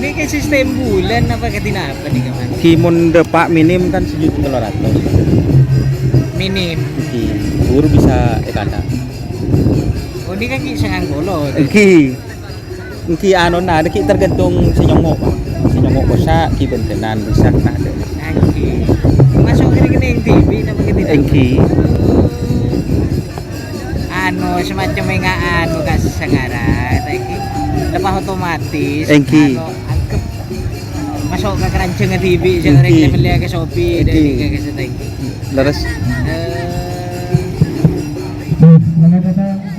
Ini kayak sistem bulan apa apa nih kawan? Kimun depak minim kan 1.300.000. Minim. Ki, buru bisa ekanda. Oh ini kan kisah anggolo. Ki anu nah ki tergantung senyongok Pak. Senyongok kosa ki bentenan bisa nah ada. Angki. Masuk kene yang TV apa kita? Engki. Anu semacam enggak anu kasih sekarang. Tapi lepas otomatis. Engki. Anu, angkep masuk ke keranjang TV jangan reklame lihat ke Shopee dari ke setengki. Leres.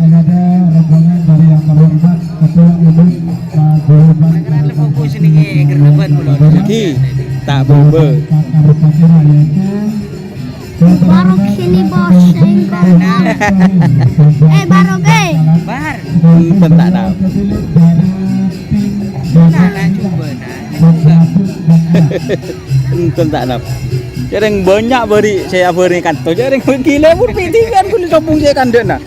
Ada rombongan dari yang terhormat Ketua Umum Pak Gulban. Karena fokus ini gerdeban belum. Ki tak bombe. Barok sini bos, barok Bar. Bentak dah. Nah coba nah. Bentak dah. Jarang banyak beri saya beri kantor. Jarang gila pun pilih kan kulit sopung saya kantor nah.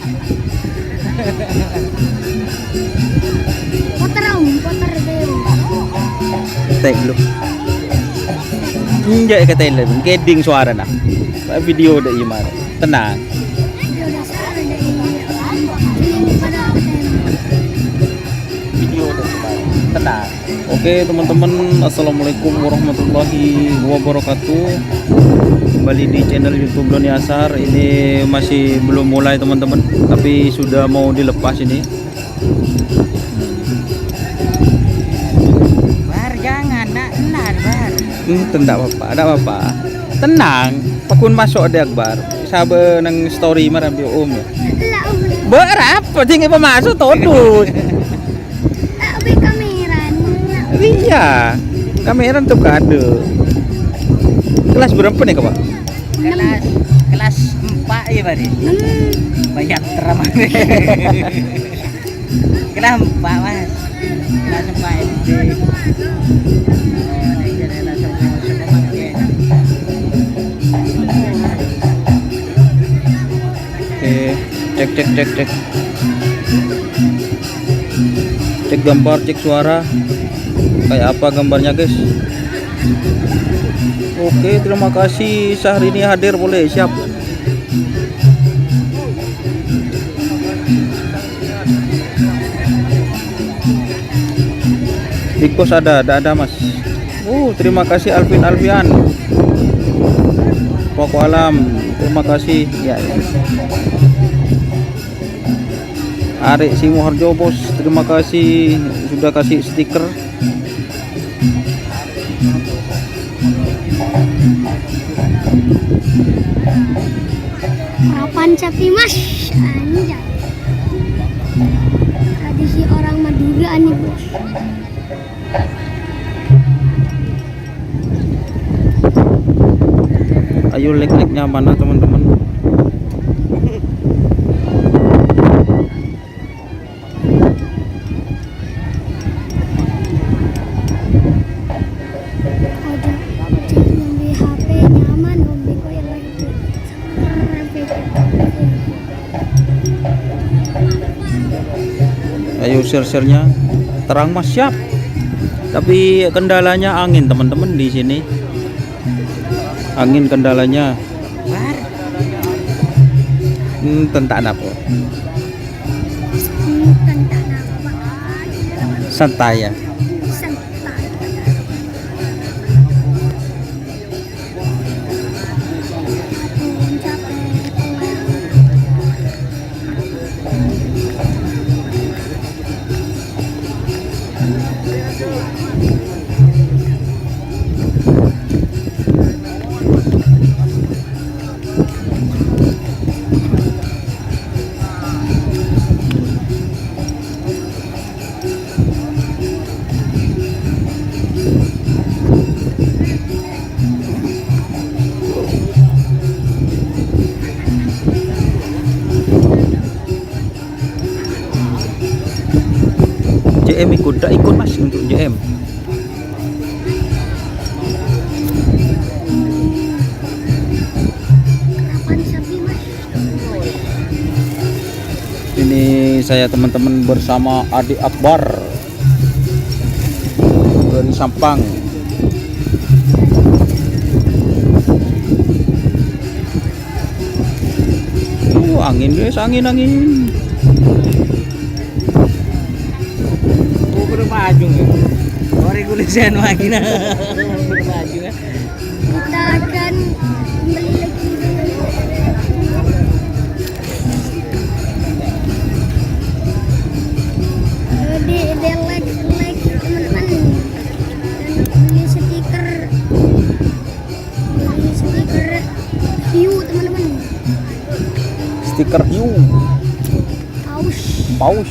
Poter deh. Tek lu. Injak ke tele, keding suara nah. Video dah imar. Tenang. Video dah imar. Tenang. Oke teman-teman, assalamualaikum warahmatullahi wabarakatuh. Kembali di channel YouTube Doni Asar. Ini masih belum mulai teman-teman, tapi sudah mau dilepas ini. Bar jangan nak bar. Tidak apa-apa, ada apa-apa. Tenang, pakun masuk ada Akbar. Sabar nang story marah bio om. Berapa tinggi pemasuk todus. Abi kamera. Iya, kamera tuh kado. Kelas berapa nih Pak? Kelas 4 ya Bari. Banyak teramah. Kelas 4 Mas. Kelas 4 SD. Oke, cek. Cek gambar, cek suara. Kayak apa gambarnya guys? Oke, terima kasih Syahrini hadir, boleh siap. Di kos ada mas. Terima kasih Alfian. Pokok alam, terima kasih ya. Arek Simoharjo bos, terima kasih sudah kasih stiker. Kapan sapi mas? Anjay. Tradisi orang Madura nih bos. Ayo like-like-nya mana teman-teman? Ayo share-nya. Terang mas siap. Tapi kendalanya angin teman-teman di sini. Angin kendalanya. Bar. Tentang apa? Santai ya. JM ikut mas untuk JM. Ini saya teman-teman bersama Adik Akbar dari Sampang. Angin guys, angin. Oh, kudu maju ya. Oh, regulasian lagi nah. Kudu maju ya. Kita akan kembali lagi. Di like teman-teman dan beli stiker hiu teman-teman. Stiker hiu, paus.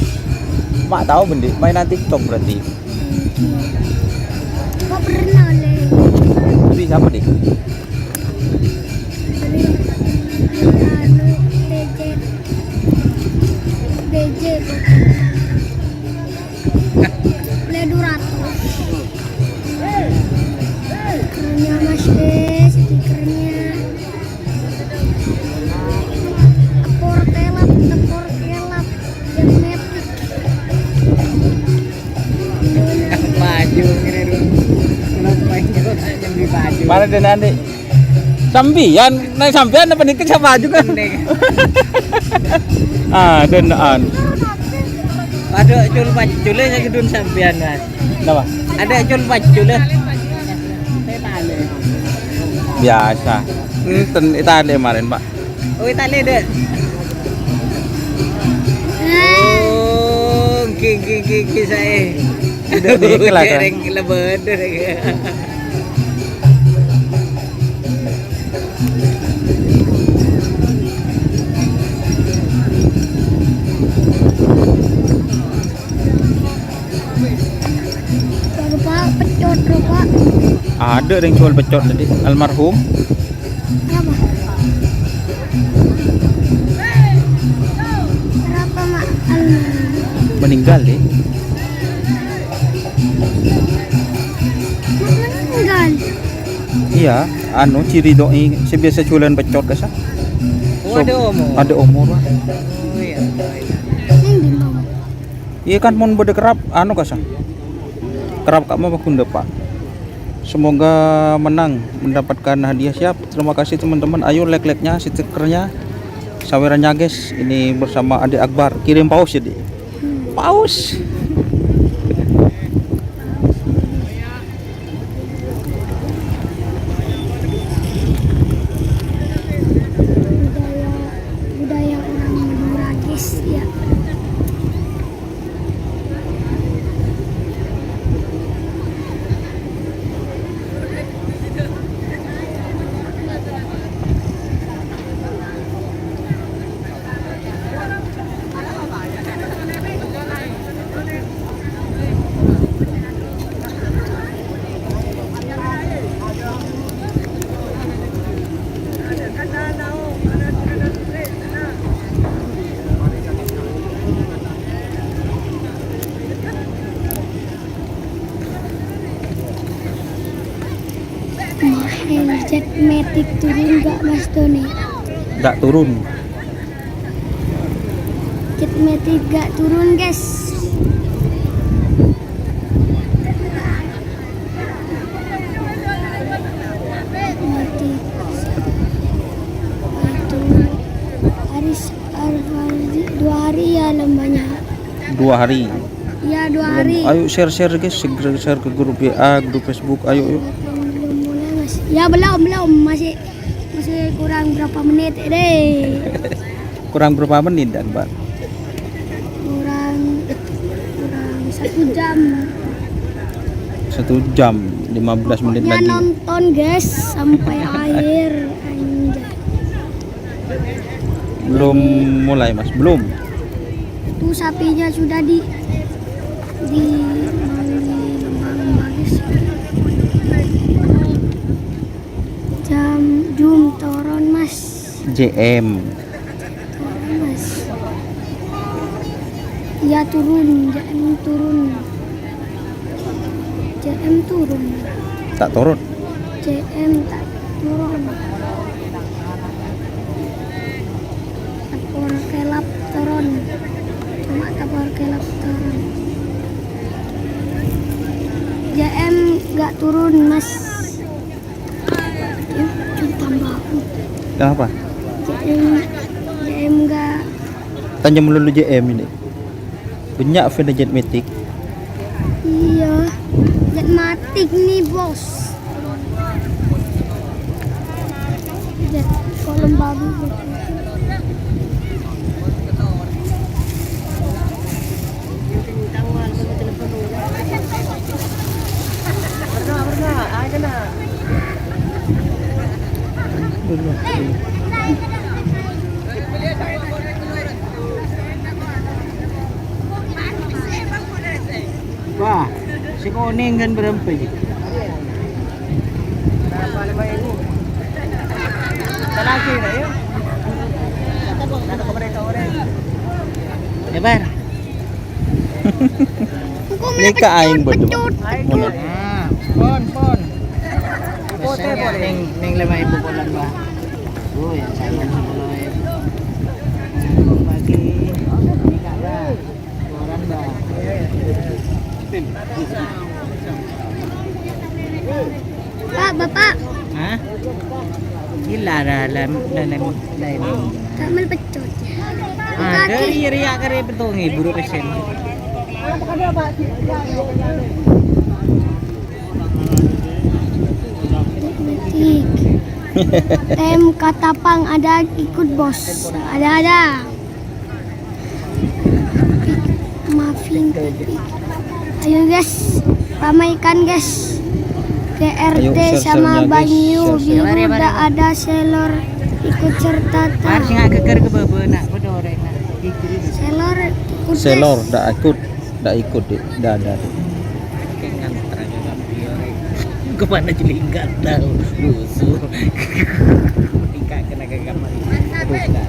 Mak tahu bendi mainan TikTok berarti. Kok pernah leh? Jadi siapa nih? DJ Leduratus. Stikernya mas stikernya tepor kelap yang metik. Maju ngene dulu. Kalau main itu yang di maju. Mana dia nanti? Sambian, naik sambian apa dikit sama maju kan? Denaan. Ada cul pacule yang gedun sampean mas. Kenapa? Ada cul pacule. Biasa. Ten Itali kemarin, Pak. Oh, Itali deh. Oh, gigi saya. Tidak diikhlas, kan? Dereng lebet. Pak pecot Pak. Ada yang jual pecot tadi, almarhum. Berapa? Berapa mak Meninggal deh. meninggal? Iya, ciri doi sebiasa jualan pecot kasah. Oh, ada umur. Ada umur. Wah. Oh iya. Yang di bawah. Iya kan mau bede kerap kasah. Kerap kak mau bakunda Pak. Semoga menang mendapatkan hadiah. Siap. Terima kasih teman-teman. Ayo like-nya, stikernya, sawerannya guys. Ini bersama Adik Akbar. Kirim paus ya, Dik. Paus. Budaya orang Madura guys ya. Jet Matic turun gak Mas Tony? Gak turun. Jet Matic gak turun guys. Matic itu Haris Arfarzi 2 hari ya lambanya. 2 hari. Ya 2 hari. Ayo share guys, segera share ke grup WA, grup Facebook. Ayo yuk. Belum mulai Mas. Ya belum masih kurang berapa menit deh. Kurang berapa menit dan Pak? Kurang 1 jam. 1 jam 15 menit Ya lagi. nonton guys sampai akhir anjay. Belum mulai Mas, belum. Tuh sapinya sudah di lembah-lembah guys. Jum turun Mas. JM. Turun Mas. Ya turun, JM turun. Tak turun. JM tak turun. Tapor kelap turun. Cuma tapor kelap turun. JM gak turun mas. Ya, tambah aku. Gak apa? JM gak. Tanya melulu JM ini. Banyak fan jet matic. Iya, jet matic nih bos. Jet kolom babi. Wah, si kuning kan berapa sih? Lagi na yun. Lebar. Mereka aing bodoh. Mulut. Ah, pon. Biasanya ning 5,000 bulan ba? Oh, yang sayang 10,000. Bagi ika ba? Orang ba? Pak, bapak, Hah? Gila lain. tak melpecot. Ah, dari riak kare betongi buru pesen. Matic. Tem Katapang ada ikut bos. Ada. Maafin. Ayo guys, ramaikan guys. Ayo, KRT share-share-nya, sama guys. Banyu Share-share. biru Mari. udah ada selor ikut serta Harus nggak geger ke bebe nak bodoh orang nak. selor ikut Selor guys. dak ikut deh. Dah ada. Kayak ngantar aja kan biar. Kemana jadi nggak tahu. Lusuh. Ika kena ke kamar. Terus dah.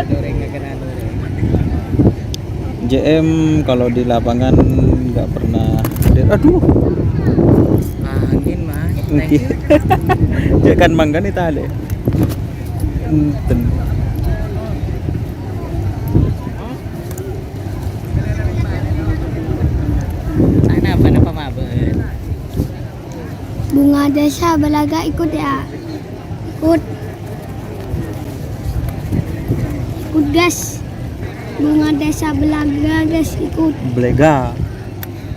Orang nggak kena orang. JM kalau di lapangan nggak pernah hadir. Aduh. Angin mah. Thank Oke. you. Ya kan mangga nih tali. Enten. Sana apa nama mabet? Bunga desa belaga ikut ya. Ikut guys. Bunga desa belaga guys ikut. Belega.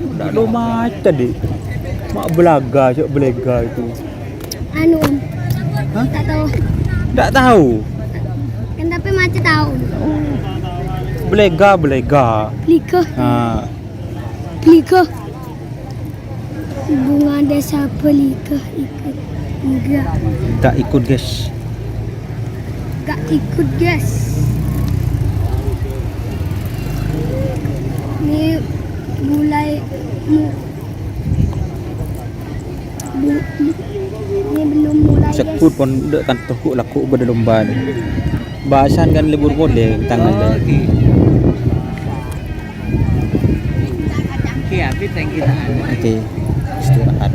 Udah do maca deh. Mak belaga, cok belega itu. Anu om. Hah? Tak tahu. Nggak tahu. Kan tapi macet tahu. Belega. Plika. Nah, Bunga desa pelika ikut. tak ikut guys. Gak ikut guys. Ini mulai ini belum mulai guys. Sekut pun dek kan tukuk laku berlomba ni. Bahasan kan libur boleh tangan Oh, dah. Oke, tapi thank you tak ada. Okey. Istirahat.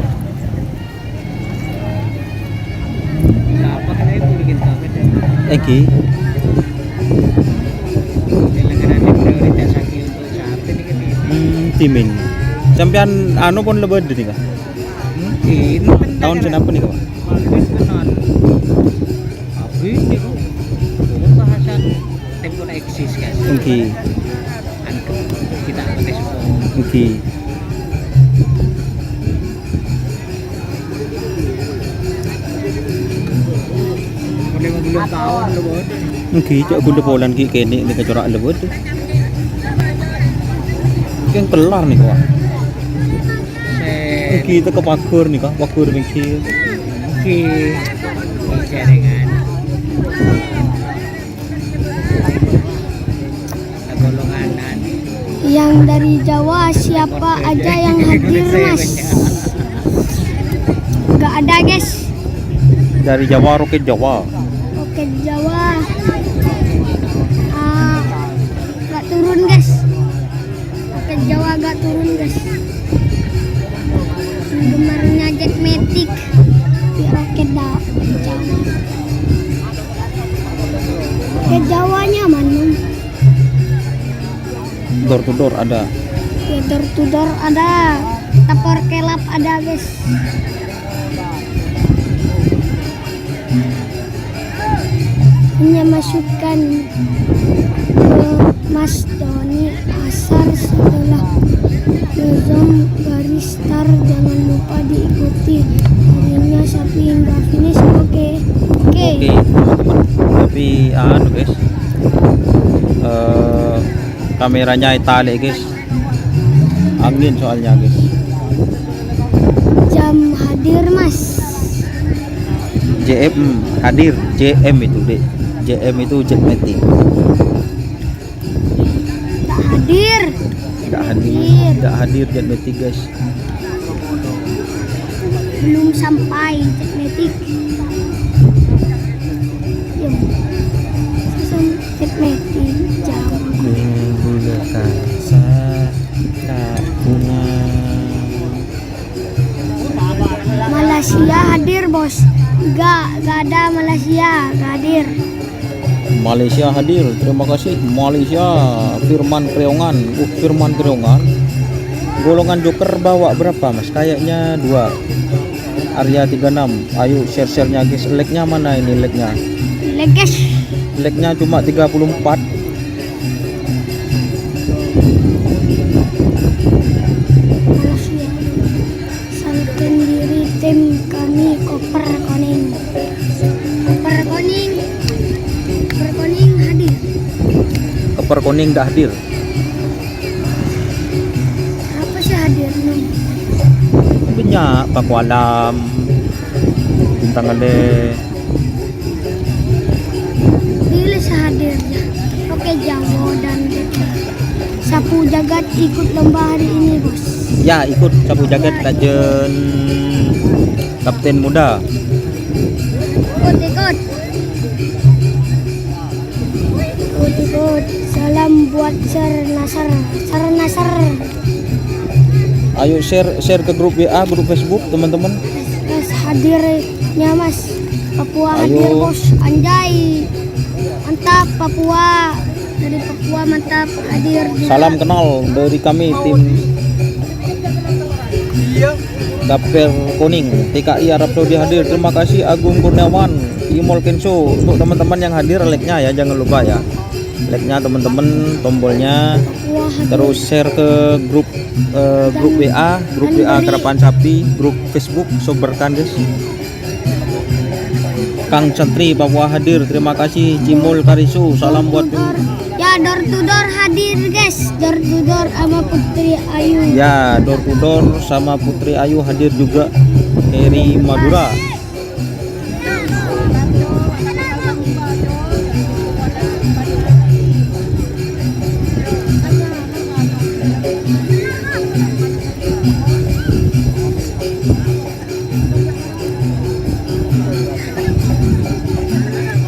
Apa kena itu bikin tahu kan? Okey. Dengan prioritas lagi untuk siapa ni kan? Timin. Sampean anu pun lebih ni kah? Mungkin. Tahun kenapa ni kau? Abi ni tu bahasan tempoh eksis kan. Okey. Kita pakai sepuluh. Okey. Boleh 50 tahun tu bos. Okey, cak guna polan ki kene ni kecorak lebih tu. Yang kelar ni kau. Okey, tu ke pakur ni kah? Pakur bengki. Okey. Jaringan. Golongan Yang dari Jawa siapa aja yang hadir mas? Gak ada guys. Dari Jawa roket Jawa. Oke Jawa. Gak turun guys. Oke Jawa gak turun guys. Penggemarnya Jet Matic di roket Jawa. Roket Jawanya mana? Door to door ada. Ya door to door ada. Tepor kelap ada guys. Hanya masukkan ke Mas Doni Asar setelah ngezoom garis start. Jangan lupa diikuti harinya sampai hingga finish. Oke. Oke teman-teman, tapi anu guys, kameranya italik guys, angin soalnya guys. Jam hadir Mas. JM hadir, JM itu dek, JM itu jet meeting. Tak hadir. Tidak hadir jet meeting guys. Belum sampai Jetmatic. Yuk. Jetmatic jam. Gunakan tak guna. Malaysia hadir bos. Gak ada Malaysia, gak hadir. Malaysia hadir, terima kasih Malaysia. Firman Kreongan, Firman Kreongan. Golongan joker bawa berapa mas? Kayaknya 2. Arya 36. Ayo share-nya guys. Like-nya mana ini like-nya? Leges. Like-nya cuma 34. Malaysia. Salurkan diri tim kami koper koning. Koper koning. Koper koning hadir. Keper Koning dah hadir. Apa sih hadir nih? Banyak Paku Alam, Bintang Ade. Pilih sehadirnya. Oke Jawa dan Sapu Jagat ikut lomba hari ini bos. Ya ikut Sapu Jagat Legend Kapten Muda. Ikut. Salam buat Sir Nasar. Ayo share ke grup WA, grup Facebook teman-teman. Mas hadirnya Mas. Papua Ayo. hadir bos. Anjay. Mantap Papua. Dari Papua mantap hadir juga. Salam kenal dari kami tim Dapper Kuning TKI Arab Saudi hadir. Terima kasih Agung Kurniawan, Imol Kenso. Untuk teman-teman yang hadir like-nya ya, jangan lupa ya. Like-nya teman-teman, tombolnya. Papua hadir. Terus share ke grup WA, grup WA Kerapan Sapi, grup Facebook Soberkan guys. Kang Santri Papua hadir. Terima kasih Cimol Karisu. Salam buat Ya door to door hadir guys. Door to door sama Putri Ayu. ya door to door sama Putri Ayu hadir juga. Eri Madura.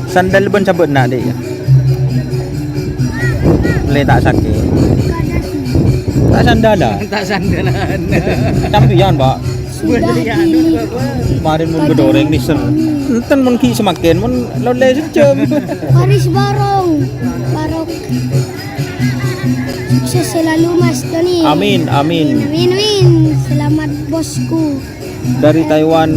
Sandal ben cabut nak dek ya. Boleh tak sakit. Tak sandal dah. Tak sandalan. Campian pak. Sudah pilih. Kemarin mun gedoreng ni ser. Enten mun ki semakin mun loleh secem. Paris Barong. Sukses selalu Mas Doni. Amin. Win. Selamat bosku. Dari Taiwan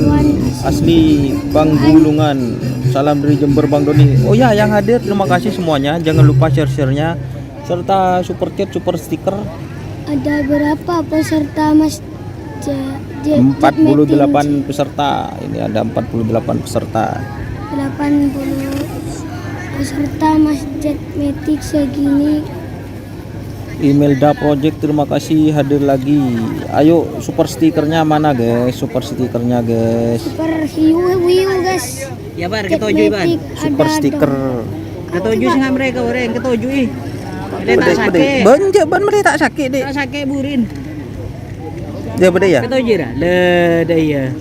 asli Panggulungan. Salam dari Jember Bang Doni. Oh ya, yang hadir terima kasih semuanya. Jangan lupa share-nya serta super chat, super stiker. Ada berapa peserta Mas 48 peserta. Ini ada 48 peserta. 80 peserta Mas Jetmatic segini. Imelda Project terima kasih hadir lagi. Ayo super stikernya mana guys? Super stikernya guys. Super hiu guys. Ya bar ketujuh ban. Super stiker. Ketujuh sih mereka orang ketujuh ih. Dia tak sakit. Banyak ban mereka tak sakit dek. Tak sakit burin. Dia beda ya? Ketujuh dah. Le dah ya.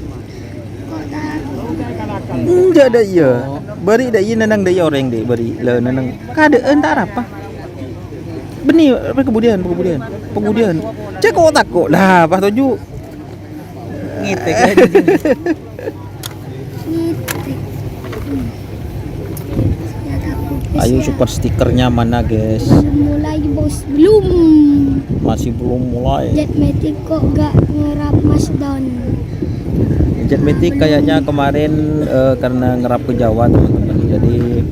Enggak ada iya. Beri dah iya nenang dah iya orang dek beri. Le nenang. Keadaan tak apa. Benih kemudian. Cek kok takut lah pas tuju. Ngitek kan. Ayo super stikernya mana guys? Mulai bos? Belum. Masih belum mulai. Jet Matic kok gak ngerap Mas Don? Jet Matic kayaknya kemarin karena ngerap ke Jawa teman-teman, jadi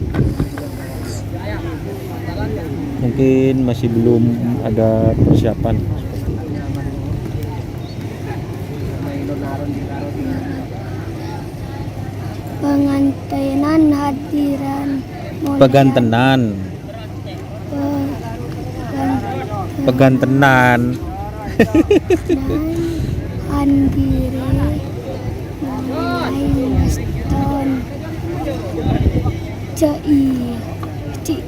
mungkin masih belum ada persiapan. Pengantenan hadiran mulia. Pegantenan, pegantenan. Handiri mulai Mas Don. Cik.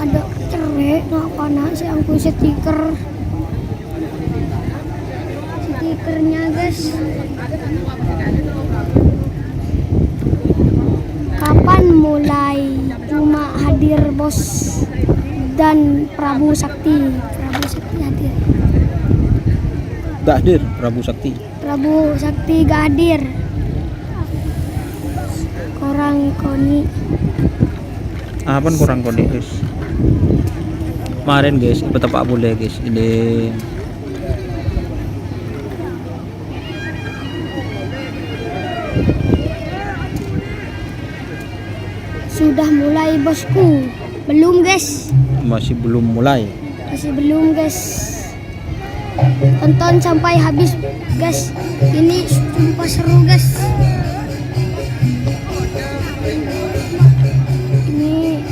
Ada cerai nak sih aku stikernya guys. Kapan mulai? Cuma hadir bos dan Prabu Sakti hadir. Gak hadir Prabu Sakti. Prabu Sakti gak hadir. Korang koni. Apaan kurang koni guys? Kemarin guys, betapa boleh guys ini. Sudah mulai bosku? Belum guys. Masih belum mulai. Masih belum guys. Tonton sampai habis guys. Ini sumpah seru guys. Ini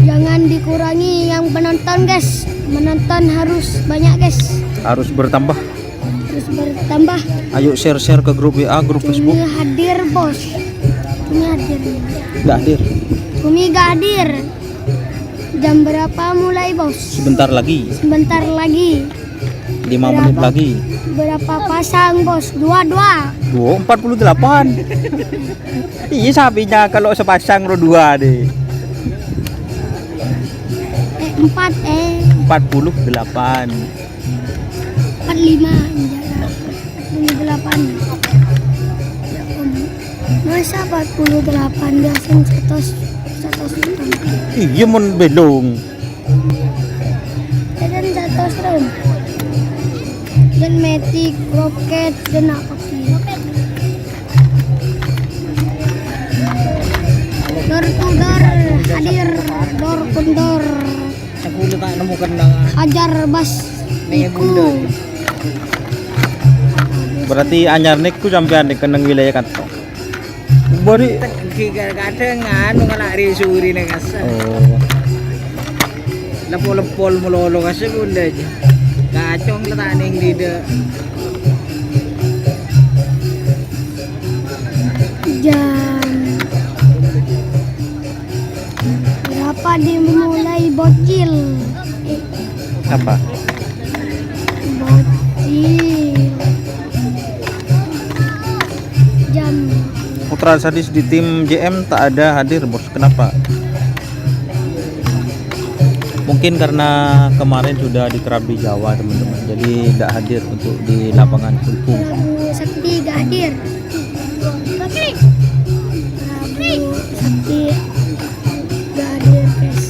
jangan dikurangi yang penonton guys. Menonton harus banyak guys. Harus bertambah. Harus bertambah. Ayo share ke grup WA, grup Facebook. Cumi hadir bos. Cumi hadir. Gak hadir. Cumi gak hadir. Jam berapa mulai bos? Sebentar lagi. 5 menit lagi. Berapa pasang bos? 2. 48. Iya sapinya kalau sepasang ro 2 deh. 48. 48. 45. 48. Masa 48 biasanya 100 Iya mun belum. dan 100 rom. Dan Matic, Rocket, dan apa sih? Door to door hadir, door kondor. Aku udah tak nemu kendang. Ajar bas iku. Berarti anyar niku sampean di keneng wilayah kantor. Bari. Kadang anu ngalak risuri nang asa. Oh. Lepol-lepol mulolo kasi bunda aja. Kacong letak ning dide. Jam berapa dimulai bocil? Apa? Bocil. Jam Putra sadis di tim JM tak ada hadir bos. Kenapa? Mungkin karena kemarin sudah dikerap di Jawa teman-teman, jadi tidak hadir untuk di lapangan Fulpum. Prabu Sakti gak hadir. Prabu Sakti gak hadir guys.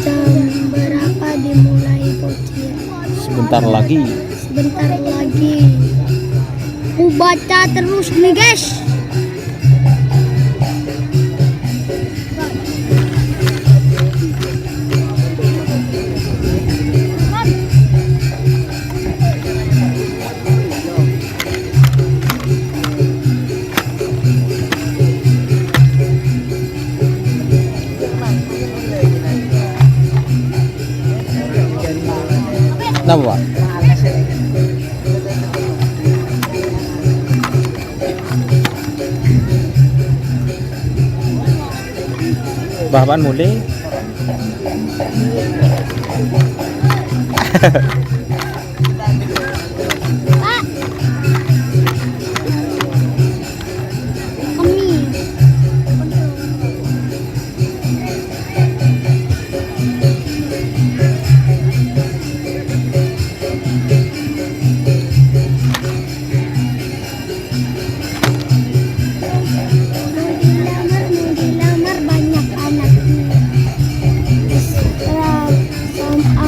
Jam berapa dimulai bocil? Sebentar lagi. Aku baca terus nih guys. Kenapa Pak? Bahan mulai. Pak, kami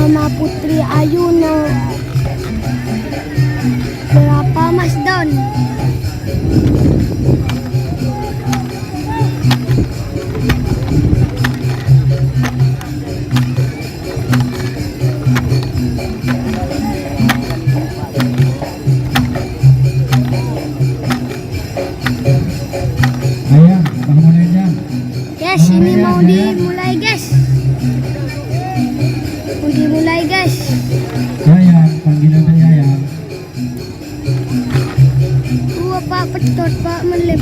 sama Putri Ayu no berapa Mas Don? Ayah, bangunannya. Guys, ini mau dimulai guys. Mau dimulai guys. Yayang, panggilan saya Yayang. Pak Pecot, Pak Melip.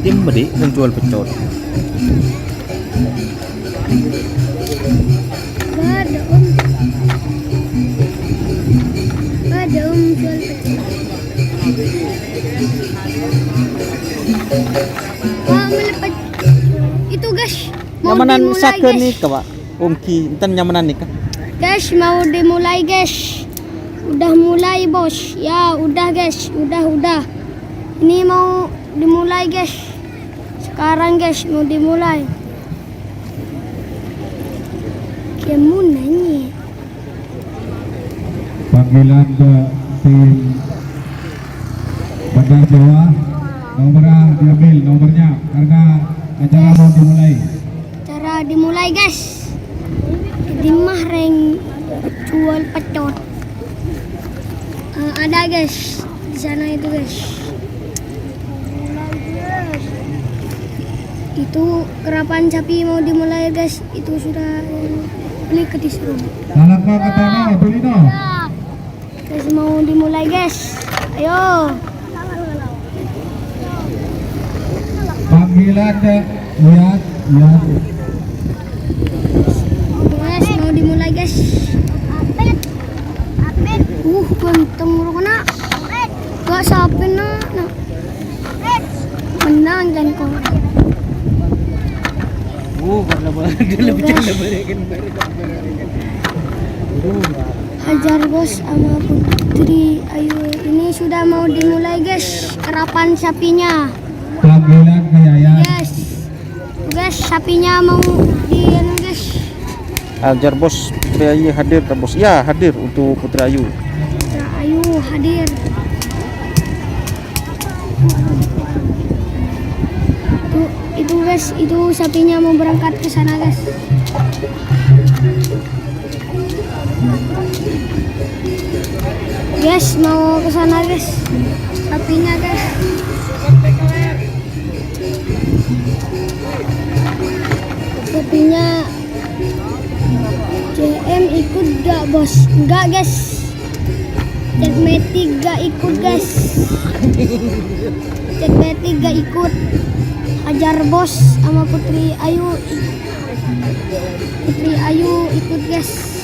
Tim bedi menjual pecot. Ada om. Ada om jual pecot. Pak Melip. Itu guys. Mau Nyamanan dimulai sakeun nih guys. ka, Pak. Ungki, enten nyamanan nih ka. Guys, mau dimulai guys. Udah mulai bos. Ya, udah guys. Udah. Ini mau dimulai guys. Sekarang guys mau dimulai. Kamu nanya. Panggilan ke tim Bandar Jawa. Nomornya diambil nomornya karena acara mau dimulai. Cara dimulai guys. Di Mahreng jual pecot. Ada guys di sana itu guys. Itu kerapan sapi mau dimulai guys. Itu sudah ini kedisuruh. Salah kau kata Tulino. Guys mau dimulai guys. Ayo. Panggilan ke lihat. Guys mau dimulai guys. Ganteng mulu kena. Gak sapi nak. Menang dan kau. Hajar bos sama Putri Ayu. Ini sudah mau dimulai guys. Kerapan sapinya. Panggilan ke Yayang. Guys sapinya mau di guys. Ajar bos Putri Ayu hadir tak bos? Ya hadir untuk Putri Ayu. Putri Ayu hadir. Itu guys, itu sapinya mau berangkat ke sana guys. Guys mau ke sana guys. Sapinya guys. Sapinya CM ikut gak bos? Enggak guys. Chatmatic gak ikut guys. Chatmatic gak ikut. Ajar bos sama Putri Ayu. Putri Ayu ikut guys.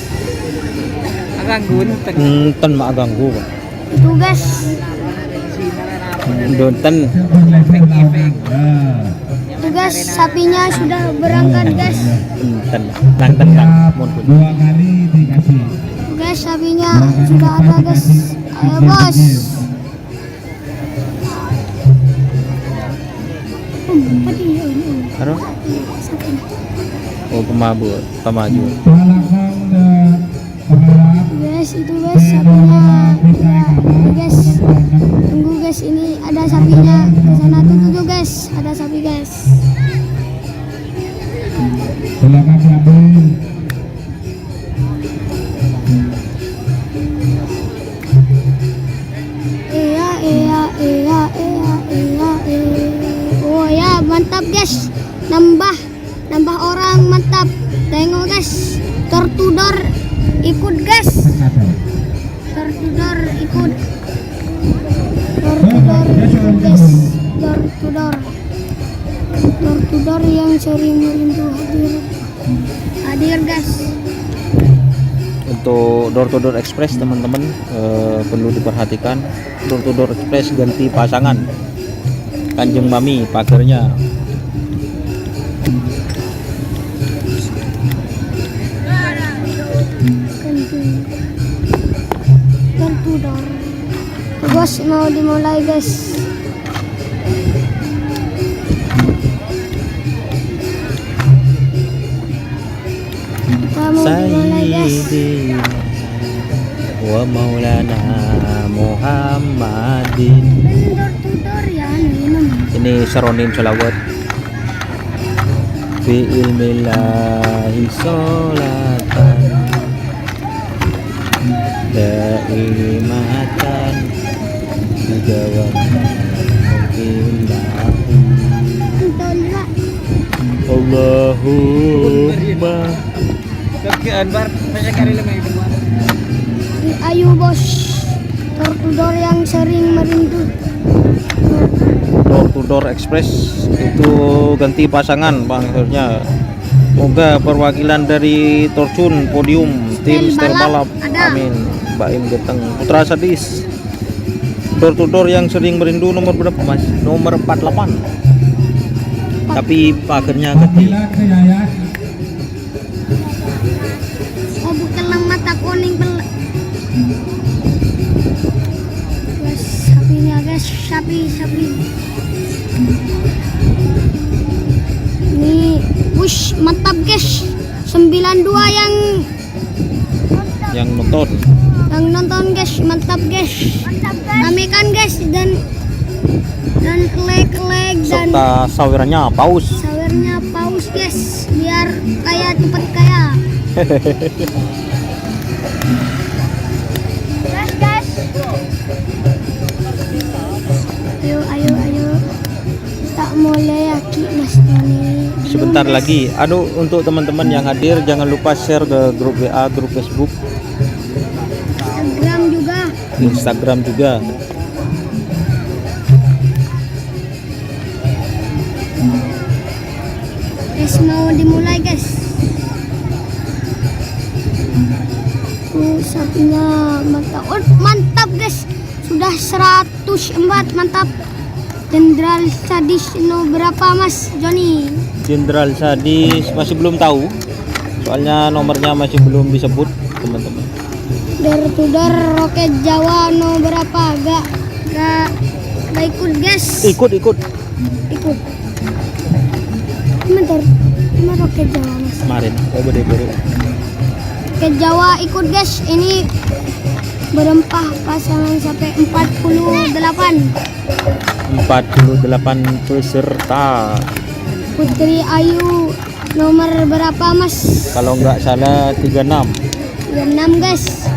Enten mak ganggu. Itu guys. Donten. Itu guys sapinya sudah berangkat guys. Enten. Nang tentang mun pun. 2 kali dikasih. Itu guys sapinya sudah ada guys. Ayo bos. Karo? Oh pemabur, pemaju. Belakang pengharap. Guys itu guys sapinya. Guys tunggu guys ini ada sapinya ke sana tuh guys. Ada sapi guys. Belakang diambil. Oh ya mantap guys. Nambah orang mantap. Tengok guys. Tortudor ikut guys. Tortudor ikut. Guys. Tortudor yang sering merindu hadir guys. Untuk door to door express teman-teman perlu diperhatikan. Door to door express ganti pasangan. Kanjeng Mami pagernya. Tortudor. Bos mau dimulai guys. Kita mau dimulai guys. Sayyidina wa maulana Muhammadin. Vendor tutor ya, minum. Ini seronin sholawat. Fi ilmillahi sholatan daimatan dijawab mungkin Tolak. Allahumma Kaki Anwar banyak kali lemah itu. Ayu bos, tortudor yang sering merindu. door to door express itu ganti pasangan bang akhirnya. Semoga perwakilan dari Torchun podium tim Setel setel balap. balap ada. Amin. Baim Geteng Putra Sadis. Door to door yang sering merindu nomor berapa mas? Nomor 48. Tapi akhirnya ganti. Apabila Yayat Oh bukan lang mata kuning pala. Guys, sapinya guys, sapi. Ini, wush, mantap guys. 92 Yang nonton yang nonton guys, mantap guys. Kami kan guys dan leg dan serta sawirannya paus. sawernya paus guys, biar kaya cepet kaya. Guys. Ayo. Tak mulai aki Mas Tony. Sebentar lagi. Aduh, untuk teman-teman yang hadir jangan lupa share ke grup WA, grup Facebook, Instagram juga. Guys, mau dimulai guys. Sapinya mantap. Oh, mantap guys. Sudah 104, mantap. Jenderal Sadis no berapa Mas Joni? Jenderal Sadis masih belum tahu. Soalnya nomornya masih belum disebut, teman-teman. Dar roket Jawa no berapa? Gak ikut guys. Ikut. Bentar, ini roket Jawa Mas. Kemarin. Oh, bede-bede. Roket Jawa ikut guys. Ini berempah pasangan sampai 48. 48 peserta. Putri Ayu nomor berapa Mas? Kalau nggak salah 36. 6 guys.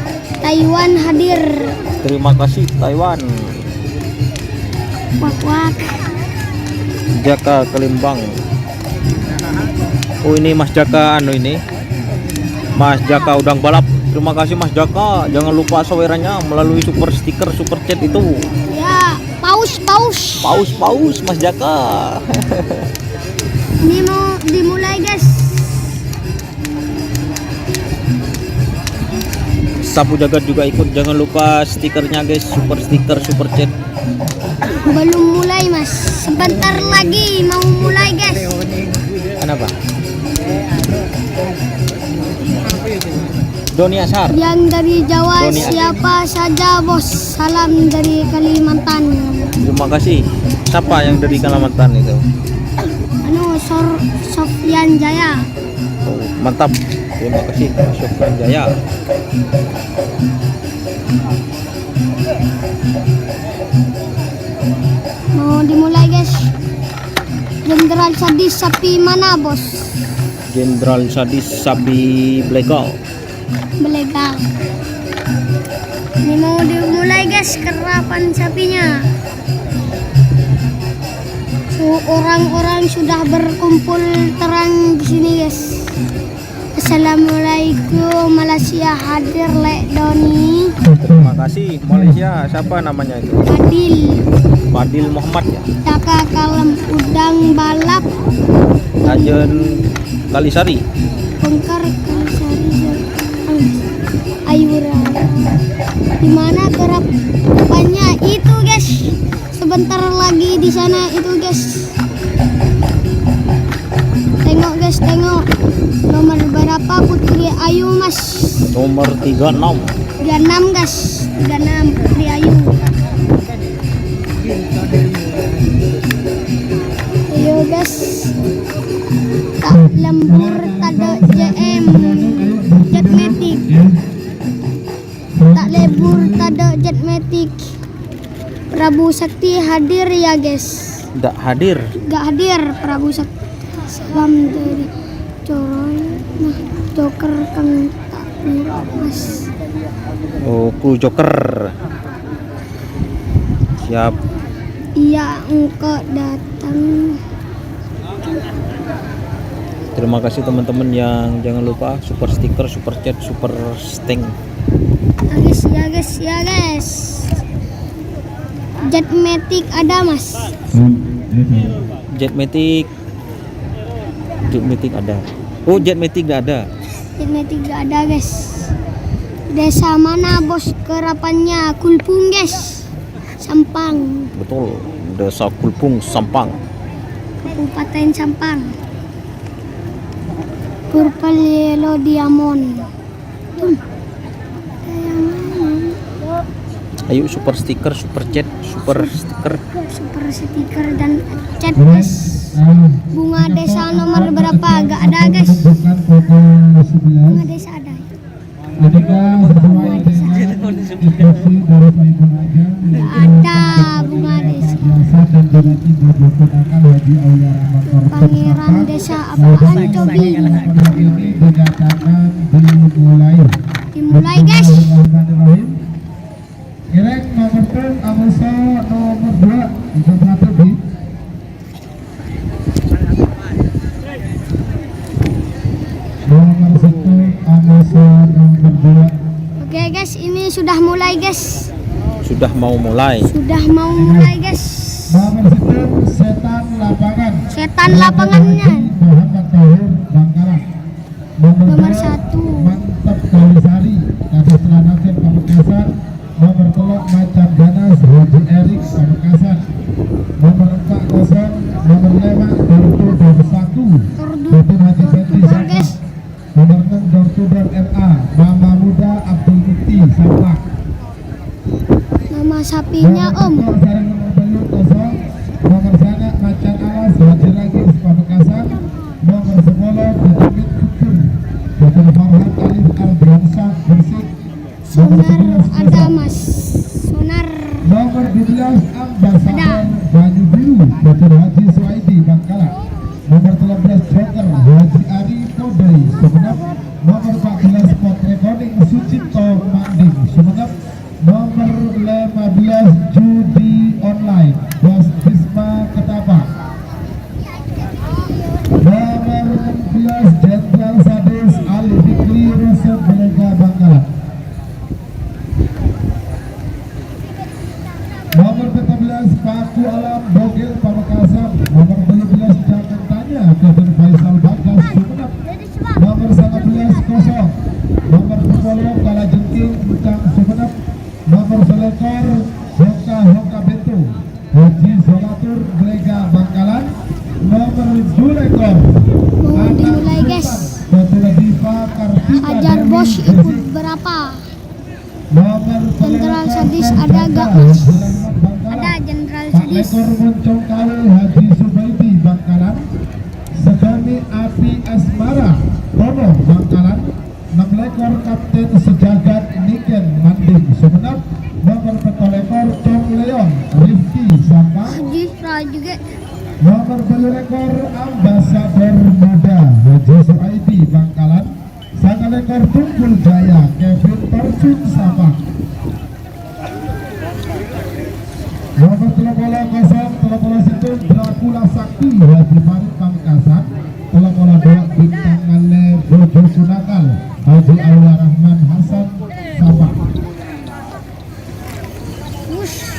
Taiwan hadir. Terima kasih Taiwan. Wak. Jaka Kelimbang. Oh, ini Mas Jaka ini. Mas Jaka Udang Balap. Terima kasih Mas Jaka. Jangan lupa sawerannya melalui super stiker, super chat itu. Ya, paus. Paus Mas Jaka. Ini mau dimulai guys. Sapu Jagat juga ikut. Jangan lupa stikernya guys, super stiker, super chat. Belum mulai Mas. Sebentar lagi mau mulai guys. Kenapa? Doni Asar. Yang dari Jawa Doni siapa saja bos. Salam dari Kalimantan. Terima kasih. Siapa yang dari Kalimantan itu? Sofyan Jaya. Oh, mantap. Terima kasih Mas Sofyan Jaya. Mau dimulai guys. Jenderal Sadis sapi mana bos? Jenderal Sadis sapi Blegal. Belegal. Ini mau dimulai guys kerapan sapinya. Orang-orang sudah berkumpul terang di sini guys. Assalamualaikum Malaysia hadir Lek Doni. Terima kasih Malaysia. Siapa namanya itu? Fadil Muhammad ya. Jaka Kalem Udang Balap. Rajen Kalisari. Bengkar Kalisari. Ayura. Dimana gerapannya itu guys? Sebentar lagi di sana itu guys. Tengok guys, tengok. Nomor berapa Putri Ayu Mas? Nomor 36. 36 guys. 36 Putri Ayu. Ayo Des tak lembur tade JM Jetmatic. Tak lembur tade Jetmatic. Prabu Sakti hadir ya guys. Nggak hadir. Gak hadir Prabu Sakti. Salam dari Coroy. Nah, Joker kang tak mas. Oh, kru Joker. Siap. Iya, engkau datang. Terima kasih teman-teman yang jangan lupa super stiker, super chat, super sting. Ya guys. Jetmatic ada mas. Jetmatic ada. Oh, Jetmatic nggak ada. Jetmatic gak ada guys. Desa mana bos kerapannya? Kulpung guys. Sampang. Betul, Desa Kulpung, Sampang. Kabupaten Sampang. Purple Yellow Diamond. Ayo super stiker, super chat, super stiker. Super stiker dan chat guys. Bunga desa nomor berapa? Gak ada guys. Bunga desa ada. Adakah sesuai dengan instruksi dari Pak Ibu Raja Gak ada bunga desa. biasa dan durasi bergunakan Haji Aulia Rahman Korban Pangeran desa apaan cobi? Pada ini dinyatakan dimulai. Dimulai guys. Bismillahirrahmanirrahim. Ireng nomor 2, Amusa nomor 2, bisa satu di. Nomor 1 Amusa nomor 2. Oke guys, ini sudah mulai guys. Sudah mau mulai. Sudah mau mulai guys. Nomor 1 Setan Lapangan. Setan lapangannya. Muhammad Tahir Bangkalan. Nomor Nomor 2 1. Mantap Kalisari Kadis Lanaken Pamekasan. Nomor 3 Macan Ganas Haji Erik Pamekasan. Nomor 40 nomor 5 Dortu Dorsaku Dutun Haji Fendi Tutor guys. Nomor 6 Dortuber RA Mama Muda Abdul Mukti Sampang. Nama sapinya Om. Nomor sana Macan Alas Haji Ragis Pamekasan. Nomor 10 Dajamit Kutur Dr. Farhan Alif Al-Bronsa Bersih. Sonar ada mas. Sonar. Nomor 12 Ambasador Ada. Banyu Biru Dr. Haji Suaidi Bangkalan. Nomor 13 Joker Haji Ari Kodai Sumenep. Nomor 14 Pot Recording Sucipto Manding Sumenep. Nomor 15 Judi Online Bos Bisma Ketapang. Nomor 16 Jenderal Sadis Ali Fikri Rusun Belega Bangkalan. Nomor 14 Paku Alam Bogil Pamekasan. Nomor 17 Jangan Tanya Kevin Faisal Bagas Sumenep. Nomor 19 kosong. Nomor 20 Kalajengking Butang Sumenep. Nomor selekor Hoka Beto Haji Solatur Belega Bangkalan. Nomor 7 lekor Mau dimulai guys. Betul Diva Kartika Hajar Dewi bos Bersih. ikut berapa? Nomor Jenderal selekor Sadis Korban ada gak, Bangkalan, Mas? Bangkalan. Ada Jenderal Pak Sadis. Lekor Moncong Kawe Haji Subaidi Bangkalan. Segani Api Asmara Tono Bangkalan. 6 lekor Kapten Sejagat Niken Manding Sumenep. Nomor 4 lekor Cong Leon Rifki Sampang. Haji Ra juga. Nomor 10 lekor Ambasador Muda Haji Suaidi Bangkalan. 1 lekor Tunggul Jaya Kevin Torcun Sampang. Nomor 30 situ Dracula Sakti Haji Farid Pamekasan. 32 Bintang Ngale Bojo Sunakal Haji Aulia Rahman Hasan Sampang.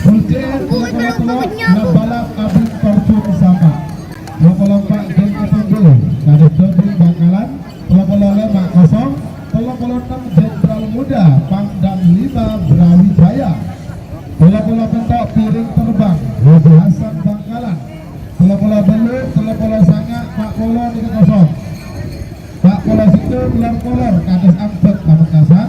Pulcen 33 Balap Abid Torcun Sampang. 24 Geng Ketunggul Kadis Dodri Bangkalan. 35 kosong. 36 Jenderal Muda Pangdam 5 Brawijaya. 30 Pentok Piring Terbang Haji Hasan Bangkalan. 30 Belut 30 Sangak Pak Kolor 30. Pak Kolor situ Gelar Kolor Kadis Ampet Pamekasan.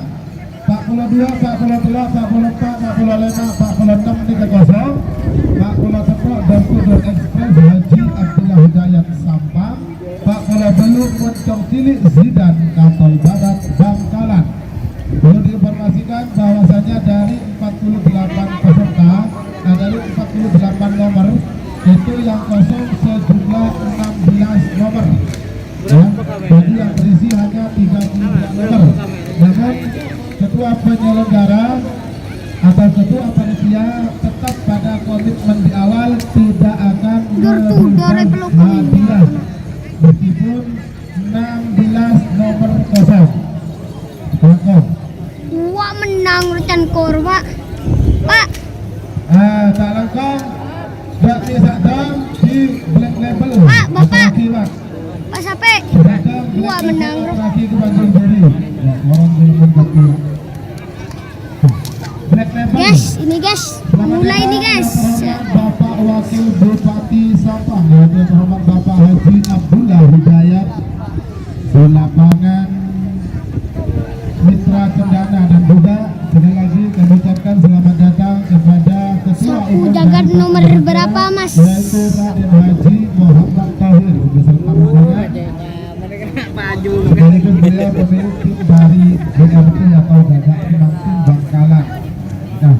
42 Pak Kolor 3 Pak Kolor 4 Pak Kolor 5 Pak Kolor 6 30. Pak Kolor Tepok Dortu Bogor Express Haji Abdullah Hidayat Sampang, Pak Kala Belum Moncong Cilik Zidan Kapal Barat Bangkalan. Perlu diinformasikan bahwasanya dari 48 peserta, dari 48 nomor itu yang kosong sejumlah 16 nomor. Ya, jadi yang berisi hanya 32 nomor. Namun ketua penyelenggara atau ketua panitia tetap pada komitmen di awal tidak akan memberikan hadiah meskipun 16 nomor kosong. Wah menang recan korba. Pak, Tak lengkap buat Sadam di Black Label. Pak, Bapak. Akibat Pak Sape. Sadam Wah Black menang. Label lagi ke Bandung Juri. Ya, orang belum kopi. Black Label. Guys, ini guys. Mulai nih guys. Bapak Wakil Bupati Sampang, yaitu terhormat Bapak Haji Abdullah Hidayat di lapangan Mitra Cendana, dan juga sekali lagi kami ucapkan selamat datang kepada Ketua Umum Jaga dari nomor Partai berapa, Demokrat, Mas? yaitu Raden Haji Muhammad Tahir beserta rombongan. Maju. Sekaligus beliau pemilik tim dari BRT atau Badak Pemangkin Bangkalan. Nah,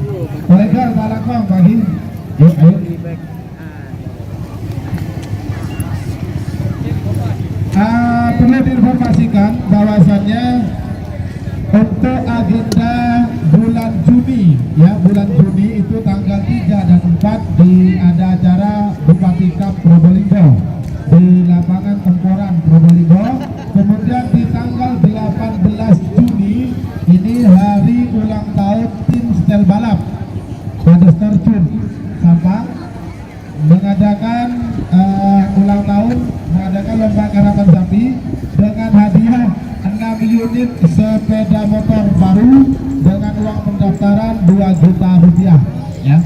kolega tak lakon bagi. Yuk, ayo. Perlu diinformasikan bahwasannya untuk agenda bulan Juni, ya bulan Juni itu tanggal 3 dan 4 ada acara Bupati Cup Probolinggo di lapangan Temporan Probolinggo. Kemudian di tanggal 18 Juni ini hari ulang tahun tim setel balap pada Terjun Sampang mengadakan ulang tahun, mengadakan lomba karapan sapi dengan hadiah 6 unit sepeda motor baru dengan uang pendaftaran 2 juta rupiah, ya.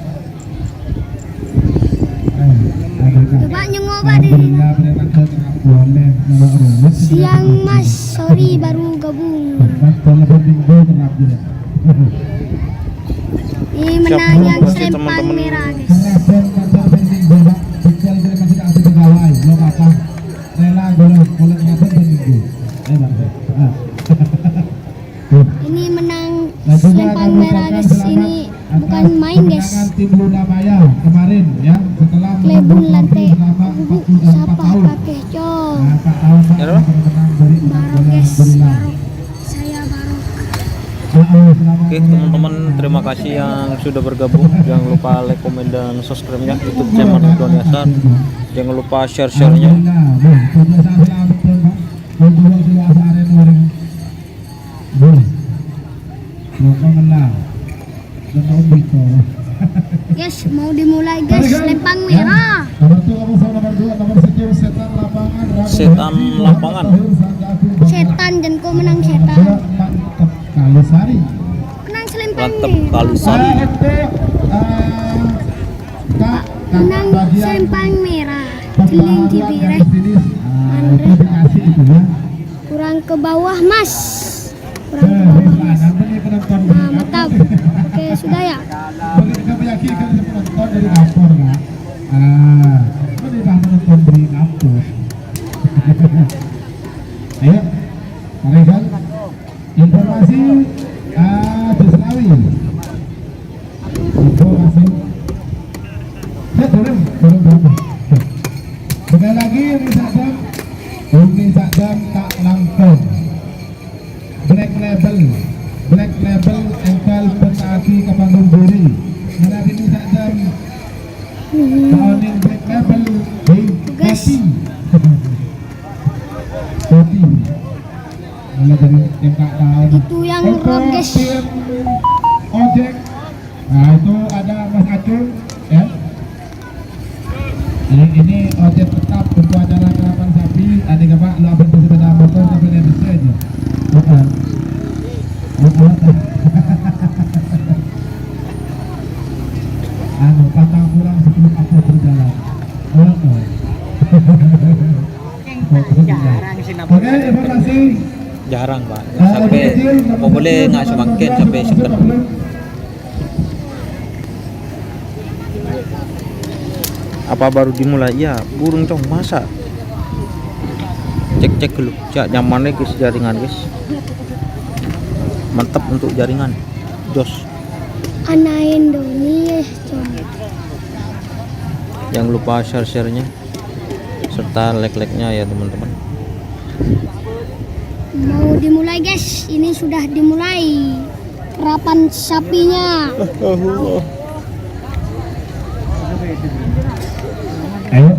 Coba nyengok Pak di siang Mas, sorry baru gabung. Ini menang yang selempang merah guys. Ini menang selempang merah guys. Ini bukan main guys. Tim Luna Maya kemarin ya, setelah Klebun lantai selama 44 siapa tahun. pakai cong. 4 tahun Pak, Ya, bermenang dari Barok guys, barok. Saya barok. Oke teman-teman, terima kasih yang sudah bergabung. Jangan lupa like, komen, dan subscribe-nya YouTube channel Ridwan Yasar. Jangan lupa share-share-nya. Guys, mau dimulai guys, lempang merah. Setan lapangan. Setan dan kau menang setan. Kalisari. Menang selempang Mantap merah. Kalisari. Menang selempang merah. Jeling cibireh. Itu dikasih itu ya. Kurang ke bawah mas. Kurang ke bawah mas. Nah mantap. Oke sudah ya. Bagi kita meyakinkan penonton dari dapur ya. Ini dah menonton dari dapur. Ayo, sampaikan informasi di Selawi. Informasi. Belum. Sekali lagi Umi Sadam tak langkong. Black label engkal petaki ke Bandung Juri. Mana ini Sadam tahun black label di kopi. Mana jadi yang tak tahu. Itu yang rock guys. Ojek. Nah itu ada Mas Acung ya. Ini ojek tetap untuk acara karapan sapi. Adik apa lu apa sepeda motor sampai di aja. Bukan. Patang kurang 10 aku berjalan. Jarang sih Oke, informasi. Jarang Pak. Sampai apa boleh nggak semakin sampai second. Apa baru dimulai? Ya, burung cong masa. Cek dulu. Cak nyamannya guys jaringan guys. Mantap untuk jaringan. Jos. Anak Indonesia. Jangan lupa share-nya serta like-nya ya teman-teman. Mau dimulai guys, ini sudah dimulai kerapan sapinya. Ayo.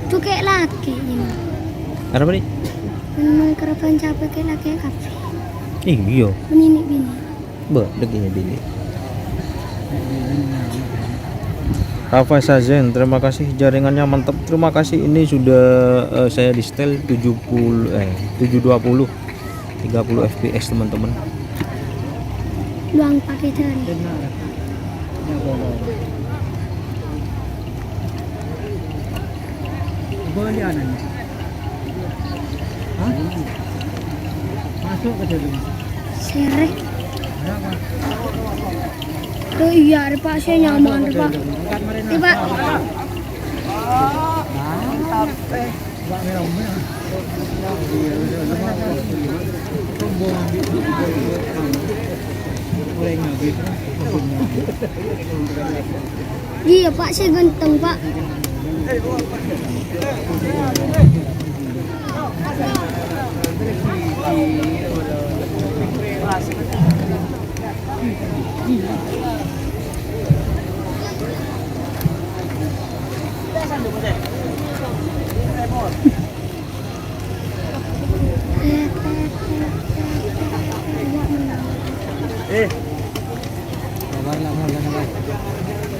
Itu kayak laki ini. Apa nih? Memang kerapan sapi kayak laki kafe. Iya. Bini bini. Begini bini. Rafa Sazen, terima kasih jaringannya mantap. Terima kasih. Ini sudah saya di setel 720 30 fps teman-teman. Luang pakai jari. Masuk ke dalam. Serek. Oh iya, Pak, saya nyaman, Pak. Pak. Mantap. Mbak merah. Iya, Pak, saya ganteng, Pak.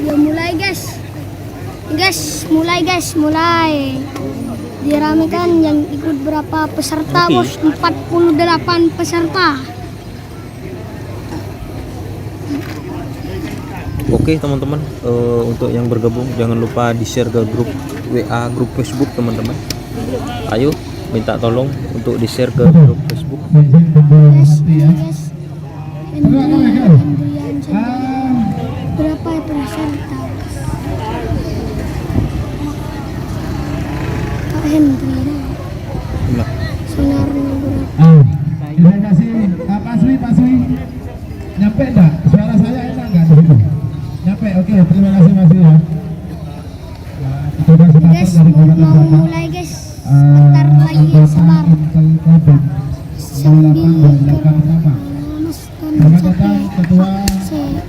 Ya mulai guys. Mulai. Diramekan yang ikut berapa peserta, Oke. Bos? 48 peserta. Oke teman-teman, untuk yang bergabung jangan lupa di-share ke grup WA, grup Facebook teman-teman. Ayo minta tolong untuk di-share ke grup Facebook. Izin membawa hati ya. Hendrian berapa peserta? Pak Hendri. Nah, Sonarnya berapa? Terima kasih Pak Swi. Nyampe enggak? Suara saya enak enggak di situ? Nyampe, oke. Terima kasih Mas Swi ya. Coba sebentar Guys, dari mau Kota mulai guys. Sebentar lagi, sabar. Sambil Selamat Mas datang Ketua saya.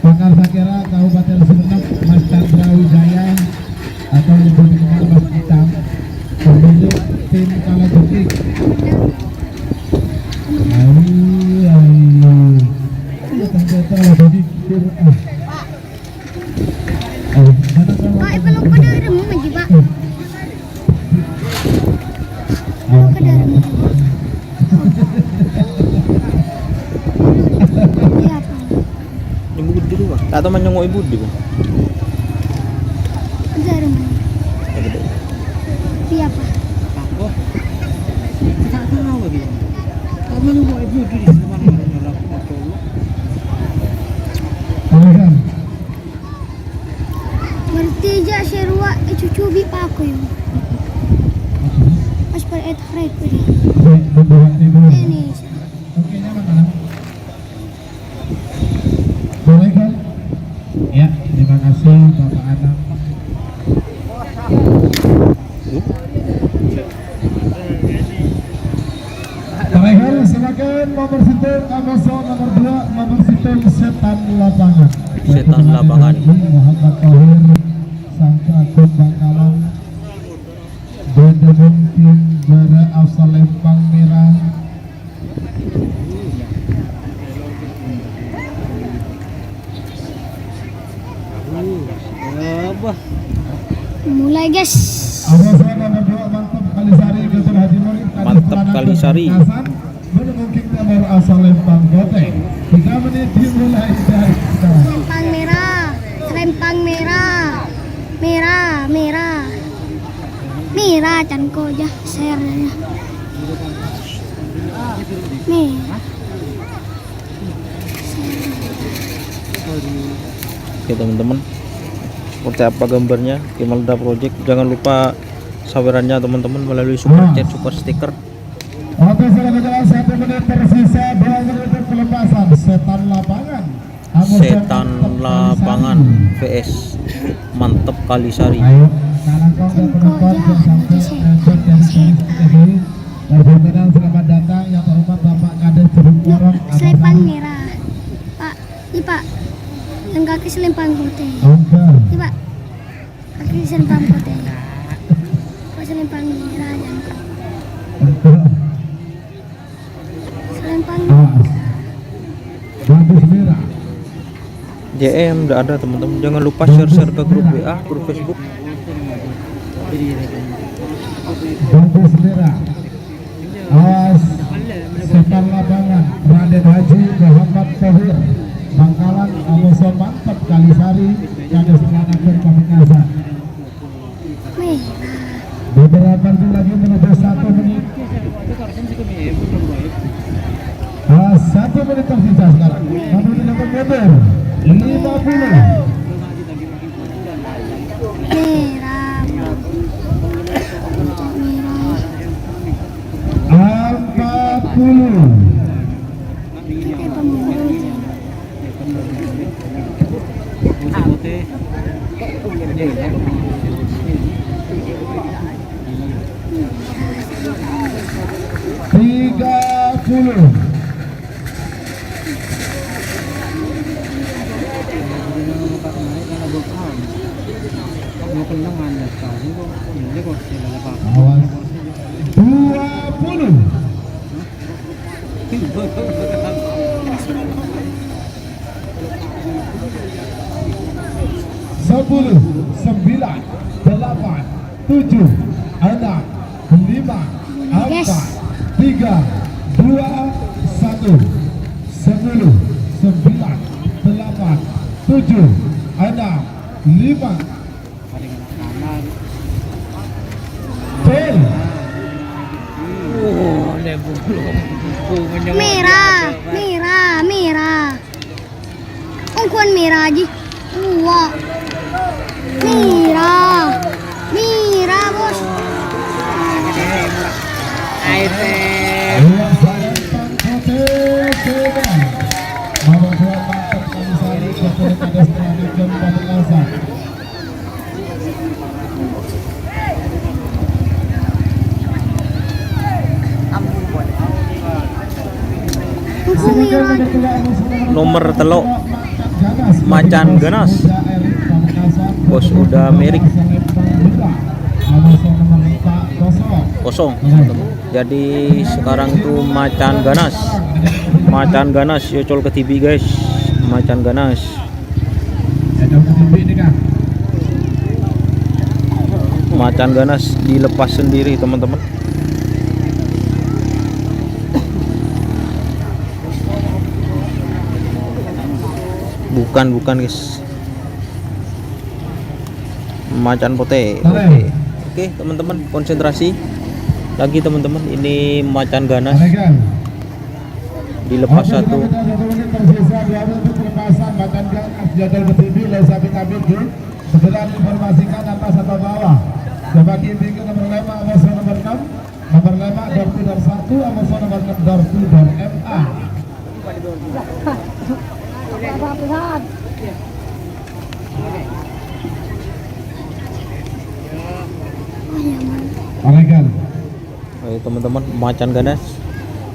Pakar Sakera Kabupaten Sumeneb, Mas Chandra Wijaya atau lebih dikenal Mas Hitam, pemilik tim Kalajengking. Ayo. Datang lebih dikir. Pak, kalau pada remu lagi, Pak. Kalau pada remu. Iya, Pak. yang budi dulu Pak. Atau menyongok ibu di Bang. Ada remu. Iya, Pak. Aku tak tahu lagi. Kamu mau ibu di sana nyolok motor. Silakan. Berarti aja serua cucu bi Pak aku yun. Pas pada et hari tadi. Membawa tidur. Ini. Oke, nyaman kan? Boleh kan? Ya, terima kasih Bapak Anam. Terakhir silakan nomor situng Amoso nomor 2 nomor situng setan lapangan. Setan lapangan. Muhammad Tahir Sangka Agung Bangkalan. Bedemung tim Jara Asal Lempang Merah. Abah. Mulai guys. Amoso nomor 2 Mantap Kalisari Dr. Haji Murid. Mantap Kalisari. Bedemung tim Jara Asal Lempang Goteng. 3 menit dimulai dari sekarang. Lempang merah. selempang merah. Merah, merah. Merah canko aja share-nya. Merah. Oke teman-teman, seperti apa gambarnya Kimalda Project. Jangan lupa sawerannya teman-teman melalui super chat, super stiker. Oke, sudah berjalan 1 menit tersisa, 2 menit pelepasan setan lapangan. Setan lapangan vs Mantep Kalisari. Ayo, sekarang kau dan penonton yang sampai cek dari sini tadi. Perhubungan selamat datang yang terhormat Bapak Kades Cerungkorong. Selempang merah. Pak, ini Pak. Yang kaki selempang putih. Oke. Ini Pak. Kaki selempang putih. Pak selempang merah jangan. Selempang Bagus merah. JM udah ada teman-teman. Jangan lupa share ke grup WA, grup Facebook. Bagus merah. Awas setan lapangan Raden Haji Muhammad Tohir Bangkalan Amuson Mantep Kalisari Kades Melanakan Pamekasan. merah. Beberapa menit lagi menuju 1 menit. 1 menit tersisa sekarang. Namun dilakukan mundur 50. Merah. Merah. 40. Kayak pembunuh. Tiga puluh. Awas. 20. 10, 9, 8, 7, 6, 5, 4, 3, 2, 1. 10, 9, 8, 7, 6, 5. Fail. Merah, merah, merah. Ungkuan merah aja. Wah. Merah. Merah, Bos. Dua selempang putih Sedan. Nomor 2 Mantep Kalisari Kapolres Kades Melanakan Pamekasan. Ungkuan merah aja. Nomor telok Macan Ganas. Bos udah Merik kosong. Jadi sekarang tuh Macan Ganas. Macan Ganas yocol ke TV guys. Macan Ganas. Macan Ganas dilepas sendiri teman-teman. Bukan guys. Macan putih. Oke teman-teman, konsentrasi lagi teman-teman. Ini Macan Ganas dilepas satu. Macan Ganas jadwal bertibi oleh Sabit Abid segera informasikan atas atau bawah. Coba kiri ke nomor 5 Amoso nomor 6, nomor 5 Dortu Dor 1, Amoso nomor 6 Dortu Dor MA. Oregon. Ayo teman-teman, Macan Ganas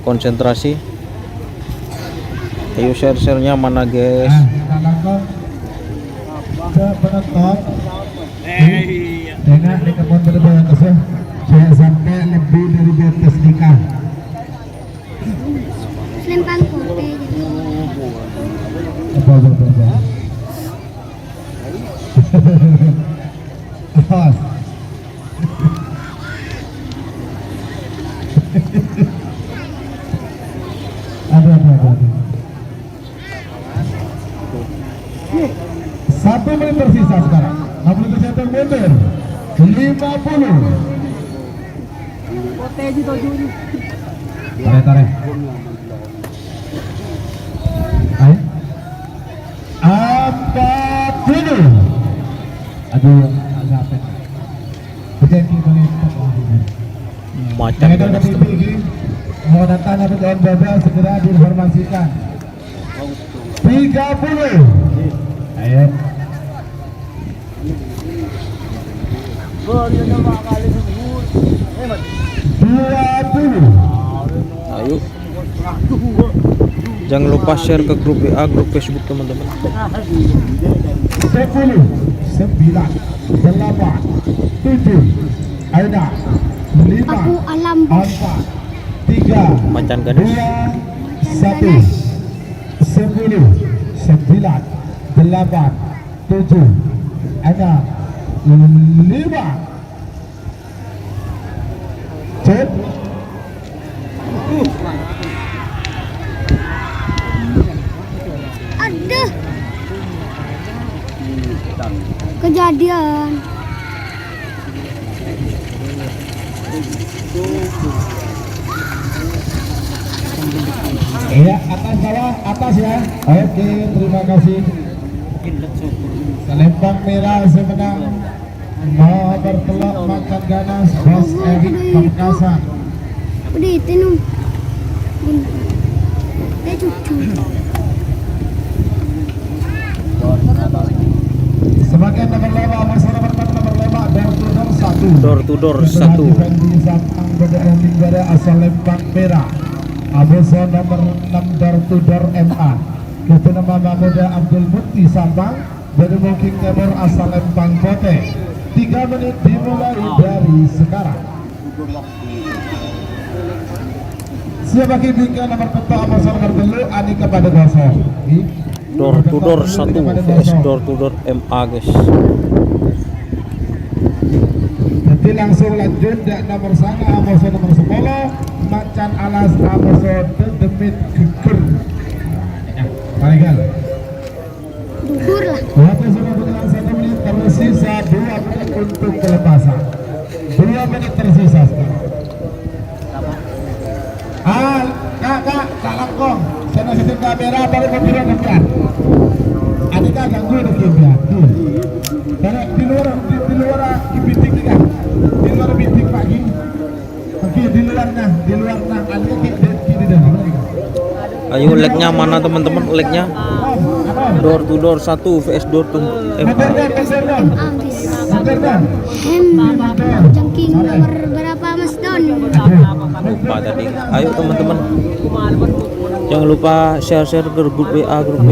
konsentrasi. Ayo share-nya mana guys? Kita langsung ke penonton. Tengah di kebun berbeda tersebut. Saya sampai lebih dari 12 nikah. Selempang putih. Apa. Awas. Aduh. 1 menit Tarik. Ayo. 40. Aduh, agak apa? Berjanji boleh Macan ganas teman. mau datang apa jalan baba segera diinformasikan. 30. Ayo. 20. Ayo. Jangan lupa share ke grup WA, grup Facebook teman-teman. 10, 9, 8, 7, ada 5, Aku alam bos. 4, 3, Macan ganas. 2, 1, 10, 9, 8, 7, ada 5. Cek. Aduh. Kejadian. Iya, atas bawah, atas ya. Oke, terima kasih. Selempang merah semenang nomor telok makan ganas Bos Erik Pamekasan. Udah tinum. Cucu. Sebagai nomor 5, masih nomor 4, nomor 5, Door to door 1. asal lempang merah. Abuso nomor 6 door to door MA. Itu nama Muda Abdul Mukti Sampang dari Bukit Timur asal lempang Kote. 3 menit dimulai dari sekarang. Siapa kibingkan nomor petok Abuso nomor 3 Anika pada gosong. Door to door 1 vs door to door MA guys. Nanti langsung lanjut dan nomor sana Amoso nomor 10 Macan Alas Amoso Dedemit Geger. Paregal. Dudur lah. Waktu sudah berjalan 1 menit tersisa 2 menit untuk pelepasan. 2 menit tersisa sekarang. Kak langkong. Sana sistem kamera baru memberi dekat. Adikah ganggu dekat dia. Karena di luar bintik ni kan. Di luar bintik pagi. Okey, di luarnya. Adikah kiri dah. Ayo legnya mana teman-teman, legnya door to door 1 vs door to MA. Abis. Jangking nomor berapa Mas Don? Lupa tadi. Ayo teman-teman, jangan lupa share ke grup WA, grup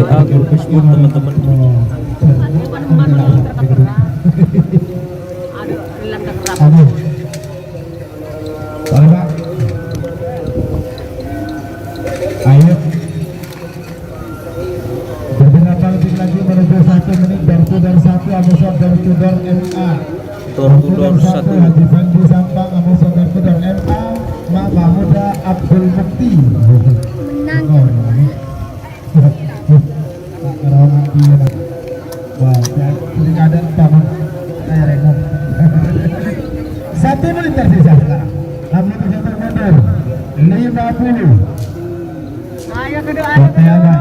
Facebook teman-teman. Aduh. Pak. Ayo. Beberapa detik lagi menuju 1 menit door to door 1 Amoso door to door MA. Door to door 1. Haji Fendi Sampang Amoso door to door MA. Mama Muda Abdul Mukti. Menang. Wow, jadi ada tamu. Saya remo. 1 menit tersisa sekarang. 6 menit tersisa mundur. 50. Ayo kedua, Ada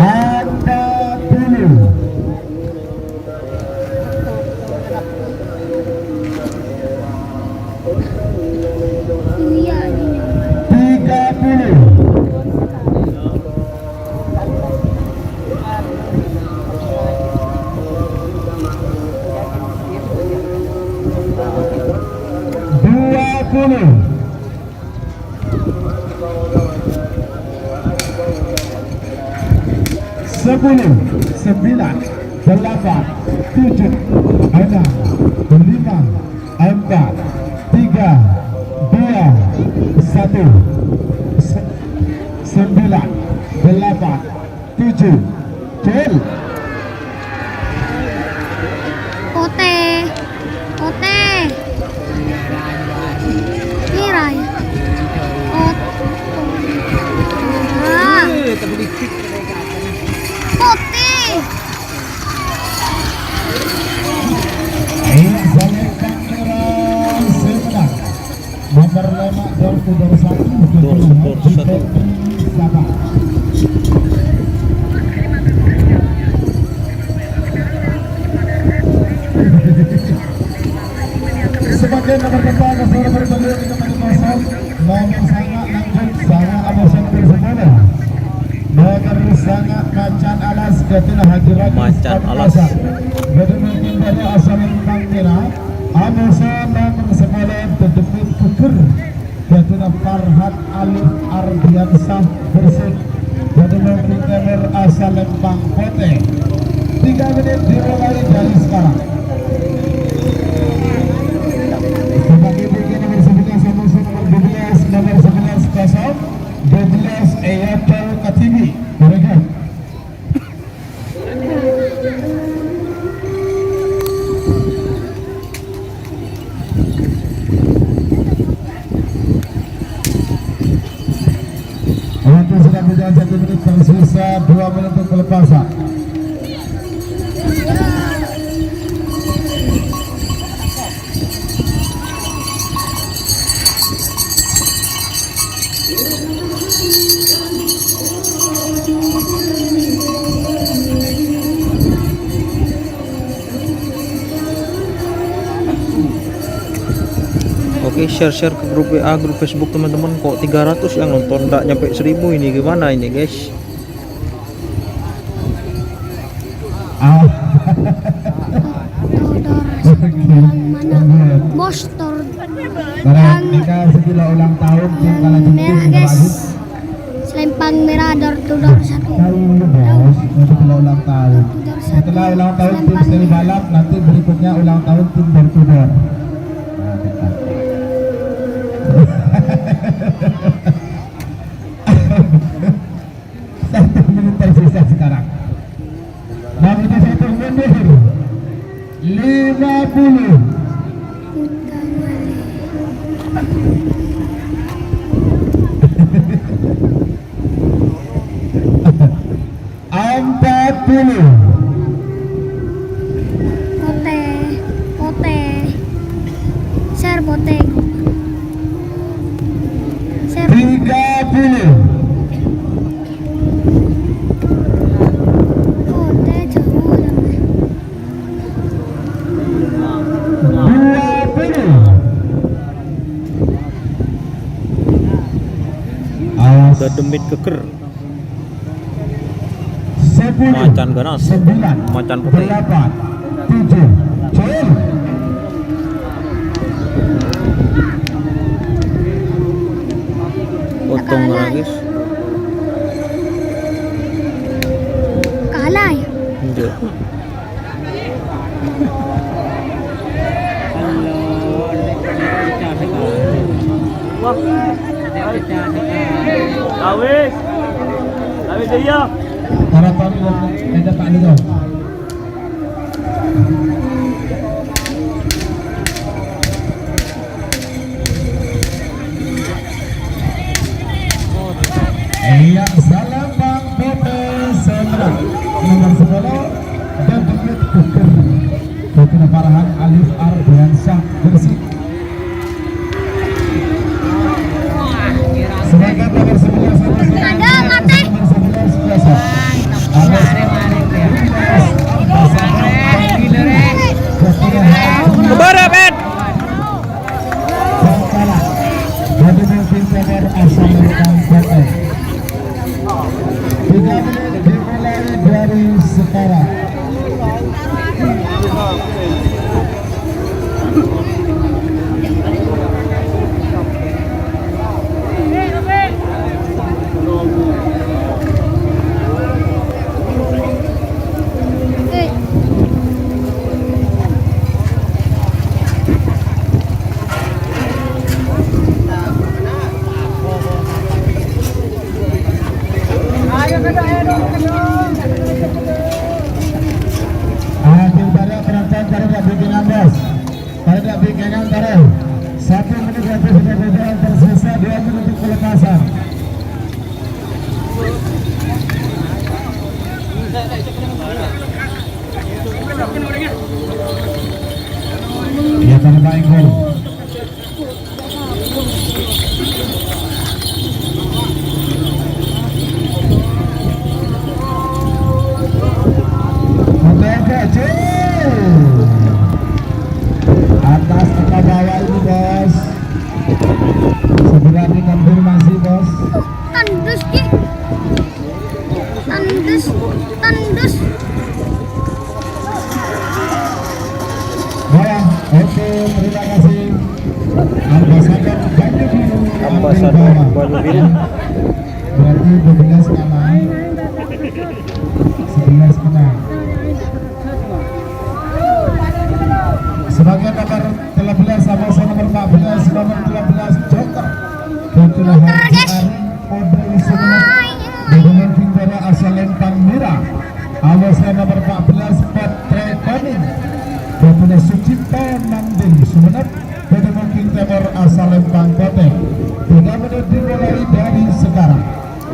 40. Iya. 30. Sepuluh, 9, 8, 7, 6, 5, 4, 3, 2, 1, 9, 8, 7, Cel. Ote. Mirai. Ote. Nomor 5 door to door 1 Door to door 1. Sabah. Sebagai nomor depan nomor berdua di tempat kosong nomor sangat lanjut sangat abosan bersepeda nomor sangat macan alas ketina hadirat Macan alas. jadi mungkin dari asal Bang Mira abosan nomor sepeda terdepit kukur ketina Farhat Alif Ardiansah bersih jadi mungkin nomor asal Lembang Kote 3 menit dimulai dari sekarang. Sebagai bagian nomor 11 Samusul nomor 11 kosong 12 Ayatul Katibi. Mereka waktu sudah berjalan 1 menit tersisa 2 menit untuk pelepasan. Oke, share ke grup WA, grup Facebook teman-teman. Kok 300 yang nonton, nggak nyampe 1000 ini, gimana ini guys? Bos tor Barang nikah setelah ulang tahun tim kalah merah guys. Selempang merah door to door 1. Tahu bos, setelah ulang tahun. Setelah ulang tahun tim seri balap, nanti berikutnya ulang tahun tim bertudor. Nah, dekat. 1 menit tersisa sekarang. Nah, kita 1 mundur. 50. Pote, pote, share pote, share 30. pote jauh jangan. 20. Awas. Udah demit keker. 10. Macan ganas. 9. Macan putih. 8. 7. Joel. Potong guys. Kalah ya. Enggak. Awis dia. Harapan ada Pak Lido. Iya, salam Bang Pote Semra nomor 10 dan Demit Kukur Ketina Farhat Alif Ardiansah bersih sebagai nomor 11 Ada mate. nomor 11 biasa Alas Kebara, Ben. Bangkalan jadi mungkin nomor asal Bang Pote 3 menit dimulai dari sekarang. Tim Barel penonton Barel tidak bikin ambas. Barel tidak bikin Barel. 1 menit waktu sudah berjalan tersisa 2 menit untuk pelepasan. Ya pada baik gol. Sudah dikonfirmasi bos. Tandus ki. Tandus. Tandus. Ya, oke, terima kasih. Ambasador Baju Biru. Ambasador Baju Biru. Berarti 12 kalah. 11 menang. Sebagai nomor 13 sama nomor 14, nomor 13 Joker. Ketua Haji Ari Kode Sumenep dengan Kinggara asal Lempang Merah. Awasnya nomor 14 Patre Koning. Ketua Sucipto Nanding Sumenep dengan Kinggara asal Lempang Kote. 3 menit dimulai dari sekarang.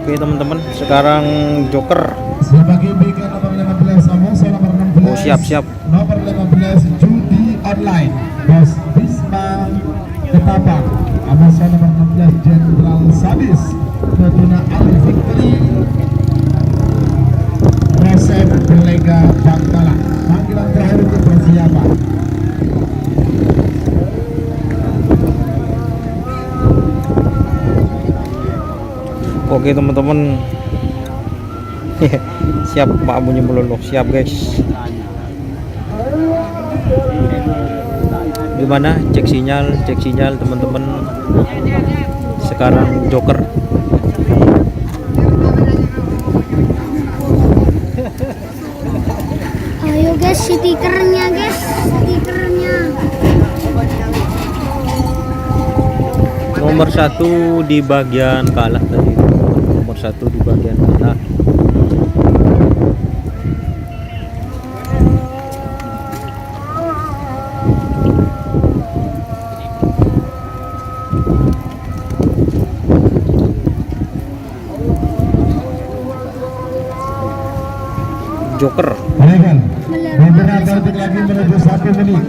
Oke teman-teman, sekarang Joker. Sebagai BK nomor 15 Amos nomor 16. Oh, siap. Nomor 15 Judi Online Bos Bisma Ketapang. Amos nomor 16 Jenderal Sadis Ketuna Ali Victory Resep Belega Bangkalan. Panggilan terakhir untuk persiapan. Oke teman-teman. Siap Pak bunyi melolok, siap guys. Gimana cek sinyal teman-teman. Sekarang Joker. Ayo guys, stikernya guys, stikernya. Nomor 1 di bagian kalah tadi. Nomor 1 di bagian kalah. Joker. Legal. Beberapa detik lagi menuju 1 menit.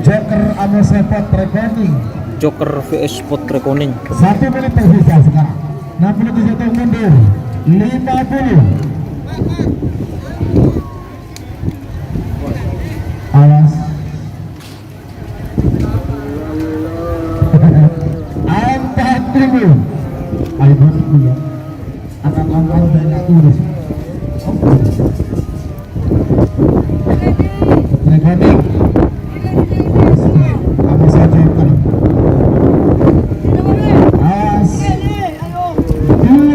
Joker Amos Repot Recording. Joker vs Pot Rekoning. 1 menit tersisa sekarang. 67 mundur. 50. Awas. 40. Ayo masuk dulu. Akan angkat banyak tulis. Recording. Apa saja kan? As 20.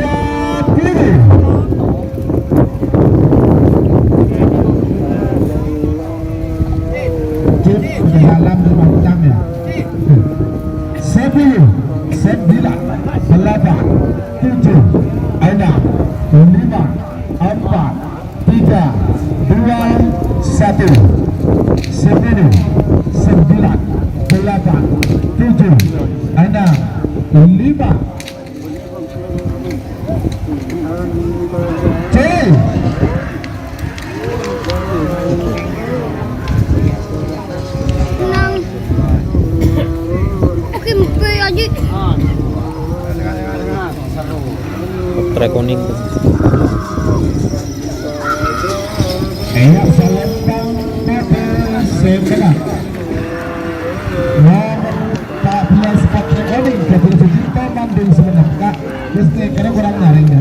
Cip di dalam rumah tangga. 10, 9, 8, 7, 6, 5, 4, 3, 2, 1. 10, 9, 8, 7, 6, 5. Cek. Tenang. Oke, mpe aja. Pot Rekoning. Ayo Salembang pada sebelah. Nomor 14 Pot Recording Ketua Sucipto Nanding Sumenep. Kak, terus kira kurang nyaring ya.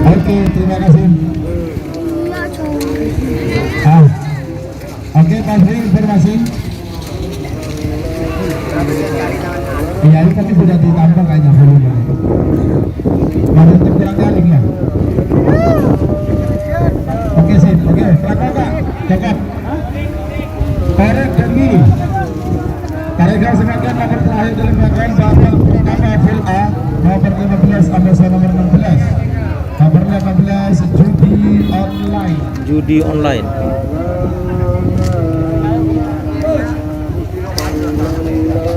Oke, terima kasih. Iya, cowok. Ah. Oke, Pak Sri, informasi. Iya, ini tapi sudah ditambah kayaknya volume. Masih kurang nyaring ya. Oke, sip. Oke, Prakoka, cakap. Korek Demi. Tarekat sebagian nomor terakhir dalam bagian bakal pertama full A. Nomor 15 Ambasa nomor 16. Nomor 15 Judi Online. Judi online.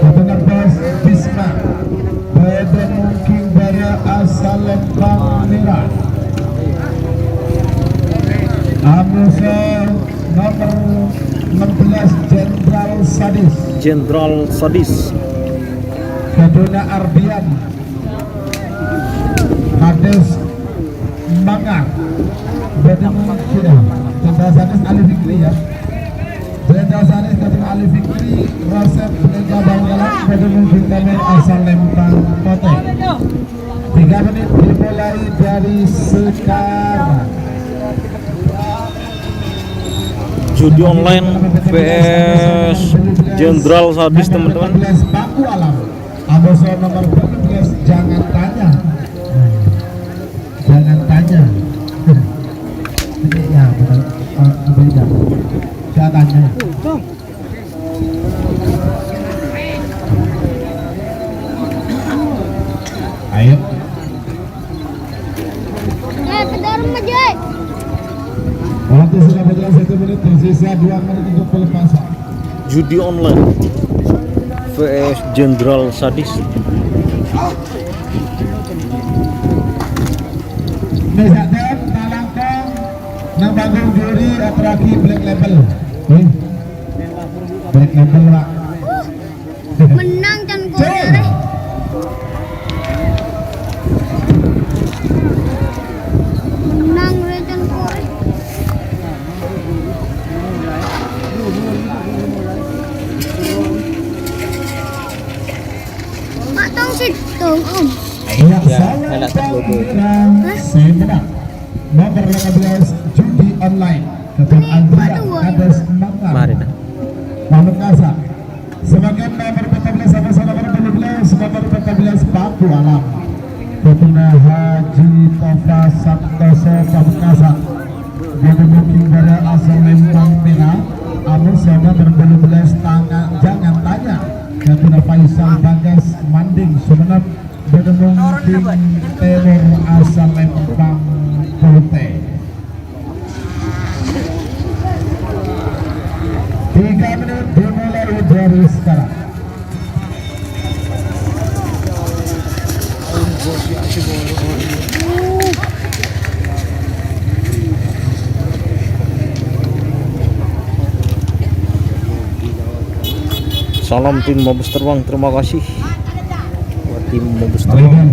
Dengan Bos Bisma Badan Mungkin Bara Asal Lempang Merah. Amusa nomor 16 Jenderal Sadis. Jenderal Sadis. Kedona Arbian Hades Mangar. Badan Mungkin Jenderal Sadis Ali Fikri ya. Jenderal Sadis Kedona Ali Fikri Resep Lega Bangkalan pada mungkin kami asal Lempang Kota. 3 menit dimulai dari sekarang. Judi online vs Jenderal Sadis teman-teman. 14 Paku Alam. Aboso nomor 12 jangan tanya. Jangan tanya. Ini ya benar. Beda. Saya tanya. Ayo. Kedar aja. Waktu sudah berjalan 1 menit, tersisa 2 menit untuk pelepasan. Judi online vs Jenderal Sadis. Mesaten, talangkong, nang bangun juri atraki Black Label. Black Label pak. Menang can Korea. Menang can Korea. Mak tong situng om. Iya, Ya, ngelakkan logo. saya menang. Nomor 15 judi online. Ketua Andrea Kades Mangan. Mari dah. Pamekasan. Sebagian nomor 14 sama nomor 12, nomor 14 Paku Alam. Ketua Haji Tofa Santoso Pamekasan. Dia mungkin dari asal Lempang Mina. Amun nomor 12 jangan tanya. Ketua Faisal Bagas Manding Sumenep. Bedemung tim Timur asal Lempang Kute. 3 menit dimulai dari sekarang. Salam tim Mabes Terbang, terima kasih buat tim Mabes Terbang. Baikkan.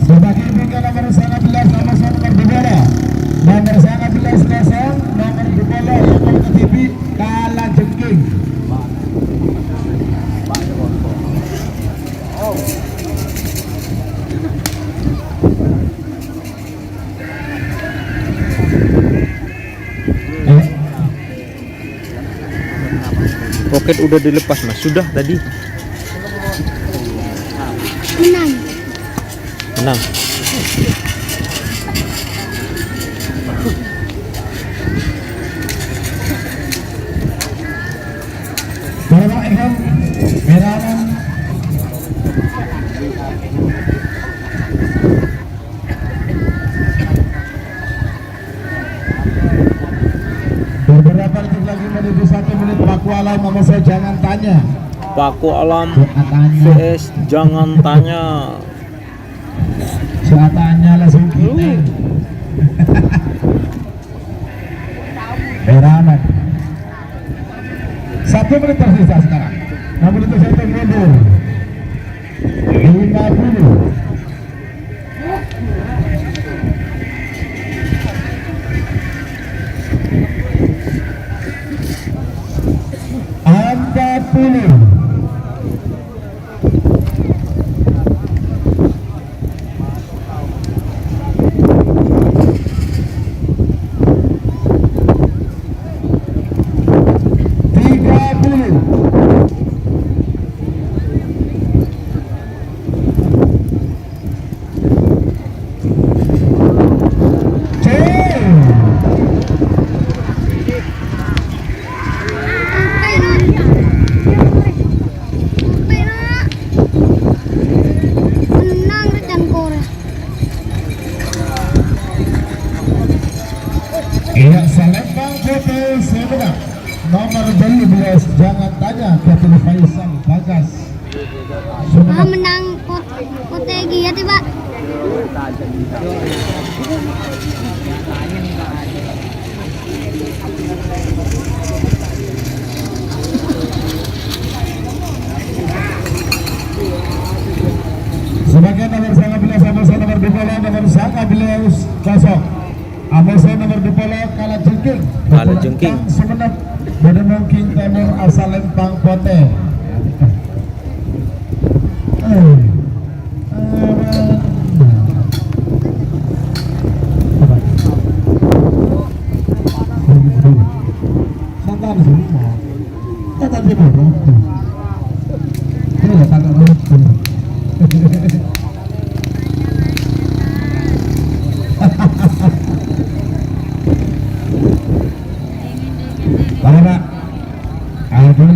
Sebagai bingkai nomor 19 nomor 1 berbola. Nomor 19 kosong, nomor berbola nomor TV Kala Jengking. Roket udah dilepas mas, sudah tadi. Menang. Menang. Bapak Ikam, Meraman. Beberapa detik lagi menuju 1 menit. Paku Alam nomor saya jangan tanya. Paku Alam Jangan tanya. vs Jangan Tanya. Saya tanya langsung kita. Meraman. 1 menit tersisa sekarang. Namun itu satu mundur. 50. Menang can Korea. Iya, Salembang Putih Semenang nomor 12 jangan tanya Ketua Faisal Bagas Sumenep. Menang Kotegi ya tiba. Sebagai nomor 19 Amosa nomor 12 nomor 19 kosong Amosa nomor 12 Kala Jengking Kala Jengking. Sumenep Pada mungkin Timur asal Lempang Pote. Santan semua. Santan semua. Ini tak ada. Pak. Aduh.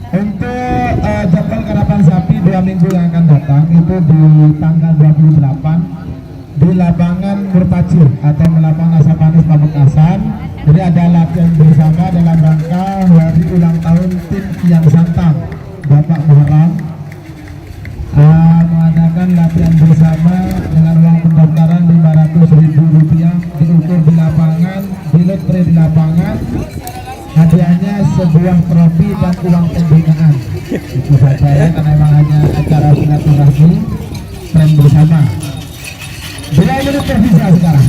Untuk jadwal karapan sapi 2 minggu yang akan datang itu di tanggal 28 di lapangan Murtacir atau lapangan Asapanis Pamekasan. Jadi ada latihan bersama dalam rangka hari ulang tahun tim Kian Santang Bapak Muharram. Mengadakan latihan bersama dengan uang pendaftaran Rp500.000 diukur di lapangan, di lotre di lapangan. Hadiahnya sebuah trofi dan uang pembinaan. Itu saja ya, karena memang hanya acara silaturahmi dan bersama. Bila menit tersisa sekarang.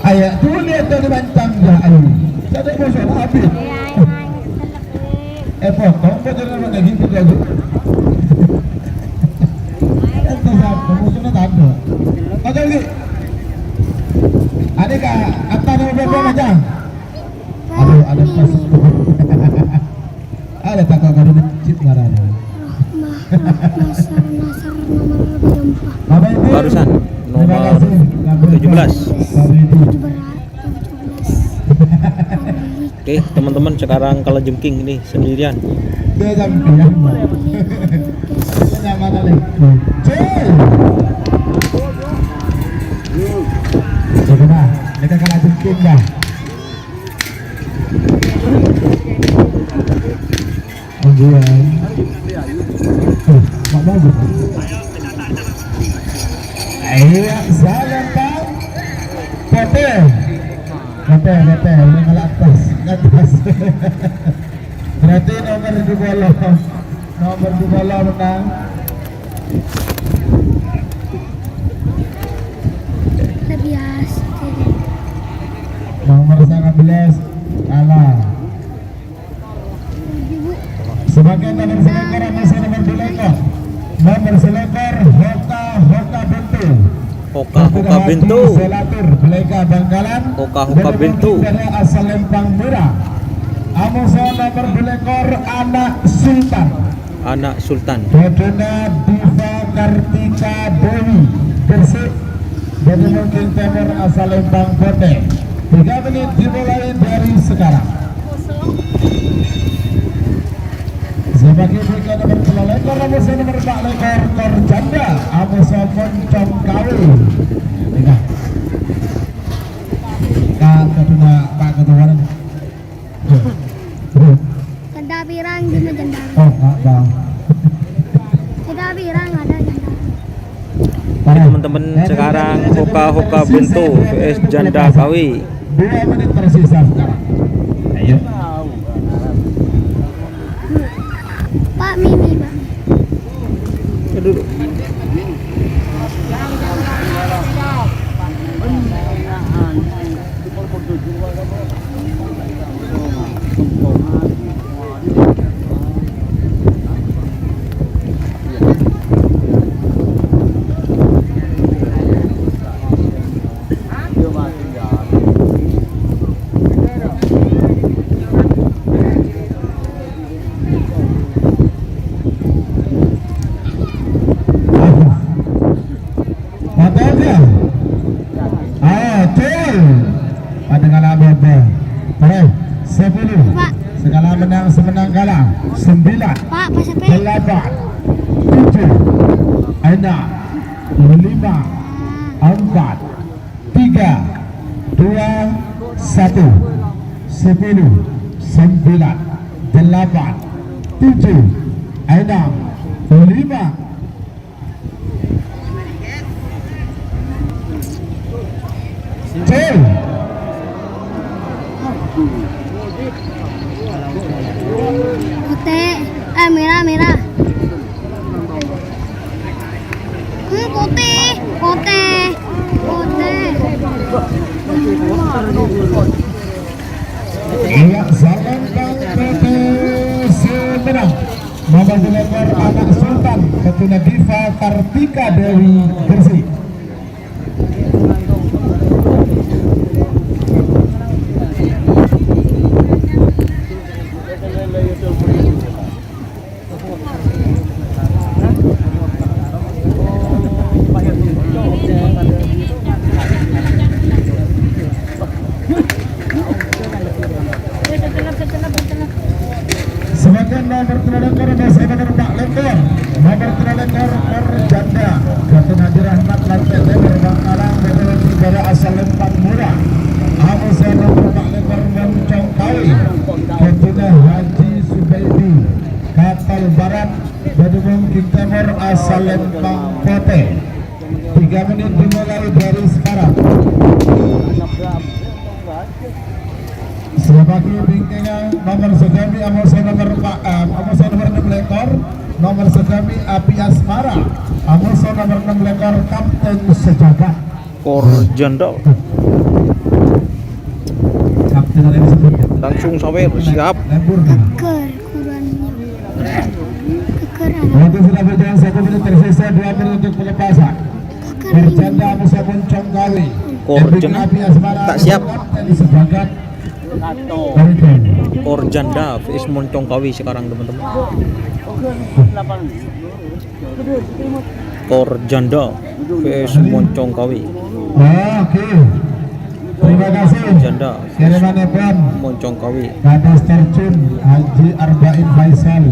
Ayah, tuh lihat dari bancang ya, ayah. Saya mau soal habis. Potong, jangan pakai gitu aja. Itu siapa? Musuhnya tak ada. Oke, lagi. Ada kah? Apa nama berapa macam? Aduh, ada pas. Ada tak kau ada cip ngarana. Barusan nomor 17. Oke, teman-teman, sekarang kalau jengking ini sendirian. Dia jengking. Nyaman lagi. Bagaimana? Mereka kalah jengking dah. Kemudian, mak bagus. Iya, salam Pak. Pote, yang atas. Berarti nomor 2 menang. Lebih asik. Nomor 19 kalah. Sebagai nomor selekor masih nomor 2 lekor. Nomor selekor Hoka Bintu. Hoka Bintu. Selatur Belega Bangkalan. Hoka Bintu. Dari asal Lempang Merah. Amusa nomor belekor Anak Sultan. Bedona Diva Kartika Dewi Persik. Jadi mungkin Timur asal Lempang Pote. 3 menit dimulai dari sekarang. Sebagai berikut nomor 2 lekor, Amusa nomor 4 lekor Korjanda Amusa Moncong Kawi. Tengah Kedua Pak Ketua Janda pirang gini janda. Oh, bang. Janda pirang ada janda. Teman-teman, sekarang Hoka Bintu vs Janda Kawi. 2 menit tersisa sekarang. Ayo. Pak Mimi, Pak. Duduk. Segala menang semenang kalah. 9 Pak, pas apa? 8 7 6 5 4 3 2 1 10 9 8 7 6 5 C. Putih. Merah, merah. Putih. Putih. Putih. Iya, Salembang PT Semenang. Nomor pelekor anak Sultan Ketuna Diva Kartika Dewi Gresik. Sebagai nomor telekor masih nomor Pak Lekor, nomor telekor Korjanda Ketuna Dirahmat Lantai Lebar Bangkalang Betul Negara Asal Lempang Murah. Amusa nomor Pak Lekor Moncong Kawi Ketuna Haji Subaidi Kapal Barat Badung King Timur Asal Lempang Kote. 3 menit dimulai dari sekarang. Sebagai bingkingnya nomor segami Amusa nomor 6 lekor, nomor segami Api Asmara, Amusa nomor 6 lekor Kapten Sejagat Korjanda Kapten ada disebut langsung sawer siap. lembur. Keker kurangnya. Keker ada. Waktu sudah berjalan 1 menit tersisa 2 menit untuk pelepasan. Korjanda Amusa Moncong Kawi, Korjanda Api Asmara, tak siap. Kapten Sejagat. Korjanda vs Moncong Kawi sekarang teman-teman. Korjanda vs Moncong Kawi. Oke. Terima kasih. Korjanda Kiriman Ebon. Moncong Kawi. Batas terjun Haji Arba'in Faisal.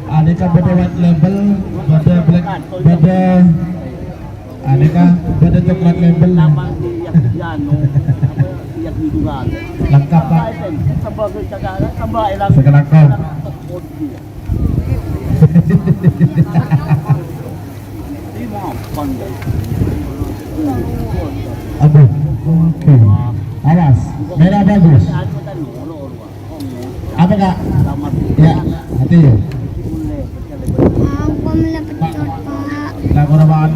Adika beda white label, beda black, beda adika beda coklat label. Lengkap Pak. Sekarang kau. Aduh. Oke. Awas. Merah bagus. Apa Kak? Ya, hati ya. Aku melepas Pak. Lagu ramaan.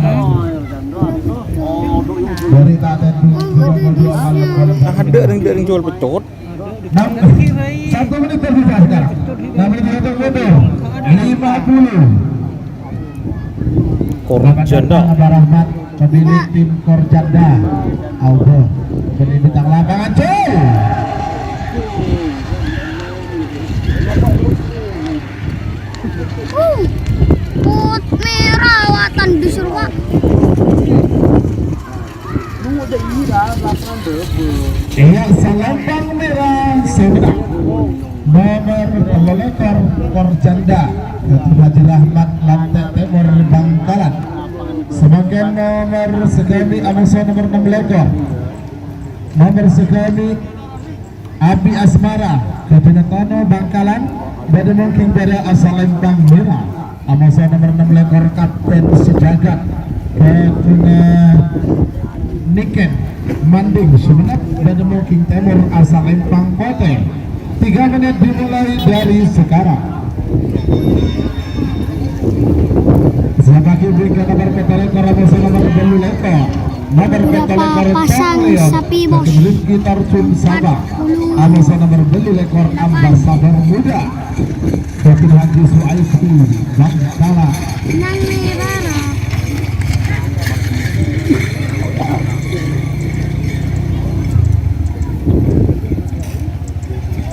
Dari taten Ada yang jual pecot. 1 menit tersisa sekarang. 6 menit untuk mundur. 50. Korjanda Abah Rahmat pemilik tim Korjanda. Audo jadi bintang lapangan cuy. Put merah watan disuruh Pak. Iya, Salembang Merah Semenang. Nomor pelekor Korjanda Haji Rahmat Lantai Timur Bangkalan. Sebagai nomor segami Amusa nomor 6 lekor. Nomor segami Api Asmara Kedinatono Bangkalan. Badung King Timur asal Lempang Merah. Amusa nomor 6 lekor Kapten Sejagat Kedina Niken Manding Sumenep Badung King Timur asal Lempang Kote. 3 menit dimulai dari sekarang. Sebagai bingkai nomor petolekor Amusa nomor 2 lekor. Nomor petolekor pasang sapi bos. Rizky Tarjun Sabah. Amusa nomor 2 lekor Ambasador Muda. Kapten Haji Suaiki Bangkala. Nang merah.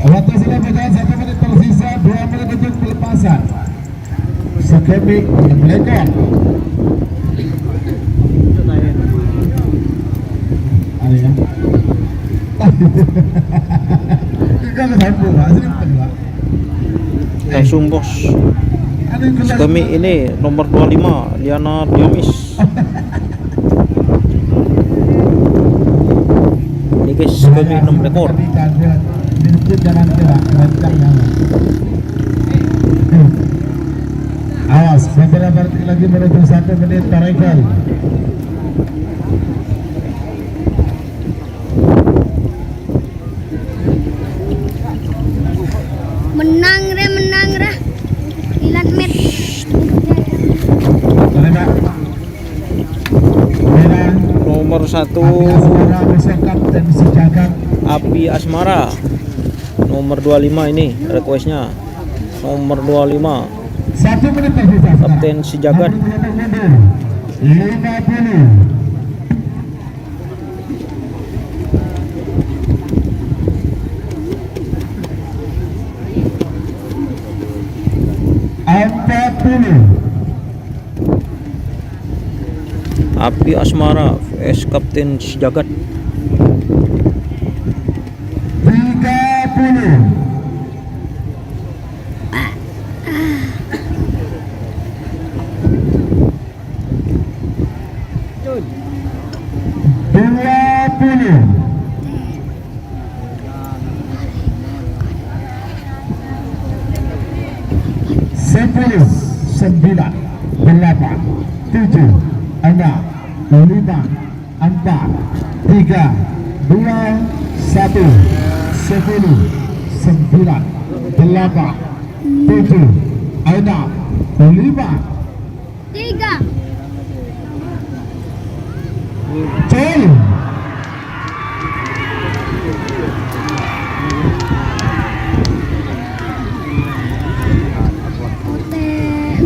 Waktu sudah berjalan 1 menit tersisa 2 menit untuk pelepasan. Sekemik lekor. Ada ya. Kita sampai hasil kedua. langsung bos. Kami ini nomor 25 Liana Diamis. Ini guys kami 6 rekor. Awas, beberapa detik lagi menuju 1 menit tarekat. 1 Asmara besok Kapten Sejagat. Api Asmara nomor 25 ini requestnya nomor 25 1 menit tersisa sekarang. Kapten Sejagat. 50. Api Asmara vs Kapten Sejagat. 30. Sepuluh, 9, 8, 7, 6, 5, 4, 3, 2, 1. 10, 9, 8, 7, 6, 5. 3. Cel.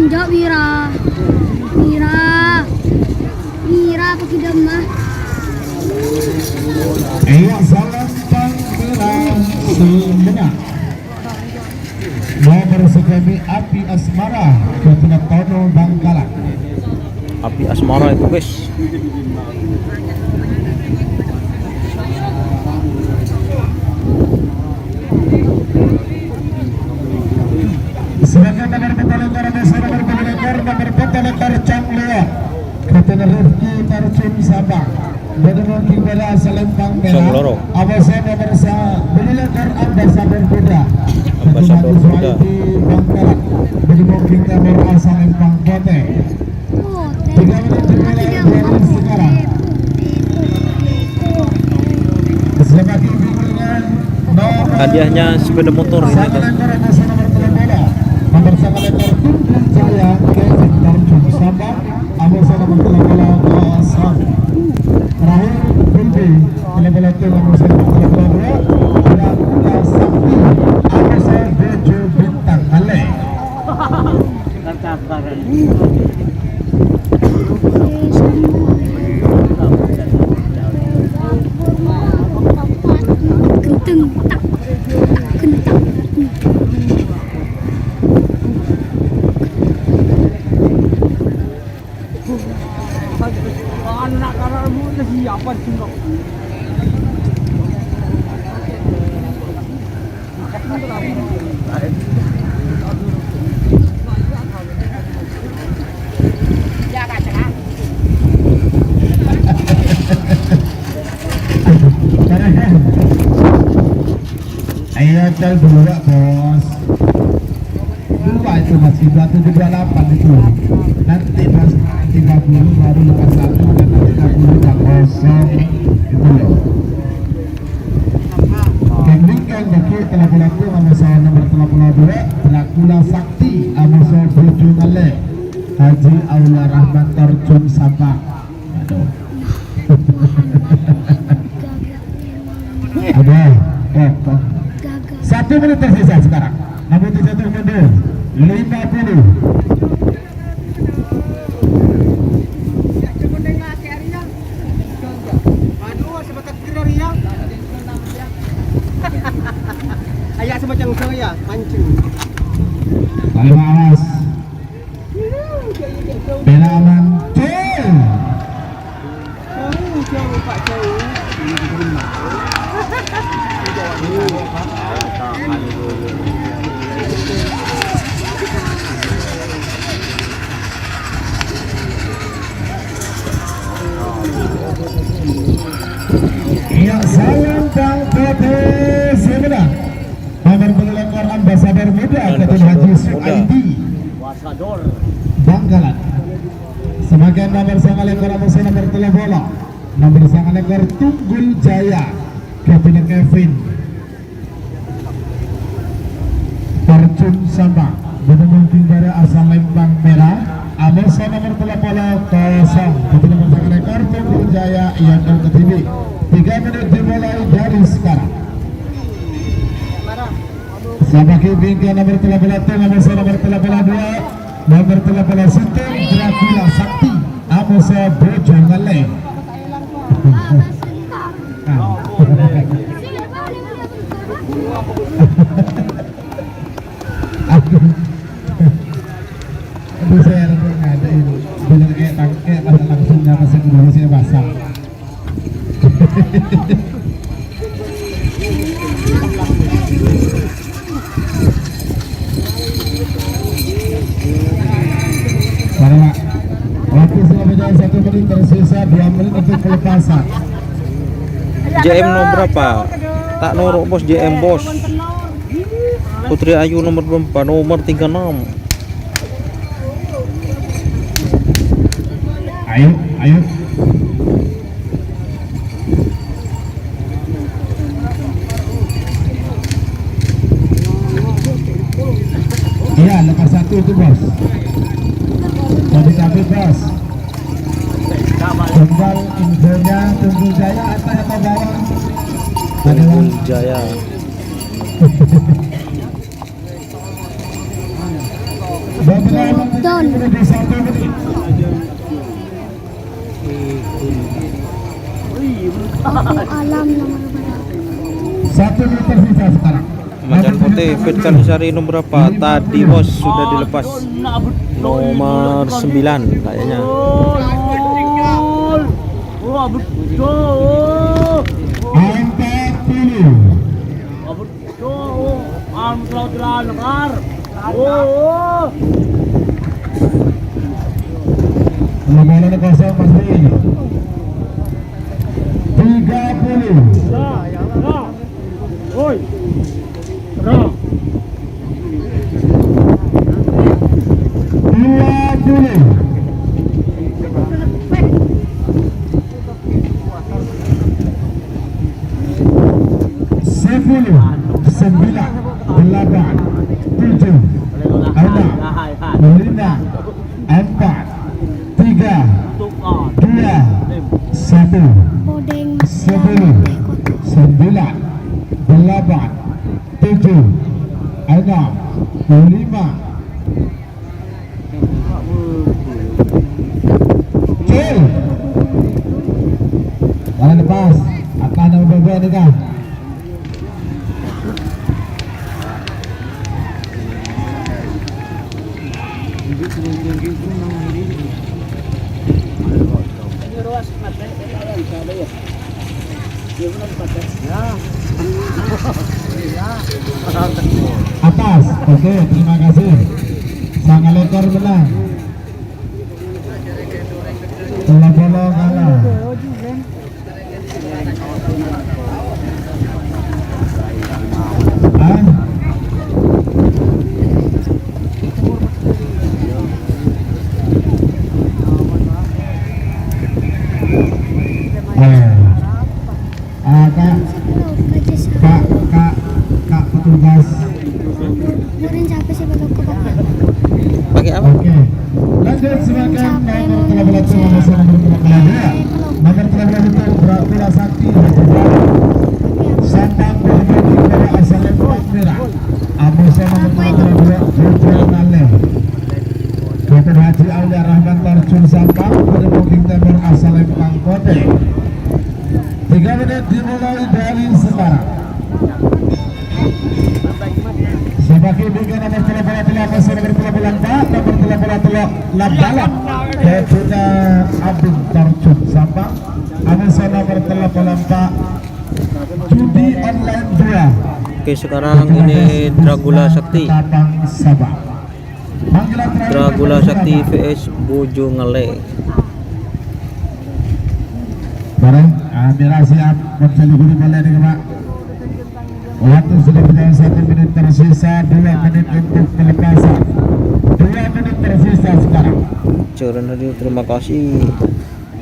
Jawab Mira. Mira pakai demah. Iya, salam panggilan semenang. Nomor sekami Api Asmara Ketua Tono Bangkalan. Api Asmara itu guys. Sebagai nomor petolekar nomor petolekar Cangleon Ketua Rifki Tarcun Sabang. Bagaimana kimbala Selempang Songloro. Merah. Awasan nomor Belilekar Ambasador Buddha. Ambasador Buddha. Di Bangkalan. Bagaimana kimbala Selempang Kote. 3 menit dimulai dari sekarang. Selamat dengan Hadiahnya sepeda motor ini tuh. nomor sangat ekor Tunggu Jaya Kevin Tarjun Sabang. Awasan nomor bola kosong. Terakhir Bulbi bola itu nomor 1 bola Dracula Sakti Awasan Bejo Bintang Ale. Kenteng tak kentang. Ayo tel 2 bos. 2 itu masih 278 itu. Nanti pas 30 baru 51 dan nanti 30 tak kosong itu loh. Kembingkan bagi telah berlaku amasan nomor 32 Dracula Sakti amasan Bejo Ngale Haji Aula Rahmat Tarjun Sabang. Aduh. Aduh. Kok. 1 menit tersisa sekarang. Namun dijatuh mundur 50. Ayah semacam saya pancing. Paling awas. Bela aman. Cil. Jauh Pak jauh. Ya, salam Bang Kote Semenang. Nomor pelekor Ambasador Muda Ketua Haji Suaidi Bangkalan. Sebagai nomor sang lekor amasan nomor telebola. Nomor sang lekor Tunggul Jaya Ketua Kevin Tarjun Sabang. Benar Timbara asal Lembang Merah. Amasan nomor telebola kosong. Ketua nomor sang lekor Lekor Tunggul Jaya yang ke TV. 3 menit dimulai dari sekarang. Sabaki bingkai nomor 13, nomor 2, nomor 13 Sinten Dracula Sakti Amusa Bojo Ngale. Aduh saya nggak ada ini. Bener kayak tangke pada langsungnya masih dulu saya basah. Para waktu sudah berjalan 1 menit tersisa 2 menit untuk pelepasan. JM nomor berapa? Tak norok bos, JM bos. Putri Ayu nomor 24, nomor 36. Ayo, ayo. Iya, lepas 1 itu bos. Jadi kami bos. Tunggal infonya Tunggul Jaya atas atau bawah? Tunggul Jaya. Don. 1 menit. Alam nomor berapa? 1 menit tersisa sekarang. Macan putih Firkan Sari nomor berapa? Tadi bos sudah dilepas. Nomor 9 kayaknya. Bola kosong masih 30. Oi. 20. 10, 9, 8, 7, 6, 5, 4, 3, 2, 1. Bodeng 10, 9, 8, 7, 6, 5. Cil. Jangan lepas. Akan nama berbeda ni kan. Atas, oke, terima kasih. Sangat lekor menang. Bola-bola kalah. Kak petugas. Murin siapa sih bakal ke bapak? Pakai apa? Oke. Lanjut silakan nomor 13 nomor 2. Nomor 13 itu Dracula Sakti Santang Bergabung dari asal Lembang Merah. Amusa nomor 2 Bojo Ngale. Kapten Haji Aulia Rahman Tarjun Sampang dari Bukit Timur asal Lembang Kote. 3 menit dimulai dari sekarang. Sebagai bingkai nomor 38 nomor 34 nomor 38 dalam kepunya Abdul Tarjun Sampang. Amusa nomor 34 judi online 2. Oke, sekarang ini Dracula Sakti. Dracula Sakti vs Bojo Ngale. Barang Amira siap mencelupuri bola ini Pak. Waktu sudah berjalan 1 menit tersisa, 2 menit untuk pelepasan. 2 menit tersisa sekarang. Ceren radio, terima kasih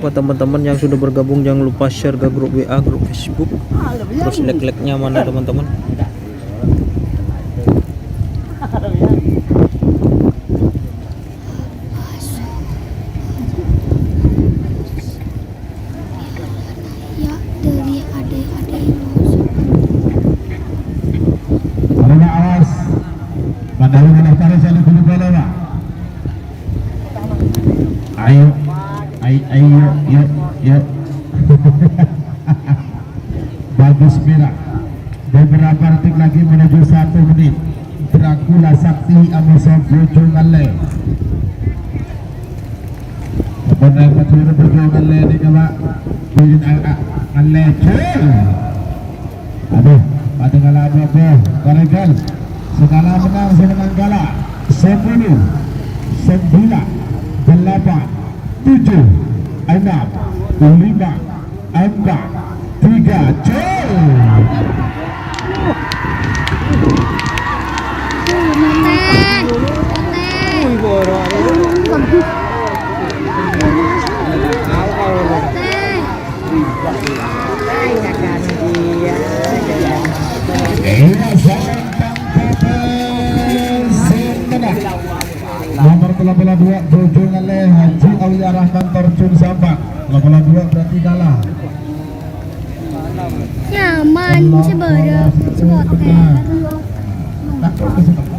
buat teman-teman yang sudah bergabung. Jangan lupa share ke grup WA, grup Facebook. Terus like-like-nya mana teman-teman? dari mana tarik sali dulu bola Pak. Ayo yuk bagus merah. Beberapa detik lagi menuju 1 menit. Dracula Sakti Amazon Bojong Ale. Benar betul Bojong Ale ni Pak. Bojong Ale. Aduh, pada kala apa? Koregal. Segala menang, semenang kalah. 10, 9, 8, 7, 6, 5, 4, 3, col. Nomor 82 Bojong Ale Haji Aulia Rahman Terjun Sabak. 82 berarti kalah. Nyaman sebenarnya supporter. Takut kesukaan.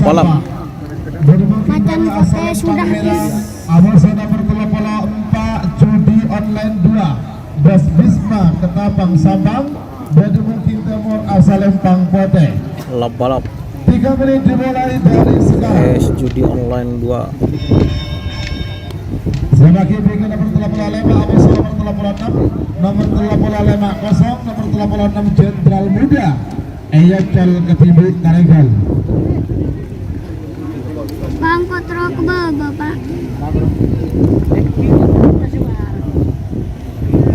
Balap. Macan saya sudah Awas nomor 4 judi online 2 Bas Bisma Ketapang Sabang dari mungkin Timur asal Lempang Pote. Balap 3 menit dimulai dari sekarang. judi online 2. Sebagai berikut nomor 35 Awas nomor 35 kosong nomor 36 Jenderal Muda Eyakal Ketibik Karegal. Bang Potro ke bawah Pak.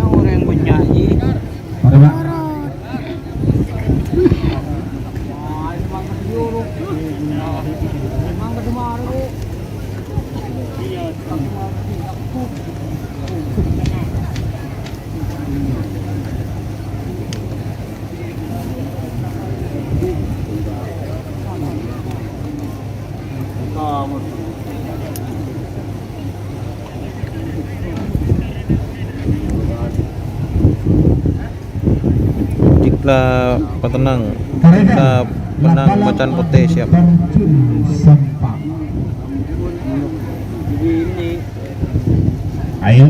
Orang yang menyanyi. Mari Pak. Jika petenang, kita menang macan putih siap. Terjun Sempak. Ayo,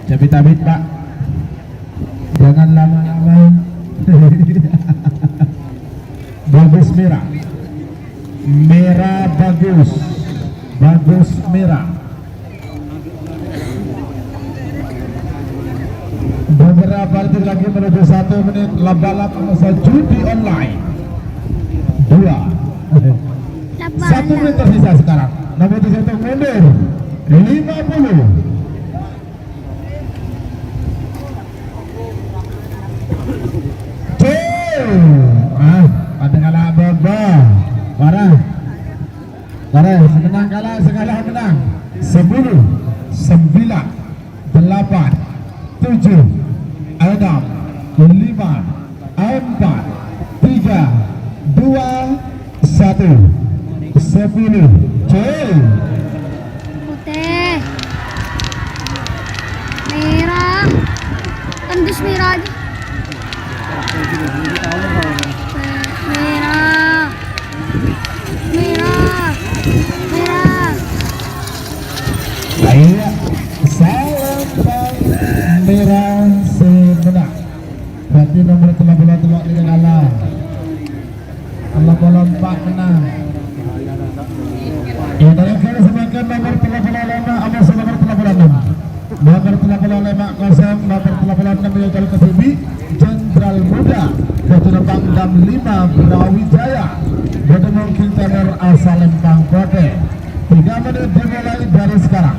cabit-cabit Pak. Jangan lama-lama. Bagus merah. Merah bagus. Bagus merah. Beberapa detik lagi menuju 1 menit. Balap masa judi online 2. 1 menit tersisa sekarang. Nomor 1 mundur 50. Pada kalah Baba. Parah. Semenang kalah, sekalah menang. 10, 9, 8, 7, 6, 5, 4, 3, 2, 1. 10. Cel. Putih. Merah. Tembus merah aja. Merah. Merah. Merah. Ayo, salam merah semenang. Berarti nomor 33 dengan Allah. Allah bola 4 menang. Yang terakhir semakan nomor 35 Amas nomor 36. Nomor 35 kosong nomor 36 Yogyakarta Kesibi Jenderal Muda Ketua Pangdam 5 Brawijaya bertemu King Tenor asal Lempang Kote. 3 menit dimulai dari sekarang.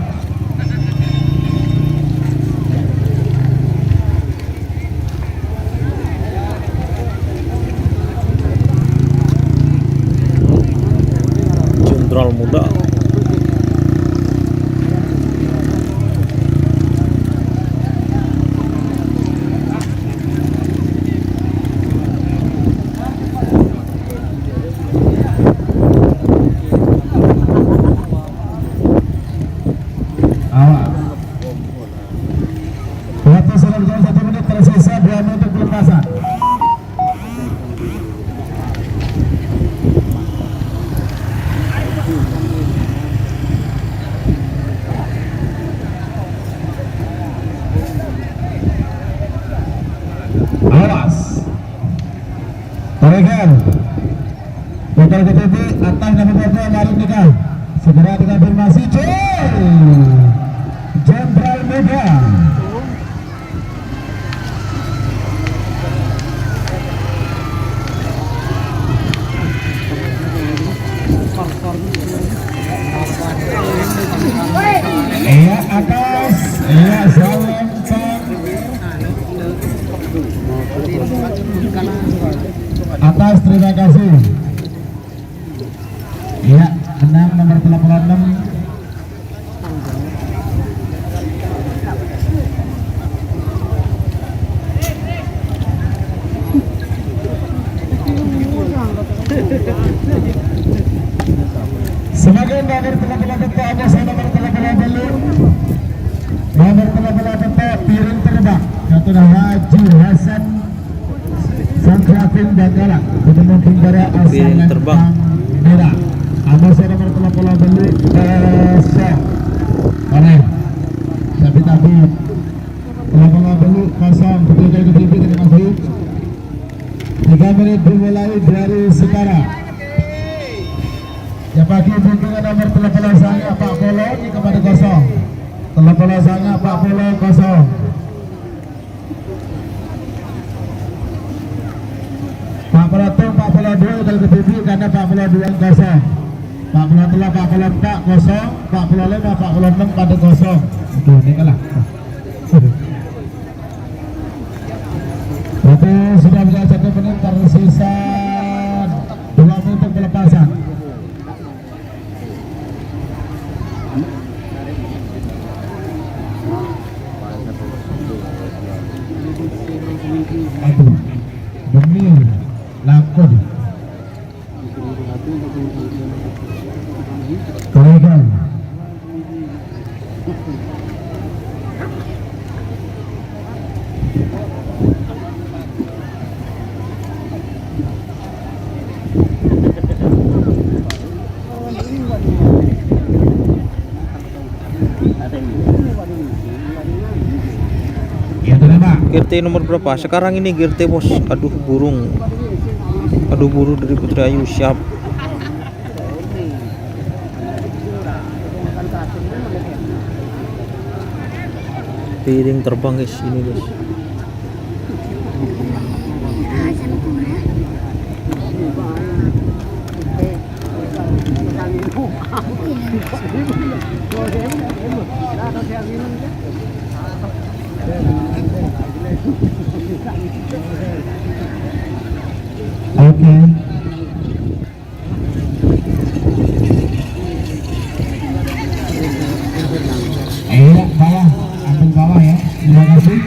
Regal. Total KTP atas nama Bapak Maruf Nikah. Segera dikonfirmasi Jenderal Muda. Iya atas, iya salam atas, terima kasih. Iya, menang nomor 86. Sebagai nomor 88 ada nomor 88 nomor 88 piring terbang yaitu Haji Hasan Sangkrafin Bangala ketemu Pinggara asal Piring terbang. merah. Ada nomor 88 kosong. Oleh tapi 88 kosong ketika itu TV terima kasih. 3 menit dimulai dari sekarang. Ya pagi dengan nomor 88 saya Pak Polo ini kepada kosong. 88 saya Pak Polo kosong. Pak Polo 1, Pak Polo 2 kalau ke TV karena Pak Polo 2 kosong. Pak Polo 3, Pak Polo 4 kosong. Pak Polo 5, Pak Polo 6 pada kosong. Itu ini kalah. Itu sudah bisa 1 menit tersisa 2 menit untuk pelepasan. Aduh, demi lakon Regal. Ya terima. GRT nomor berapa? Sekarang ini GRT bos. Aduh burung. Aduh buru dari Putri Ayu siap. Piring terbang guys ini guys. Oke. Iya, bawah, ambil bawah ya. Terima kasih.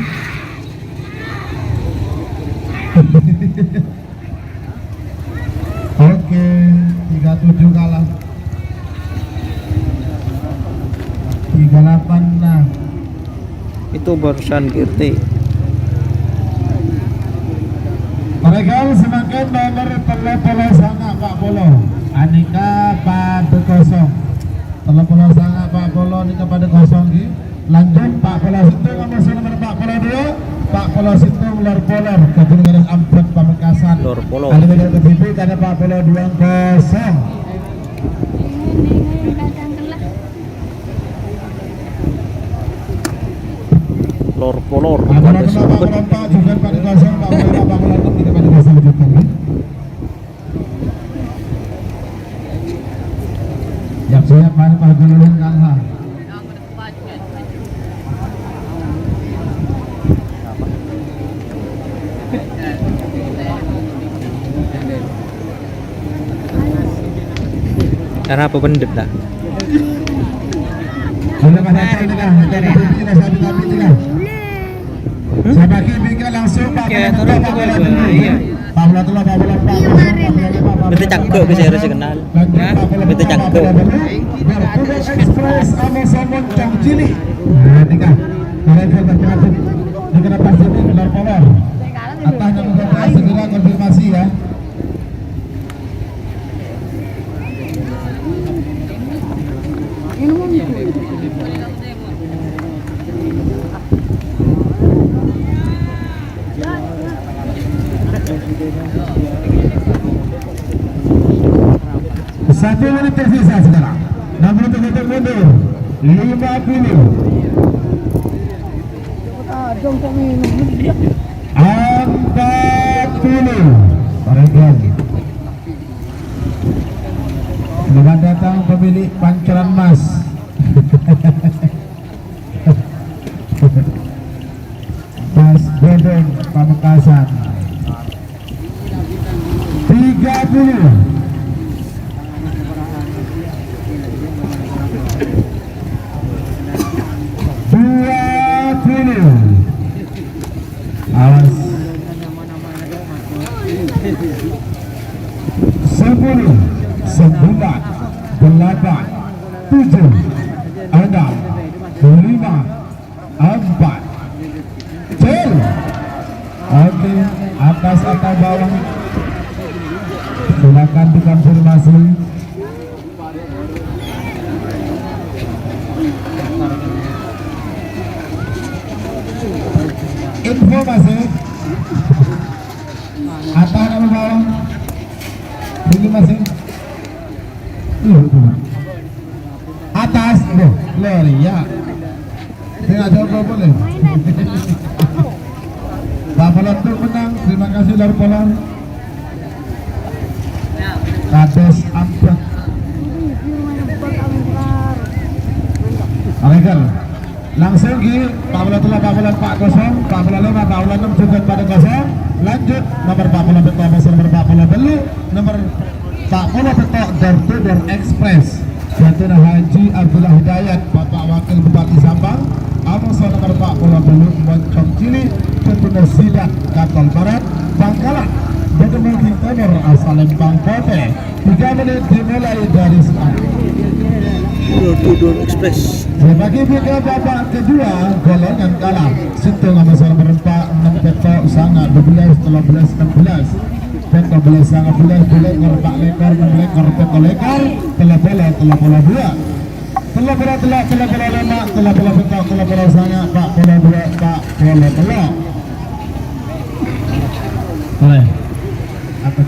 Oke, 37 kalah. 386. Itu barusan GRT. Mereka semakin nomor telepon sangat Pak Polo. Anika pada kosong. Telepon sangat Pak Polo ini kepada kosong di. Lanjut Pak Polo Sintung nomor Pak Polo 2. Pak Polo Sintung Lor Polar Kejurugaran Amput Pamekasan. Lor Polo. Kali ini ke TV karena Pak Polo 2-0. Lor Polor. Pak Polo 2 Pak Polo 4 juga pada kosong. Pak Polo 2 Pak Polo 6 tidak pada kosong juga. Siap Pak Pak Jululun kalah. Karena apa benda dah? Boleh pada tengah, kita sabi tengah. Saya bagi bingkai langsung Pak Polo 2 Pak Polo 2. Pak Polo 3 Pak Polo 4. Bete cangkep ke saya harus kenal. Bete cangkep. Bertugas Express sama Somon Cang Cili. Nah, tinggal. Mereka berpengaruh. Ini kena pasti ini Lor Polor. Atasnya mudah segera konfirmasi ya. 1 menit tersisa sekarang. Nomor untuk mundur 50. 40. Paregan. Selamat datang pemilik pancoran emas. Pas Bodong Pamekasan. 30. 20. Awas. 10. 9. 8. 7. 6. 5. 4. Cel. Oke, atas atau bawah? Silakan dikonfirmasi. Informasi atas atau bawah? Ini masih atas loh, ya. Tidak jauh boleh. Bapak tuh menang. Terima kasih dari Polan. Kades Ampet. Aregal. Langsung ke Pabulan 4-0, Pabulan 5, Pabulan 6 juga pada 0. Lanjut nomor Pabulan Betok masih nomor Pabulan Belu, nomor Pabulan Betok Door Express. Jatuh Haji Abdullah Hidayat, Bapak Wakil Bupati Sabang. Amosor nomor Pabulan Belu, Moncong Cili, Jatuh Silat, Katol Barat, Bangkalan. Bertemu di Timur asal Lembang Kote. 3 menit dimulai dari sekarang. Door Express. Bagi tiga babak kedua golongan kalah. Situ nomor 4 6 Beto sangat 12 13 16. Beto 12 sangat 12 lekor 4 lekor 6 lekor Beto lekor telah bola 2. Telah bola 5 telah bola Beto telah bola sangat 4 bola 2 4 bola. Boleh. Atas.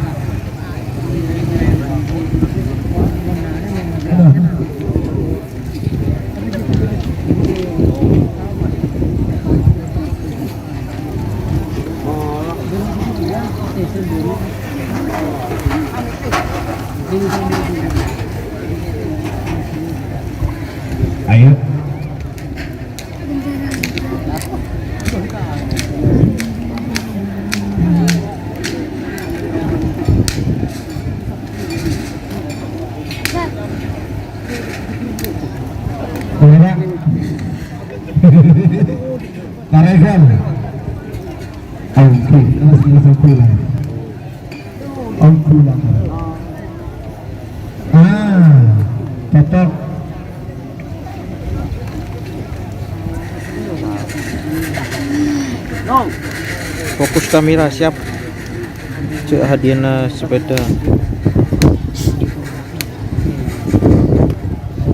Ayo. Paregan. Oke, terus pulang. Pulang. Cocok. Fokus kamera siap. Cek hadiahnya sepeda.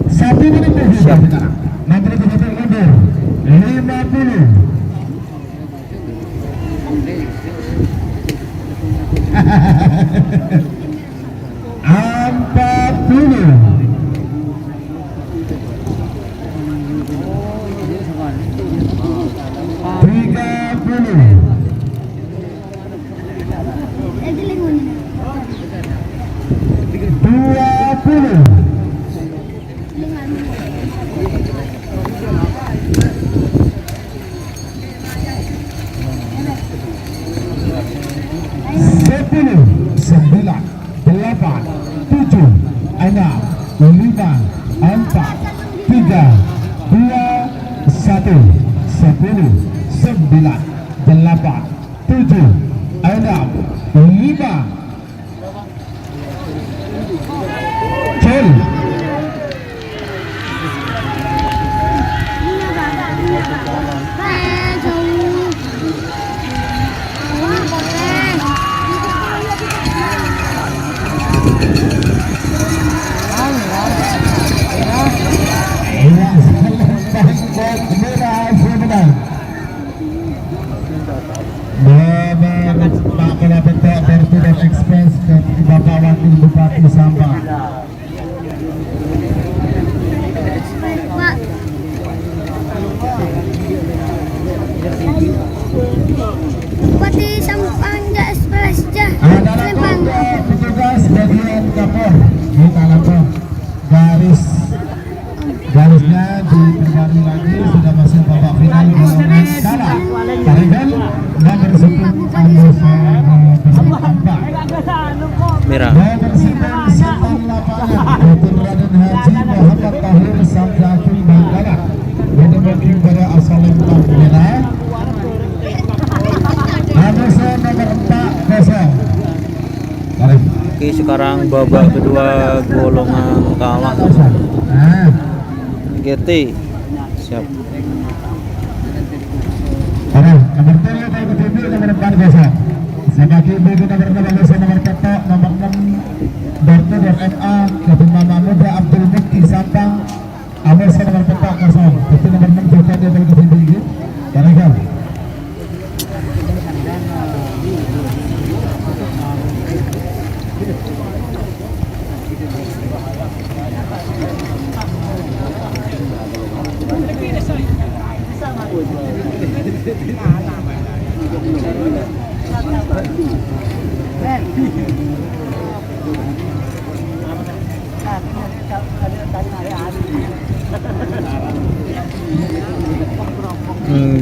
1 menit siap sekarang. Nomor 50. 40. 5 Express ke Bapak Wakil Bupati Sabang. garisnya diperbarui lagi, sudah masuk babak final golongan kalah. Taregan nomor 10 Merah. nomor 9 setan lapangan Dr. Raden Haji Muhammad Tahir Samjakul Bangkalan booking pada asal lempang merah. Anusa nomor 4-0. Tarik. Oke, sekarang babak kedua golongan kalah. Nah, GT. Siap. Oke, nomor 3 dari TV nomor 4-0. Sebagai ibu nomor 16 nomor ketok nomor 6 Dorto MA Ketua Muda Abdul Mukti Sampang Amusa nomor ketok 0. Itu nomor 6 juga dia dari TV ini. Taregan.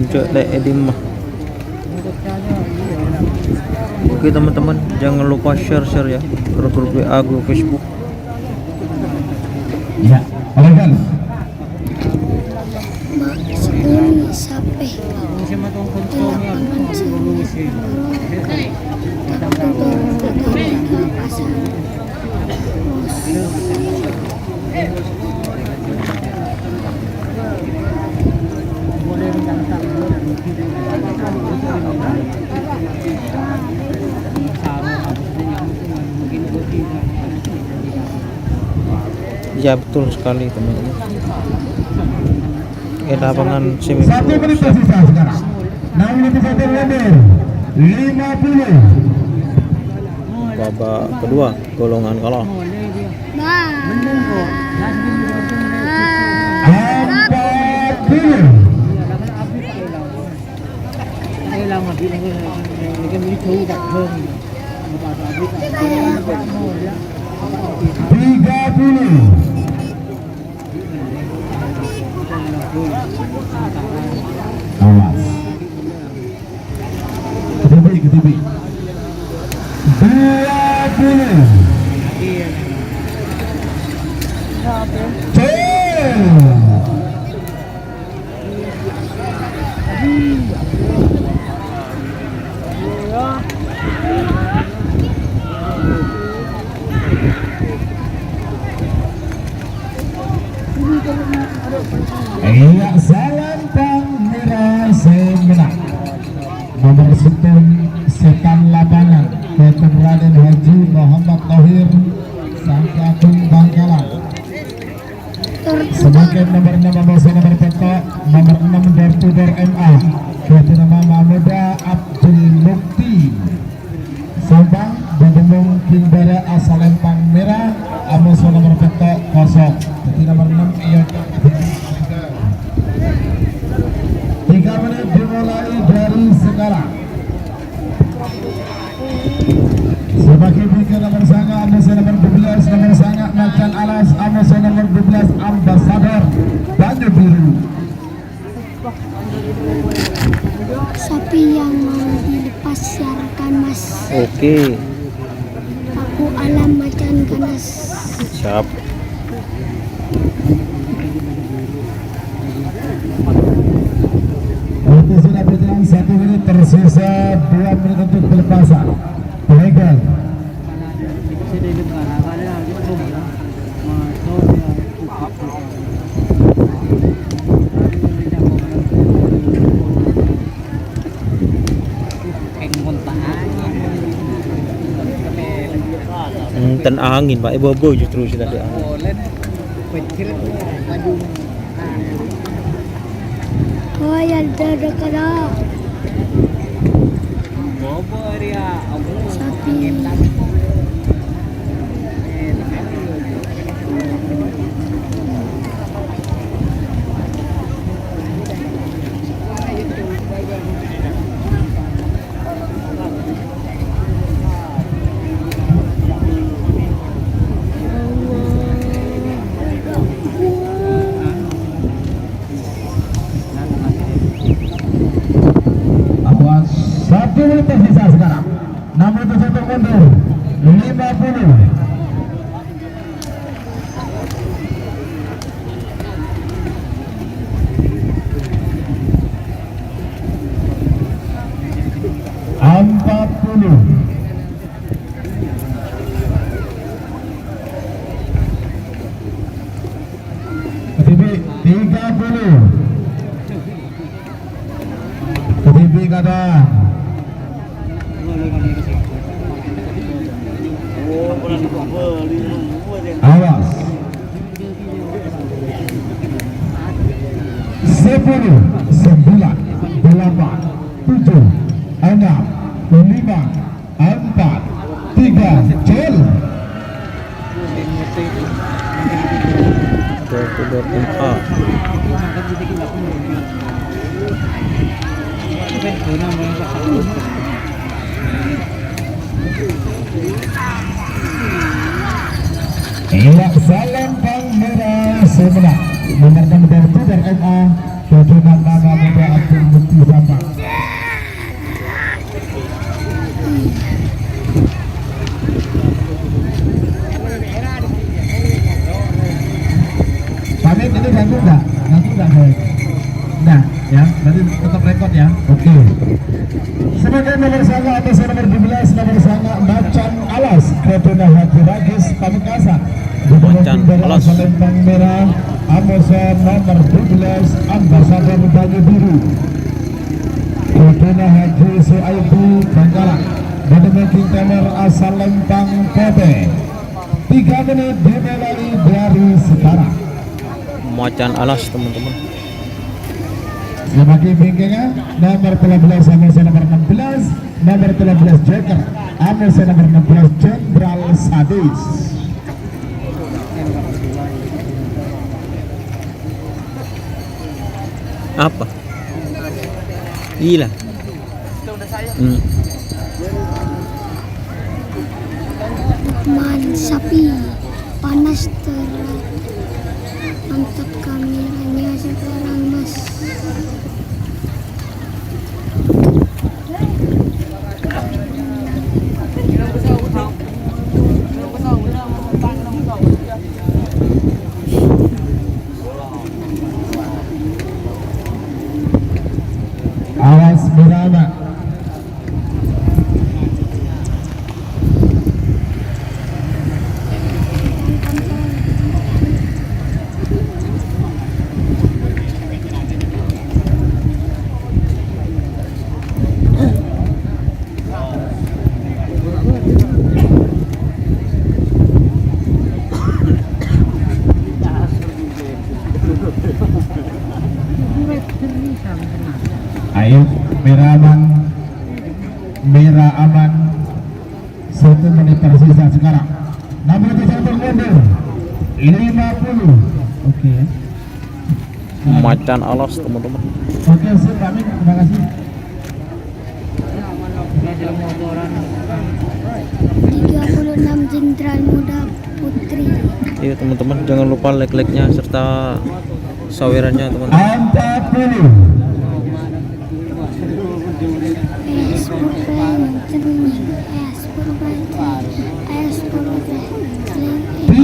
Cek dek edim mah. Oke teman-teman, jangan lupa share ya ke grup WA, grup Facebook. Ya, Taregan. Sepuluh sampai delapan Ya betul sekali teman-teman. Lapangan semi Satu menit tersisa sekarang. 6 menit satu mundur. 50. babak kedua golongan kalah. 40. Tiga puluh. Awas. Ketibi. 20. Iya, salam merah semenang. Nomor 10 setan lapangan Dr. Raden Haji Muhammad Tahir Samjakul Bangkalan. Sebagai nomor 6 nomor petok nomor 6 Dortudor MA Ketua Muda Abdul Mukti Sabang Bendemung Kimbara asal lempang merah Amos nomor petok 0. Jadi nomor 6 iya 3 menit dimulai dari sekarang. Sebagai pikir nomor sangat Amos nomor 12 nomor sangat Macan Alas Amos nomor 12 Ambasador Banyu Biru. sapi yang mau dilepas siarkan mas. Oke, Paku alam macan ganas. siap. Waktu sudah berjalan 1 menit tersisa 2 menit untuk pelepasan. Legal. Ten angin Pak, bobo justru sudah di angin. Oh ya ada kada. Sapi. mundur 50. Ketibi kada. Awas. 10, 9, 8, 7, 6, 5, 4, 3, 2, 1. Cel. Iya, salam Bang Merah Sebelah mendengarkan berarti dari MA tujuan nama muda Abdul Bukti Sama. Pamit ini ganggu enggak? Ganggu enggak baik? Nah, ya, berarti tetap rekod ya. Oke. Sebagai nomor sanga atas nomor 12 nomor sanga Macan Alas Kedona Haji Ragis Pamekasan. Macan Alas Lempang Merah Amosa nomor 12 Ambasador Banyu Biru Kedona Haji Suaibu Bangkalan. Bademeki Temer asal Lempang Kobe. 3 menit dimulai dari sekarang. Macan Alas teman-teman. Sebagai bingkingnya nomor 13 Amosa nomor 16 nomor 13 Joker Amosa nomor 16 Jenderal Sadis. Apa? Gila. Man sapi panas terat, mantap kameranya sekarang mas. Awas Birama. Ayo merah aman 1 menit tersisa sekarang. Namun kita mundur 50. Oke. Macan Alas teman-teman. Oke, sip, kami terima kasih. 36 Jenderal Muda Putri. Iya teman-teman, jangan lupa like-nya serta sawerannya teman-teman.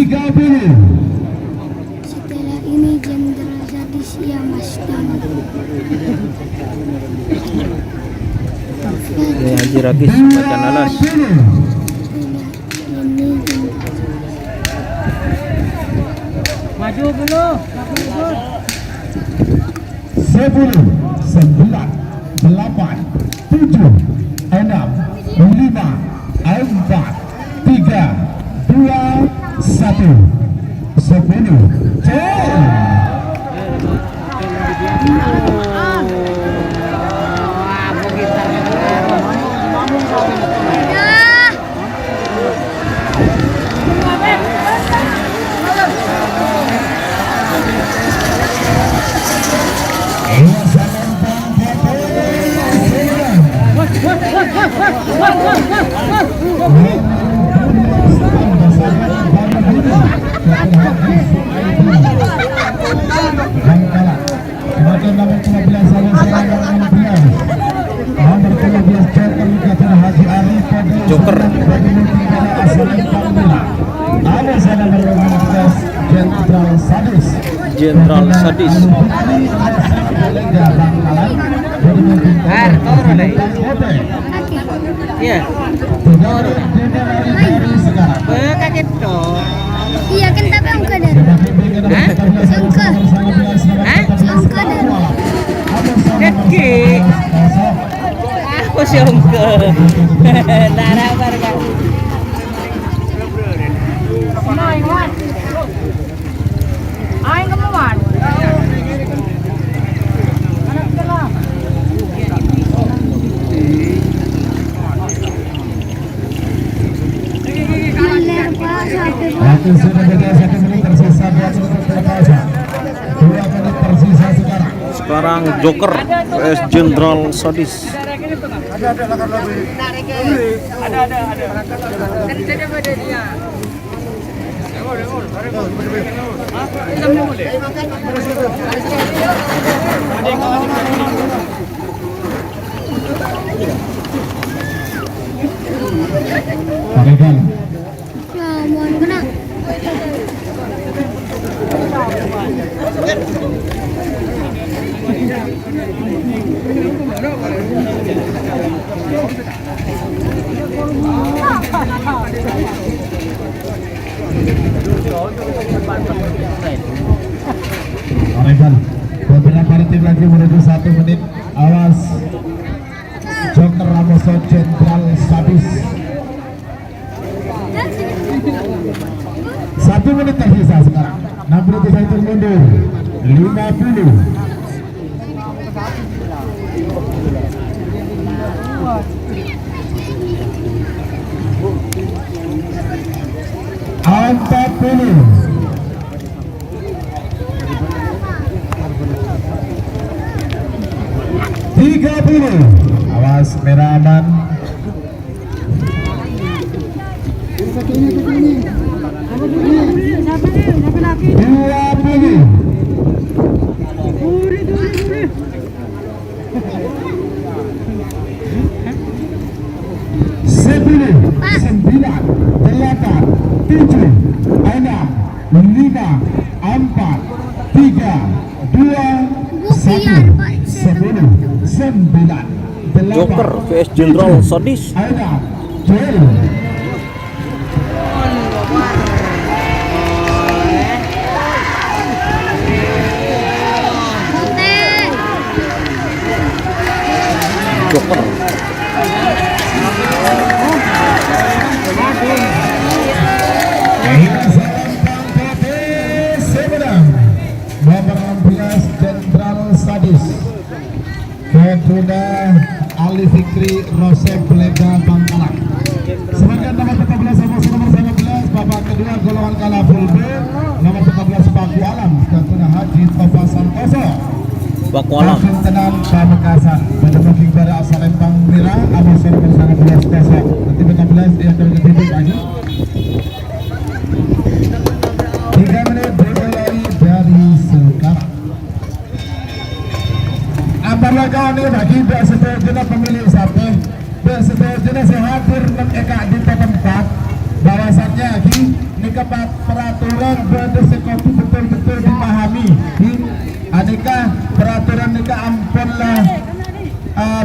40. Setelah ini Jenderal Sadis ya Mas Dan. Ini Haji Ragis Macan Alas. Maju dulu. 10, 9, 8, 7, 6, 5, 4, 3, 2, 1. 10. Joker Jenderal Sadis. Iya. Kaget dong. Iya kan tapi angka dari. Hah? Angka. Hah? Angka dari. Kaki. Aku sih ongke. Nara barga. Giler Pak satu. Waktu sudah beda 1 menit tersisa 2 menit berpausa. 2 menit tersisa sekarang. Sekarang Joker vs Jenderal Sadis. Paregan. Ya mohon kena. Paregan. Beberapa detik lagi menuju 1 menit. Awas. Joker Ramoso Jenderal Sadis. 1 menit tersisa sekarang. 6 menit saya mundur. 50. Empat puluh. 30. Awas merah aman. 20. 9. Joker vs Jenderal Sadis. Joker. Jenderal Sadis. Kuda Ali Fikri Rosep Belega Bangkalan. Sebagai nomor 14 sama nomor 19 babak kedua golongan kalah full B nomor 14 Paku Alam Kakuna Haji Tofa Santoso. Paku Alam. Tenang Pamekasan pada booking pada asal Lembang Mira Amos nomor 19 kosong. Nanti 15 dia akan ketidik lagi. 3 menit dimulai dari sekarang. Apabila kau ini bagi bersetujuan pemilih sampai bersetujuan sehadir mereka di tempat bahwasannya nikah peraturan berdasarkan betul-betul dipahami. Aneka peraturan nikah ampunlah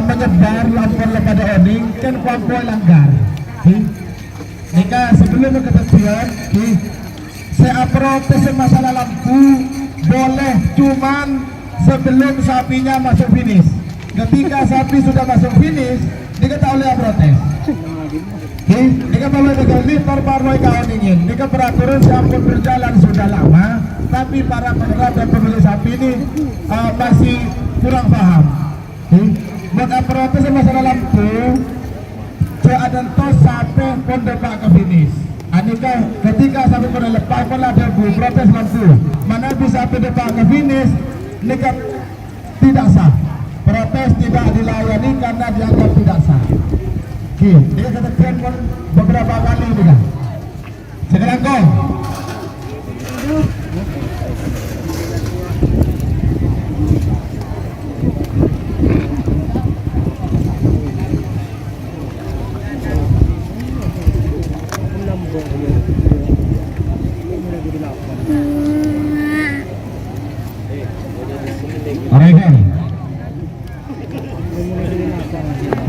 menyebar ampunlah pada oning kan kuampoi langgar. Nikah sebelum ketentuan saya protes masalah lampu boleh cuman sebelum sapinya masuk finish. Ketika sapi sudah masuk finish, dia tak boleh protes. Dia boleh megaliter parloi kawan ingin. Dia peraturan sampun berjalan sudah lama, tapi para pengerat dan pemilik sapi ini masih kurang paham. Maka protes masalah lampu, ada tos sampai pun depak ke finish. Anika ketika sapi pun lepas pun ada protes lampu. Mana bisa depak ke finish? Nikah tidak sah, protes tidak dilayani karena dianggap tidak sah. Dia katakan pun beberapa kali juga. Sekarang kau. Regal.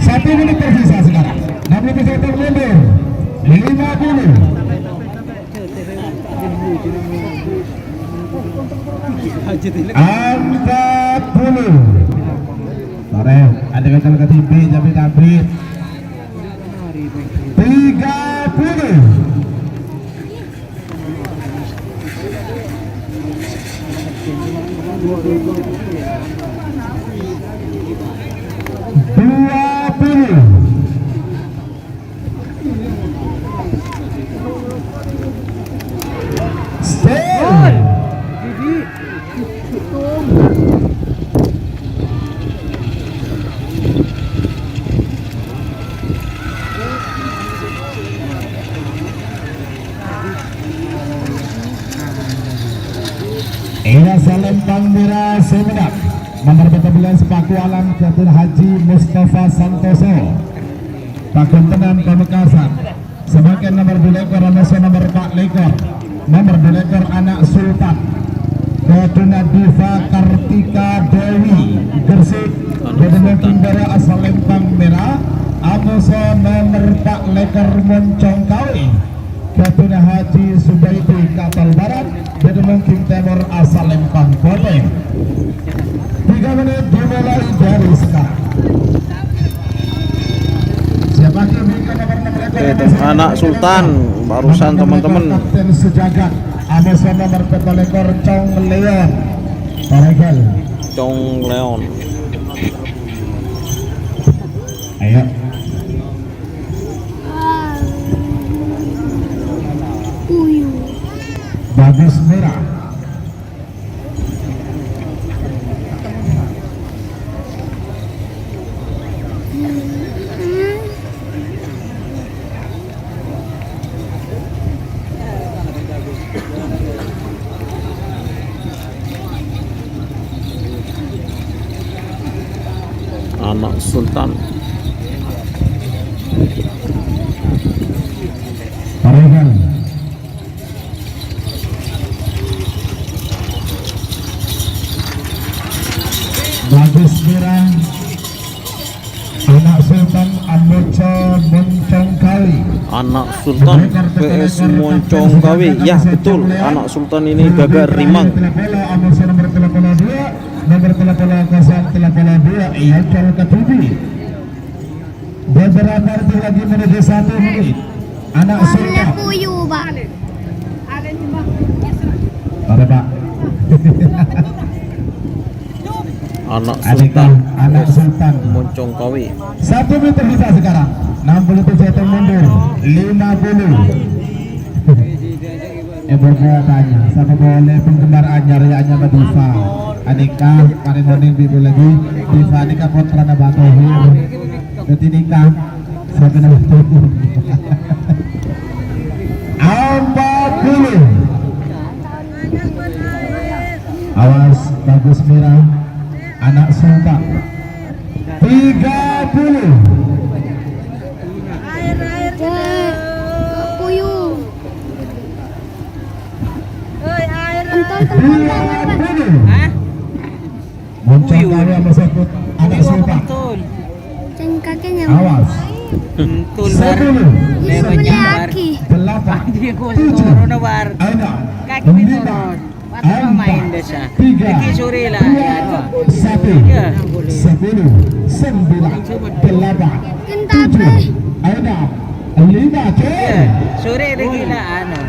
1 menit tersisa sekarang. 60 peserta mundur. 50. 40. Sore, ada gagal ke TV, tapi 30. 20. 10. Ina Salempang Mira Semedak nomor 14 Paku Alam Catur Haji Mustafa Santoso Pakuntenan Pamekasan. Sebagai nomor 2 ekor nomor 4 lekor nomor 2 ekor Anak Sultan Ketuna Diva Kartika Dewi Gersik Bedena Timbara asal Lempang Merah Amuso nomor 4 lekor Moncong Kawi Ketuna Haji Subaidi Kapal Barat Bedena King Timur asal Lempang Kote. 3 menit dimulai dari sekarang. Siapa yang berikan nomor 6 lekor Anak Sultan barusan teman-teman. Kapten Sejagat Amuso nomor 4 lekor Cong Leon Paregal. Cong Leon. Ayo. Puyuh. Bagus Merah. Anak Sultan. Paregal. Bagus Merah. Anak Sultan Amoco Moncong Kali. Anak Sultan PS Moncong Kawi. Ya betul, Anak Sultan ini gagak rimang. Amoco nomor 32 nomor 002 iya col ketujuh. Beberapa arti lagi menuju 1 menit. Anak Ada Sultan. puyuh, Pak. Ada Pak. Anak Sultan Anak Sultan. Moncong Kawi. 1 menit tersisa sekarang. 60 peserta mundur. 50. Bertanya, sama boleh penggemar anyar ya anyar Diva. Anika paling morning bibu lagi. Diva Anika kontra na bato hir. Nanti nikah. Sampai na bato. 40. Awas Bagus Merah. Anak Sultan. 30. Puyuh. Entol 20. Muncul kali sama sekut Anak Sultan. Ceng kakeknya. Awas. Tul 10. Bisa beli aki. 8. Dia ko siguro na war. Aina. Kaki minor. Patah main dah siya. 3. Iki suri lah. Ano. 1. Ya. 10. 9. 8. Kinta 7. pre. Aina. 5. Ya. Suri lagi lah. Ano.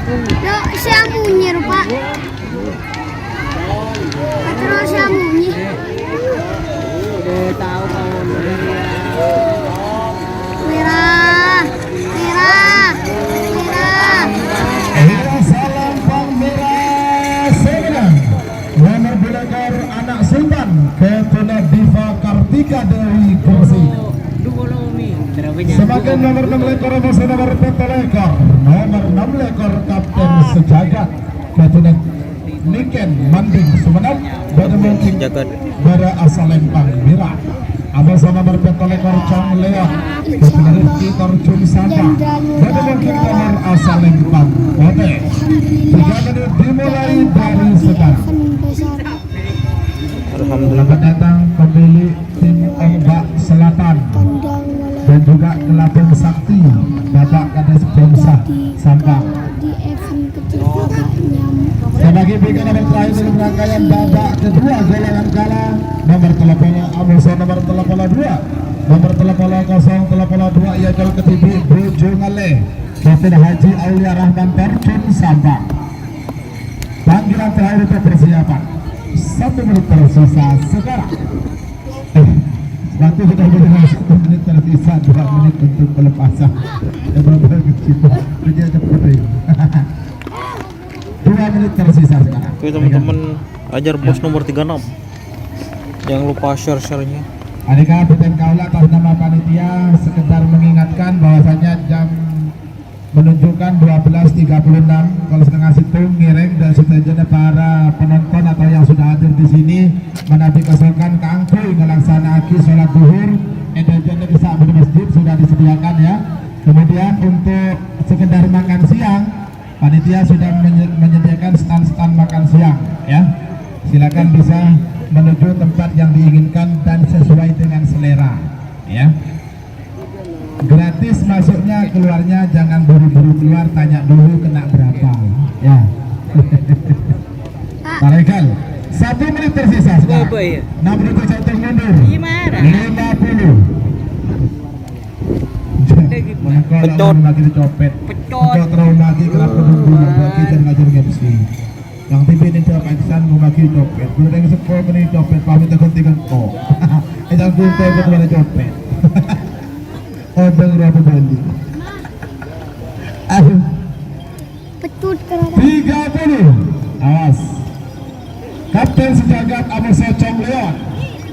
Lo siya munyi Pak. Terus siya munyi. Tahu Merah. Merah. Merah. Ina Salempang Merah Semedan. Nomor belakang Anak Sultan. Ketuna Diva Kartika Dewi Gersik. Sebagai nomor 6 lekor masih nomor 4 lekor. Nomor 6 lekor Kapten Sejagat. Ketuna Niken Manding Sumenep. Pada mungkin Jagat. Bara asal Lempang Merah. Abang sama nomor 4 lekor Cong Leon. Ketuna Rifki Torjun Sapa. Pada mungkin nomor asal Lempang Kote. 3 menit dimulai dari sekarang. datang pemilik tim Ombak Selatan Kandang mulai dan juga Kelabang Sakti Bapak Kades Bangsa Sampang. di event ketiga nyamuk. Dan bagi berikan nomor terakhir dalam rangkaian babak kedua golongan kala nomor telepon Amusa nomor telepon 2 nomor telepon 032 ia kalau ketibi Bojongale Kapten Haji Aulia Rahman Terjun Sampang. Panggilan terakhir untuk persiapan 1 menit tersisa sekarang. Waktu sudah dengan 1 menit tersisa 2 menit untuk pelepasan. Yang benar-benar kecil. Kerja cepat ini. 2 menit tersisa sekarang. Oke teman-teman, ajar bos nomor 36. Jangan lupa share-nya. Adik Kapten Kaula atas nama panitia sekedar mengingatkan bahwasanya jam menunjukkan 12.36 kalau setengah situ ngiring dan setajana para penonton atau yang sudah hadir di sini menabi kesokan kangkuy ngelaksanakan sholat duhur etajana bisa di masjid sudah disediakan ya. Kemudian untuk sekedar makan siang panitia sudah menyediakan stand-stand makan siang ya. Silakan bisa menuju tempat yang diinginkan dan sesuai dengan selera ya. Gratis masuknya, keluarnya jangan buru-buru keluar, tanya dulu kena berapa ya. Tarekan 1 menit tersisa sekarang. 6 menit jatuh mundur. Gimana? 50. Pecot lagi dicopet. Pecot trauma lagi kelap kedua lagi dan ngajar MC. Yang TV ini coba paksan mau lagi copet. Belum ada sepuluh menit copet pamit kepentingan kok. Jangan lupa kepada copet. Obeng berapa bandi? Aduh. Petut kerana 30. Awas. Kapten sejagat Amusa Chong Leon.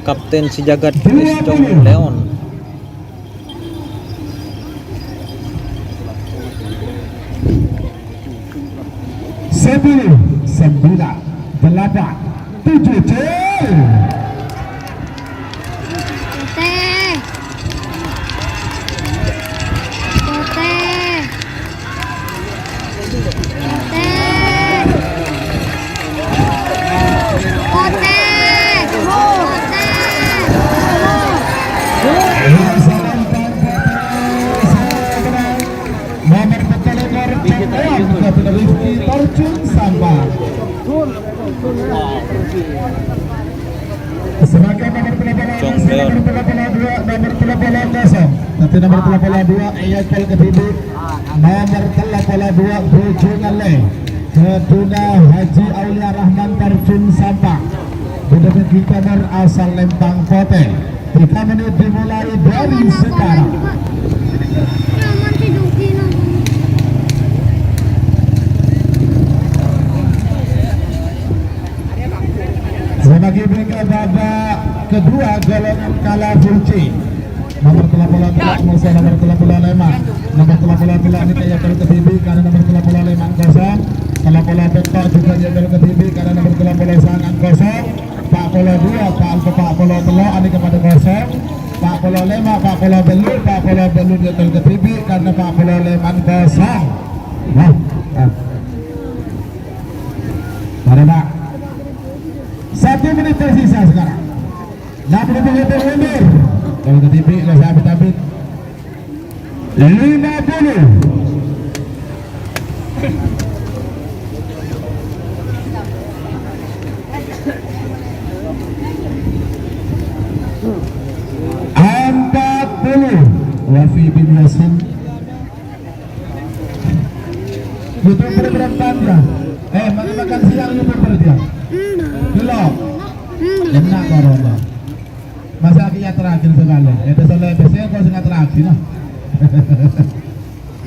Kapten sejagat Chong Leon. 10, 9, 8, 7, Terjun Sampang. Sebagai nomor telepon nomor telepon kosong. Nanti nomor telepon 2 ia kali ketiga nomor telepon 2 Bojongale Keduna Haji Aulia Rahman Terjun Sampang. Budak kita asal Lembang Kote. 3 menit dimulai dari sekarang. Sebagai mereka babak kedua golongan kala full C. Nomor telepon Musa nomor telepon Leman. Nomor telepon ini kayak kalau ke TV karena nomor telepon Leman kosong. Telepon Betok juga dia kalau ke TV karena nomor telepon Sangan kosong. Pak Polo 2, Pak Polo Telo ini kepada kosong. Pak Polo Lema, Pak Polo Belur dia kalau ke TV karena Pak Polo Leman kosong. Nah, mari Pak. 1 menit tersisa sekarang. 60 menit mundur. Kalau ke TV, nggak usah habis-habis. 50. Wafi bin Yasin. YouTuber berapa dia? Makan siang YouTuber dia. Belum. Enak corona. Masa akhirnya terakhir sekali. Itu soalnya biasanya kau sangat terakhir lah.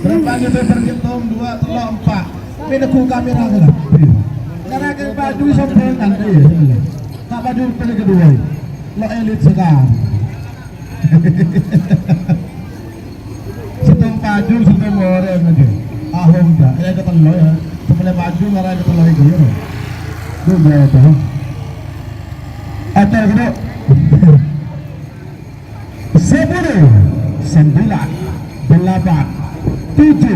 Berapa YouTuber hitung 2, 3, 4. Ini ku kamera kan? Karena ke baju sombongan dia. Tak baju pilih kedua. Lo elit sekarang. Setung baju setung orang aja. Ahong dah. Ya kata lo ya. Sebelah baju ngarang kata lo itu ya. Tuh berapa? Atau gitu. 10, 9, 8, 7,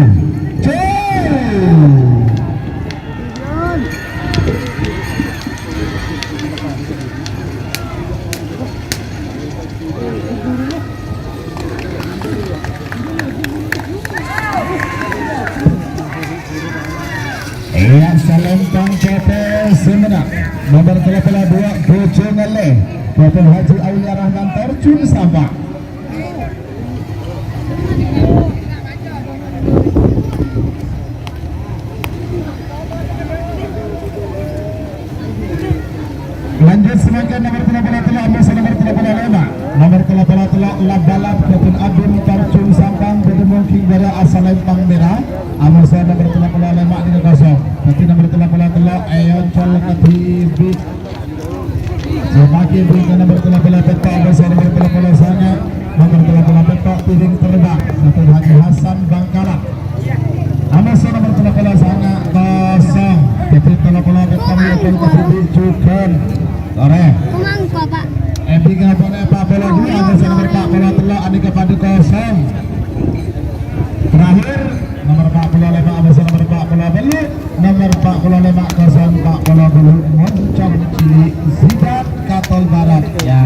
telah 2 Bojongele Bapak Haji Aulia Rahman terjun sama. Lanjut semakin nomor 33 Amasa nomor 35 nomor 33 Labalap Bapak Abdul terjun sampang bertemu King Bara asal Lempang Merah Amasa nomor 35 di kosong. Nanti nomor 33 Ayon Col Katibi semakin berikan nomor 38 petok Amasa nomor 30 sana nomor 38 petok piring terbang Bapak Haji Hasan Bangkalan Amasa nomor 30 sana kosong. Tapi 30 petok Ayon Katibi Cukan Sore Kumangko, Pak. Epi ngapone Pak Bola dulu Amasa nomor 40 Andika Padu kosong. Terakhir nomor 45 Amasa nomor 40 beli nomor 45 kosong 40 dulu Moncong Cili Zidat Katol Barat ya.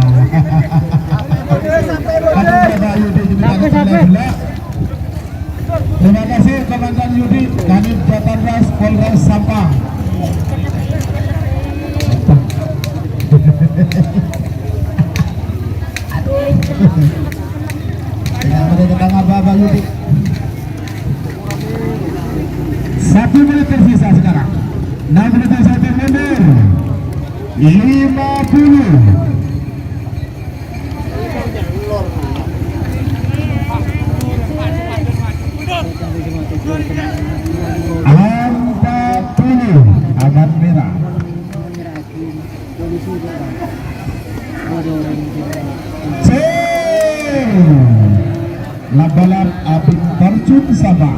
Terima kasih Komandan Yudi Kanit Jatan Ras Polres Sampang. Tidak ada tentang apa-apa Yudi. 1 menit tersisa sekarang. 6 menit tersisa mundur. 50. Aman merah. Labalap Abid terjun sama.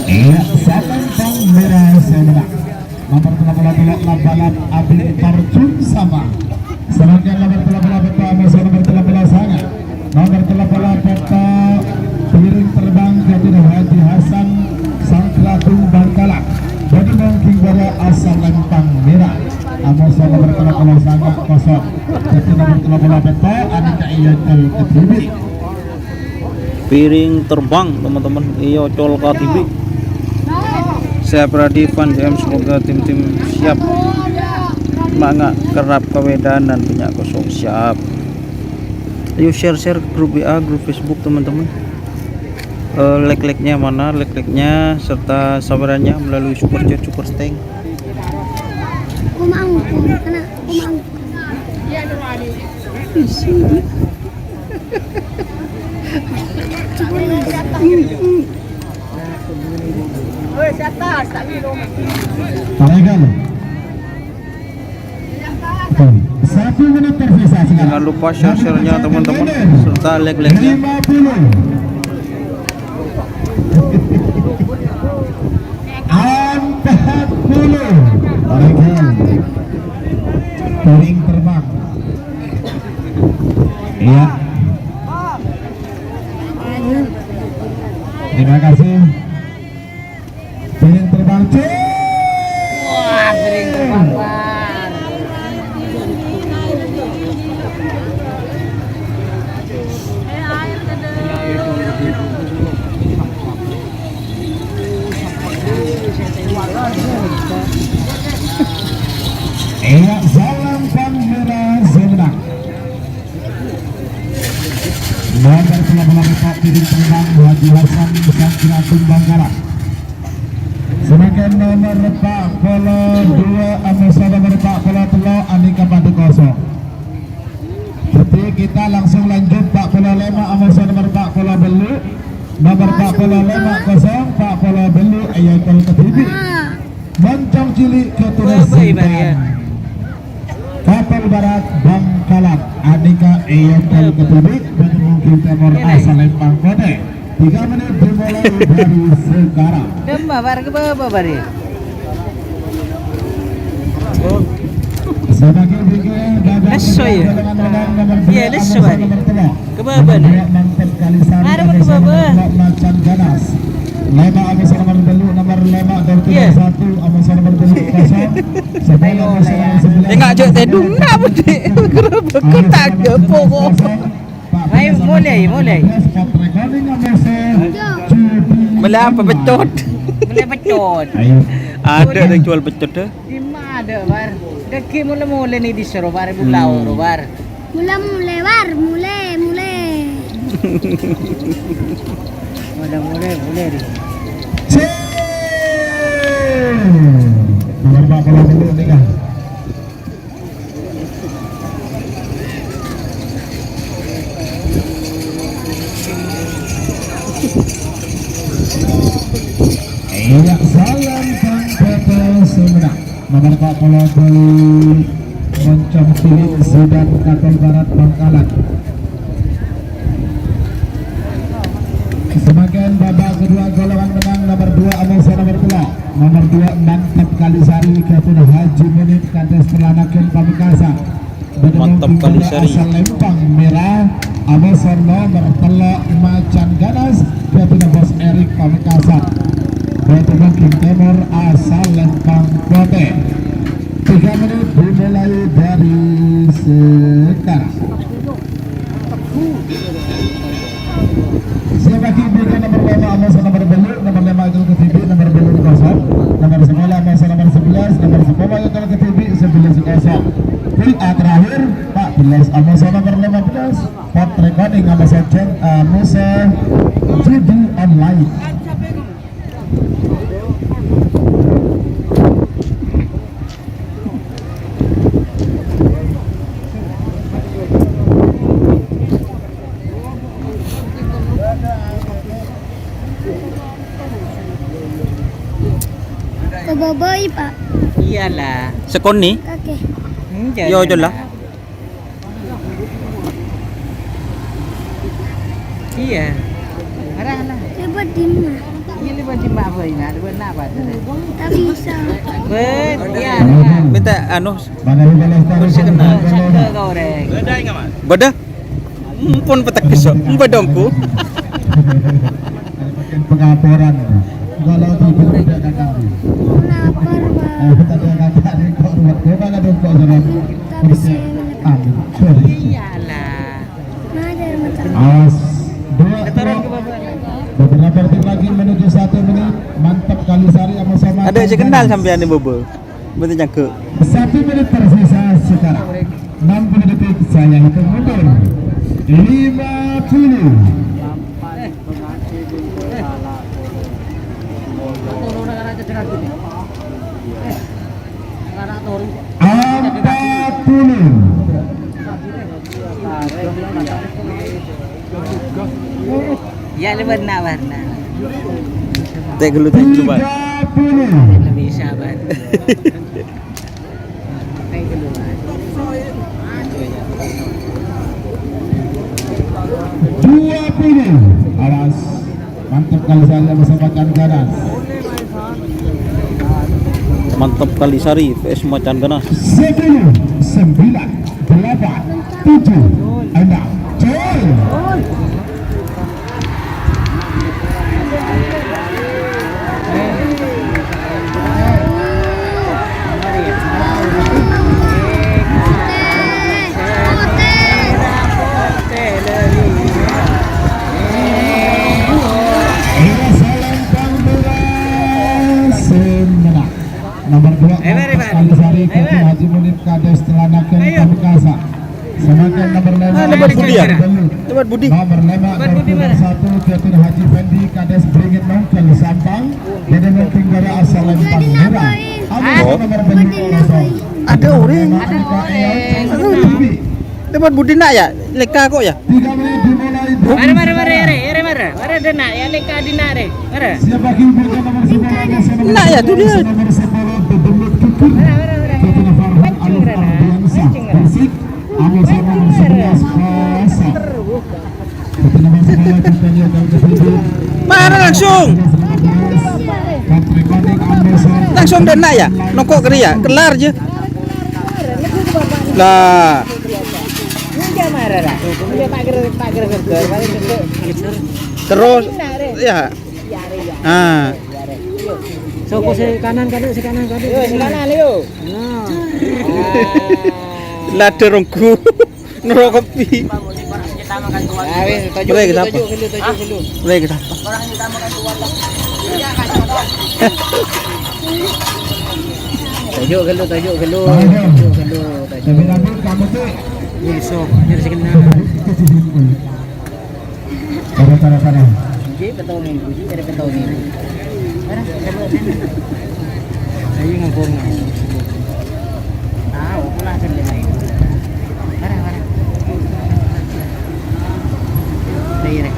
Iya, Salempang Merah Sebelah. Nomor 38 Labalap Abid terjun sama. Selanjutnya nomor 38 Peta Amasa nomor 13 sangat. Nomor 38 Peta piring terbang Jati Haji Hasan Sangkratung Bangkalan. Jadi mungkin bara asal Lempang Merah. Amasa nomor 30 sangat kosong. Jadi nomor 38 Peta Andika Iyocol Katibi. Piring terbang teman-teman Iyocol Katibi. Saya Pradivan JM, semoga tim-tim siap. Semangat kerap kewedan dan punya kosong siap. Ayo share-share grup WA, grup Facebook teman-teman. Like-like-nya mana, like-like-nya serta sabarannya melalui super chat, super thank. Kumangko, kana kumangko. Tarekan. 1 menit tersisa sekarang. Jangan lupa share-share-nya teman-teman serta like-like-nya. 50. Tarekan. Piring terbang. Iya. Terima kasih. Piring terbang. Wah, piring terbang. Iya, Salempang Merah Sebelah. Nomor 38 piring terbang Haji Hasan Sangkratung Bangkalan. Sebagai nomor 42 Amasa nomor 43 Andika Padu kosong. Jadi kita langsung lanjut 45 Amasa nomor 40 belu. Nomor 45 kosong 40 belu Iyocol Katibi. Moncong Cilik Keturis Kapal Barat Bangkalan Andika Iyocol Katibi bagi mungkin Timur asal Lempang Kode. 3 menit dimulai dari sekarang. Babar ke babar ya. Sebagai berikutnya Leso ya? Iya, leso hari. Kebaban ya? Mantap kali sana. Ada apa kebaban? Macan ganas. Lema Amasa nomor belu nomor 5 dan 1 Amasa nomor belu kosong. Sebelum Amasa nomor 11. Tengok je tedung nak budi. Kenapa kau tak ke pokok? Ayo, mulai. Beli apa pecot? Mulai pecot. Ayo. Ada yang jual pecot deh. Di mana ada, Bar? Deki mulai nih disuruh Bar bulau, Bar. Mulai war, mulai. Mulai di. Nomor 40 dulu nih kan. Iya, salam Kang Pepe Sumedang. Nomor 40 dari Moncong Cilik Sudan Katol Barat Bangkalan. Semakin babak kedua golongan menang nomor 2 Amosa nomor 2. Nomor 2 Mantap Kalisari Kapten Haji Munib Kades Telanakan Pamekasan. Mantap Kalisari. Asal Lempang Merah Amosa nomor 3 Macan Ganas Kapten Bos Erik Pamekasan. Bertemu King Timur asal Lempang Kote. 3 menit dimulai dari sekarang. Siapa kibikan nomor 5 Amosa nomor 2, nomor 5 Ajal Ketibi, nomor 2 kosong, nomor 10 Amosa nomor 11, nomor 10 Ajal Ketibi 11 kosong. PA terakhir 14 Amosa nomor 15, pot recording Amosa judi online. Keboboy Pak. Iyalah. Sekon nih. Oke. Yo lah. Iya. Arah lah. Coba dimana? Iya lebat di mak boy nak, lebat nak apa tu? Tak bisa. Bet, iya. Minta anu Kursi kena, cakap kau reng. beda. Pun petak besok. Bedongku. Pengaporan kalau tidak kakak Lapar Pak. tadi kakak ini kok ruwet kok ada kok jalan Tak bisa. amin Iyalah. Najar macam. awas dua Turun ke bawah. beberapa detik lagi menuju 1 menit. Mantap Kalisari sama Ada aja kendal sampean nih bobo. Betul jangke. 1 menit tersisa sekarang. 60 detik saya hitung mundur. 50. Ya lebat nak warna. Tek dulu Pak. Lebih sabar. Tek dulu. Alas mantap Kalisari bersama Ganas. Mantap Kalisari vs Macan Ganas. 10, 9, 8, 7, 6, Joy. Nomor 2 Kalisari Kapten Haji Munib Kades Telanakan Pamekasan. Semakin nomor 5 lebat Budi ya? Lebat Budi. Nomor 5 nomor 1 Kapten Haji Fendi Kades Beringin Nongkel Sampang. Dengan Tinggara asal Lempang Merah. Nomor 2 Ada orang. Lebat Budi nak ya? Leka kok ya? 3 menit dimulai. Mari denak ya leka dinak re. Mari. Siapa kibikan nomor 10 Nak ya tu dia. Nomor 10 Bedemut Kukur. Kapten Farhan Alif Ardiansa Persik. Amosa nomor 11 Fasa. Kapten nomor 10 Kapten Yogyakarta Ketibi. Mana langsung? Kapten Kodik Amosa. Langsung dan nak ya? Nokok keri ya? Kelar je. Lah. Enggak marah dah. Dia pagar kerja. Terus ya. Ah. So ko sa kanan. Yo, sa kanan yo. Lah dorongku. Nerok kopi. Boleh kita apa? Boleh kita apa? Tajuk gelu. Tapi nanti kamu tuh Besok jadi sekena. Tara. Ji petau ni, ji ada petau ni. Ayo ngangkung. Tahu pula sendiri lain. Mana. Dire.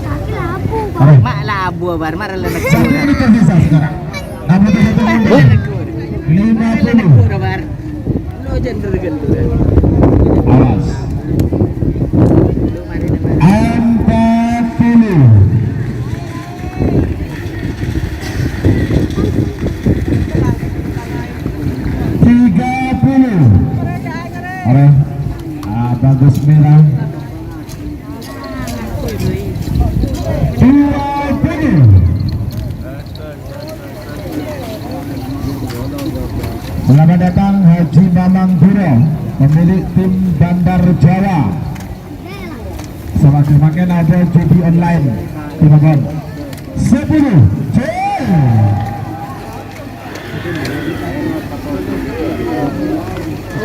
Kaki labu. Mak labu bar mar lenek. Ini kan bisa sekarang. Kamu tuh satu minggu 50. Bar. Lo jender gelu. Awas. 30. Orang bagus merah. 20. Selamat datang Haji Mamang Duro, pemilik tim Bandar Jawa. Semakin ada judi online di Bogor. 10.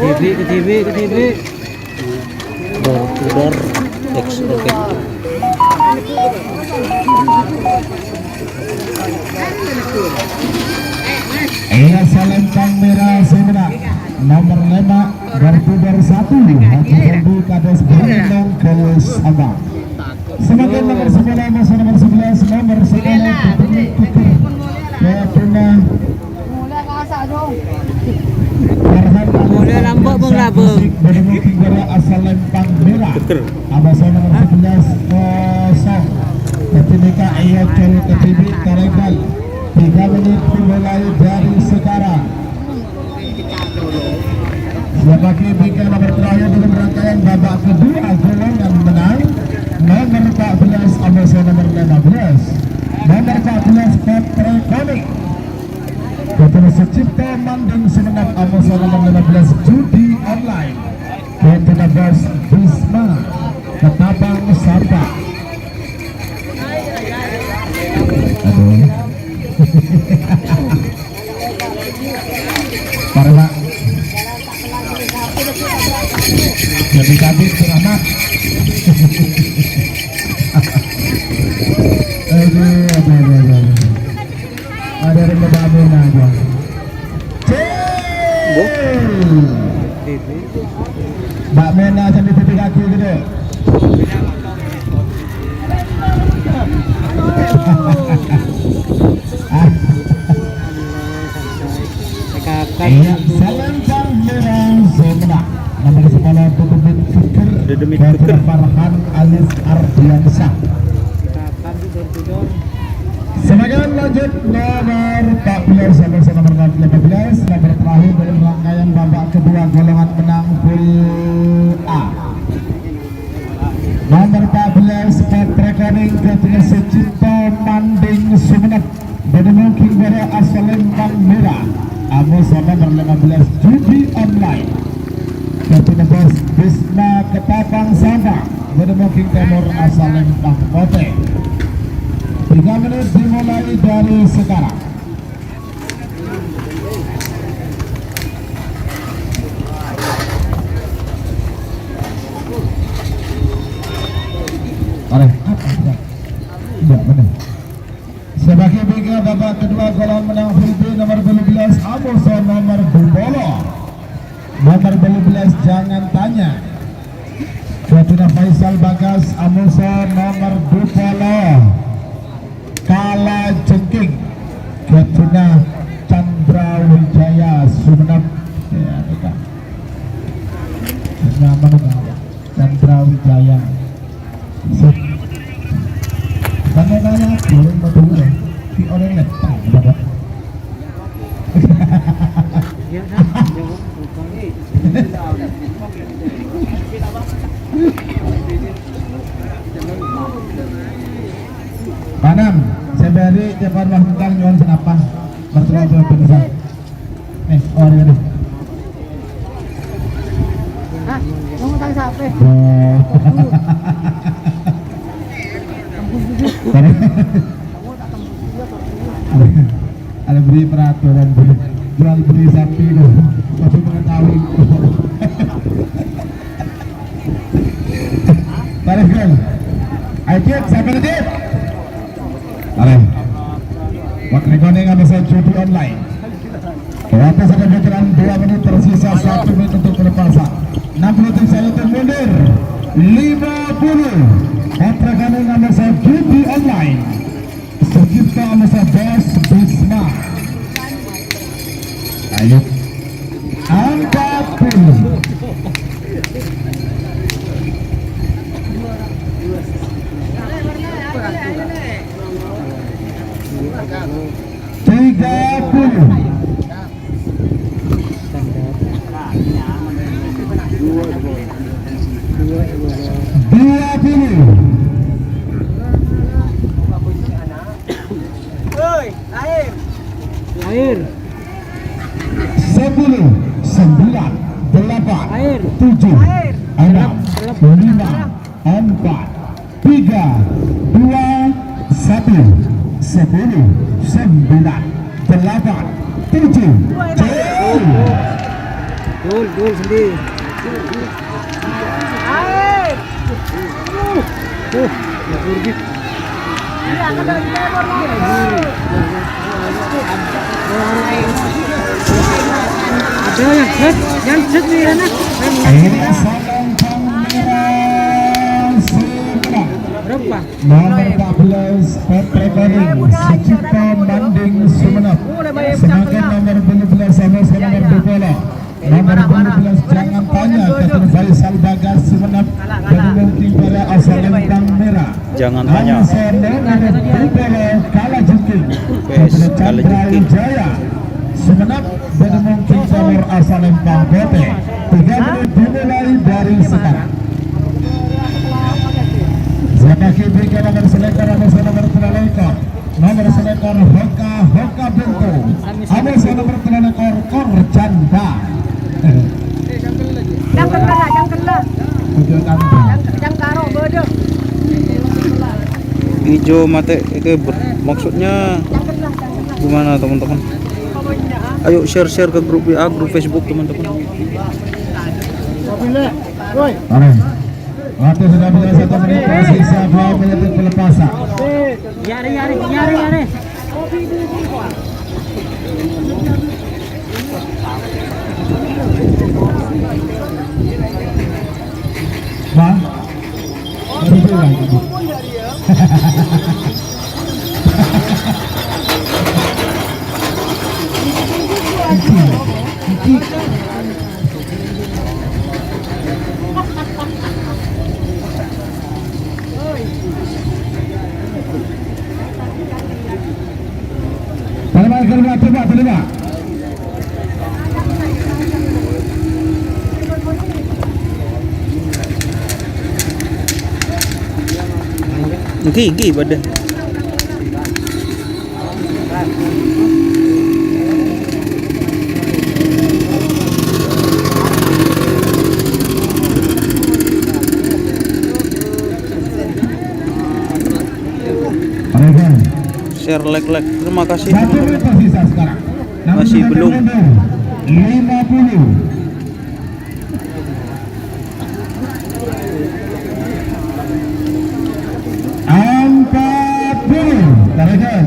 Ke TV. Door to door. Next rocket. Iya selempang merah semua nomor 5 berputar 1 Haji Ferdi Kades Berendang ke Sabang. Semakin nomor 9 masih nomor 11 nomor 10 Putri Kukur Kepuna Boleh lambat bang laba. Beremu Kinggara asal lempang merah Abasa nomor 11 kosong Ketika ia cari ke TV Karegal 3 menit dimulai dari sekarang. Sebagai bingkai nomor terakhir dalam rangkaian babak kedua golongan menang nomor 14 Amasa nomor 15 nomor 14 Petrokonik Ketua Secipta Manding Semenap Amasa nomor 15 judi online Ketua Bos Bisma Ketabang Sabah. Para Pak jadi selamat. Aduh. Ada remah aja. Mbak Mena sampai titik kaki gitu. Iya, selempang merah semua. Nomor 10 Tutubit Fikir dan Farhan Alis Ardiansyah. Semakin lanjut nomor 14 sampai nomor 15 nomor terakhir dalam rangkaian babak kedua golongan menang pool A. Nomor 14 Petrokoning Ketua Secipta Manding Sumenep Beremu Kinggara asal lempang merah Amasa nomor 15 judi online Ketua Bos Bisma Ketapang Sabang Beremu Kinggara asal lempang Kote. 3 menit dimulai dari sekarang. Tidak benar. Sebagai bingkai babak kedua golongan menang Filipina nomor 12 Amasa nomor 12 nomor 12 jangan tanya Ketua Faisal Bagas Amasa nomor 12 Kala Jengking Ketua Chandra Wijaya Sumenep ya dekat nama Chandra Wijaya tanya belum betul ya di orang letak bapak Panam, sebari cepat waktu nyuan senapa bertemu penulisan. Orang ini. Kamu tak Ada beri peraturan jual beli sapi itu, tapi mengetahui. Tarik kan? Ayo sampai nanti. Tarik. Waktu recording ada saya judi online. Waktu sudah berjalan 2 menit tersisa 1 menit untuk berpasak. 60 detik saya mundur. 50. Kontrakan nama saya judi online. Secipta nama saya Bos Bisma. Ayo. 40. Air. 10, 9, 8, Air. 7, 6, 5, 4, 3, 2, 1, 10, 9, 8, 7, Gol sendiri. Air. Ada yang set nih Rana. Berapa? Nomor 14 Petrekoning Secipta Manding Sumenep. Semakin nomor 12 sama-sama nomor 12. Nomor 12 jangan tanya Kapten Faisal Bagas Sumenep dan mungkin para asal Lembang Merah. Jangan tanya. Nomor 12 Kalajengking Kapten Chandra Wijaya Sumenep dan mungkin nomor asal Lembang Bote. 3 menit dimulai dari sekarang. Sebagai tiga nomor selekor nomor telekor nomor selekor Hoka Bento nomor telekor Korjanda Hijau mate itu maksudnya gimana teman-teman? Ayo share ke grup WA, grup Facebook teman-teman. Waktu sudah berjalan 1 menit tersisa 2 menit pelepasan. Yare. Bang, baru bilang ibu. Terima. Gigi badan. Share like. Terima kasih teman-teman. Masih belum. 50. Tarikan.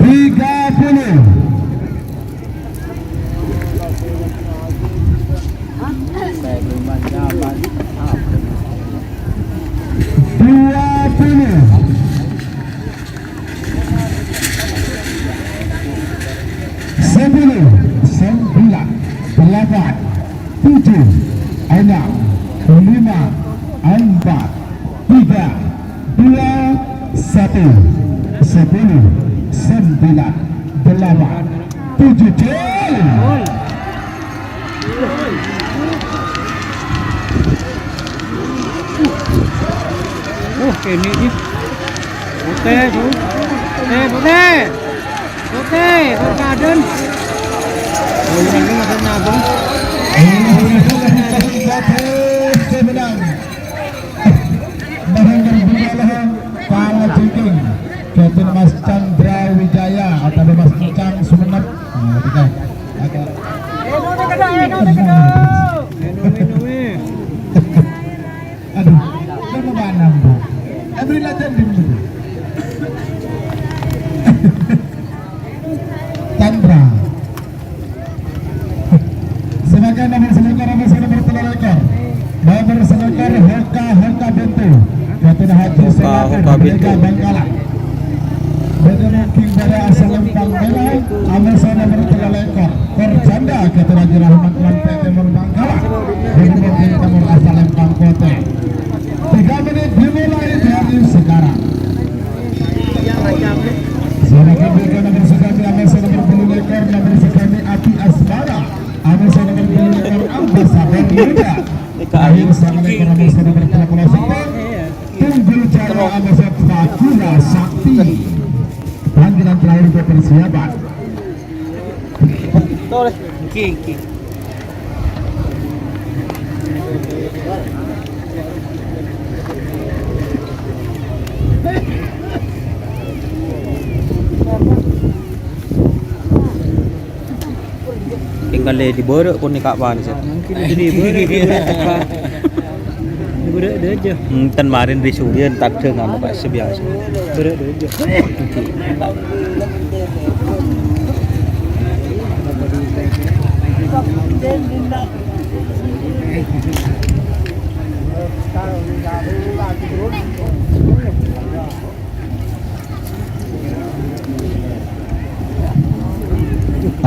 30. Ini Putih. Oke, Orkaden. Ini maksudnya abang. Captain Mas Chandra Wijaya atau Mas Cang Sumenep. Aduh, kamu mana bu? Every legend dulu. Chandra. Sebagai nomor selekar bertelur-telur. Nomor selekar Hoka Bentu. Captain Haji Selamat Bangkalan. Bagaimana King dari asal Lempang Merah, Amazon bertelur lekor. Korjanda Captain Haji Rahmat Lantai Timur Bangkalan. Bagaimana King Timur asal Lempang Kota. 3 menit dimulai dari sekarang. Silakan berikan nomor sekali Amazon bertelur lekor, nomor sekali Api Asmara. Amazon bertelur lekor Ambasador Muda. Akhir sang lekor Amazon bertelur lekor. Tunggu cara Amazon Fakura Sakti. Panggilan terakhir untuk persiapan. Ki. Tinggal di borok pun ni kak pan sih. Jadi Berat aja. Tan marin di Sudian tak dengan apa sebiasa. Berat aja.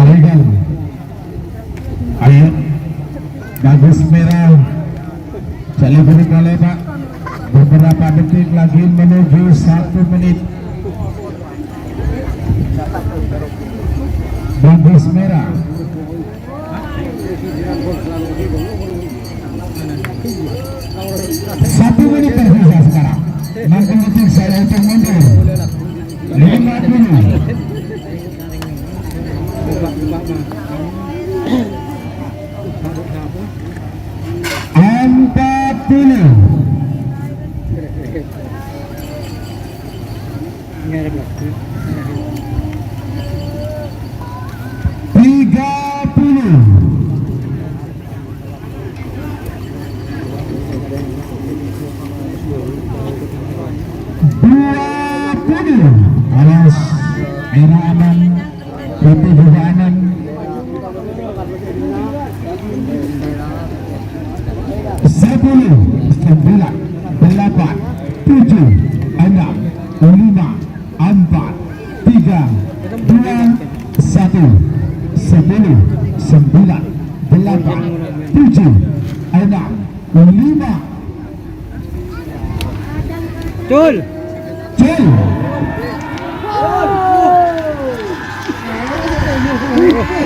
Arigan. Ayo. Bagus merah. Saya berikan lemak. Beberapa detik lagi menuju 1 menit. Bagus merah. Satu menit tersisa sekarang. 60 detik saya hitung mundur. 50. 20. Alas Aira Aman Putih juga Anan 10, 9, 8, 7, 6, 5, 4, 3, 2, 1. Sepuluh, 9, 8, 7, 6, 5. Cul.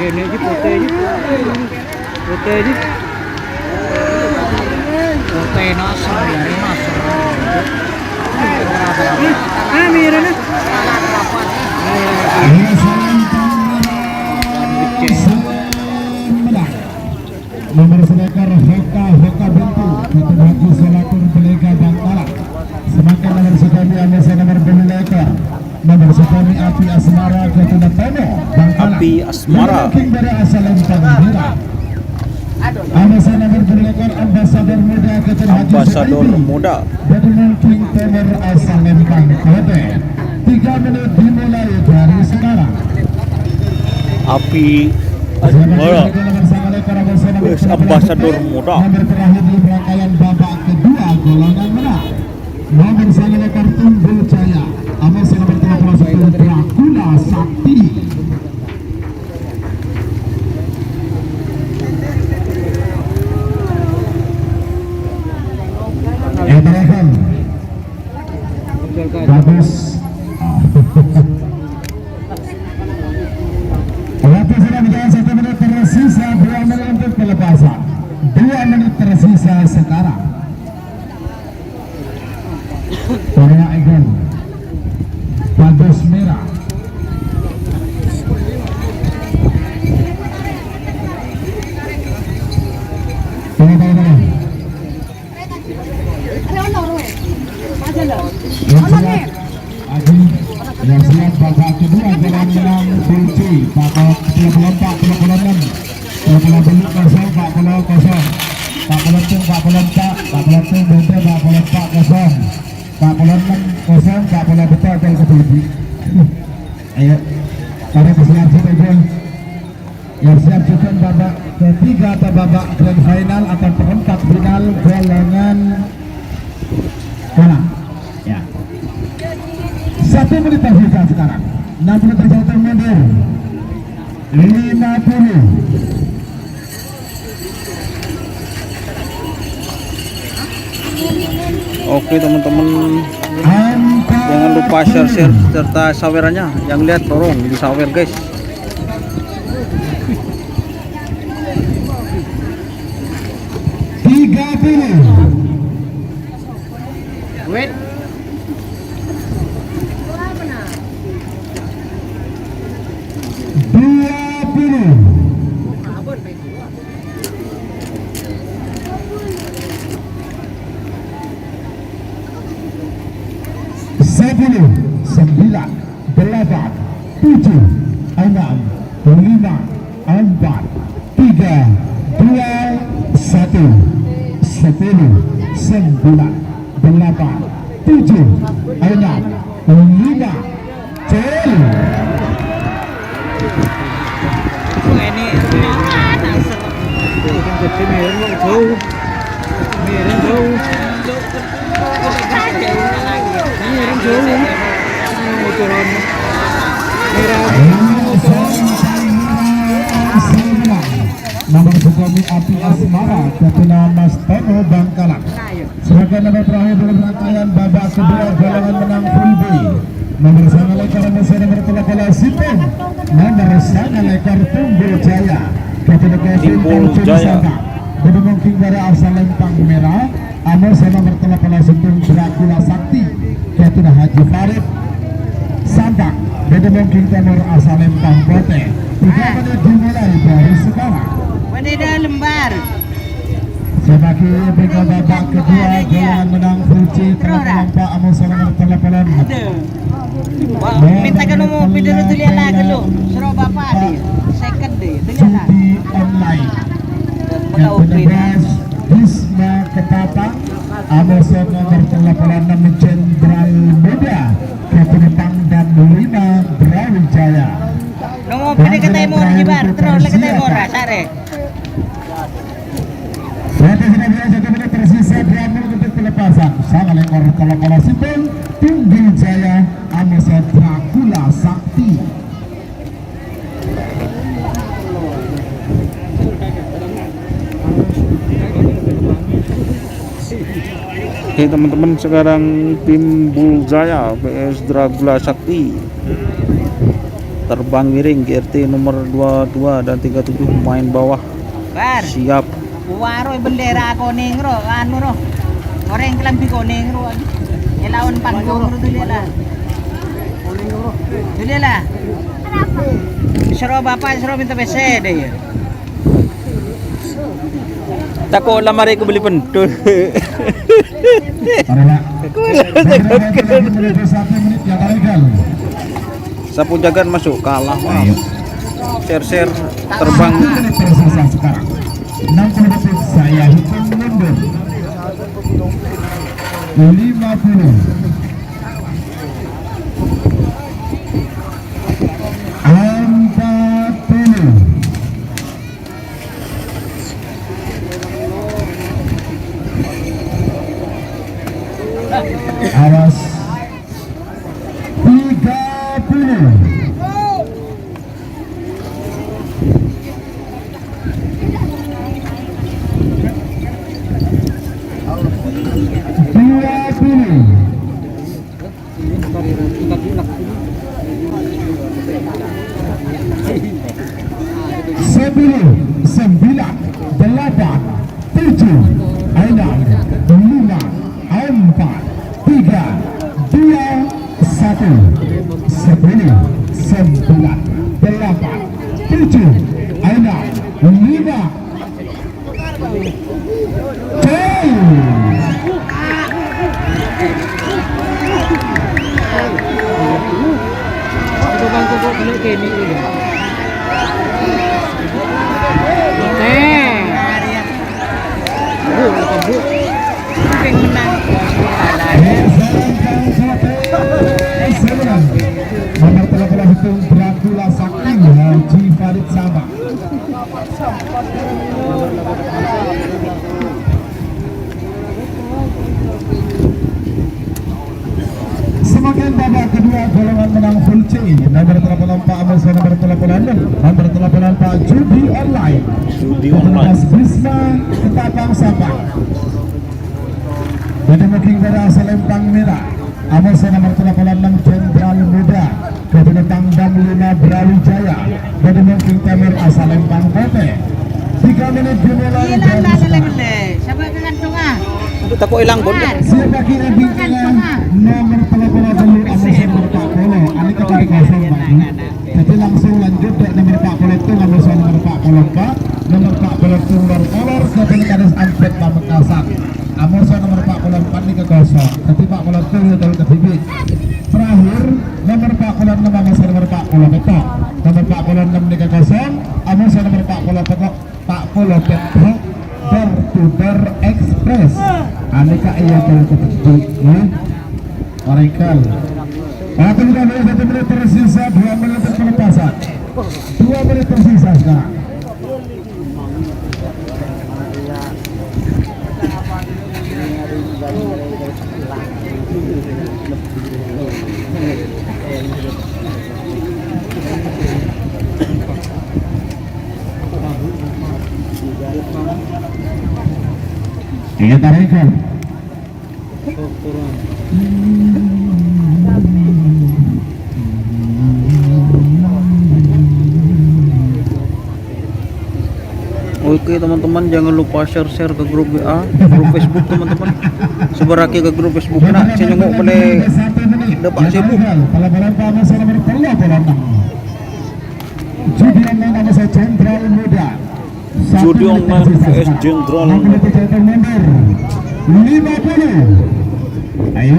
Ini je putih je. Putih nasar dari nasar. Amir ni. Nomor selekar Hoka Bentu Captain Haji Selatur Belega Bangkalan. Semakin nomor sekali Amazon nomor Belega. Nomor sekali Api Asmara Captain Tono Bangkalan. Api Asmara. King dari asal Lempang Merah. Amazon nomor Belega Ambasador Muda Captain Haji Ambasador Muda. Bagaimana King Timur asal Lempang Kota. 3 menit dimulai dari sekarang. Api Asmara. Ambasador Muda. Nomor terakhir di rangkaian babak kedua golongan menang. Nomor sang lekar Tunggul Jaya. Amazon nomor 31 Dracula Sakti. Ibrahim. Bagus. Waktu sudah berjalan 1 menit tersisa, 2 menit untuk pelepasan. 2 menit tersisa sekarang. Korea Eagle. Bagus merah. Tengah. Yang siap babak kedua jalan menang kunci babak 34, 36, 38 kosong, 40 kosong, 40 44, 40 beda 44 kosong, 46 kosong, 40 betul dari ketujuh. Ayo, pada bersiap saja. Yang siap juga babak ketiga atau babak grand final atau perempat final golongan kalah. Ya. 1 menit tersisa sekarang. 60 tersisa mundur. 50. Oke teman-teman, jangan lupa share serta sawerannya. Yang lihat tolong di sawer guys. Wait. Nomor Sukomi Api Asmara Ketua Mas Tono Bangkalan. Sebagai nomor terakhir dalam rangkaian babak kedua golongan menang full B. Nomor sana lekar Mesir nomor telah Sipon. Nomor sana lekar Tunggul Jaya. Ketua Kevin Saka. Bedumong Kinggara asal Lempang Merah. Amos nomor telah Sipon Dracula Sakti. Ketua Haji Farid Santak. Bedumong Kinggara asal Lempang Bote. 3 menit dimulai dari sekarang. Pada lembar. Sebagai babak kedua golongan menang Fulci telah nampak Amos nomor telah Minta kan mau video tu lihat lagi lo. Suruh bapak dia. Second deh. Sudi online. Yang penugas Bisma Ketapa Amos nomor telah Jenderal Muda Kepenetang dan 5 Brawijaya. Nunggu pilih katanya mau nyebar terus lagi katanya mau rasare. Berarti sudah biasa 1 menit tersisa 2 menit untuk pelepasan. Sang lekor kalau Sipon Tunggul Jaya Amos Dracula Sakti. Oke teman-teman, sekarang tim Buljaya vs Dracula Sakti. Terbang miring GRT nomor 22 dan 37 main bawah. Bar. Siap. Waroy bendera kuning ro, anu ro. Orang kelambi kuning ro. Elawan panggung ro tu lah. Tu lah. Suruh bapak suruh minta bese deh. Tako lamari ko beli pentul. Sapu jagan masuk kalah. Share terbang. Sekarang 60 detik saya hitung mundur. 50. Awas 30. Itu bangku kok belum kini ini. Bu. Pengen menang. Nomor 13 itu Dracula Sakti Haji Farid Sabah. Semakin babak kedua golongan menang full C. Nomor 84 Amos, nomor 86 nomor 84 Judi Online. Judi online. Bisma Ketapang Sabang. Dari Muking Merah Selempang Merah Amos nomor 86 Jenderal Muda. Dari Tangdam 5 Brawijaya. Dari Muking Temer Asalempang Kote. 3 menit dimulai dari sekarang. Siapa dengan tunga? Tako ilang bon. Siapa kira bintangnya nomor 80 Amos nomor 40. Ini kembali kosong bagi. Jadi langsung lanjut dari nomor 40 itu Amos nomor 44. Nomor 40 itu nomor kolor. Jadi kadas ampet Pamekasan. Amos nomor 44 ini ke kosong. Jadi 40 itu dari ke bibit. Terakhir nomor 46 Amos nomor 40 betok. Nomor 46 ini ke kosong. Amos nomor 40 betok. 40 betok. Ber Express. Aneka iya kalau ketik ya. Orakel. Waktu kita boleh 1 menit tersisa, 2 menit pelepasan. 2 menit tersisa sekarang. Iya tarikan. Oke teman-teman, jangan lupa share ke grup WA, grup Facebook teman-teman. Sebaraki ke grup Facebook nak saya nyengok boleh dapat sibuk. Pelabuhan Pamas nomor 36. Judi online nama saya Jenderal Muda. Judi online vs Jenderal. 50. Ayo.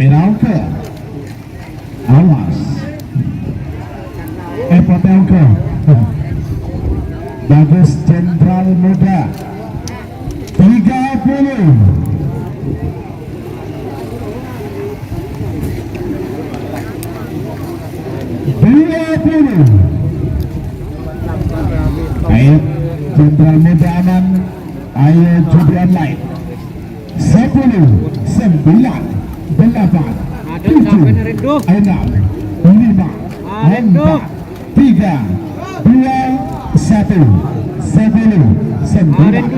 Merauke awas Potauke bagus Jenderal Muda 30 ayo Jenderal Muda aman. Ayo judi online 10 9 8 7 6 5 4 3 2 1 10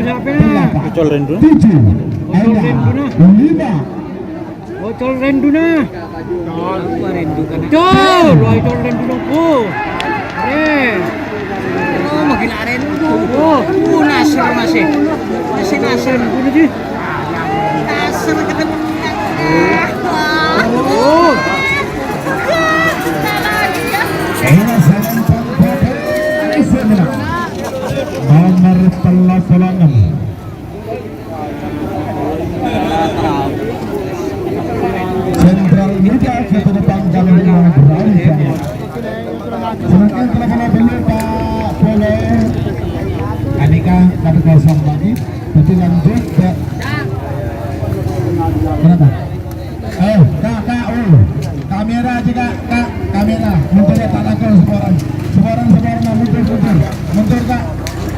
9 Bocol rendu. 7 5 Bocol rendu na. Rendu kan. Col, bocol rendu ko. Oh, makin rendu. Oh, nasir masih. Masih nasir dulu di. Nasir ketemu. Oh. Nomor 36 Jenderal Muda ke depan kami Brawijaya. Semakin telah beli Pak Polo Anika kami kosong lagi. Nanti lanjut ke berapa? Kak, kamera juga kak, kamera mundur ya tak lakon seborang mundur kak,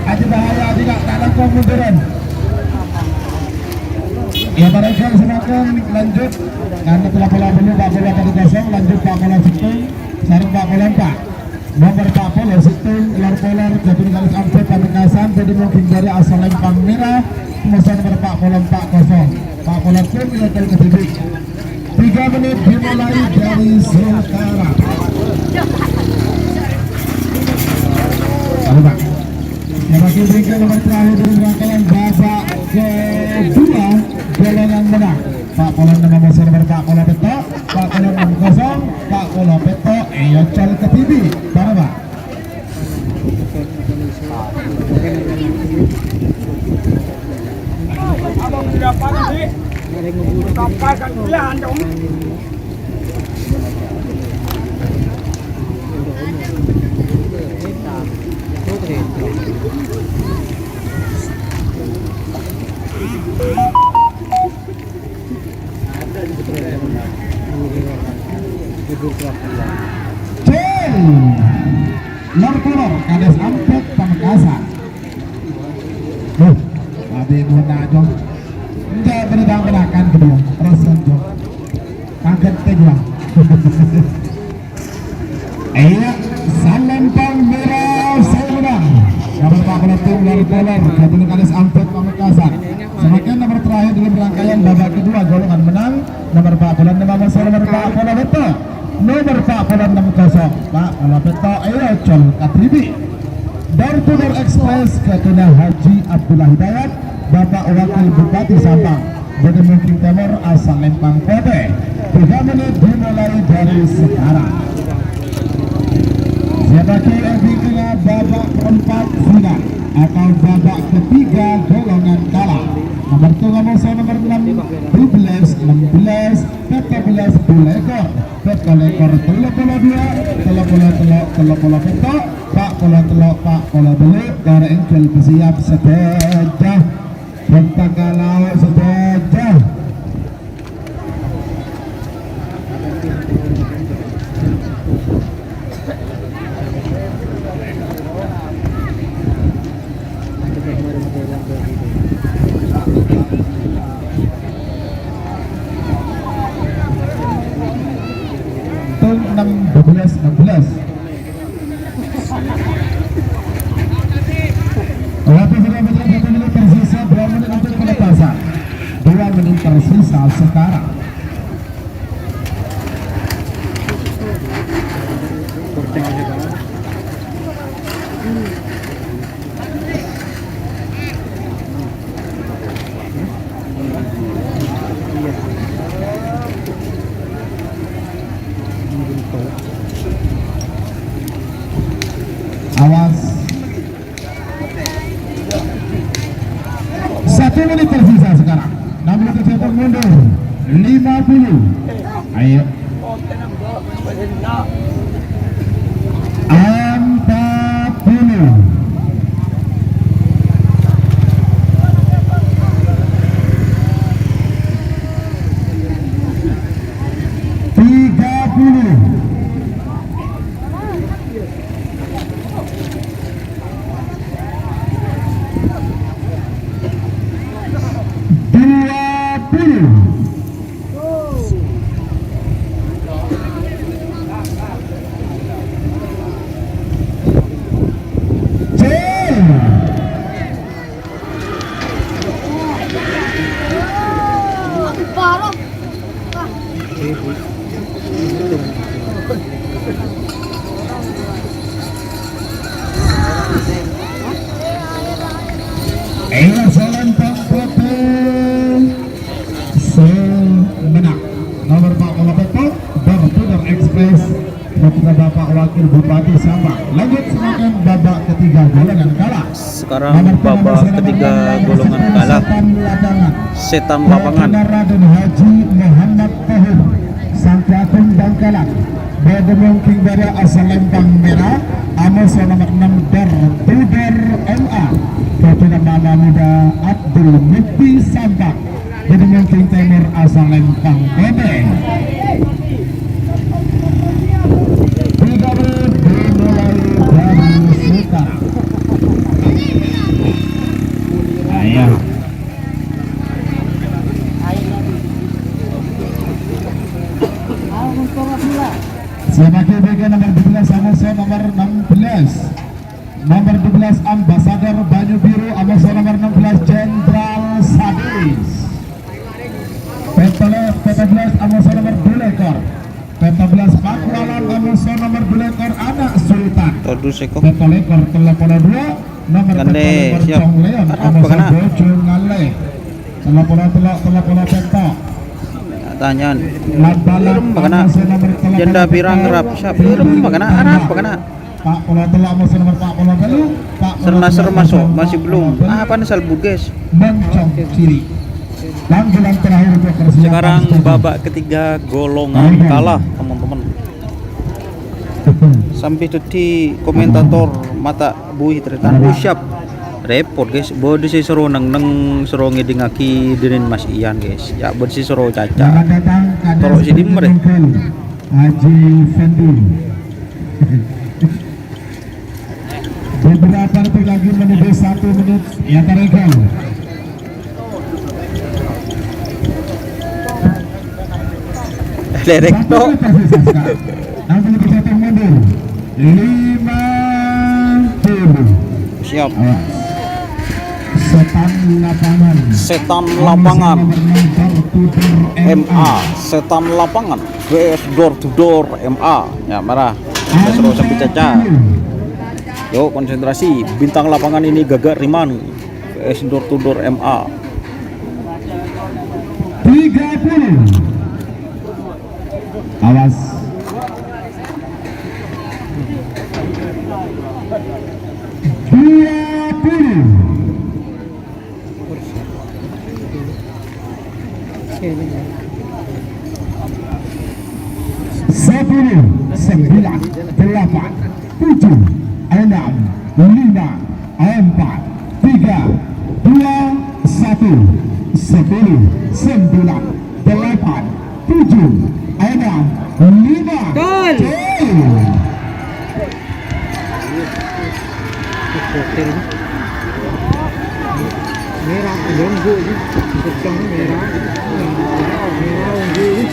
aja bahaya juga tak lakon munduran. Ya mereka semakin lanjut karena telah pola dulu Pak Bola tadi kosong, lanjut Pak Bola Situng sarung Pak Bola Pak nomor Pak Bola Situng lor polar jadi garis amput Pamekasan jadi mungkin dari asal Lempang Merah kemudian nomor Pak Bola 40 Pak Bola pun menyatakan ke TV 3 menit dimulai dari sekarang. Halo Pak. Yang wakil bingkai nomor terakhir dari rangkaian babak kedua golongan menang. Pak Polan nomor nomor Pak Polan betok. Pak Polan Iya cal ke TV. Para Pak. Abang tidak panas sih. Sampai kan bilang dong. Cel. Lor kades ampet Pamekasan. Abi muna dong. Enggak benar-benar kedua. Rasan dong. Kaget tegwa. Iya, Salempang merah Salempang. Nomor 40 Lor Gabungan kades ampet Pamekasan. Semakin nomor terakhir dalam rangkaian babak kedua golongan menang nomor 40 nomor 40 betul. Nomor 46 Pak Alapeto ayo col katribi. Door to Door Express Ketua Haji Abdullah Hidayat Bapak Wakil Bupati Sampang Budi Mungking Timur asal Lempang Kote. 3 menit dimulai dari sekarang. Sebagai endingnya babak keempat final atau babak ketiga golongan kalah. Nomor 2 nomor 6 12 16 14 bulekor pekolekor 32 petok pak pola beli dari engkel bersiap seteja pentagalau seteja. Tung 16. Waktu sudah menjadi 1 menit tersisa, 2 menit untuk pelepasan. 2 menit tersisa sekarang. Awas. 1 menit tersisa sekarang. 6 menit tercetak mundur. 50. Ayo. 40. 30. 40 menang. Nomor 40 Door to Door Express kepada Bapak Wakil Bupati Sampang. Lanjut semakin babak ketiga golongan kalah. Sekarang babak ketiga golongan kalah. Setam Lapangan. Raden Haji Muhammad Tahir Sangkatun Bangkalan. Bodi Mungking dari asal Lempang Merah. Amos nomor 6 Door to Door MA. Ketua Mama Muda Abdul Mukti Sampang. Bodi Mungking Timur asal Lempang Kote. 3 menit dimulai dari sekarang. Ayo. Sebagai bagian nomor 12 Amoso nomor 16. Nomor 12 Ambasador Banyu Biru Amoso nomor 16 Jenderal Sadis. Peta 12 Amoso nomor 2 lekor. Peta 11 Pakualan Amoso nomor 2 lekor Anak Sultan. Toduseko. Peta lekor telepon 2 nomor Gande, siap. Chong Leon Apa Amoso kena? Bojo Ngale. Telepon peta Tanyaan. Labalan Bagaimana? Amoso nomor Janda pirang rap siap irem makana arab makana. Pak Pola telah musuh nomor Pak Pola belum. Pak Sernasar masuk masih belum. Apa nih salbut guys? Mencong kiri. Langganan terakhir untuk persiapan Sekarang stadion. babak ketiga golongan kalah teman-teman. Sampai tadi komentator mata bui ternyata siap repot guys. Bodi si seru nang seru ngedingaki dinin Mas Ian guys. Ya bodi si seru caca. Selamat datang Kades Tolok si Dimmer. Haji Fendi. Beberapa detik lagi menuju 1 menit ya tarekan. Lerek to. Nanti kita mundur 50. Siap. Setan lapangan. Setan lapangan. MA setan lapangan vs door to door MA ya marah ya, seru sampai caca. Yuk konsentrasi, bintang lapangan ini Gagak Riman vs door to door MA. 30. Awas. Sepuluh, 9, 8, 7, 6, 5, 4, 3, 2, 1, 10, 9, 8, 7, 6, 5. Gol. Merah ungu ni, secang merah, merah ungu,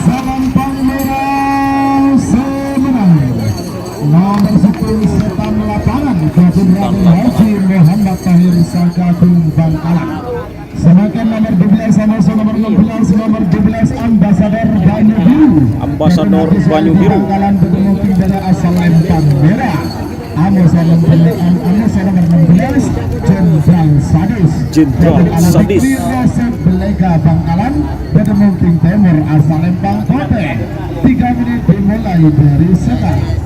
Salampang merah semenang nomor 10 setan lapangan Kapten Haji Muhammad Tahir Sakatung Bangkalan. Semakin nomor 12 sama nomor 16 nomor 12 Ambasador Banyu Biru. Ambasador Banyu Biru. Bangkalan bertemu tim dari asal Lempang Merah. Ambasador nomor 16 Jenderal Sadis. Jenderal Sadis. Belega Bangkalan bertemu tim Timur asal Lempang Kote. 3 menit dimulai dari sekarang.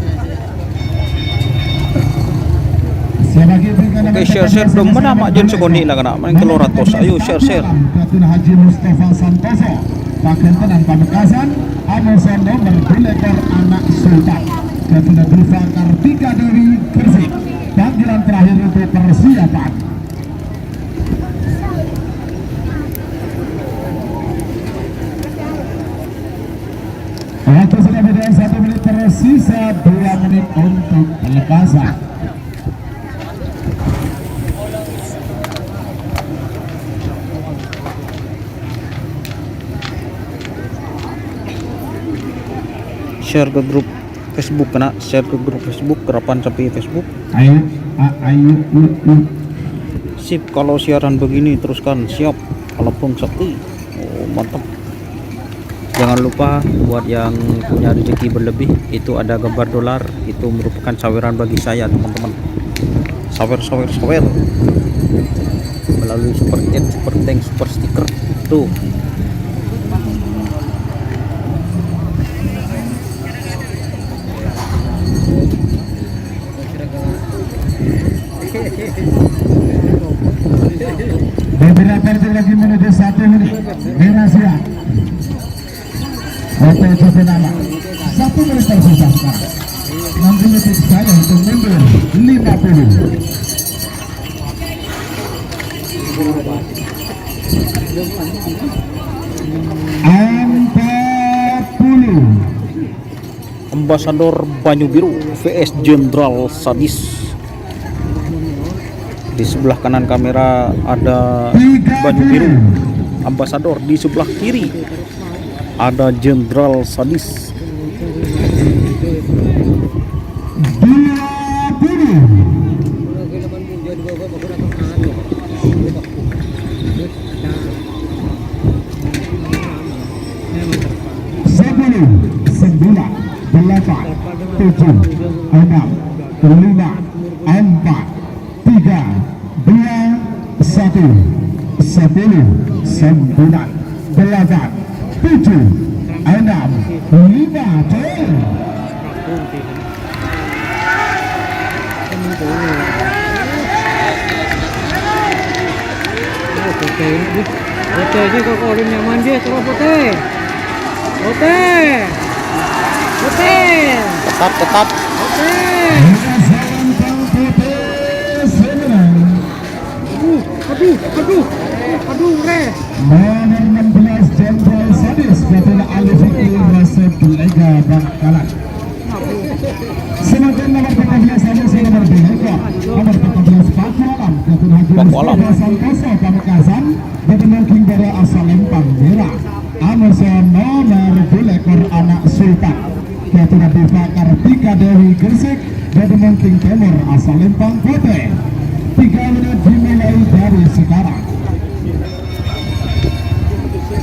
Oke, share dong mana mak jen sekoni lah kena main keluar ratus. Ayo share. Kapten Haji Mustafa Santoso Pakentenan Pamekasan Amusan nomor Bilekar Anak Sultan Kapten Diva Kartika Dewi Gresik. Panggilan terakhir untuk persiapan. Waktu sudah berjalan 1 menit tersisa 2 menit untuk pelepasan. Share ke grup Facebook kena share ke grup Facebook kerapan sampai Facebook. Ayo. Sip kalau siaran begini teruskan siap walaupun sakti. Oh mantap. Jangan lupa buat yang punya rezeki berlebih itu ada gambar dolar, itu merupakan saweran bagi saya teman-teman. Sawer melalui super chat, super thanks, super stiker tuh. Beberapa detik lagi menuju 1 menit. Merah siap. Waktu cukup lama. 1 menit tersisa sekarang. 6 detik saya untuk mundur 50. Ambasador Banyu Biru vs Jenderal Sadis. Di sebelah kanan kamera ada Banyu Biru Ambasador, di sebelah kiri ada Jenderal Sadis. 10, 9, 8, 7, 6, 5, gol. Putih ini kok udah nyaman dia terus putih. Putih. Tetap. Putih. Aduh, re. Nomor 16 Jenderal Sadis Ketua Ali Fikri Rasib Lega Bangkalan. Sementara nomor 13 Sadis nomor 2 nomor 14 Paku Alam Ketua Haji Santoso Pamekasan Ketua King dari asal Lempang Merah. Amusan nomor 2 ekor anak Sultan Ketua Diva Kartika Dewi Gresik Ketua King Timur asal Lempang Putih. 3 menit dimulai dari sekarang.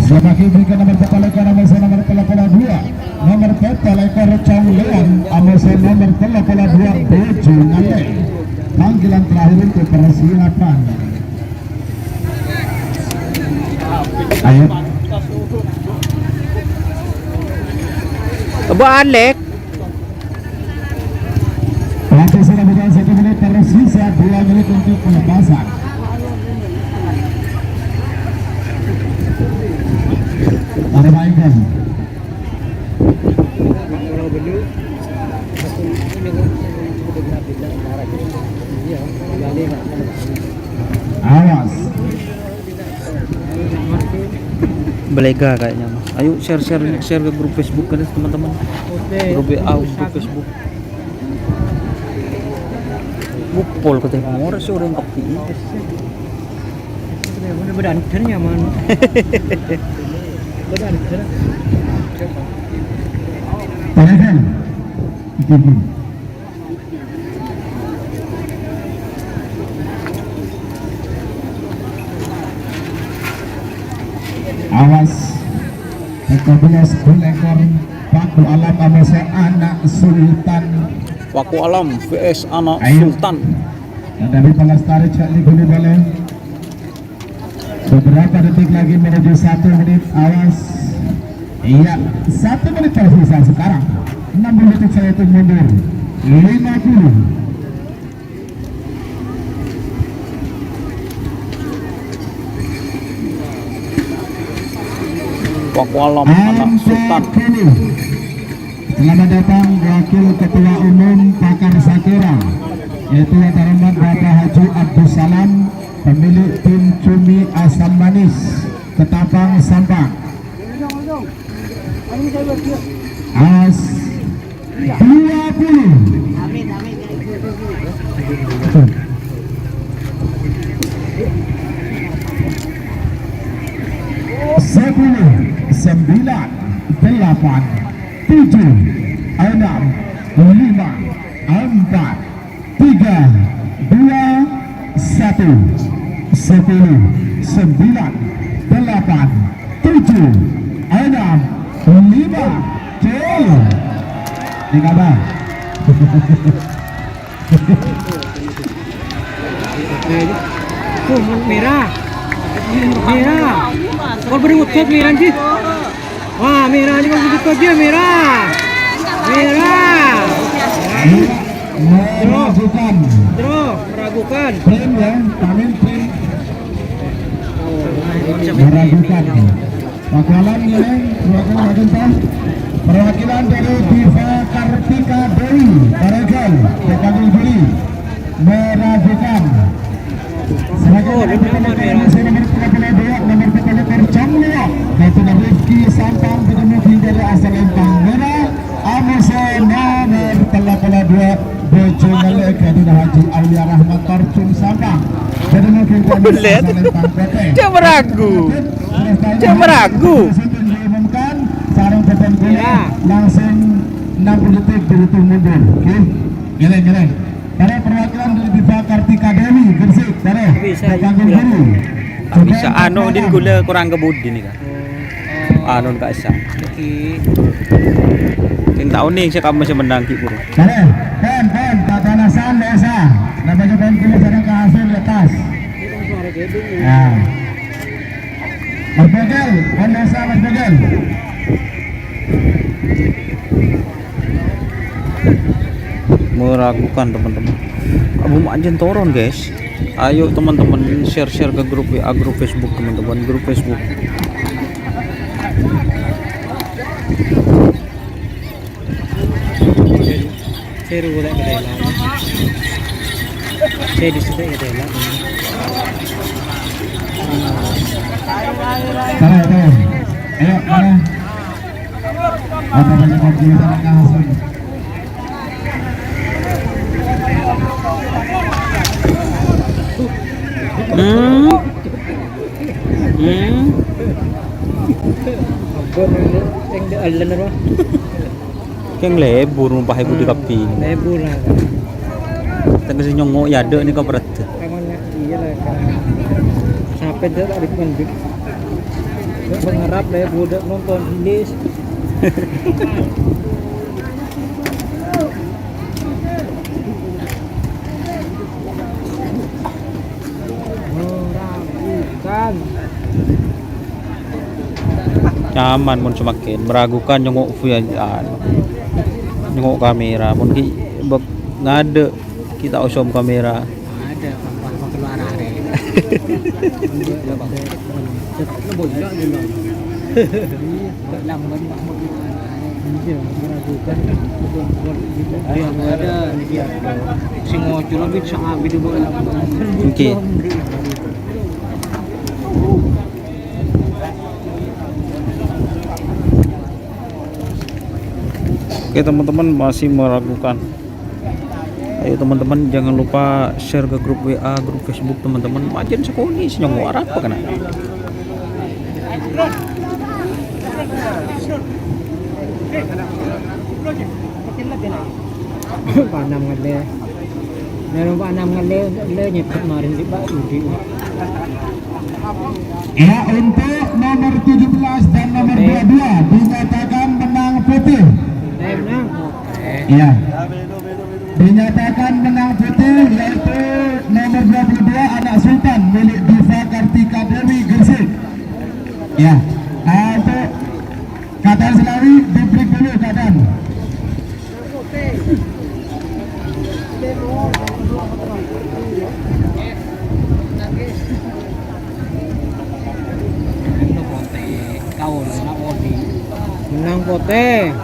Sebagai berikan nomor pepalekor Amusan nomor 32 nomor pepalekor Chong Leon Amusan nomor 32 Bojo Ngale. Panggilan terakhir untuk persilapan. Ayo. Coba Alek. Waktu sudah berjalan 1 menit tersisa 2 menit untuk pelepasan. Ada mainkan. Awas. Belega kayaknya mah. Ayo share ke grup Facebook kan teman-teman. Grup WA, grup Facebook. Bupol ko tayo mo sure ang kapi. Badan nyaman. Tahan. Awas. 14 ekor Paku Alam Amasa anak Sultan. Paku Alam vs anak Ayo. Sultan. Dan dari Palestari Cak Liguni Bale. Beberapa detik lagi menuju 1 menit. Awas. Iya, 1 menit tersisa sekarang. 60 detik saya itu mundur. 50. Paku Alam anak Sultan. Selamat datang Wakil Ketua Umum Pakar Sakira, yaitu yang terhormat Bapak Haji Abdus Salam, pemilik tim Cumi Asam Manis Ketapang Sampang. As 20. Sepuluh, 9, 8, 7, 6, 5, 4, 3, 2, 1. 10, 9, 8, 7, 6, 5. Gol. Di kabar. Merah. Kau beri utot merah sih. Wah, merah juga begitu aja merah. Meragukan. Meragukan. Prem ya, panen prem. Meragukan. Bakalan ini perwakilan dari Diva Kartika Dewi Baregal Depanggil Juri meragukan. Sebagai nomor 32 nomor 32 Camlia Ketua Rifki Sampang ketemu dari asal Lempang Merah Amasa nomor 32 Bojo Ngale Ketua Haji Aulia Rahmat Tarcung Sampang ketemu dari asal Lempang Putih. Jangan meragu. Diumumkan sarung petan kuliah langsung 60 detik berhitung mundur. Oke, geleng. Para perwakilan dari Diva Kartika Dewi Gresik, para Depanggil Guru. Bisa anu din gula kurang kebudi nih kan. Anu ka isa. Tin taon nih siya kamu siya mendangki guru. Para, pen, tatanasan desa. Nabaga pen kuliah sarang kahasil letas. Ya. Mas Bogel, Onesa Mas Bogel. Meragukan teman-teman. Abu Majen turun guys. Ayo teman-teman share-share ke grup WA, grup Facebook teman-teman, grup Facebook. Seru boleh kita lah. Saya di situ kita lah. Taruh, taruh. Ayo, mana? Apa banyak mobil sama langsung. Yang di alam apa? Keng lebur numpah ibu di kapi. Lebur lah. Tapi si nyongo ya ada nih kau berat. Emangnya iya lah kan. Sampai dia tak dipendek. Dia mengharap dia budak nonton Indes. Meragukan. Nyaman mun semakin meragukan nyongok fuyan nyongok kamera mun ki bek ngade kita osom kamera Ada apa keluar hari. Boleh dulu. Lamban Iya, meragukan. dia ada dia sing ngocul lebih sangat video bola. Oke. Oke teman-teman masih meragukan. Ayo teman-teman jangan lupa share ke grup WA, grup Facebook teman-teman. Majen sekoni senyong apa kena. Panam ngale. Meron panam ngale le nyepet marin di Pak Udi. Ya, untuk nomor 17 dan nomor 22 dinyatakan menang putih. Saya menang. Iya. Dinyatakan menang putih yaitu nomor 22 Anak Sultan milik Diva Kartika Dewi Gresik. Ya. Untuk Katan Selawi diberi dulu Katan. Kau nak body. Menang pote.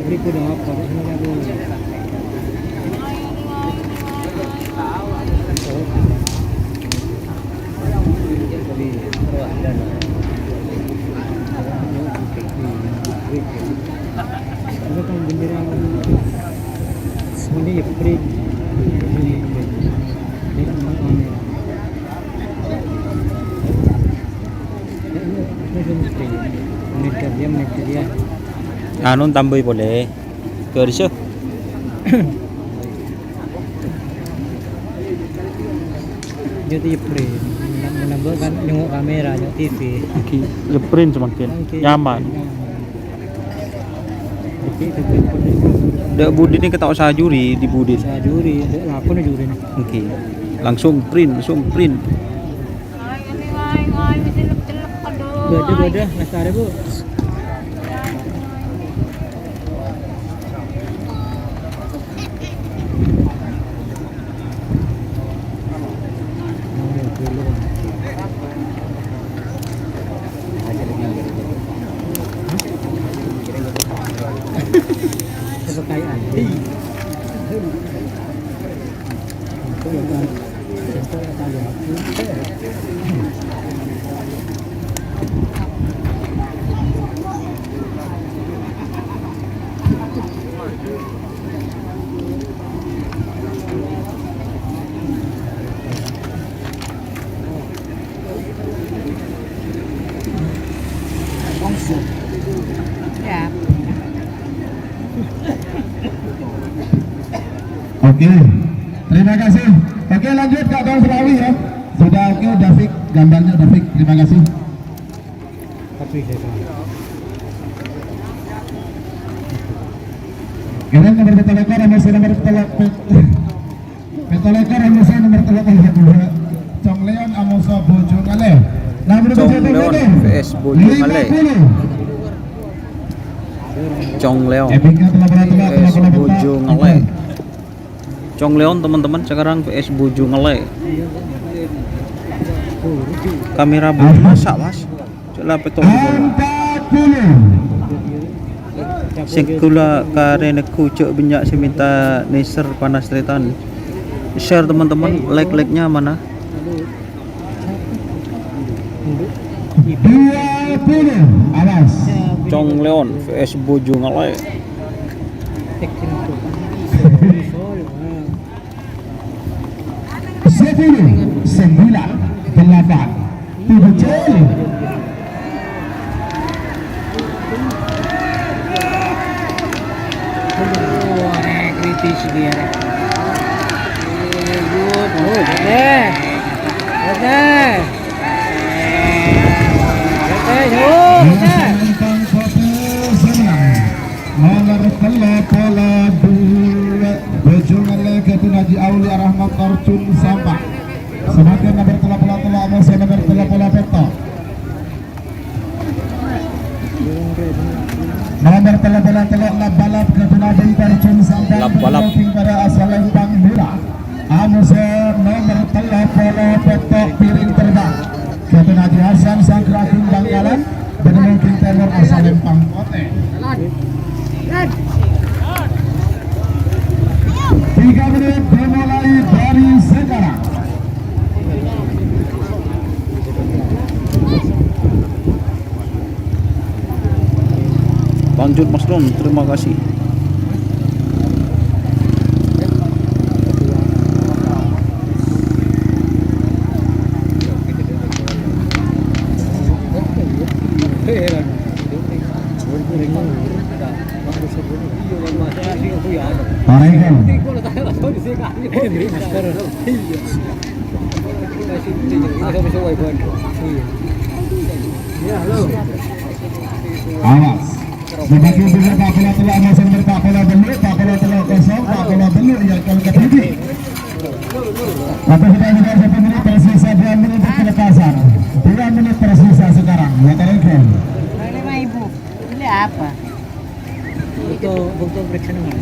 Beri ku dah apa? Sini aku. Ini kan bendera ini ya free. Menit dia. Anu tambah boleh. Ke risau. Jadi free. Menambahkan nyengok kamera, nyengok TV. Oke, print semakin nyaman. Dek Budi ini kita usaha juri di Budi. Saya juri, aku nih juri nih. Oke. Langsung print. Beda, nasare bu. Kekayaan. Ya. Oke, terima kasih. Oke, lanjut Kak Tahun Selawi ya. Sudah oke, David, gambarnya David. Terima kasih. Tapi saya Keren nomor petolekor emosi nomor petolekor emosi nomor petolekor Cong Leon amosa Bojong Ale. Cong Leon vs Bojong Ale. Cong Leon vs Bojong Ale. Cong Leon teman-teman sekarang vs Bojong Ale. Kamera belum masak mas. Coba petol bola. Sekula kareneku cok banyak saya minta neser panas tretan. Share teman-teman, like-nya mana? 20 awas. Cong Leon vs Bojong Ale. Sepuluh, 9, 8, 7. Kritis dia. Bojong Ale Ketun Haji Aulia Rahmat Karcun Sampah. Semakin nomor telah amas nomor telah peto. Nomor telah balap Ketun Haji Karcun Sampah. Balap. Pada asal Lempang Murah. Amus nomor telah peto piring terbang. Ketun Haji Hasan Sangkraking Bangkalan. Benemungking Timur asal Lempang Kote. 3 menit dimulai dari sekarang. Lanjut Mas Don, terima kasih. Awas. Sebagai juga Pak Bola telah masuk Pak Bola belum, Pak Bola telah kosong, Pak Bola belum yang ketiga. Tapi sudah juga 1 menit tersisa 2 menit kelepasan. 2 menit tersisa sekarang. Ya Terengkel. Ini mah ibu. Ini apa? Butuh periksa nih.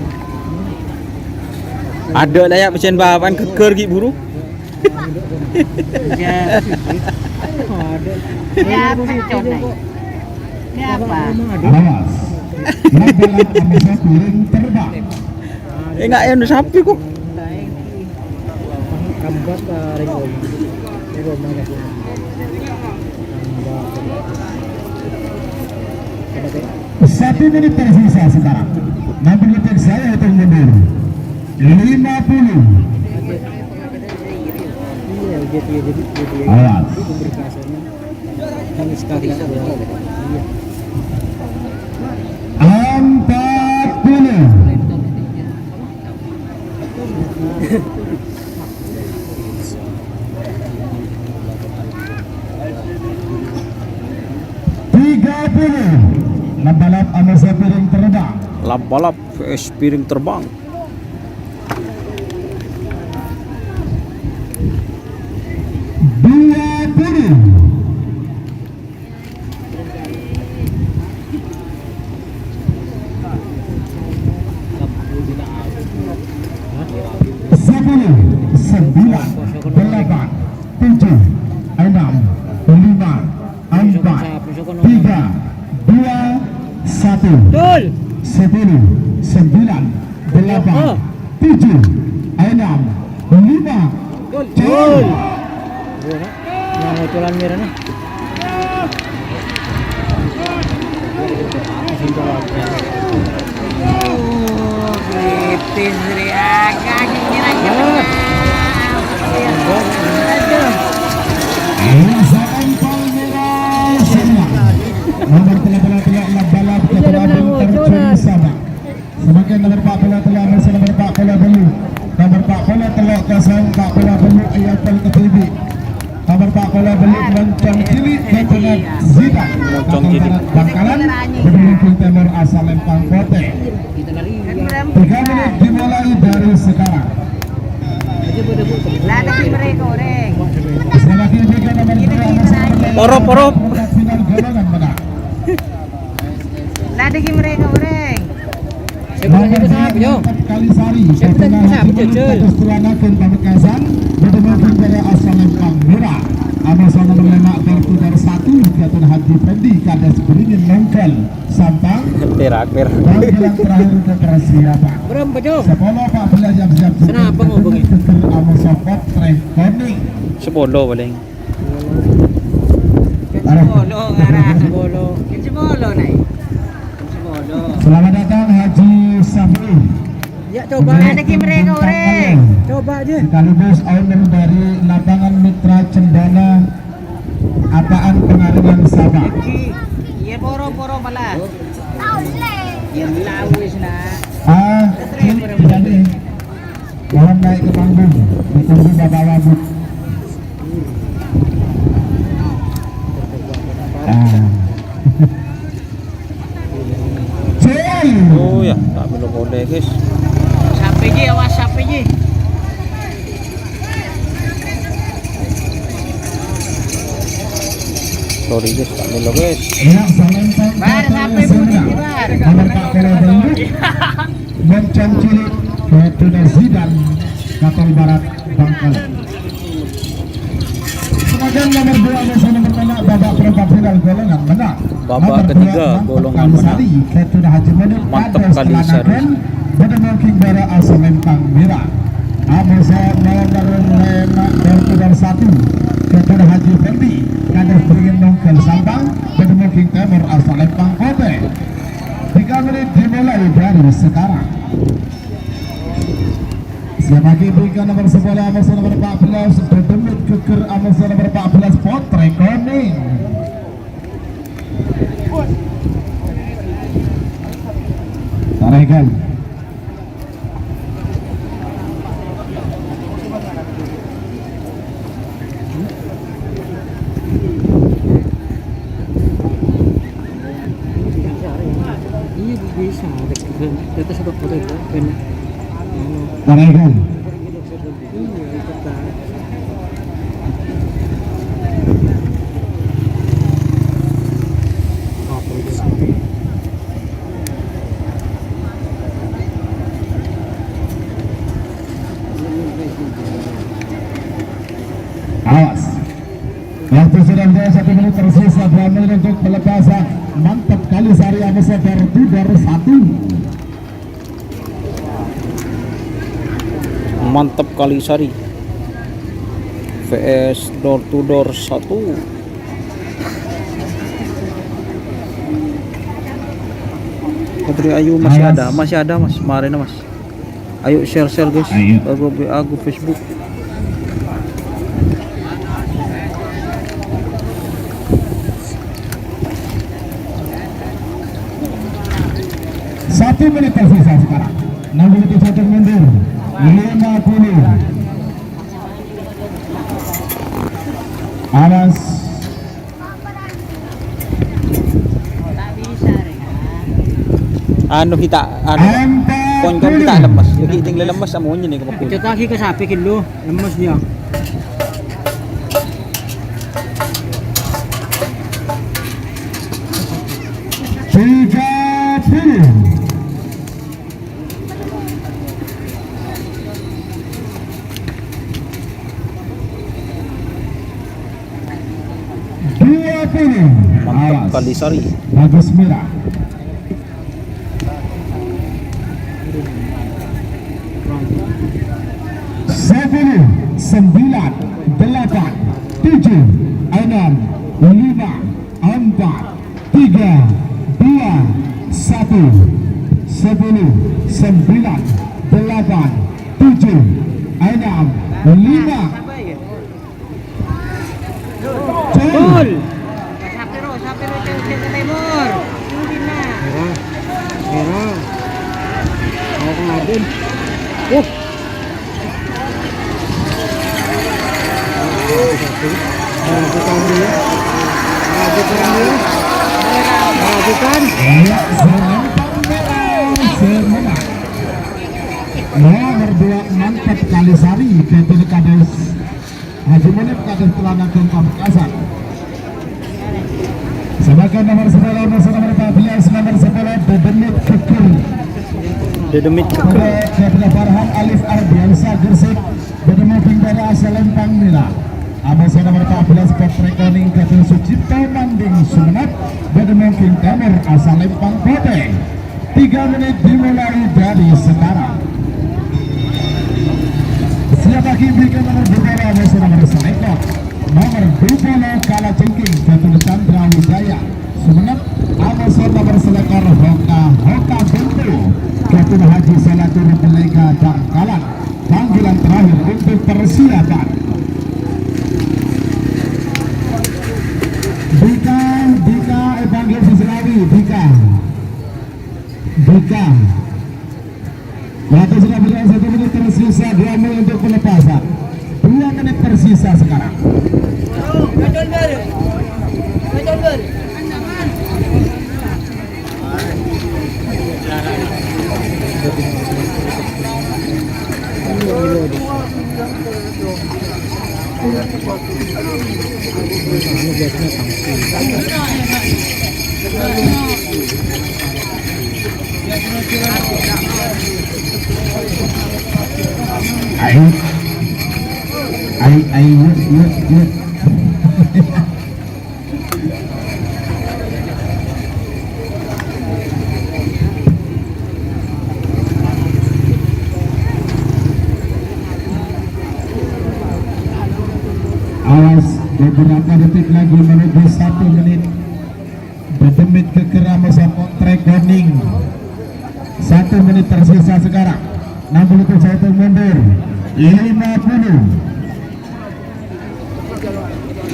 Ada layak pesen bahan keker gitu buru. Ya. Ini apa contohnya? Ini apa? Awas. Mobil Amisa piring terbang. Enggak yang sapi kok. Kambat ringo. Ringo mana? 1 menit tersisa sekarang. Nanti detik saya hitung mundur. 50. Iya, jadi Awas. kami sekali iya. 40. Membalap Amasa piring terbang. Balap vs piring terbang. 20. Sepuluh, 9, 8, 7, 6, 5, 4, 3, 2, 1. 10, 9, 8, 7, 6, 5. Gol. Yang utulan merah nih. Kritis agak nyengir aja. Nomor telah balap kepada terjun Sabah. Semakin nomor 4 bola telah masih nomor 4 bola belu. Nomor 4 bola telah kosong 4 bola belu ayat ke TV. Nomor 4 bola belu Moncong Cilik Ketunan Zidan Moncong Cilik. Bangkalan Berdiri Timur asal Lempang Kote. 3 menit dimulai dari sekarang. Selamat diberikan nomor 2 Porop. final golongan menang. Lagi mereka orang. Nomor 4 Kalisari Ketunan Ketunan Pamekasan Berdiri Timur asal Lempang Merah. Amasan nomor 5 Bertudar 1 Ketunan Haji Fendi Kades Beringin Nongkel Sampang. Perak. Dan yang terakhir untuk persiapan. Berapa jauh? Sepuluh Pak Bila jam-jam. Kenapa ngomongin? Amo sopot recording. Sepolo paling. Bolo ngarah bolo. Bolo naik. Bolo. Selamat datang Haji Safri. Ya coba. Lagi mereka orang. Coba aja. Sekaligus owner dari lapangan Mitra Cendana Apaan Pengaringan Sabah. Iya poro pala. Yang lawis na. Jadi mohon naik ke panggung ditunggu Bapak Wabud. Oh ya, tak perlu kode guys. Sampai je awas sampai je. Sorry guys, tak perlu guys. Ya, Salentang Bar sampai bunyi bar. nomor 4 Kolodong Moncong Cilik Ketunan Zidan Kapal Barat Bangkalan. Kemudian nomor 2 bersama pertama babak perempat final golongan menang. Babak Nomor ketiga 2, golongan Kalisari Ketunan Haji Menuk Mantap Kades Kalisari. Kelanaken Berdemang King Bara asal Lempang Merah. Amasan nomor 5 Bertudar 1 Ketunan Haji Fendi Kades Beringin Nongkel Sampang Berdemang King Timur asal Lempang Kote. 3 menit dimulai dari sekarang. Siap lagi berikan nomor 10 Amasan nomor 14 Berdemit Keker Amasan nomor 14 Potre Koning. Tarikan. Iya bisa. Kita sebab foto itu. Tarikan. Awas. Waktu sudah 1 menit tersisa 2 menit untuk pelepasan. Mantap Kalisari Amasan Bertudar 1. Mantap Kalisari VS door to door 1. Putri Ayu masih ada mas, kemarin mas. Ayo share guys. Ayo. Aku Facebook. Satu menit tersisa sekarang. 61 mundur. 50. Awas. Anu kita kon kita lemas. Lagi tinggal lemas amunya nih kapag. Kita lagi ke sapi kilo. Lemas dia. Mantap Kalisari. Bagus merah. Sepuluh, 9, 8, 7, 6, 5, 4, 3, 2, 1. 10, 9, 8, 7, 6, 5. Gol. Sapiro Chelsea ke Timur. Hindi na. Merah. Mau kemarin. Majukan dia. Majukan dia. Majukan. Layak selempang semenang. Nomor 2 Mantap Kalisari Ketua Kades Haji Munib Kades Telanakan Pamekasan. Sedangkan nomor 10 nomor 14 nomor 10 Dedemit Kekir Dedemit kepada Farhan Alif Ardiansa Gersik Dedemit dari asal Lempang Nila. Abasa nomor 14 Petrekoning Ketua Sucipto Manding Sumenep Dedemit Timur asal Lempang Kote. 3 menit dimulai dari sekarang. Siap lagi berikan nomor 2 abasa nomor 1 nomor 20 Kala Cengking Ketua Chandra Wijaya Sumenep. Abasa nomor selekor Hoka Bentu Ketua Haji Salatur Pelega Bangkalan. Panggilan terakhir untuk persiapan. Dika Evangelis Selawi Dika waktu sudah berjalan 1 menit tersisa 2 menit untuk pelepasan. 2 menit tersisa sekarang. Yuk. Awas, beberapa detik lagi menuju 1 menit. Dedemit Kekeramasa kontrak warning. 1 menit tersisa sekarang. 61 mundur. 50.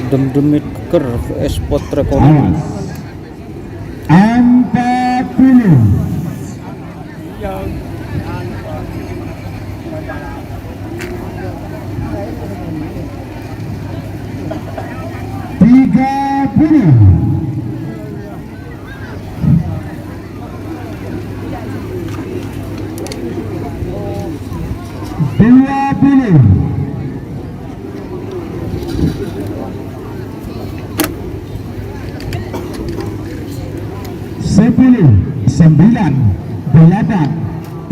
Demit Keker VS Potrekoning. Awas. 40. Sepuluh, 9, 8,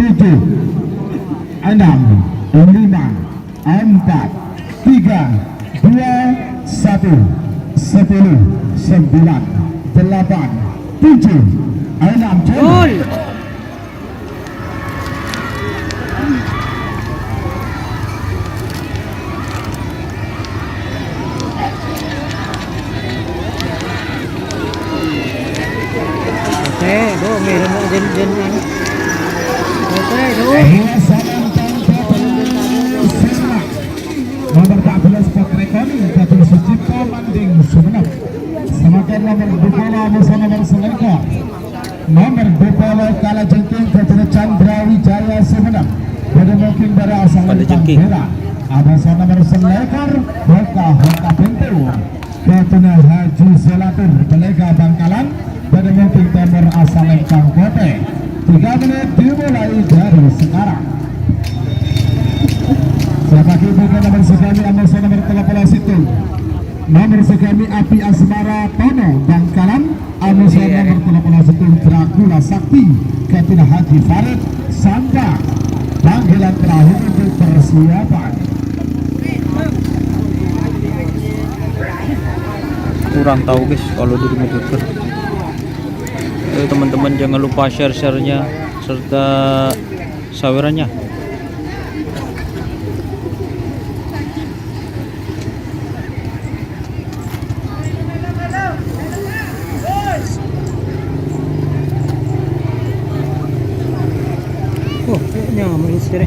7, 6, 5, 4, 3, 2, 1, 10, 9, 8, 7, 6, Gol. Meron mo dyan ano. Okay, Nomor 14 Potrekoning Ketua Sucipto Manding Sumenep. Semakin nomor 20 Musa nomor selekor. Nomor 20 Kala Jengking Ketua Chandra Wijaya Sumenep. Pada mungkin dari asal Merah. Abasa nomor selekor Hoka Bentu Ketua Haji Selatur Pelega Bangkalan. Pada mungkin timur asal Lempang Kote. 3 menit dimulai dari sekarang. Siapa kiper nomor sekami Amasa nomor 13 itu. Nomor sekami Api Asmara Tono Bangkalan. Amasa nomor 13 itu Dracula Sakti Ketua Haji Farid Santa. Panggilan terakhir untuk persiapan. Kurang tahu guys kalau di Demit Keker. Teman-teman jangan lupa share-nya serta sawerannya. oh, nyaman istri.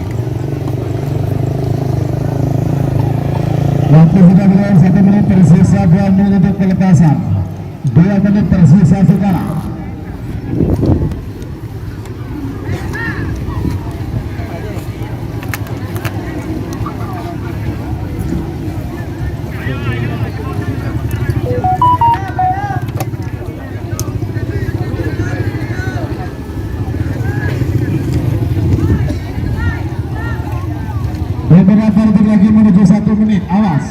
Waktu sudah berjalan 1 menit tersisa 2 menit untuk pelepasan. 2 menit tersisa sekarang. Beberapa detik lagi menuju 1 menit. Awas.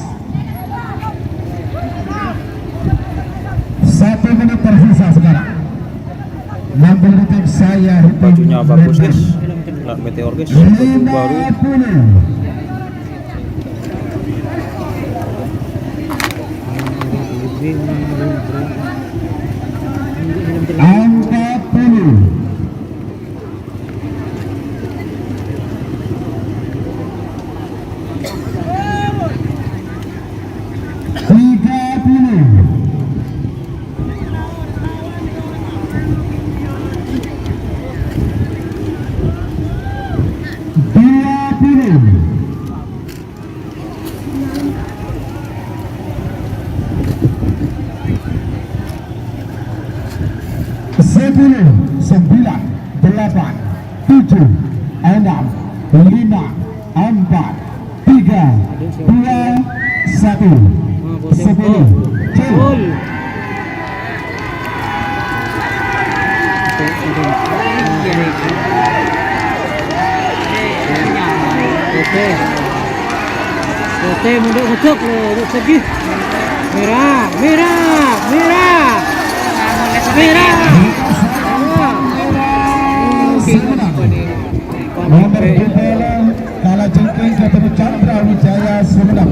1 menit tersisa sekarang. 60 detik saya hitung. Bajunya bagus guys, Gelar Meteor guys, baju baru. 50. Angka 10. Sepuluh, 9, 8, 7, 6, 5, 4, 3, 2, 1. 10. Gol. Oke, mundur ngecek loh, segi. Merah, merah, merah. Merah. Nomor bola kalah jengking ketemu Chandra Wijaya Sumedang.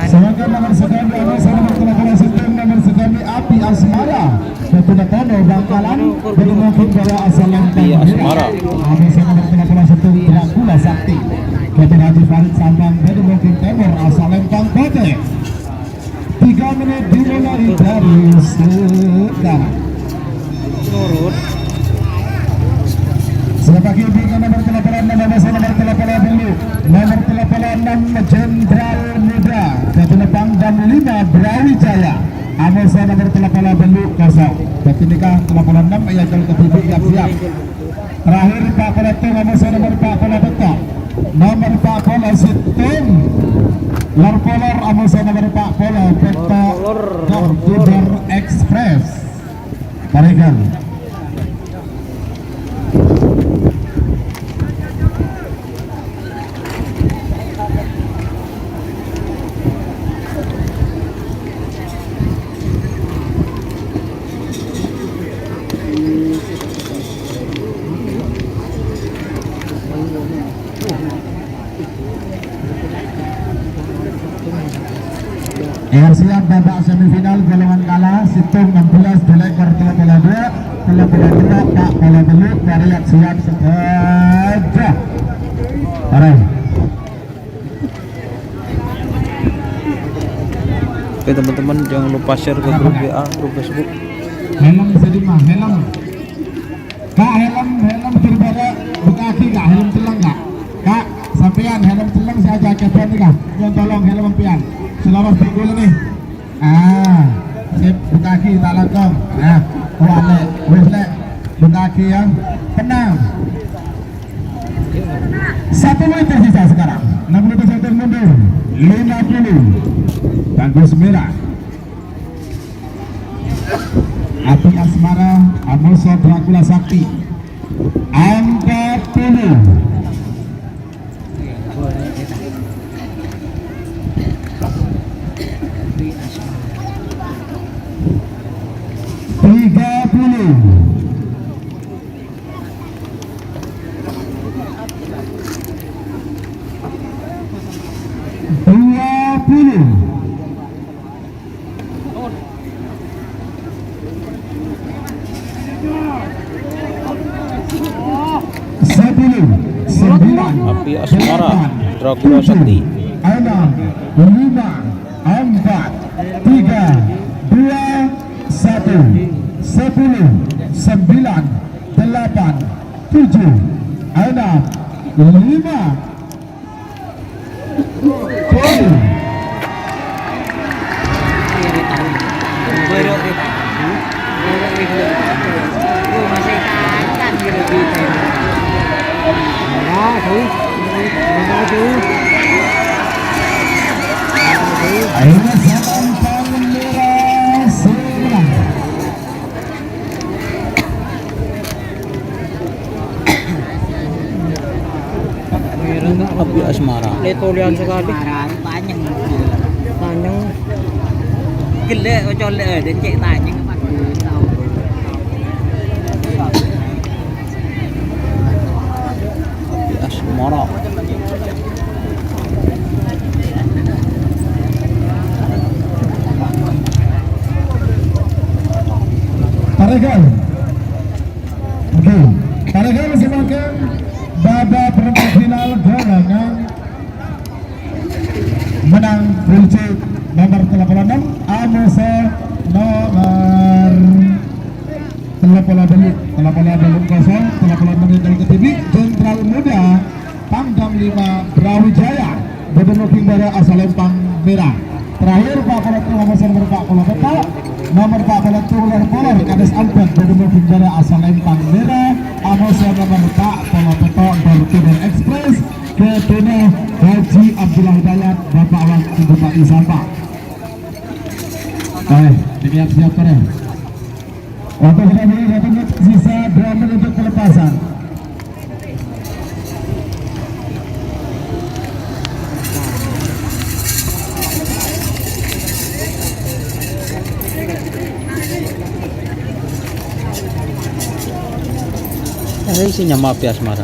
Semoga nomor sekami nomor telah sistem nomor sekami Api Asmara Ketuna Tono Bangkalan bermungkin bahwa asal Api Asmara. Nomor telah sistem Dracula Sakti Ketuna Haji Farid Sambang bermungkin Timur asal Lempang Bote. 3 menit dimulai dari sekarang. Selepas itu nomor 86 Jenderal Muda Ketuna Pangdam 5 Brawijaya Amosa nomor 88 Belu kosong. Ketika 86 ia jalan ke TV siap. Terakhir Pak Peletung Amosa nomor 40 Betok. Nomor 40 Situng Lorpolor Amosa nomor 40 Betok Korridor Express. Tarikan. Yang siap babak semifinal golongan kalah Situng 16 Delekor 32 Pak Pola Beluk Variat siap saja. Baik. Oke teman-teman, jangan lupa share ke grup WA, grup Facebook. Helm bisa di mana? Helm. Kak, helm berbeda bekaki kak, helm telang kak. Kak, sampean helm telang saya ajak kepon nih kak. Jangan tolong helm pian. Selamat pinggul nih. Sip bekaki tak langkong. Wale, wis lek bekaki yang tenang. 1 menit tersisa sekarang. 60 detik mundur. 50. Tangguh 9. Api Asmara Amosa Dracula Sakti 40. Api Asmara Dracula Sakti 6, 5, 4, 3, 2, 1. 10, 9, 8, 7, 6, 5, 4. Akhirnya sampai merah sembilan. Api asmara. Letulian sekali. Marah tanyang. Tanyang. Gede ocol dan cek tanyang tahu. Api asmara. Taregan. Oke, Taregan semakin babak perempat final gerangan menang Pulcik nomor 86 Amose nomor 38 kosong 38 menit dari KTB Jenderal Muda Pangdam 5 Brawijaya Bedemuking Bara asal Lempang Merah. Terakhir Pak Kolektor nomor Pak Kolektor nomor Pak Kolektor Polar Kades Ampet Bedemuking Bara asal Lempang Merah. Amose nomor Pak Kolektor Dortiden Express Kedua Haji Abdullah Hidayat Bapak Wakil Bupati Sampang. Baik, siap-siap ya. Waktu kita beri 1 menit sisa 2 menit untuk pelepasan. Isinya api asmara.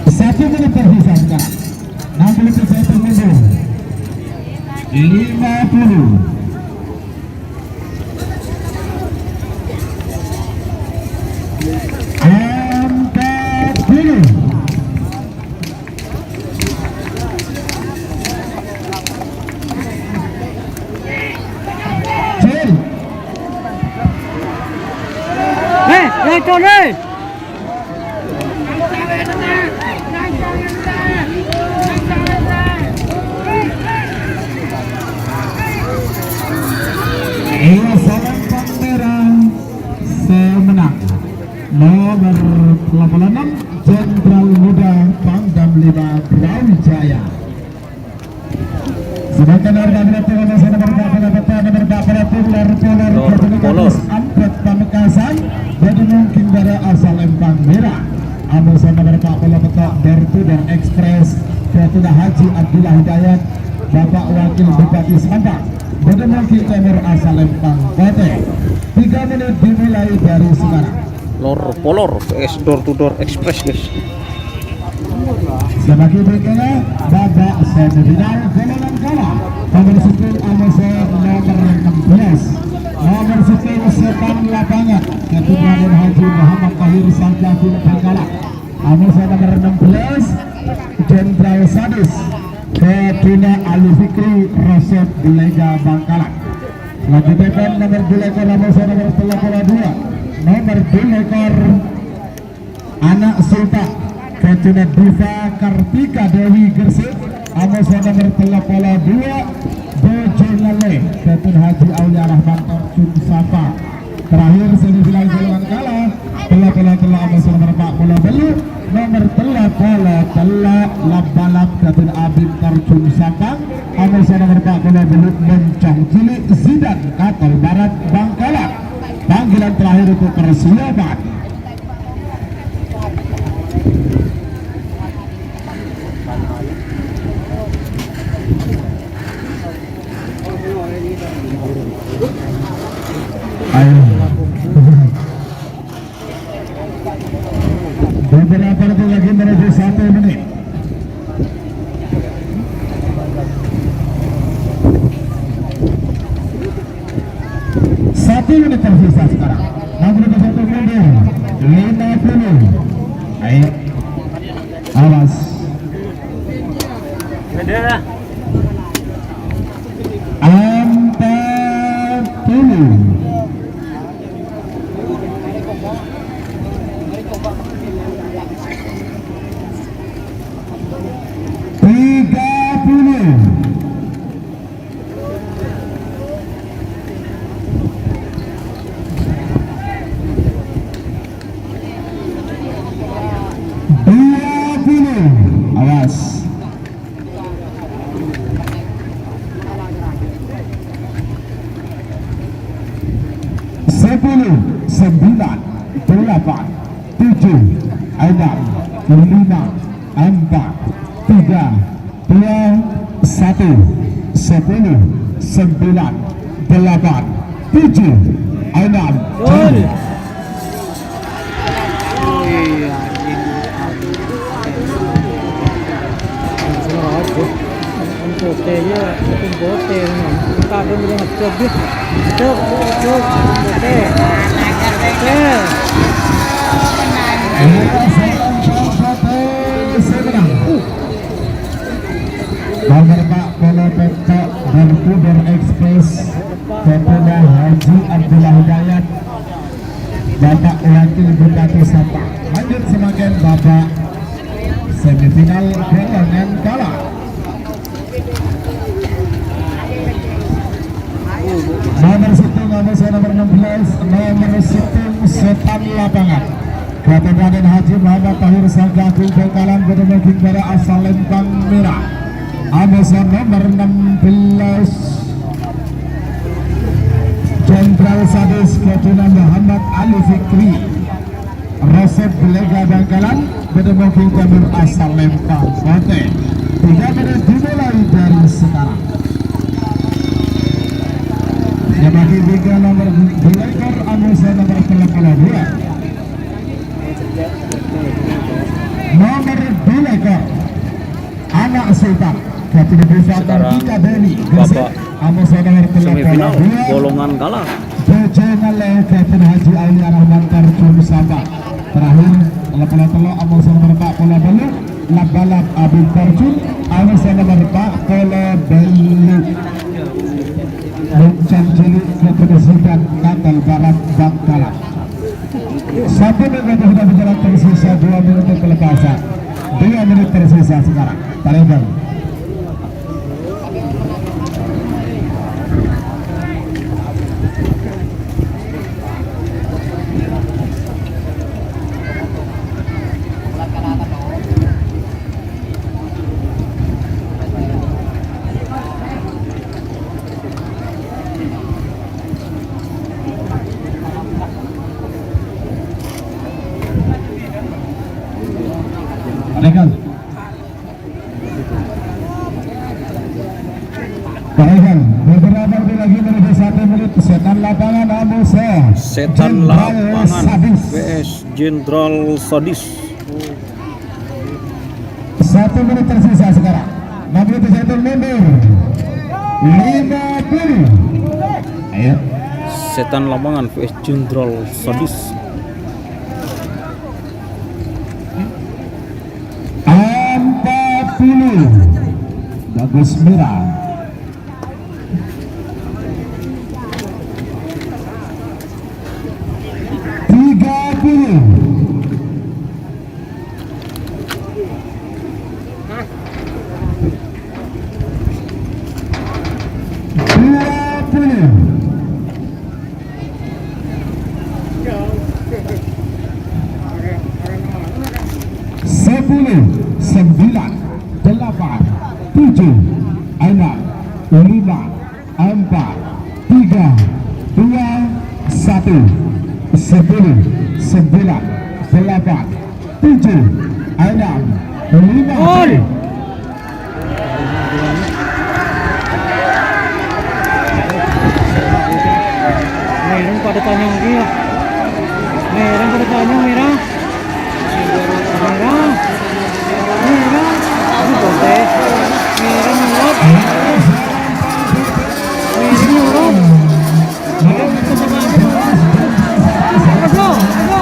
Satu menit tersisa sekarang. 60 detik saya termundur. 50. Letulian. Salam Merah semenang nomor 86 Jenderal Muda Pangdam 5 Brawijaya. Sedangkan harga berarti nomor 4 Polar. Ampet Pamekasan jadi mungkin dari asal Lempang Merah. Amose nomor 4 Bertudan Express Kedua Haji Abdullah Hidayat Bapak Wakil Bupati Sampang. Bedemuki Timur asal Lempang Kota. 3 menit dimulai dari sekarang. Lor Polar door to door express guys. Sebagai berikutnya babak semifinal golongan kala nomor 10 Amose nomor 16 nomor 10 Sepan Lapangan Ketua Haji Muhammad Tahir Sanjafil Bangkala. Amose nomor 16 Jenderal Sadis Ketua Ali Fikri Rosep Lega Bangkala. Selanjutnya nomor 2 ekor Amose nomor 32 nomor 2 ekor Anak Sultan Ketua Diva Kartika Dewi Gersik. Amose nomor 32 Bojo Lale Ketua Haji Aulia Rahman Torcun Sapa. Terakhir semifinal golongan kala telah Amose nomor 40 Belu nomor telah Labalap Ketua Abib Torcun Sapa. Amose nomor 40 Belu Mencong Cilik Zidan Katol Barat Bangkala. Panggilan terakhir untuk persiapan. Ayo. Beberapa detik lagi menuju 1 menit. Satu menit tersisa sekarang. 61 mundur. 50. Ayo. Awas. Beda. 40. Awas. 10, 9, 8, 8, 7, 6, 5, 4, 3, 2, 1, 10, 9, 8, 7, 6. Gol. Ang pote niya, itong bote naman. Ang kagod mo lang at chog, bote. Nomor Pak Polo Pekto dan Kuder Express Ketua Haji Abdullah Hidayat, Bapak Wakil Bupati Sabah. Lanjut semakin Bapak semifinal golongan kalah. Nomor 16, nomor 10 setan lapangan Kabupaten Haji Muhammad Tahir Sagaku Bengkalan bertemu kepada asal Lempang Merah. Amesan nomor 16 Jenderal Sadis Ketua Muhammad Ali Fikri Resep Belega Bengkalan bertemu kepada asal Lempang Bote. 3 menit dimulai dari sekarang. Yang bagi 3 nomor 2 ekor Amesan nomor 32. Nomor 2 ekor Anak Sultan Sekarang babak semifinal golongan kalah. Haji Ali Rahman Tarjun Sabah. Terakhir telo Amesan nomor 4 Pola Belu Labalab Abid Tarjun Amesan nomor 4 Pola Belu Luncang Cilik Kepresiden Natal Barat Bangkalan. Sampai menit sudah berjalan, tersisa 2 menit pelepasan. 2 menit tersisa sekarang. Tarik. Baikkan, beberapa lagi menuju 1 menit. Setan lapangan Amusa. Setan lapangan vs Jenderal Sadis. 1 menit tersisa sekarang. 61 mundur. 50. Ayo. Setan lapangan vs Jenderal Sadis. 40. Bagus Merah. 5. Meron pada tanyang dia. Meron pada tanyang merah. Merah. Merah. Ano bote? Meron mulot. Meron mulot. Meron ito sa mga. Go! Go!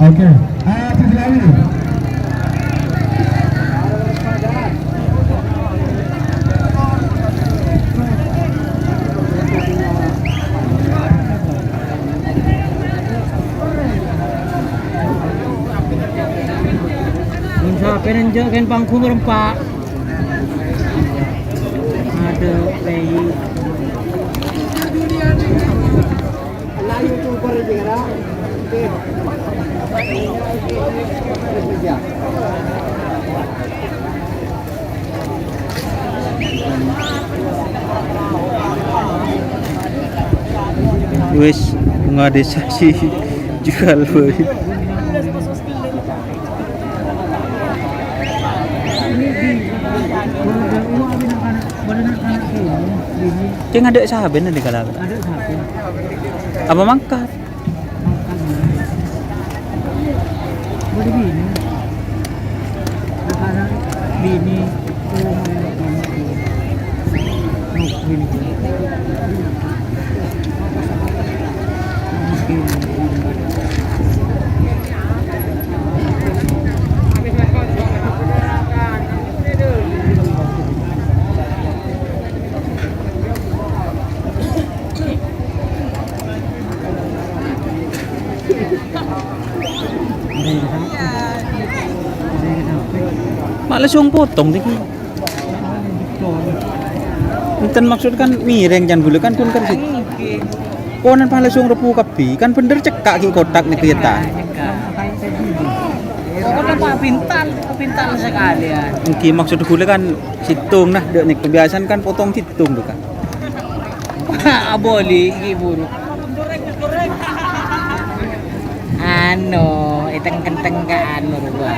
Oke, lagi. Anjo kan pangku merempak. Ada lagi. Layu tu korang dengar. Okey. Wes bunga desa sih jual boy. Ceng ada sahabat nanti kalau Ada satu. apa mangkat? Boleh bini. Sekarang bini Malas yung potong tiki. Kan maksud kan miring jangan gula kan kun kan sih. Konan pala yung repu kapi kan bener cekak ki kotak ni kereta. Kok nampak pintal sekali ya. Mungkin maksud gula kan situng nah dek nih kebiasaan kan potong situng tuh kan. Aboli ibu. Ano, itang kenteng ka ano ba?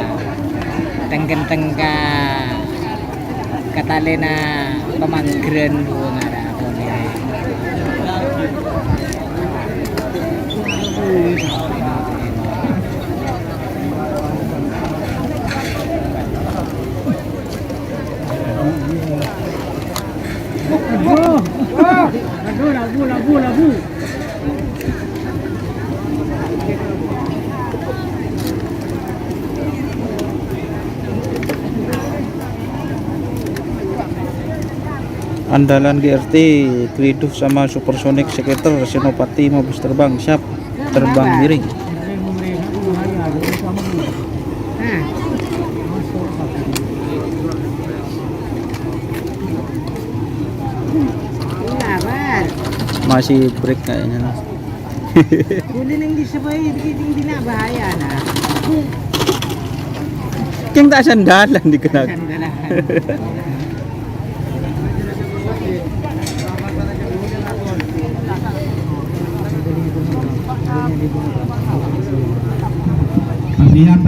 Itang kenteng ka katali na pamangkren do ngara ako ni. Labu. Andalan GRT Kriduh sama Supersonic Sekitar Senopati Mabes terbang siap terbang miring. Masih break kayaknya. Boleh nang disebay hindi na bahaya na. Yang tak sandalan dikenal.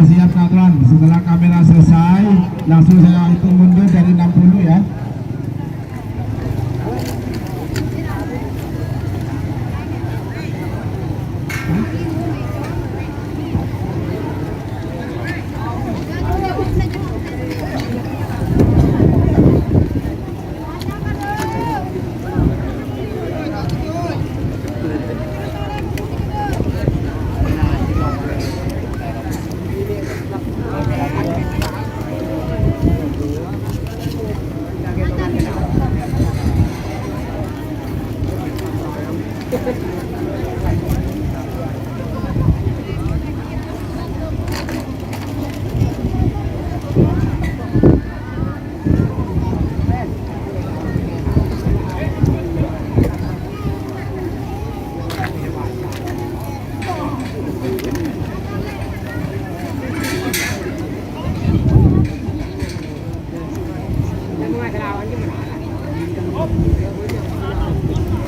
Siap kawan. Setelah kamera selesai, langsung saya hitung mundur dari 60 ya.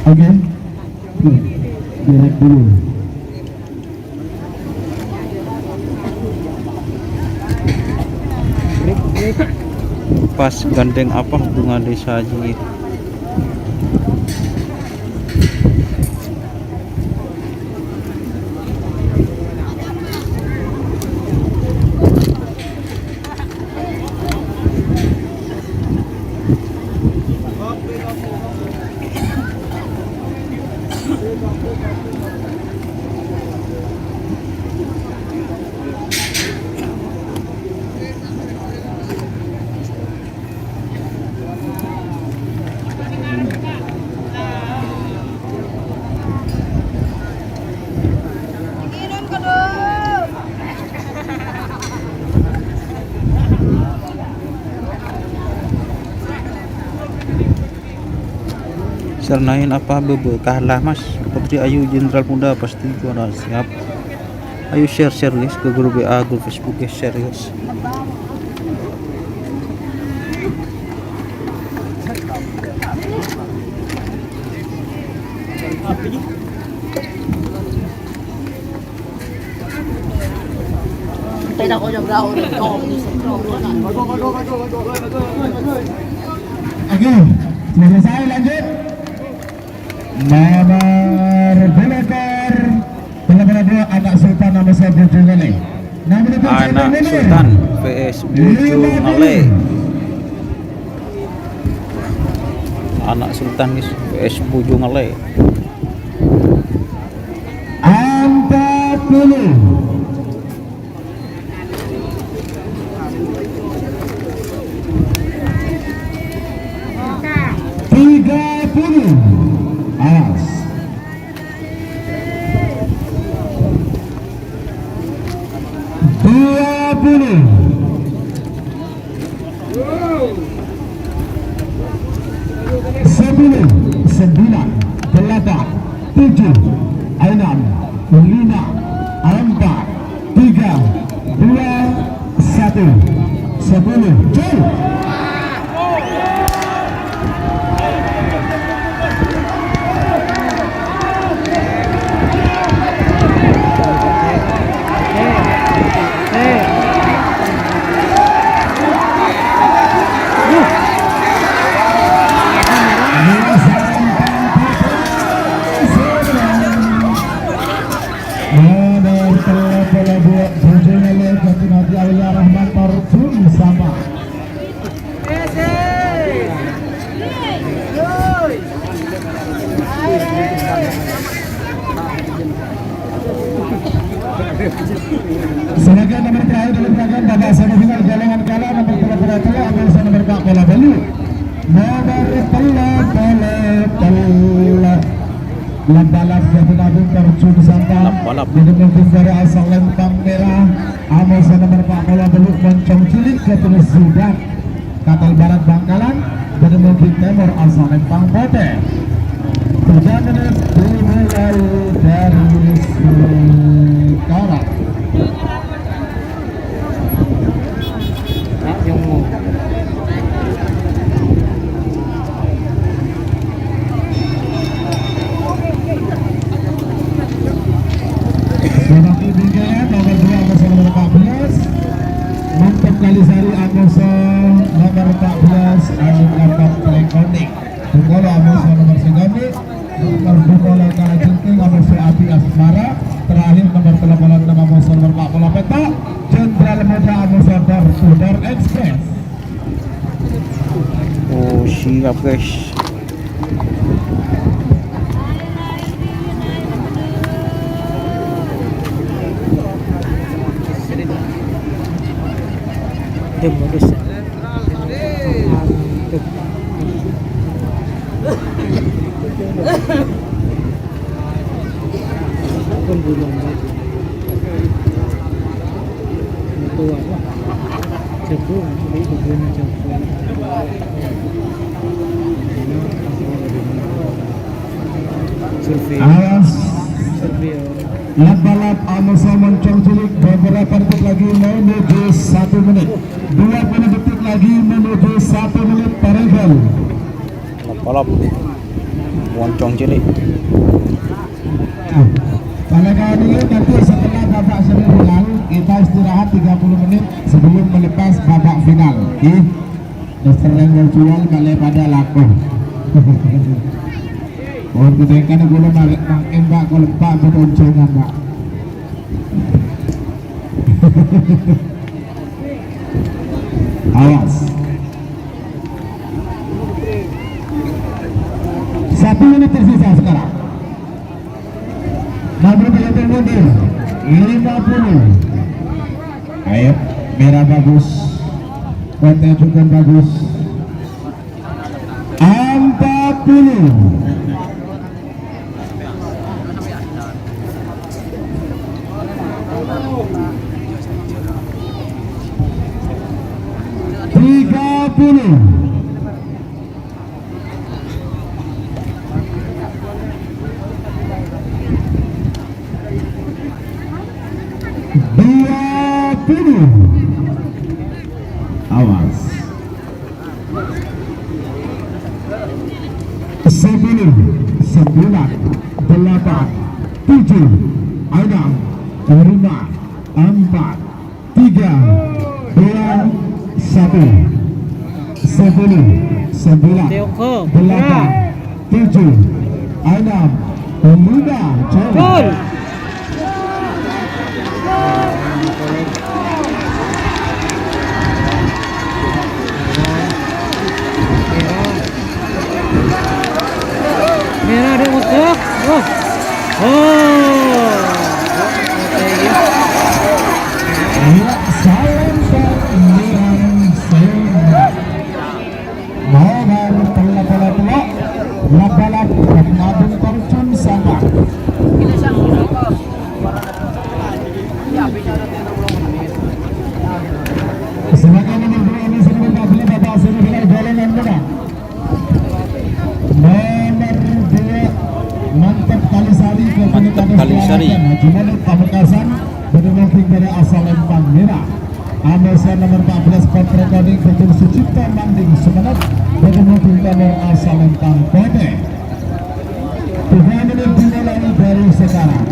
Oke, direct dulu. Pas gandeng apa bunga desa aja. Sernain apa bebe kalah mas Putri Ayu Jenderal Muda pasti juara siap. Ayo share guys ke grup WA, grup Facebook guys, share guys. Oke, sudah selesai, lanjut. Nomor belakar nomor 2 anak Sultan nomor 1 Jungale. Anak Sultan vs Bujung Ale. Anak Sultan guys vs Bujung Ale. 40. Awas. 20. 10, 9, 8, 7, 6, 5, 4, 3, 2, 1. 10. Jol. Sebagai nomor terakhir dalam rangkaian babak semifinal golongan kala nomor 32 ambil nomor 4 bola belu. Nomor 3 Lambalap Jatinabung terjun santang didukung dari asal Lempang Merah ambil nomor 4 bola belu Moncong Cilik ke tulis Zidan Katal Barat Bangkalan didukung Timur asal Lempang Pote. 3 menit dimulai dari sekarang. Yung Memaki Bingkaya nomor 2 Amoso nomor 14 Mantap Kalisari Amoso nomor 14 Anik Akap Telekonik Bukolo Amoso nomor 9 nomor Bukolo Kalajengking Amoso Api Asmara terakhir nomor 86 Amoso nomor 40 Petok Jenderal Muda Amoso Sudar Express. Oh siap guys. Dia modus. Pun belum itu apa? Cepu, jadi begini cepu. Survei. Awas Survei. Lap-balap Amoso Moncong Cilik beberapa detik lagi menuju 1 menit 20 detik lagi menuju 1 menit Paregal. Balap Moncong Cilik. Kalau kali ini nanti setelah babak semifinal kita istirahat 30 menit sebelum melepas babak final. Sering virtual kali pada lakon. Oh, kedekan gula makin mbak kalau pak beroncongan mbak. Awas. 1 menit tersisa sekarang. Nomor belakang mundur 50. Ayo, merah bagus, konten juga bagus. 40. 30. Sebelum 9, 8, 7, 6, 5, 4, 3, 2, 1. 10, 9, Teoko. 8, 7, 6, 5, Gol. Merah dia masuk. Oh. Oh. salam pemilihan saya mohon pela-pela labalap pernabung terjun sama sebagai nomor 2 ini sudah berbeli Bapak Seri golongan muda nomor 2 Mantap Kalisari Mantap Kalisari. Jumanit Pamekasan berdemokratik dari asal Lempang Merah. Amesa nomor 14 Kontrekoning Betul Sucipto Manding Sumenep berdemokratik nomor asal Lempang Pede. 3 menit dimulai dari sekarang.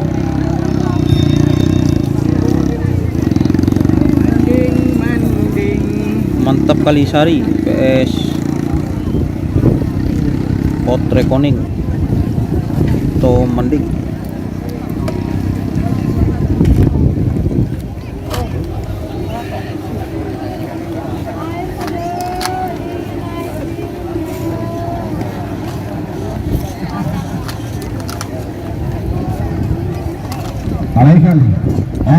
Mantap Kalisari PS Potrekoning atau Mending. Alaikan.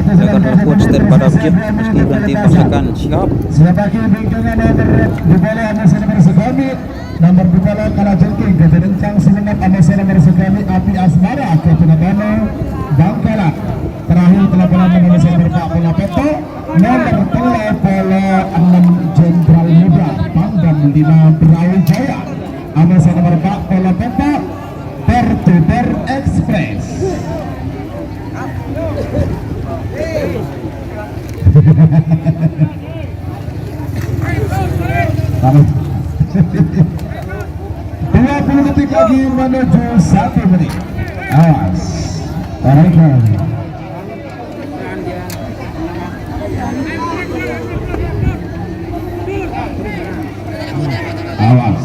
Silakan coach daripada Abjad meski ganti pasukan siap. Siapa kini bingkungan nomor di bola Amesa nomor segami nomor di bola Kalajengking kejerencang semenap Amesa nomor segami Api Asmara ke Tunabano Bangkalan. Terakhir telah bola nomor Amesa nomor 40 Peto nomor telah bola 6 Jenderal Muda Pangdam 5 Brawijaya Amesa nomor 40 Peto Pertuber Express. Tarik. 20 detik lagi menuju 1 menit. Awas. Tarikan. Awas.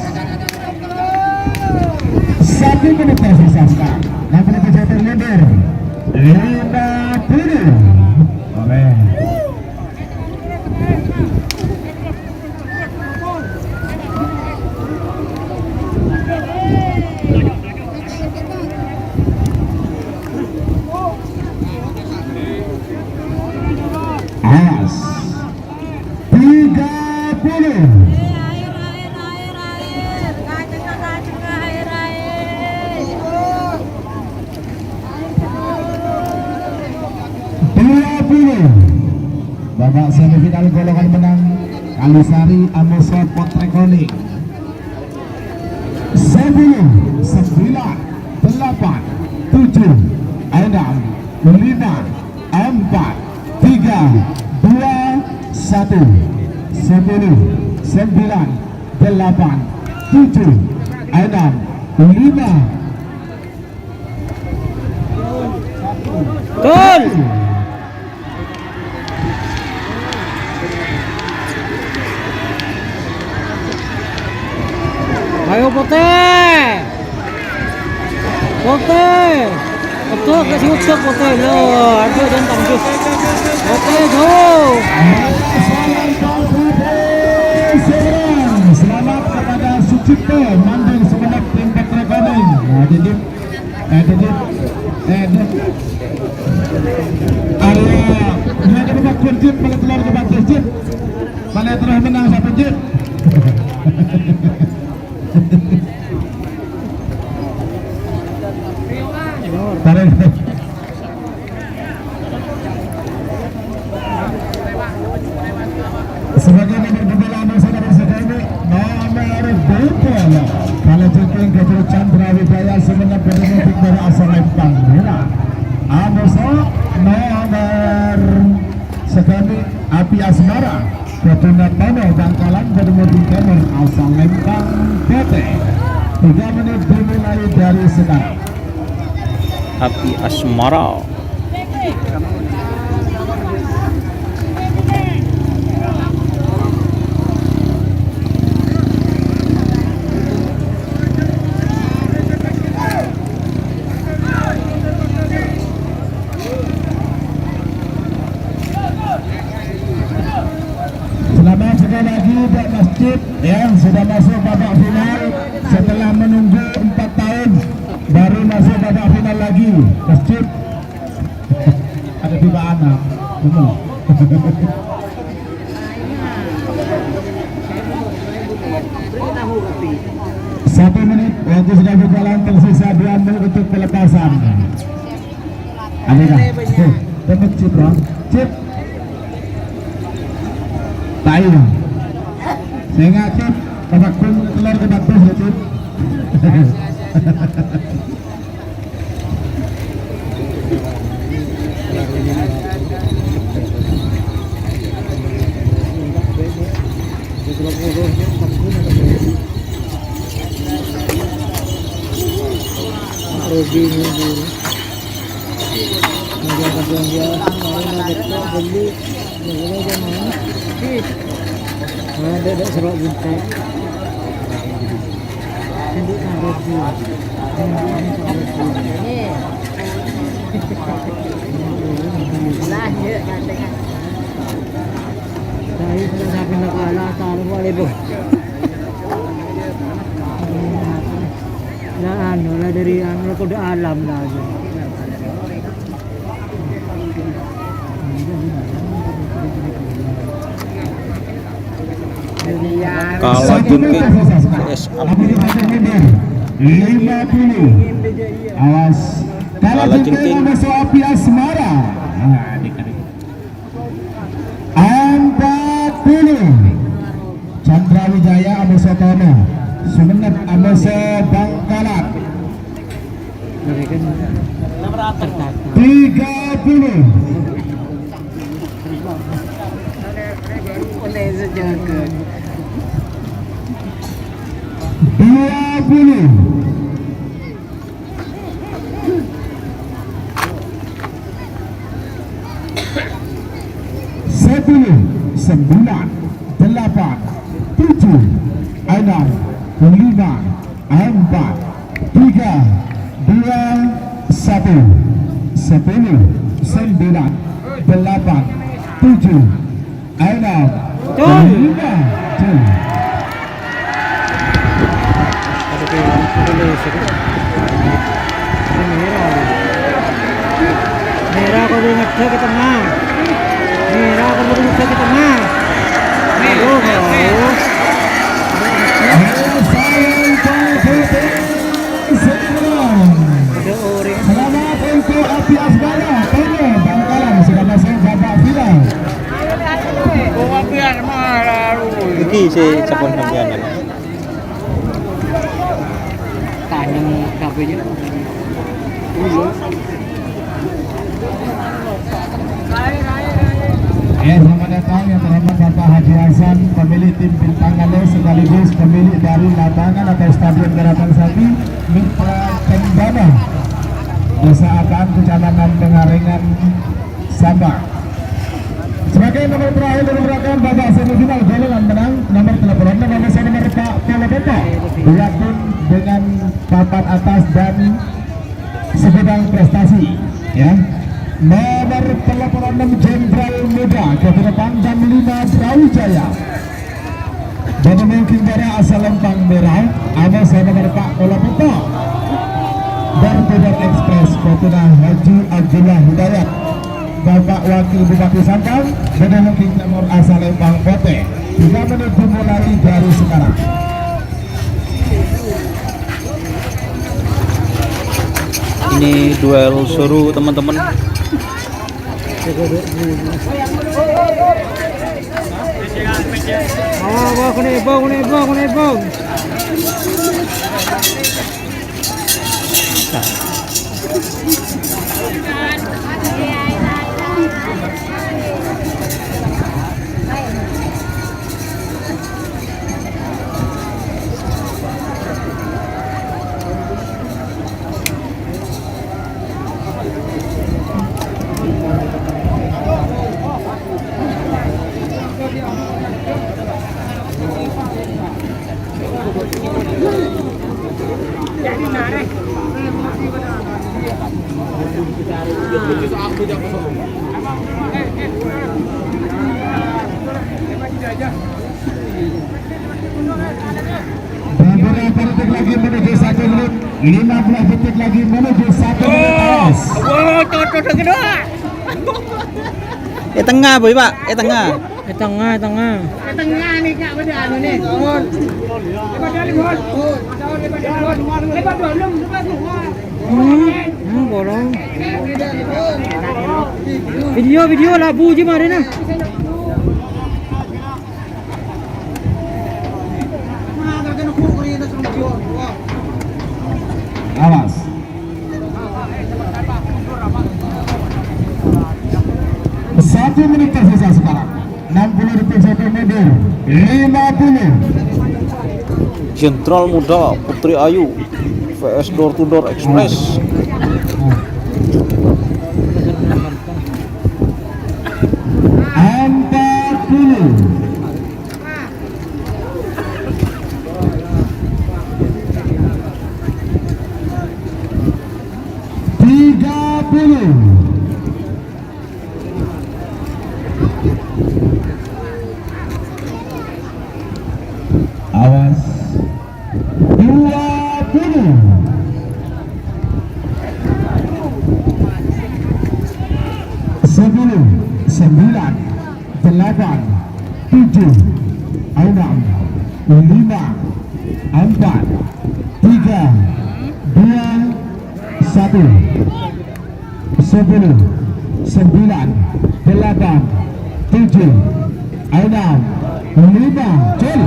1 menit tersisa sekarang. Nanti kita terlindir. 50. Oke. Awas 30. Babak semifinal golongan menang Kalisari Amesa Potrekoning 10, 9, 8, 7, 6, 5, 4, 3, 2, 1. 10, 9, 8, 7, 6, 5, 4, 3, 2, 1. Gol. Ayo Putih. Putih. Betul kasih ucap Putih lo. Aduh dan tangkis. Putih go. Selamat kepada Sucipto Manding Sumenep tim Potrekoning. Didip. Area dia dapat kunjit pada telur dapat jit. Pada terus menang satu jit. Tarik. Sebagai nomor bola Amesa nomor segini nomor 2 kalau Jepang Gatot Chandra Wijaya Sumenep berdemokratik dari asal Lempang Merah. Amesa nomor segini Api Asmara Ketunabano Bangkalan berdemokratik dari asal 3 menit dimulai dari sekarang. Api asmara. Selamat sekali lagi buat masjid yang sudah masuk babak final setelah menunggu 4 tahun baru masuk babak final lagi. Masjid ada tiba anak. Benar. 1 menit waktu sudah berjalan, tersisa 2 menit untuk pelepasan. Ada dah. Tepuk chip bro. Chip. Tahu. Saya ingat chip. Babak pun keluar ke batus ya chip. Rugi ni dulu. Dia kadang dia main betul beli, boleh dia main. Ada serok buntai. Ini taruh dia. Lanjut katanya. Saya sudah sampai nak kalah taruh boleh bu. Nah, anu lah dari anu kode alam lah. Kalah jengking CS Api. 50. Awas. Kalah jengking masuk Api Asmara. 40. Chandra Wijaya Amoso Tono. Sumenep Amoso Bangkalan. 30. Boleh sejaga. 20. 10, 9, 8, 7, 6, 5, 4, 3, 2, 1. 10, 9, 8, 7, 6, 5. Merah kau boleh ngecek ke tengah. Merah kau boleh ngecek ke tengah. Aduh, ada orang. Selamat untuk Api Asmara. Tono Bangkalan sudah masuk babak final. Iki si Cepon sampean. Tanam kabelnya. Selamat datang yang terhormat Bapak Haji Hasan, pemilik tim Bintang Gale sekaligus pemilik dari lapangan atau Stadion Garapan Sapi Mitra Kendana, Desa Ataan, Kecamatan Pengarengan, Sabah. Sebagai nomor terakhir dipersilakan babak semifinal golongan menang nomor telepon nomor Pak Polopeto, diakun dengan papan atas dan sebidang prestasi, ya. Nomor telepon 6 Jenderal Muda ke depan dan 5 Brawijaya. Dan mungkin dari asal Lempang Merah ada saya nomor Pak Polopeto dan Tidak Ekspres Kotuna Haji Abdullah Hidayat, Bapak Wakil Bupati Sangkang, dan mungkin nomor asal Lempang Kote. 3 menit dimulai dari sekarang. Ini duel seru teman-teman. Kena ebong. Beberapa detik lagi menuju 1 menit, 15 detik lagi menuju 1 menit. Awas. Tengah boy pak, tengah. Tengah. Tengah nih kak, beda anu nih. Bolong. Video labu je mari na. Awas. Satu menit tersisa sekarang. 60 detik satu mundur. 50. Jenderal Muda Putri Ayu vs Door to Door Express. Awas. 20. 10, 9, 8, 7, 6, 5, 4, 3, 2, 1. 10, 9, 8, 7, 6, 5, cel.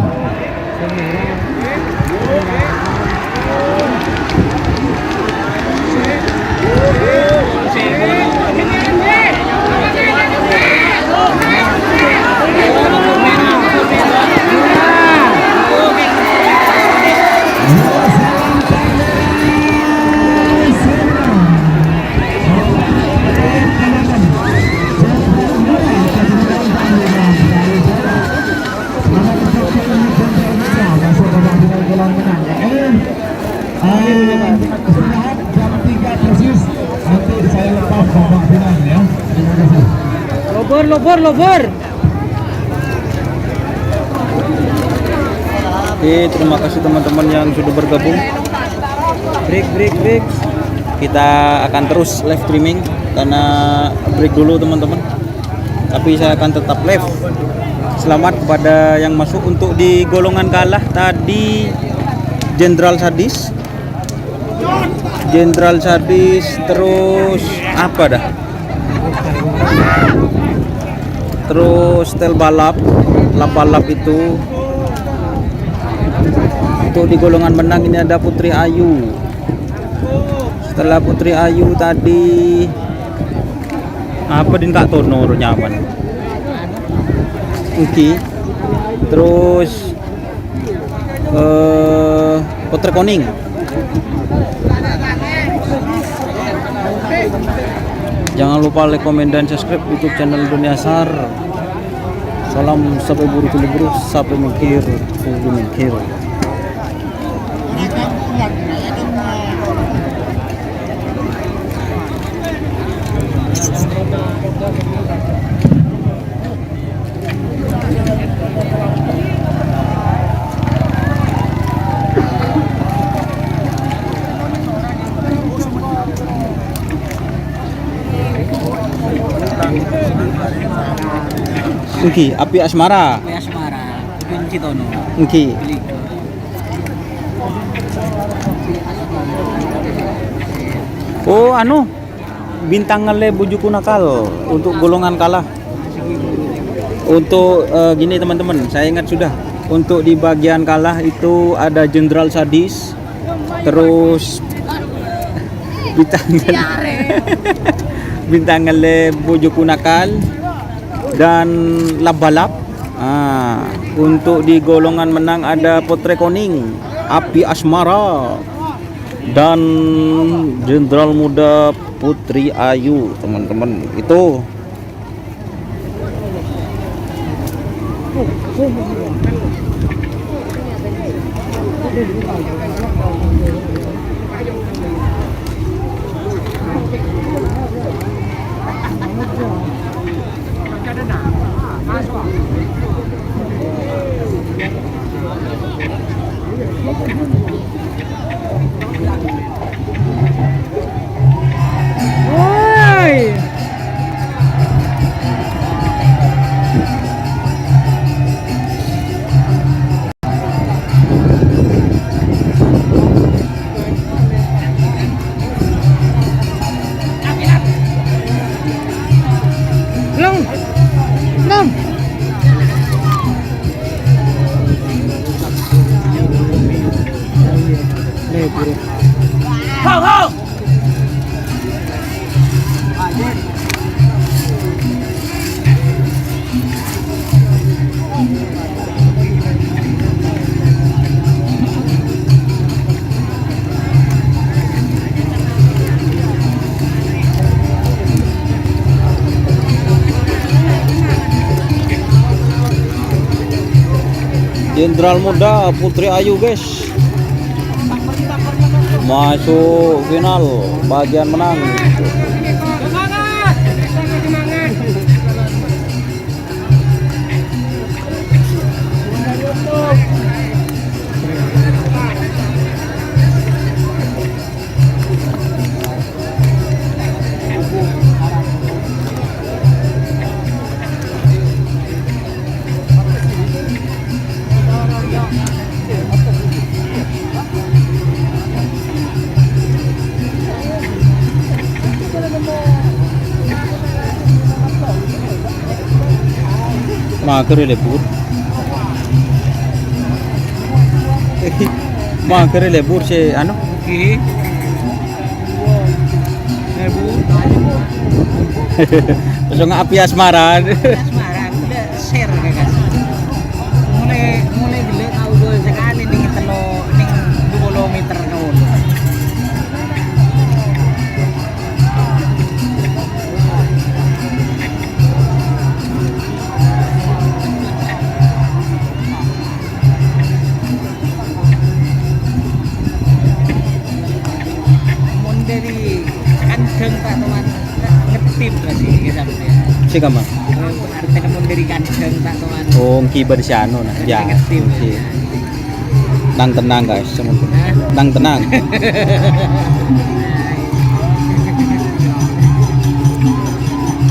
Istirahat jam 3 persis. Nanti saya lepas babak final ya. Terima kasih. Lobor. Oke, terima kasih teman-teman yang sudah bergabung. Break. Kita akan terus live streaming karena break dulu teman-teman. Tapi saya akan tetap live. Selamat kepada yang masuk untuk di golongan kalah tadi. Jenderal Sadis terus apa dah? Terus tel balap itu. Untuk di golongan menang ini ada Putri Ayu. Setelah Putri Ayu tadi apa din Kak Tono nyaman. Oke. Terus Putri Koning. Jangan lupa like, komen, dan subscribe YouTube channel Dunia Asar. Salam sampai buru buru sampai mikir. Oke, api asmara. Kunci Tono. Oke. Oh, bintang ngele bujuku nakal untuk golongan kalah. Untuk gini teman-teman, saya ingat sudah. Untuk di bagian kalah itu ada Jenderal Sadis, terus bintang ngele bujuku nakal dan labalap. Untuk di golongan menang ada Putri Koning, Api Asmara, dan Jenderal Muda Putri Ayu, teman-teman. Itu Woi. Long. Long. Jenderal Muda Putri Ayu guys, masuk final bagian menang. Mager lebur. Mager lebur si anu. Oke. Terus nggak api asmara. Asmara aku udah share kakak. Mulai gila kau dua sekali ning telo ning 20 meter kau. Mun dari kanceng tak teman ngetip lagi sampai. Si kamar. Artinya mun dari kanceng tak teman. Oh, kibar si anu nah. Ya. Ngetip. Si. Nang tenang guys, semuanya. Nang tenang.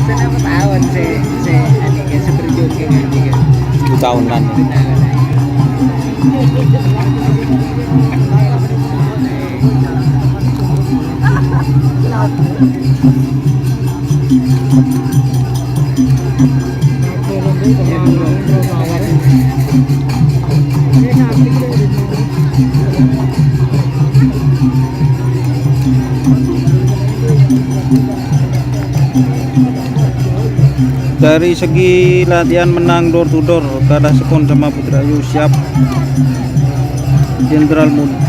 Kenapa tahun si adik kayak seberjun kayak gini kan? 2 tahunan. Dari segi latihan menang door to door, kalah sekon sama Putri Ayu siap. Jenderal Muda.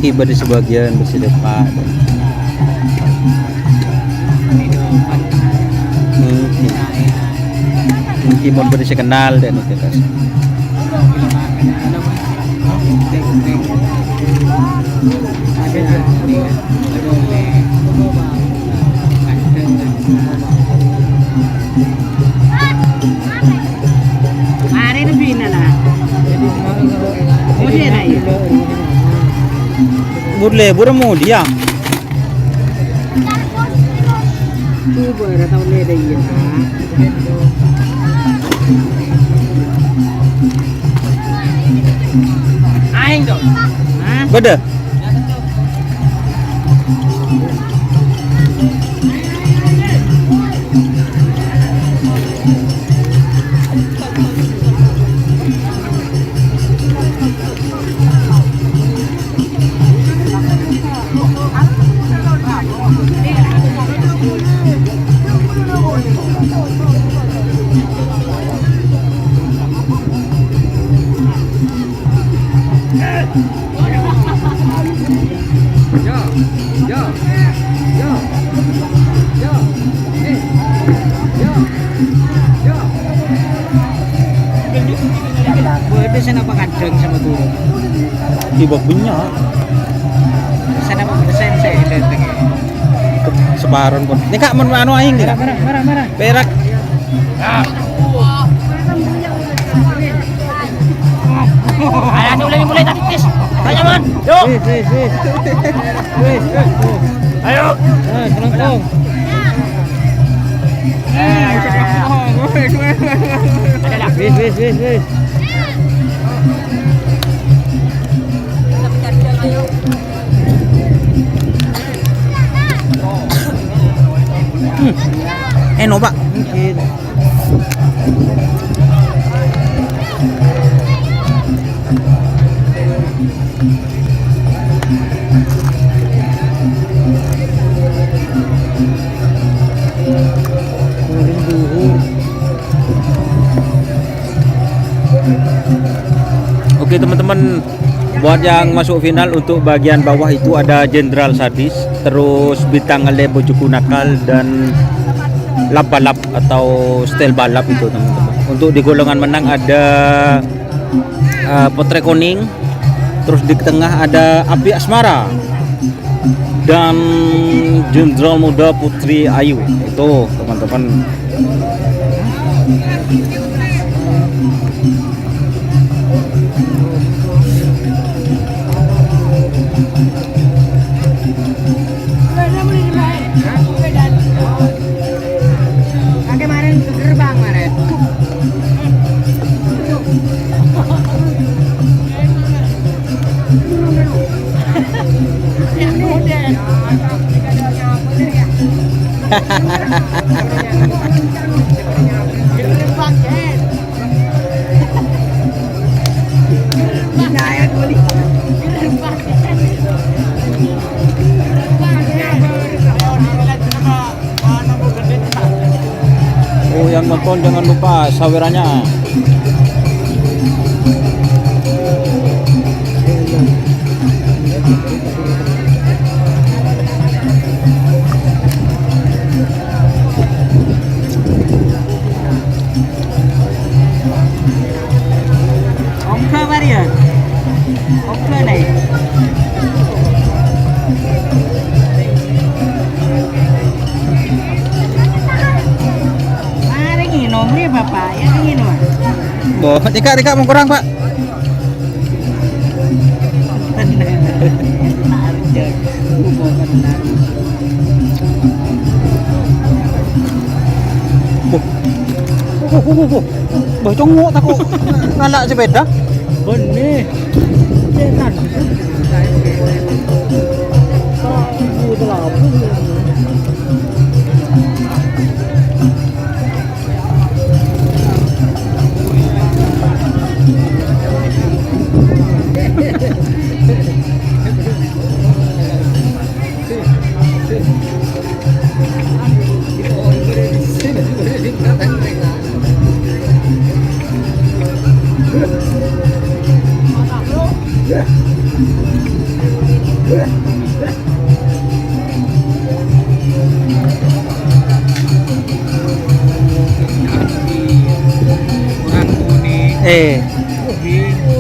Kibar di sebagian bersih depan. Mungkin mau bersih kenal dan itu kan. Mari lebih nala. Mudi na yun. Burle buramo dia. Tubo era tao le de yun ha. Aing dong. Ha? Beda. Itu sana apa kadang sama turun. Tiba punya Sana apa persen saya datang. separon pun. Ini kak anu aing enggak? Marah. Perak. Ayo mulai tadi tis. Ayo man. Yuk. Wis. Ayo. Selengkong. Wis. Eno pak. Mungkin. Turun duhur. Oke teman-teman, buat yang masuk final untuk bagian bawah itu ada Jenderal Sadis, terus Bintang Ale Bojoku Nakal dan Lap Balap atau Stel Balap itu teman-teman. Untuk di golongan menang ada Potre Koning, terus di tengah ada Api Asmara dan Jenderal Muda Putri Ayu. Itu teman-teman. Kemarin ke gerbang kemarin. Oh, yang nonton jangan lupa sawerannya. Oke Maria. Oke nih. Mari nginom nih Bapak, ya nginom. Boh, Tika mau kurang, Pak. Boh, congok takut ngalak sepeda. Benih. Cetan. Udah labu.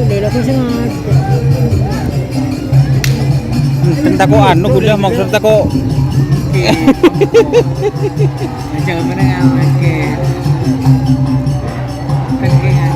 Udah aku sengaja. Tenta ko ano gula maksud ko. Jangan menengah ke. Kengengan.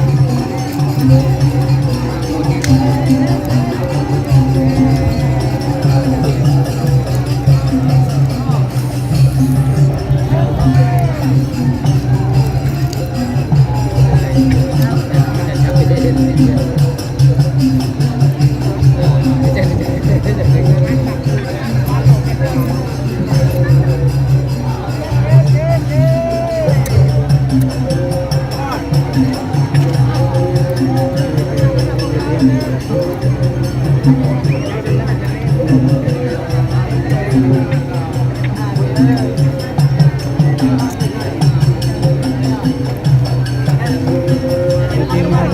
Jadi mau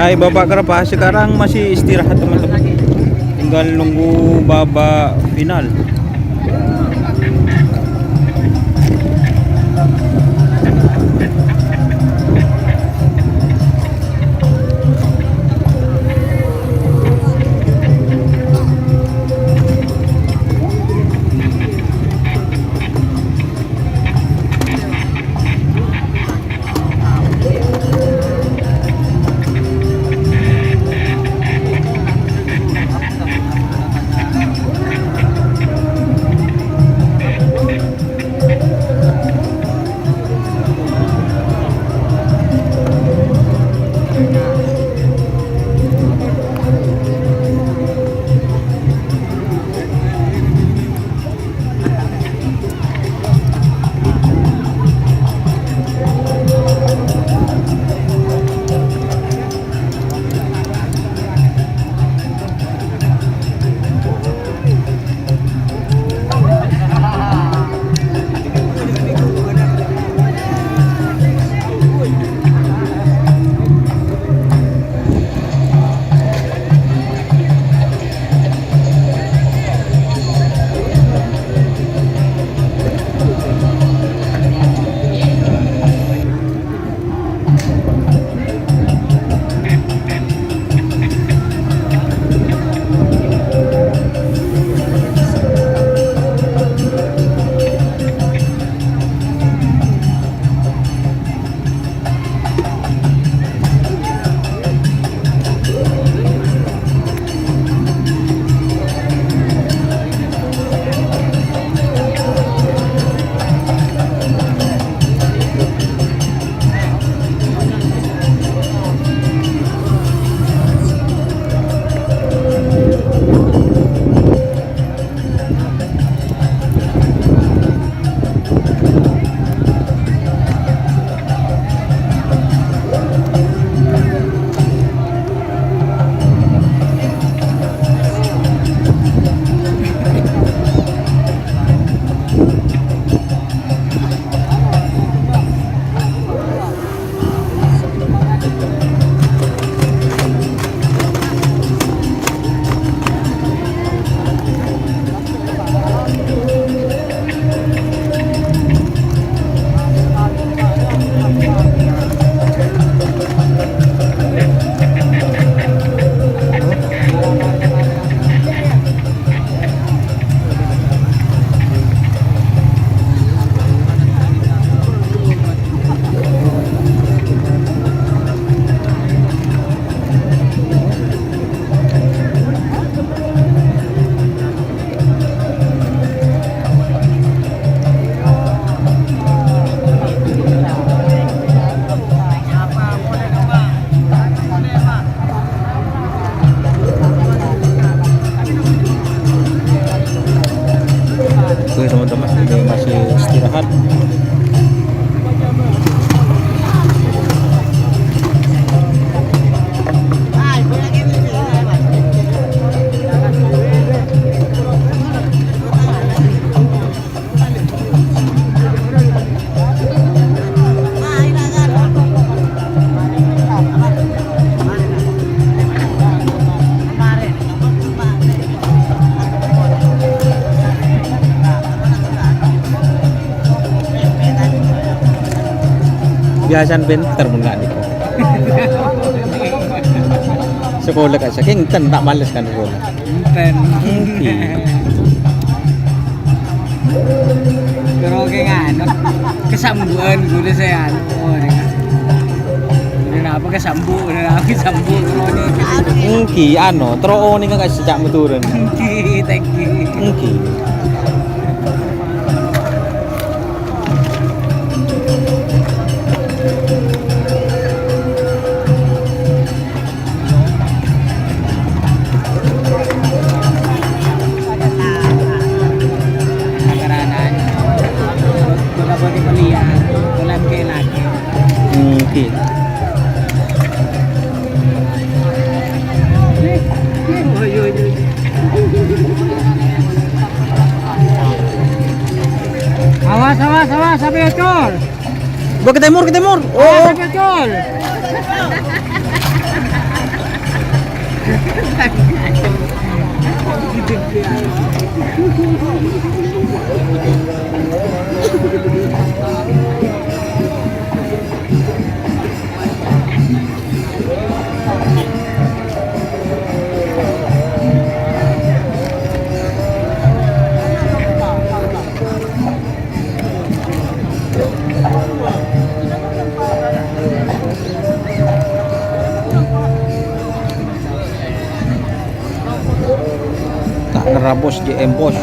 Hai Bapak Kerapa, sekarang masih istirahat teman-teman. Tinggal nunggu babak final. Oke teman-teman, ini masih istirahat. Biasaan pinter pun nggak nih. Sekolah kak saking ten tak males kan sekolah. Enten. Pero kayak kesambuan gue saya oh apa kesambu kesambu Engki ano tro nih kan sejak meturun. thank you Engki. Awas, sampai ecol. Gua ke timur. Oh, sampai ecol. Tak ngerabos JM bos.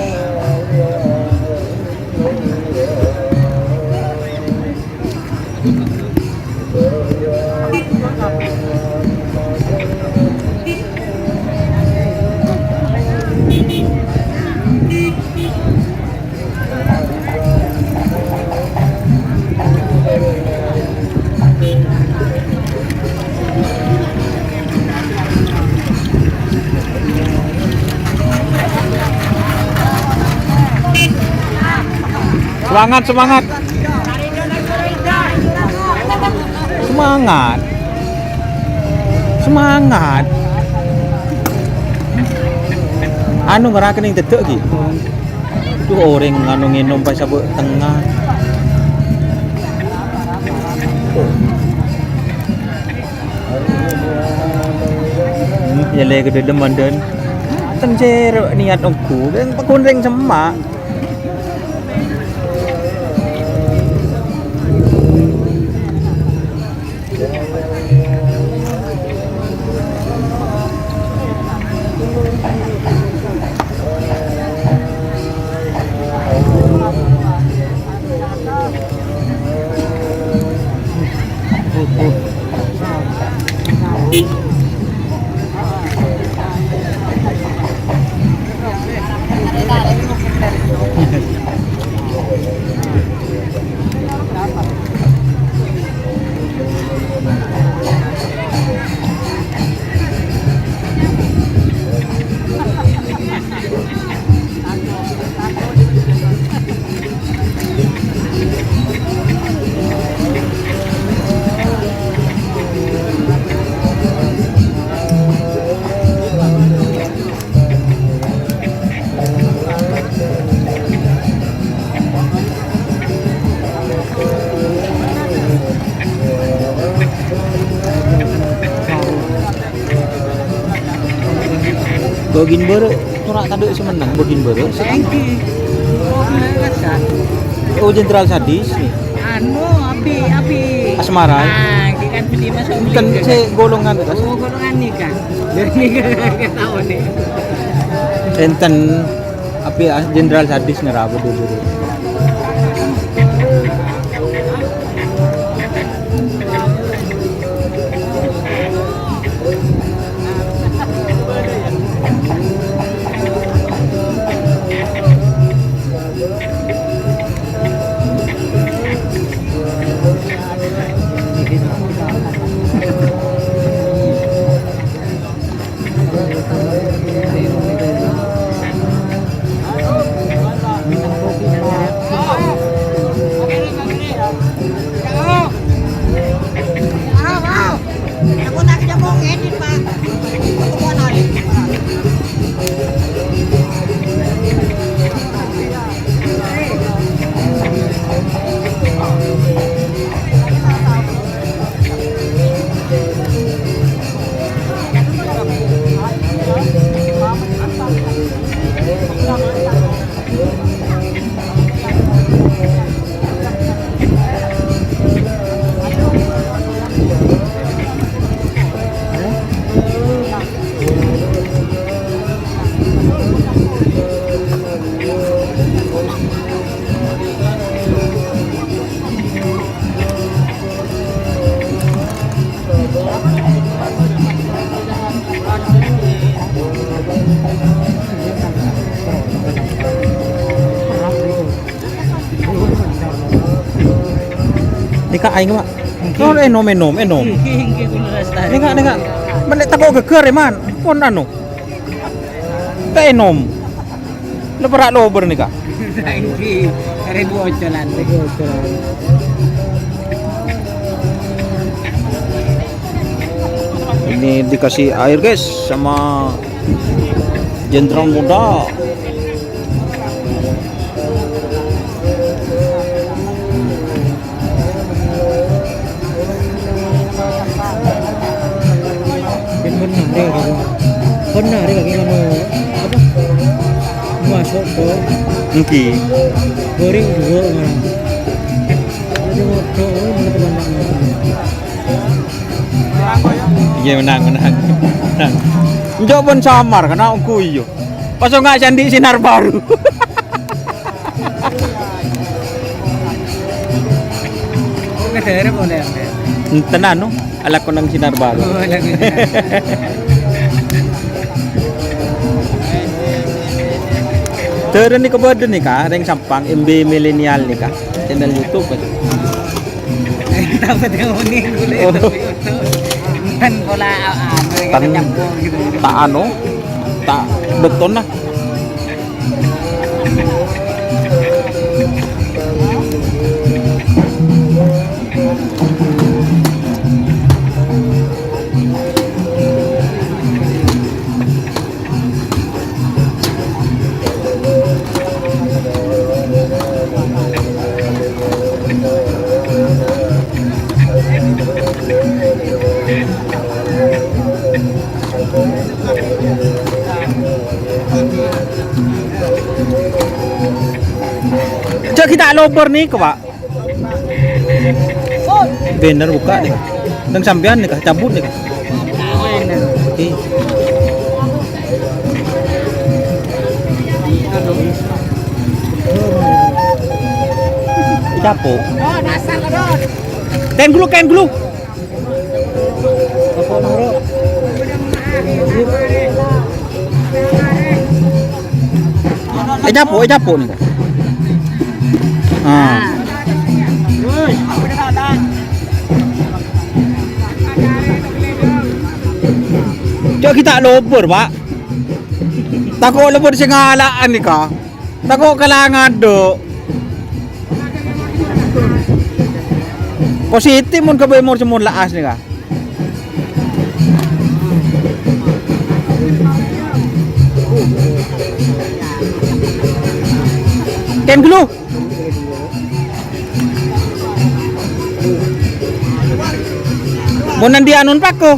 Semangat, semangat. Semangat. Semangat. Anu ngerakening dedek ki. Tuh orang anu nginum pas sabuk tengah. Ya le gede demen den. Teng jero niat aku, kan pakunring semak. Bogin baru, turak tadi semenang bogin baru. Engki. Oh Jenderal Sadis nih. Anu api. Asmara. Ah, iki kan beli masuk beli. Kan si golongan itu. Oh, golongan nikah. Dari nikah ke tahun nih. Enten api Jenderal Sadis ngerabu dulu. Nika aing mak. Oh enom. Iki kulo rastari. Nika. Menek tako geger man. Pun anu. Ka enom. Leberak lober nika. Engki 1000 ocolan. Ini dikasih air guys sama jenderal muda. Benar deh kaki mana apa masuk ke Oke. goreng juga mana ada motor mana teman-teman Iya menang. Jawaban samar karena aku iyo. Pas nggak candi sinar baru. Kedere boleh. Tenan no, ala ko ng sinar baru. Turun ni kabadan ni ka, reng sampang MB milenial ni ka, channel YouTube. Dapat yang ngomongin Oh. Kan pola Tan campur gitu. tak ano, tak beton lah. Cak kita loper nih ke pak. Bener buka nih. Dan sampean nih kah cabut nih kah. Oke. Capo. Oh, dasar kedot. Kain gulu. apa naro Capo nih. Ah. Cok kita loper pak. Tako loper sing ngalaan nih kah. Tako kalangan do. Positif mun kabeh mur semun laas nih kah. Ken dulu. Mau nanti anun paku.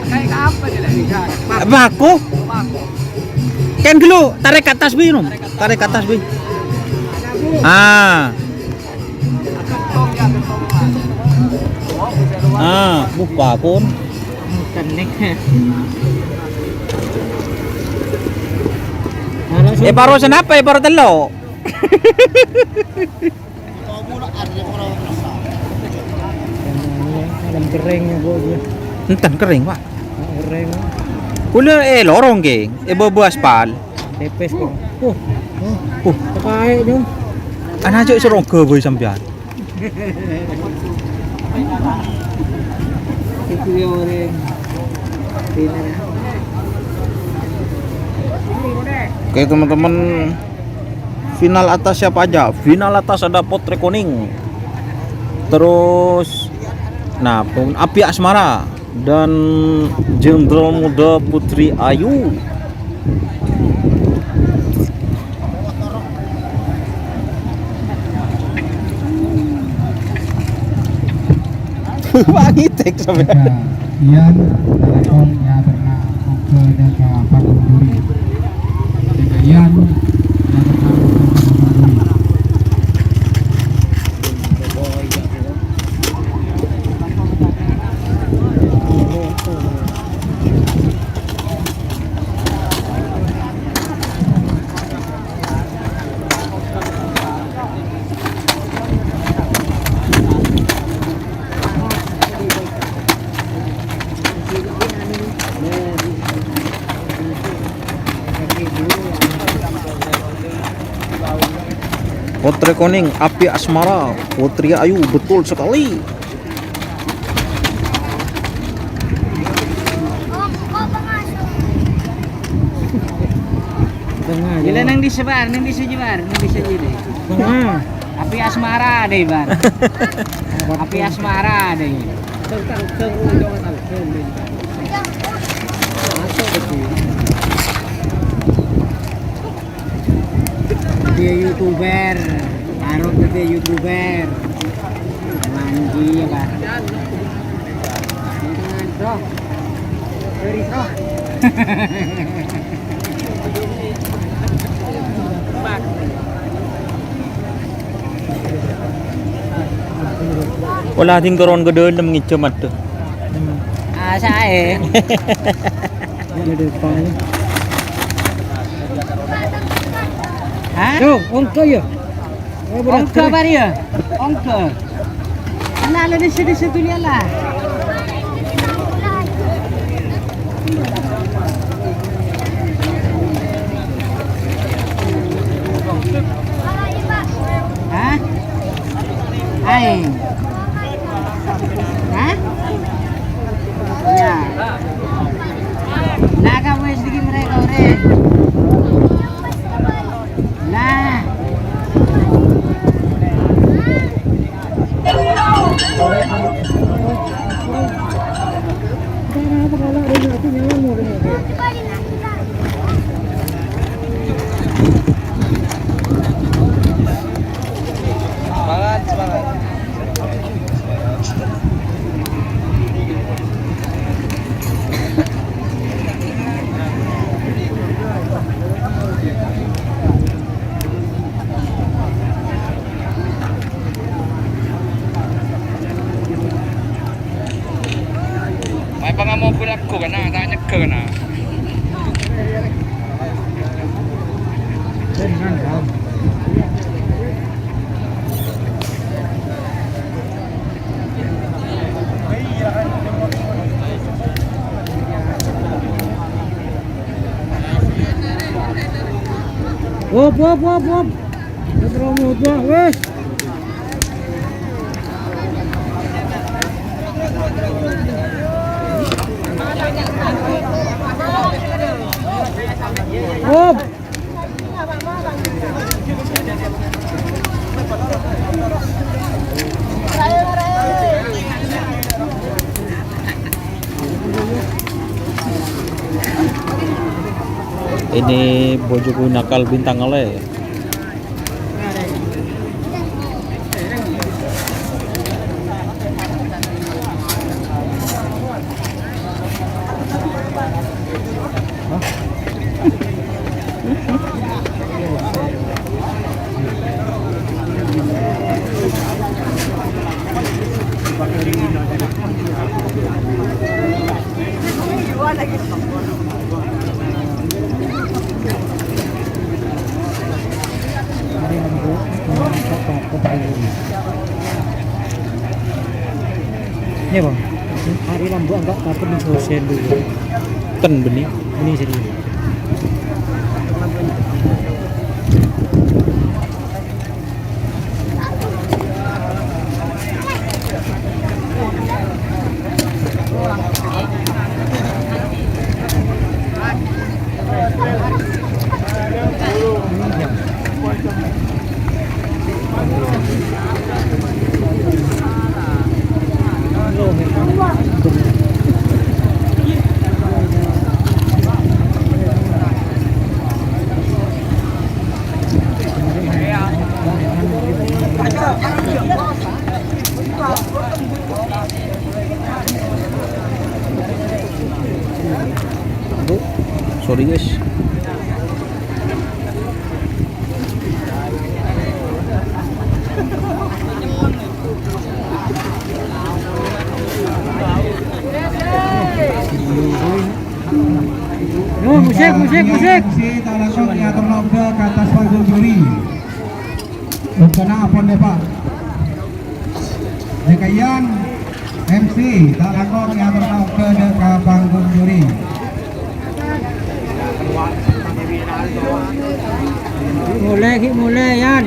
Kayak apa dia bisa? Paku. Ken dulu, tarik ke atas bi nom. Tarik ke atas bi. Ah. Ah, buka pun. Kenik. Baru senapa baru telo. dalam keringnya bu dia Entan kering pak. kering Kuliah lorong geng. Babu aspal. tepes kok pakai nyum Anak cok serong ke boy sampean. Itu dia orang. Oke teman-teman, final atas siapa aja? Final atas ada Potre Koning, terus nah Api Asmara dan Jenderal Muda Putri Ayu. Bagi teks sampai. Ian telepon ya pernah ke Daka Pakunduri. Ian Potre Koning, Api Asmara, Putri Ayu, betul sekali. Gila nang disebar, nang disebar, nang disebar. tengah Api Asmara deh, Bar. Api Asmara deh. tentang seru jangan langsung masuk betul dia youtuber taruh dia youtuber mandi lah dengan roh dari roh Wala ting karon gede na mangitsa mat to. Saya ada depan Hah? tuh ongko ya Ongka bari ya? Ongka. Nah, ada di situ lihat lah. Hah? Hai. Hah? Ya. Nah, kamu sedikit mereka orang. Nah. May pangamobul ako ka na, tanya ka na. Wop. Promo dua, wes. Wop. Ini bojoku nakal bintang oleh. Ini bang, hari lambu enggak dapat di sosial dulu. Ten benih. Ini jadi. Sorry guys. Musik. Tak langsung diatur ke atas panggung juri. Rencana apa nih Pak? Dekayan MC tak langsung diatur ke panggung juri. Mulai Yan.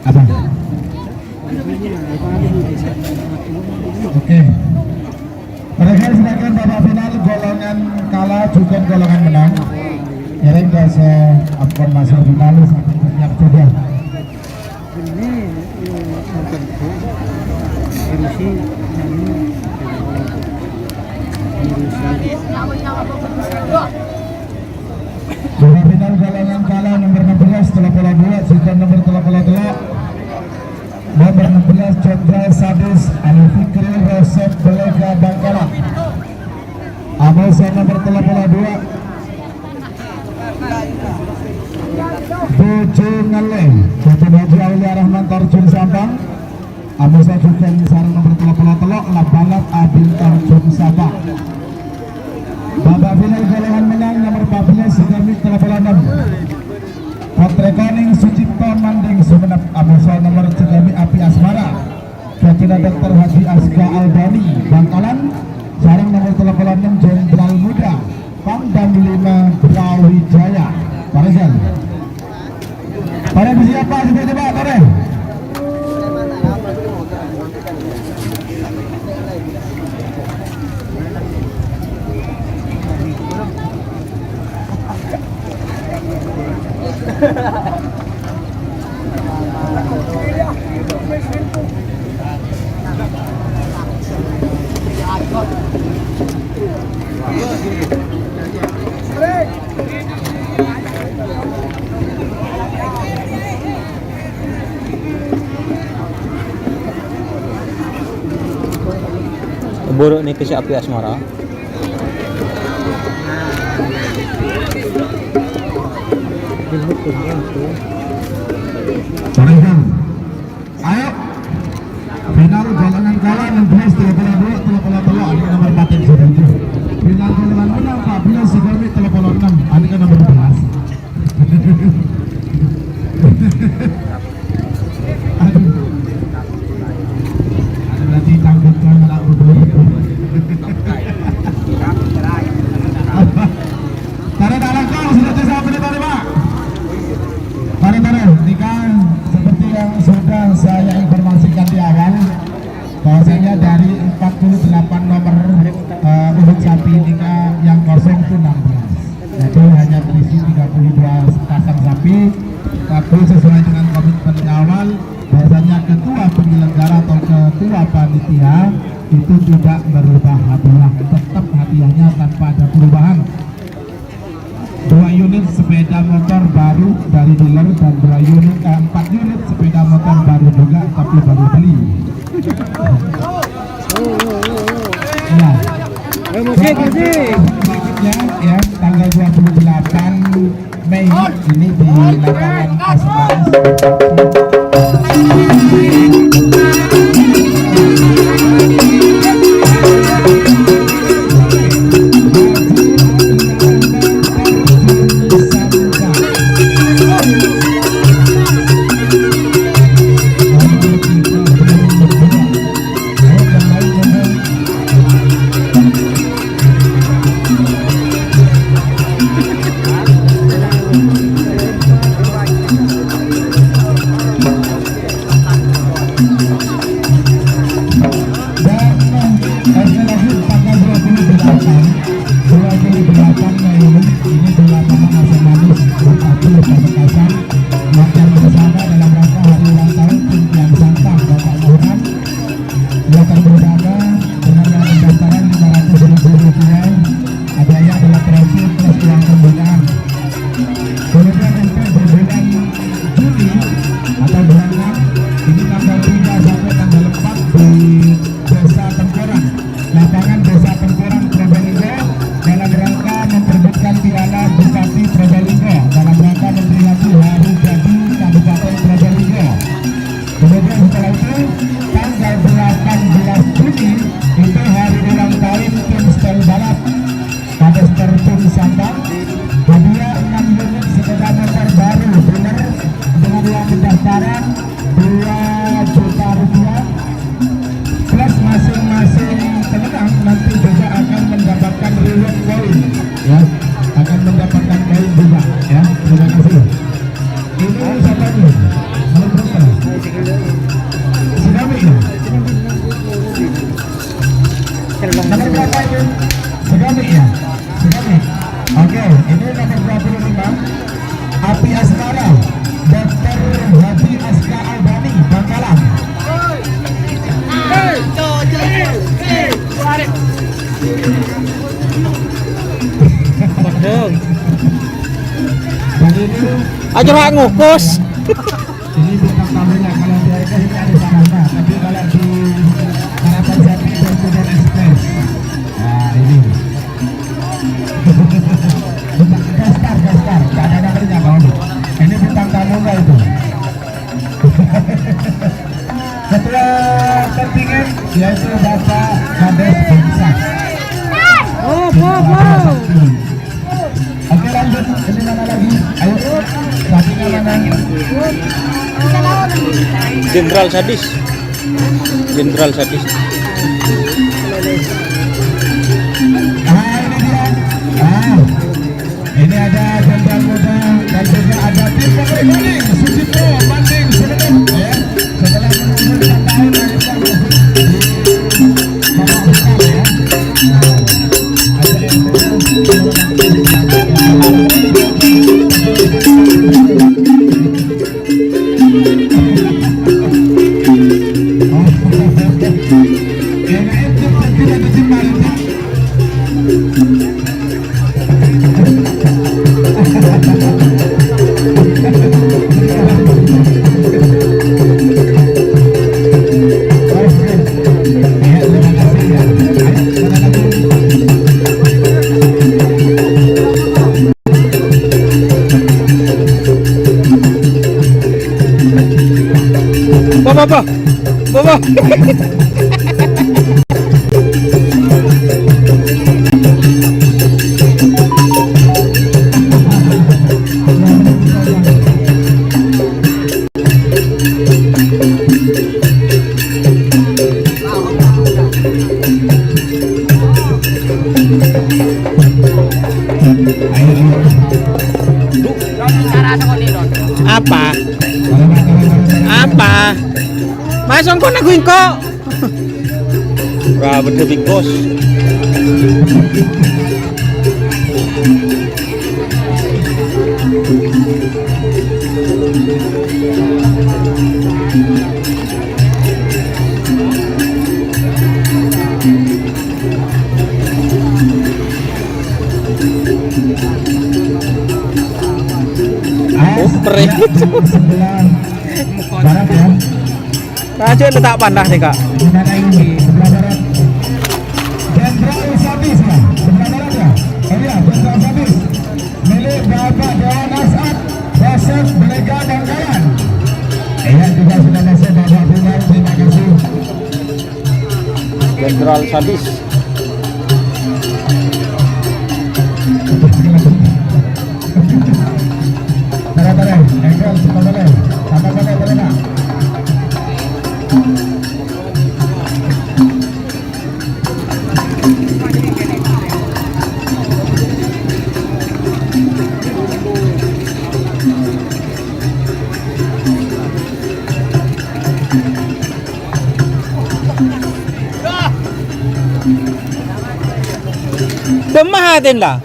Apa? Oke. Mereka silakan babak final golongan kalah juga golongan menang. Jadi nggak akan masuk final siap saja. Babak final golongan kalah nomor 16 telah bola 2 juga nomor telah bola 2. Nomor 16 Chandra Sadis Ali Fikri Rosep Belega Bangkalan. Amosa nomor telah bola 2 Bojo Ngale Bojo Haji Aulia Rahman Tarjun Sabang. Amosa juga sarang nomor telah bola telok Labalap Abil Tarjun Sabang. Babak final golongan menang nomor 14 Sidamik telah bola 6 Potrekoning Sucipto Manding Sumenep. Amosa nomor Cegami Api Asmara Ketua Dr. Haji Aska Albani Bangkalan. Sarang nomor telah bola 6 Jenderal Muda Pangdam 5 Brawijaya. Paresan pada siapa sudah coba Tore? Buruk nih ke si Api Asmara. Ayo final golongan kalah 16 telah bola 2 telah bola telok ada nomor 4 yang sudah itu. Final golongan menang 14 Sidami telah bola 6 ada nomor 11. Aduh. Ada berarti tangguhkan lagu dulu. Tara kau sudah selesai menit Pak. Tara nikah seperti yang sudah saya informasikan di awal bahwasanya dari 48 nomor urut sapi nikah yang kosong itu 16. Jadi hanya berisi 32 pasang sapi. Tapi sesuai dengan komitmen awal bahwasanya ketua penyelenggara atau ketua panitia itu tidak berubah hadiah, tetap hadiahnya tanpa ada perubahan. 2 unit sepeda motor baru dari dealer dan 4 unit sepeda motor baru juga tapi baru beli. Nah, ya tanggal 28 Mei ini di lapangan Asmaris. Lapangan Desa Fortune Sabang. Hadiah 6 unit sepeda motor baru winner dengan uang pendaftaran 2 juta rupiah. Plus masing-masing pemenang nanti juga akan mendapatkan reward poin, ya, akan mendapatkan poin juga, ya. Terima kasih. Ini siapa ini? Halo berapa? Segami ya? Nomor berapa ini? Segami ya? Segami. Oke, ini nomor 25. Api Asmara, Dr. Haji Aska Albani, Bangkalan. Padahal Dan ini Aja hak ngukus. ini bintang tamunya. Kalau di Aika ini ada Sarana, tapi kalau di Harapan Jati dan Kudan Express, nah ini bintang Gastar, gak ada namanya kawan. Ini bintang tamunya itu. Ketua kontingen yaitu Bapak Kades Bangsa. Oke lanjut, ini mana lagi? Ayo, saksikan mana? Jenderal Sadis. Jenderal Sadis. Ini dia. Ini ada jenderal muda dan juga ada tim pemain Susito Banding Sebenarnya. Ya, setelah menunggu 4 tahun akhirnya masuk di babak besar ya. Ada yang Bapak. Apa? Masang ko naguin ko. Grabe the big boss. Pre. barat ya. Aja letak panah nih kak. Di mana ini? Sebelah barat. Jenderal Sadis ya. Sebelah barat ya. Oh iya, Jenderal Sadis. Milik Bapak Dewan Asad, Proses Mereka Bangkalan. Iya juga sudah masuk Bapak Bungar. Terima kasih. Jenderal Sadis. Tara-tara, engkau suka boleh. Sama boleh nak. Demahatin lah.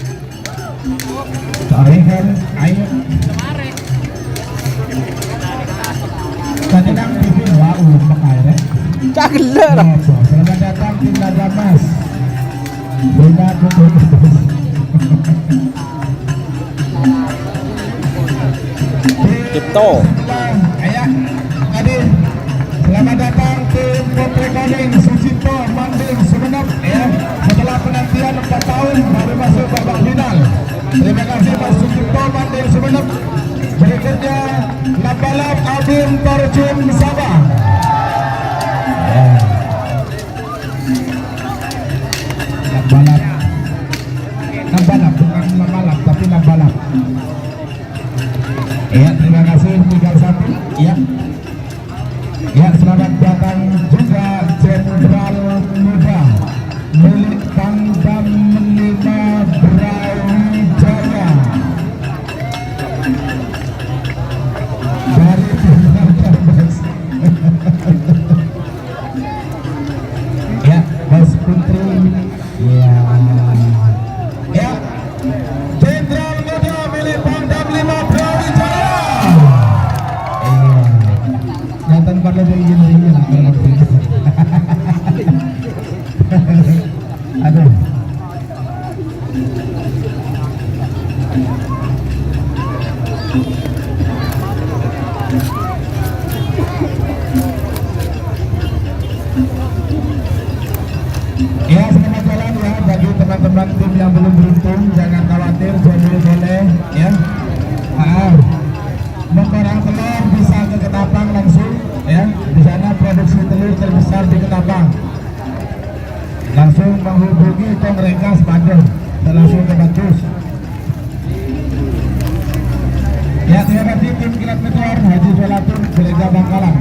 Tarikan, ayo. Kandidat TV wau pakai deh. Cagel lah. Selamat datang tim Nagamas. Bunda Kutu. Cipto. Ayah, Adin. Selamat datang tim Putri Gading Susito Manding Sumenep ya. Setelah penantian 4 tahun baru masuk babak final. Terima kasih Mas Susito Manding Sumenep. Berikutnya Labalap Abim Fortune Sabang. Labalap bukan Ya. Ya. Jenderal Muda milik Pangdam 5 Priori Jaya. Yang tempat lebih ingin. Aduh. Ya, selamat jalan ya bagi teman-teman tim yang belum beruntung, jangan khawatir, boleh ya. Memperang telur bisa ke Ketapang langsung ya. Di sana produksi telur terbesar di Ketapang. Langsung menghubungi Tong Rengkas Bandung, langsung ke Bacus. Ya, terima kasih tim Kilat Meteor Haji Solatun Gereja Bangkalan.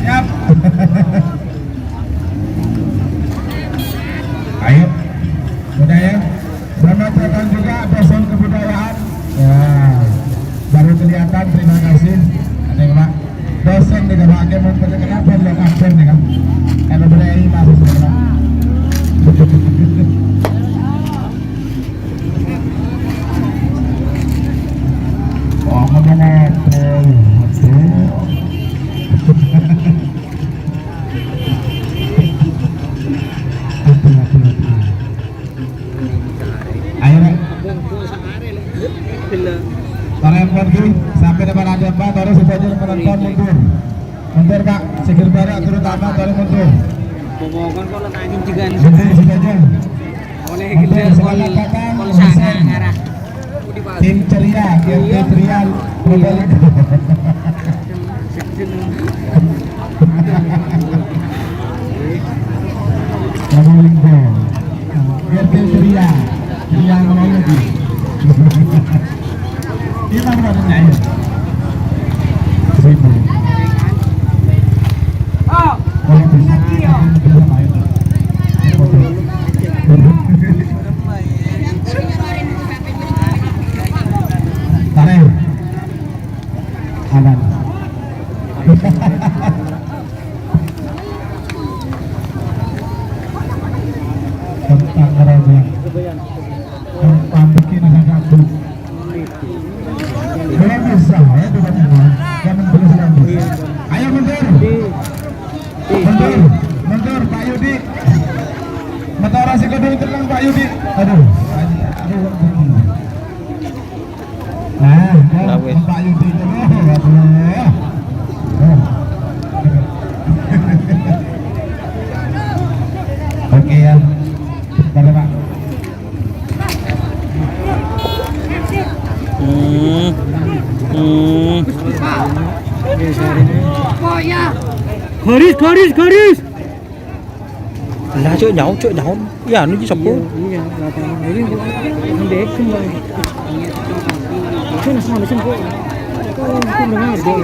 Siap. Ayo, udah ya. Selamat datang juga person kebudayaan. Ya, baru kelihatan. Terima kasih. Ada yang Pak dosen di Bahagia memperkenalkan belum absen nih kan? Kalau budaya ini masih sekolah. Oh, ngomong ayo Pak. Para yang pergi sampai depan ada Pak, baru sebagian penonton mundur Pak, segera barak terutama baru mundur. Pokoknya kalau angin juga Mundur sebagian. oleh Mundur, kita selamat datang kalau sana Husein. ngarah. Tim ceria, GT Trial Probolinggo. Probolinggo. GT ceria, yang lagi. Kita berada ya. Seribu. Oh, bisa. Tarik. Aman. Tentang orangnya. Tentang bikin agak tuh. Belum bisa ya, jangan belum lagi. Ayo mundur. Mundur Pak Yudi. Motor si kedua tenang Pak Yudi. Aduh. Nah, Pak Yudi dulu. Oke ya. Pada Pak. Garis. Lah cok jauh. Ya nu sập Iya, lapangan ini pendek semua. Itu sama semua. Kalau mungkin dengar dia.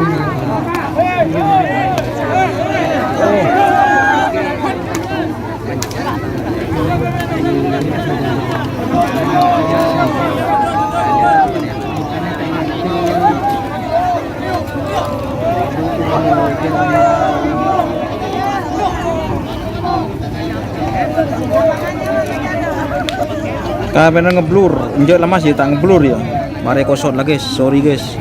Kamera ngeblur, enggak lama sih tak ngeblur ya. Mari kosot lagi, sorry guys.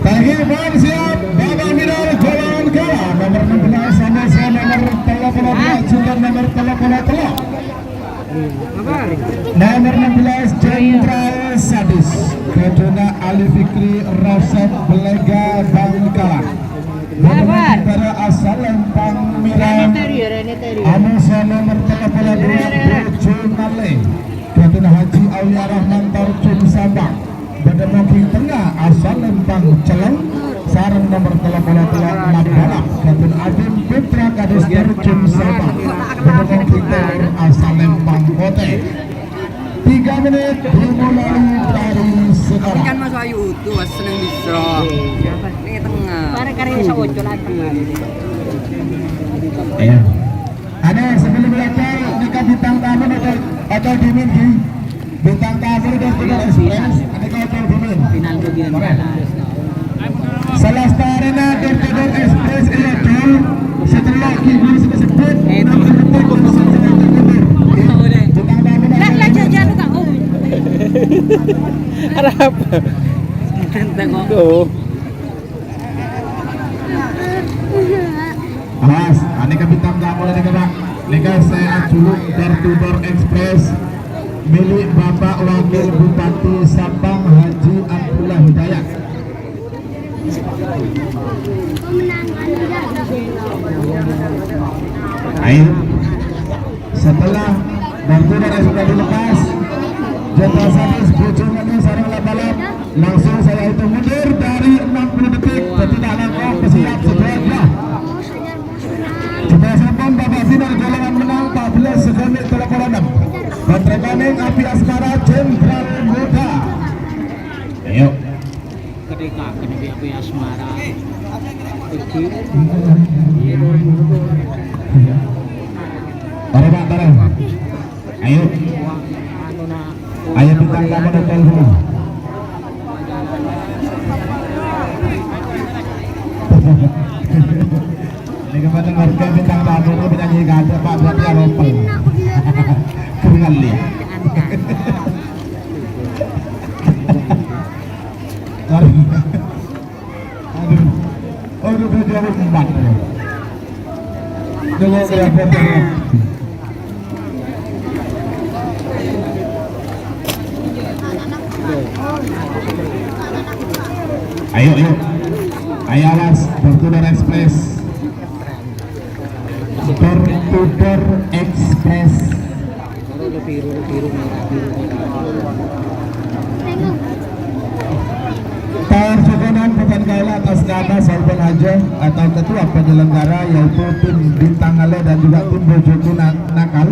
Penghiburan siap, Bapak Minar Jalan Kala, nomor 16 sama saya nomor 32, Julian nomor 33. Nomor 16 Jenderal Sadis, kedua Ali Fikri Rosep Belega Bangkala. Nomor para asal Lempang Miran, Amusa nomor 32 Junale, kedua Haji Aulia Rahman Tarjun Sabang. Pada Moking Tengah asal Lempang Celeng sarang nomor 36 balap Kapten Adim Putra Kadis Terjun Sabah Pendukung Victor asal Lembang Kote 3 menit dimulai dari sekarang. Kan Mas Wayu tuh seneng distro. Ini tengah. Karya sa 8 lang tengah. Iya. Ada sebelum belajar jika bintang tamu atau dimin di bintang tamu dan tidak express ada kau dimin. Final ko din Salah satu arena dan tidak express itu setelah kibul tersebut. Harap. Tuh. Awas, aneka bintang tamu dan aneka Lega saya culuk door express milik Bapak Wakil Bupati Sabang Haji Abdullah Hidayat. Ayo, setelah door sudah dilepas, jatah servis bocongannya sarang balap langsung saya hitung mundur dari 60 detik ke tidak langkah bersiap sebenarnya. Jika Sabang Bapak Sinar Jalangan menang 14 sekonit 36. Kontrakaning Api Asmara Jenderal Muda. Ayo. Ketika Api Asmara kecil. Tarik. Ayo. Ayo bintang tamu datang dulu. Ini kepada warga bintang tamu itu penyanyi gajah Pak berarti aropel. Keringan lihat. Aduh, udah jauh empat. Tunggu berapa? Ayo. Ayo awas, Door Express. Door Express. Biru merah. Tahun sokonan Pekan Kaila atas nama Sultan Haja atau ketua penyelenggara yaitu tim Bintang Ale dan juga tim Bojoku Nakal.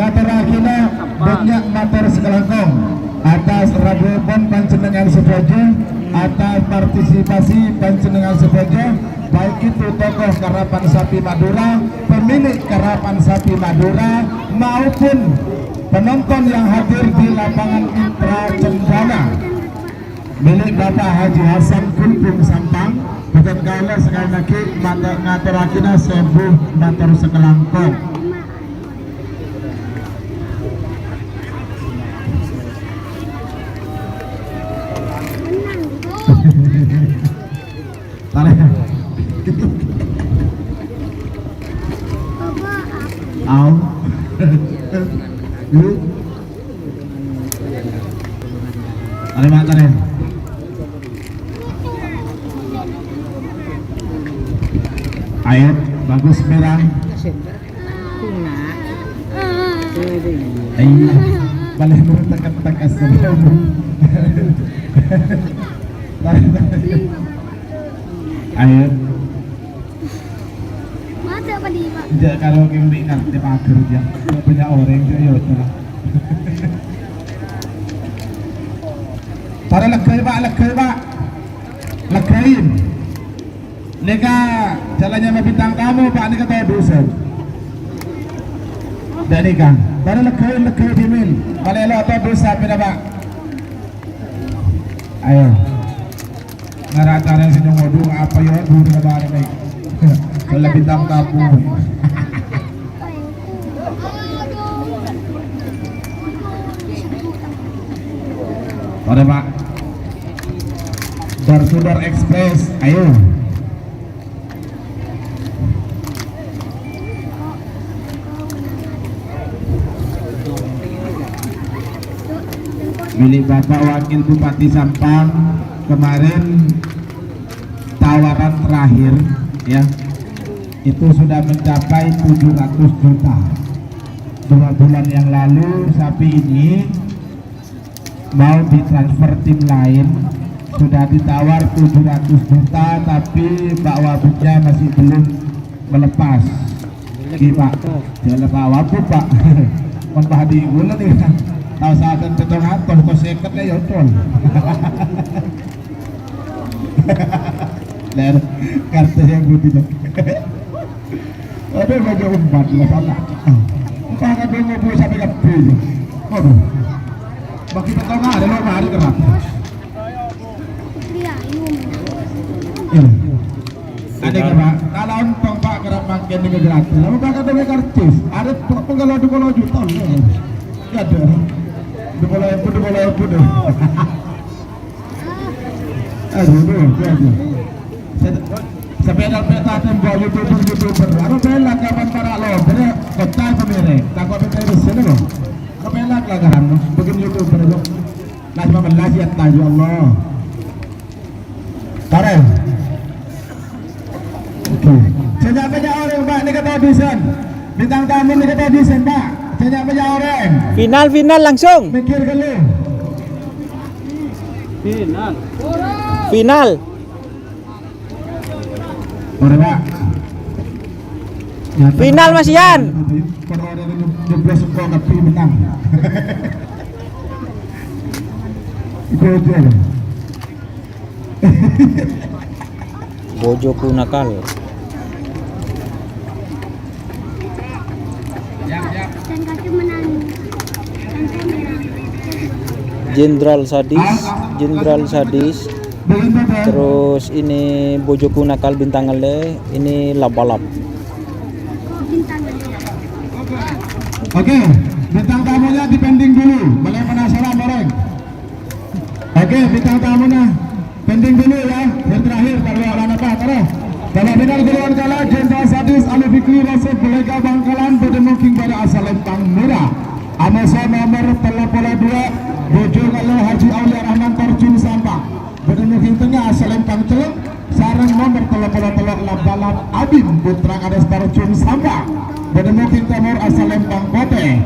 Ngatarakina banyak motor sekelangkong atas radio pon panjenengan sebaja atas partisipasi panjenengan sebaja baik itu tokoh Karapan Sapi Madura, pemilik Karapan Sapi Madura maupun penonton yang hadir di lapangan Intra Cendana milik Bapak Haji Hasan Kulpung Sampang. Bukan kala sekali lagi ngaturakina sebuah motor sekelangkong. Tarik. Au. Tarik. Ayo, bagus merah. Iya, balik tekan sebelum. Ayo. Mata apa di Pak? Tidak kalau kami ngerti pagar dia, punya orang dia ya udah. Para legay pak, legayin. Neka jalannya sama bintang tamu pak, ini kata dosa. Dan neka, para legay dimin. Malelo atau dosa pina pak. Ayo. Ngarataran sini ngodong apa ya dulu na barang baik. Kalau bintang tamu. Pada pak. Door Express, ayo. Milik Bapak Wakil Bupati Sampang kemarin tawaran terakhir ya itu sudah mencapai 700 juta 2 bulan yang lalu. Sapi ini mau ditransfer tim lain sudah ditawar 700 juta tapi Pak Wabuknya masih belum melepas. Pak, jangan Pak Wabuk Pak. Kon Pak di bulan nih. Tahu saat dan petongan kok seketnya ya tol. Ler kartu yang putih dong. Ada bagi umpat masalah. Entah kan dia mau sampai ke B. Aduh. Bagi petongan ada lo hari kerap. Ada kerap. Kalau ontong Pak kerap makin dengan gratis. Lalu Pak ada kartis. Ada penggalau juta. Ya ada. Boleh pun. Aduh. Sepeda peta tembok youtuber. Ano bela kapan para lo? Bere kota pemere. Takut peta itu sini lo. Ano bela kelagaran lo? Begini youtuber lo. Nas mamelas ya tahu Allah. Tarik. Oke. Sejak banyak orang Pak ni kata audition. Bintang tamu ni kata audition Pak. Sejak banyak orang. Final langsung. Mikir kali. Final. Orang Pak. Final Mas Ian. Kalau ada yang jeblos suka tapi menang. Itu dia. Bojoku nakal. Dan kaki menang. Jenderal sadis. Terus ini bojoku nakal bintang ele, ini labalap. Oke, bintang tamunya dipending dulu. Boleh penasaran orang? Oke, bintang tamunya pending dulu ya. Yang terakhir kalau orang apa? Kalau benar keluar kala Jenderal Sadis Ali Fikri Rasid Belega Bangkalan berdemuking pada asal Lempang Murah. Amasa nomor 32 Bojo kalau Haji Aulia Rahman Terjun Sampah. Berdemuking tengah asal Lempang Celeng. Sarang nomor 33 Labalan Abim Putra Kades Terjun Sampah. Berdemuking timur asal Lempang Kote.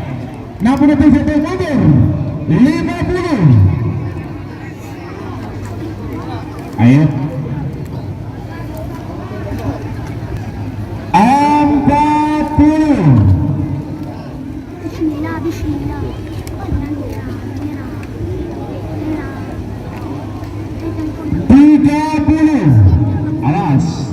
67 mundur 50. Ayo. 40. Bismillah. 30. Alas.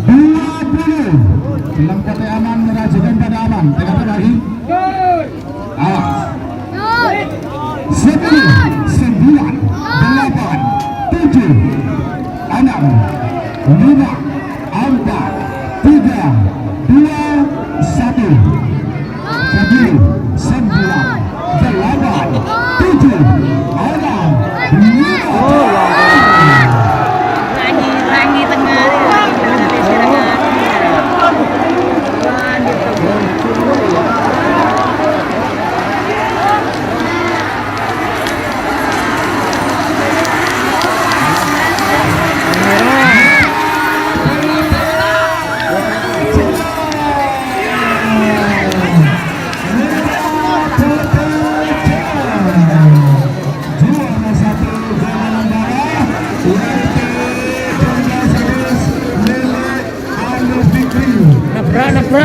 20. Dalam kata aman merajikan pada aman. Tengah lagi. Alas. 10, 9, 8, 7, 6, 5, 4, 3, 2, 1. 10, 9, 8, 7, 6, 5. Lagi tengah.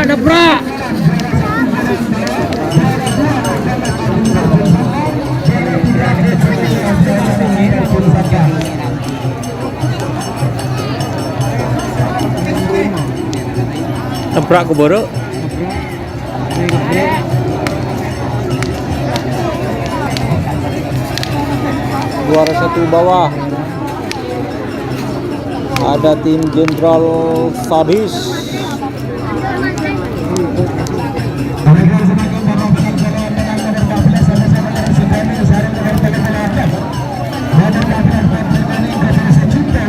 Nabrak. Nabrak ke borok. Juara 1 bawah. Ada tim Jenderal Sadis.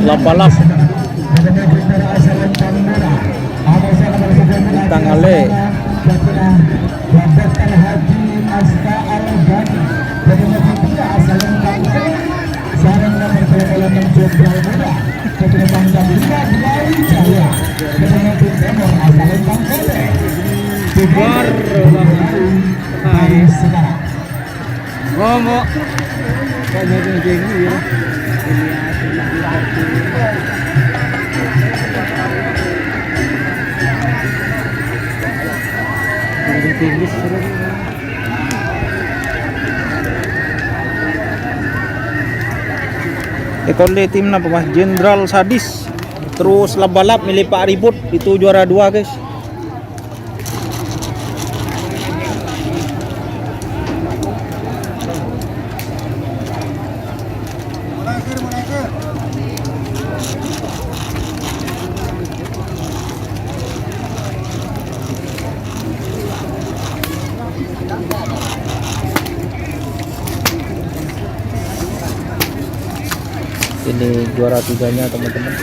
Labalap bintang ale. Bubar. sekarang. Ngomong. Kayaknya jeng ya. Tinggi seru. Ekole timna pemah Jenderal Sadis. Terus balap milih Pak Ribut itu juara 2 guys. Ini juara 3-nya teman-teman.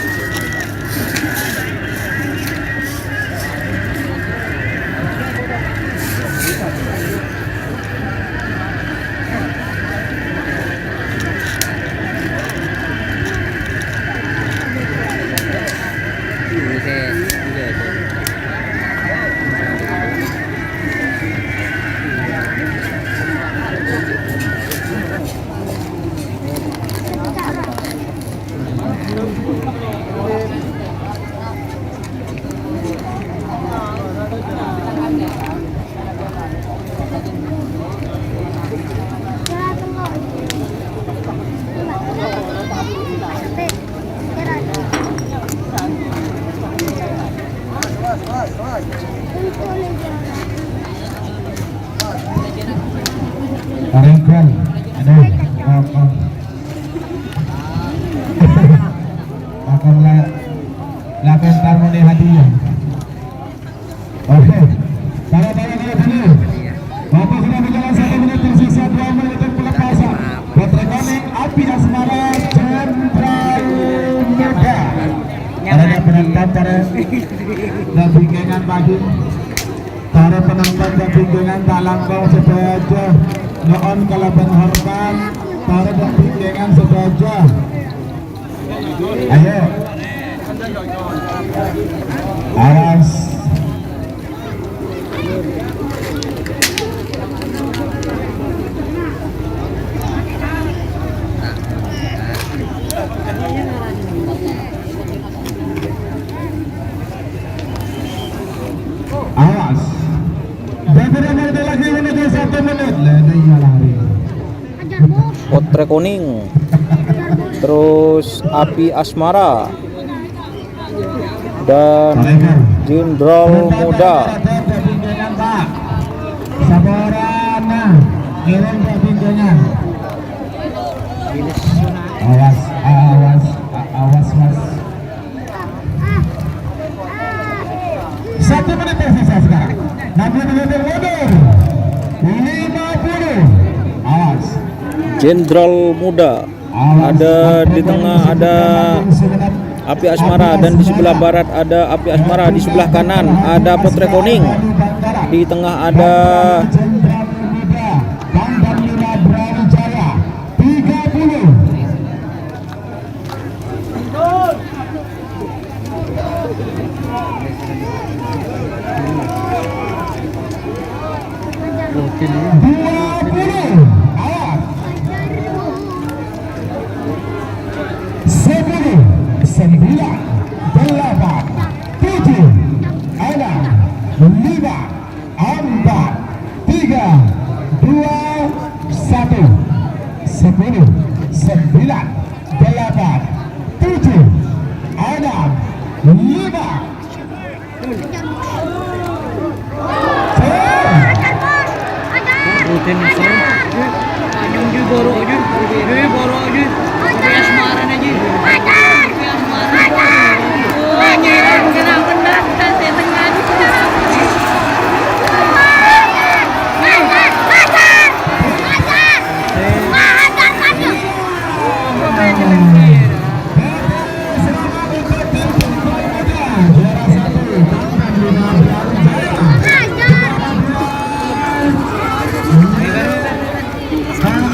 Arengkan, aduh, akan lakukan harmoni hadiah. Oke, para dulu. Waktu sudah berjalan 1 menit tersisa 2 menit untuk pelepasan. Petrekoning Api Asmara Jenderal Muda. Ada penonton para nabingengan pagi. Para penonton nabingengan dalam bawah sedaja. Mohon kalaban hormat para nabingengan sedaja. Ayo. Awas. Awas. Beberapa menit lagi menuju 1 menit. Ledainya lari. Potrekoning. Terus Api Asmara dan Jenderal Muda. Saborana kirim pintunya. Awas, awas, awas mas. 1 menit tersisa sekarang. 60 menit mundur. 50. Awas. Jenderal Muda. Ada di tengah ada Api Asmara dan di sebelah barat ada Api Asmara, di sebelah kanan ada Potrekoning, di tengah ada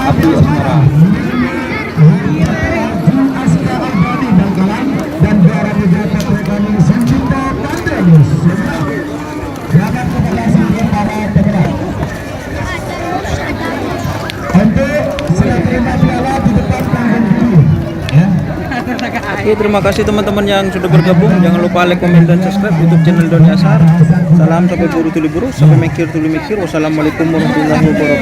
Api Asmara. Dan juara 3 Potrekoning Sanjita Pandenius. Silakan kepada para pemenang. Oke, terima kasih teman-teman yang sudah bergabung. Jangan lupa like, komen, dan subscribe YouTube channel Doni Asar. Salam sampai buru tuli buru, sampai mikir tuli mikir. Wassalamualaikum warahmatullahi wabarakatuh.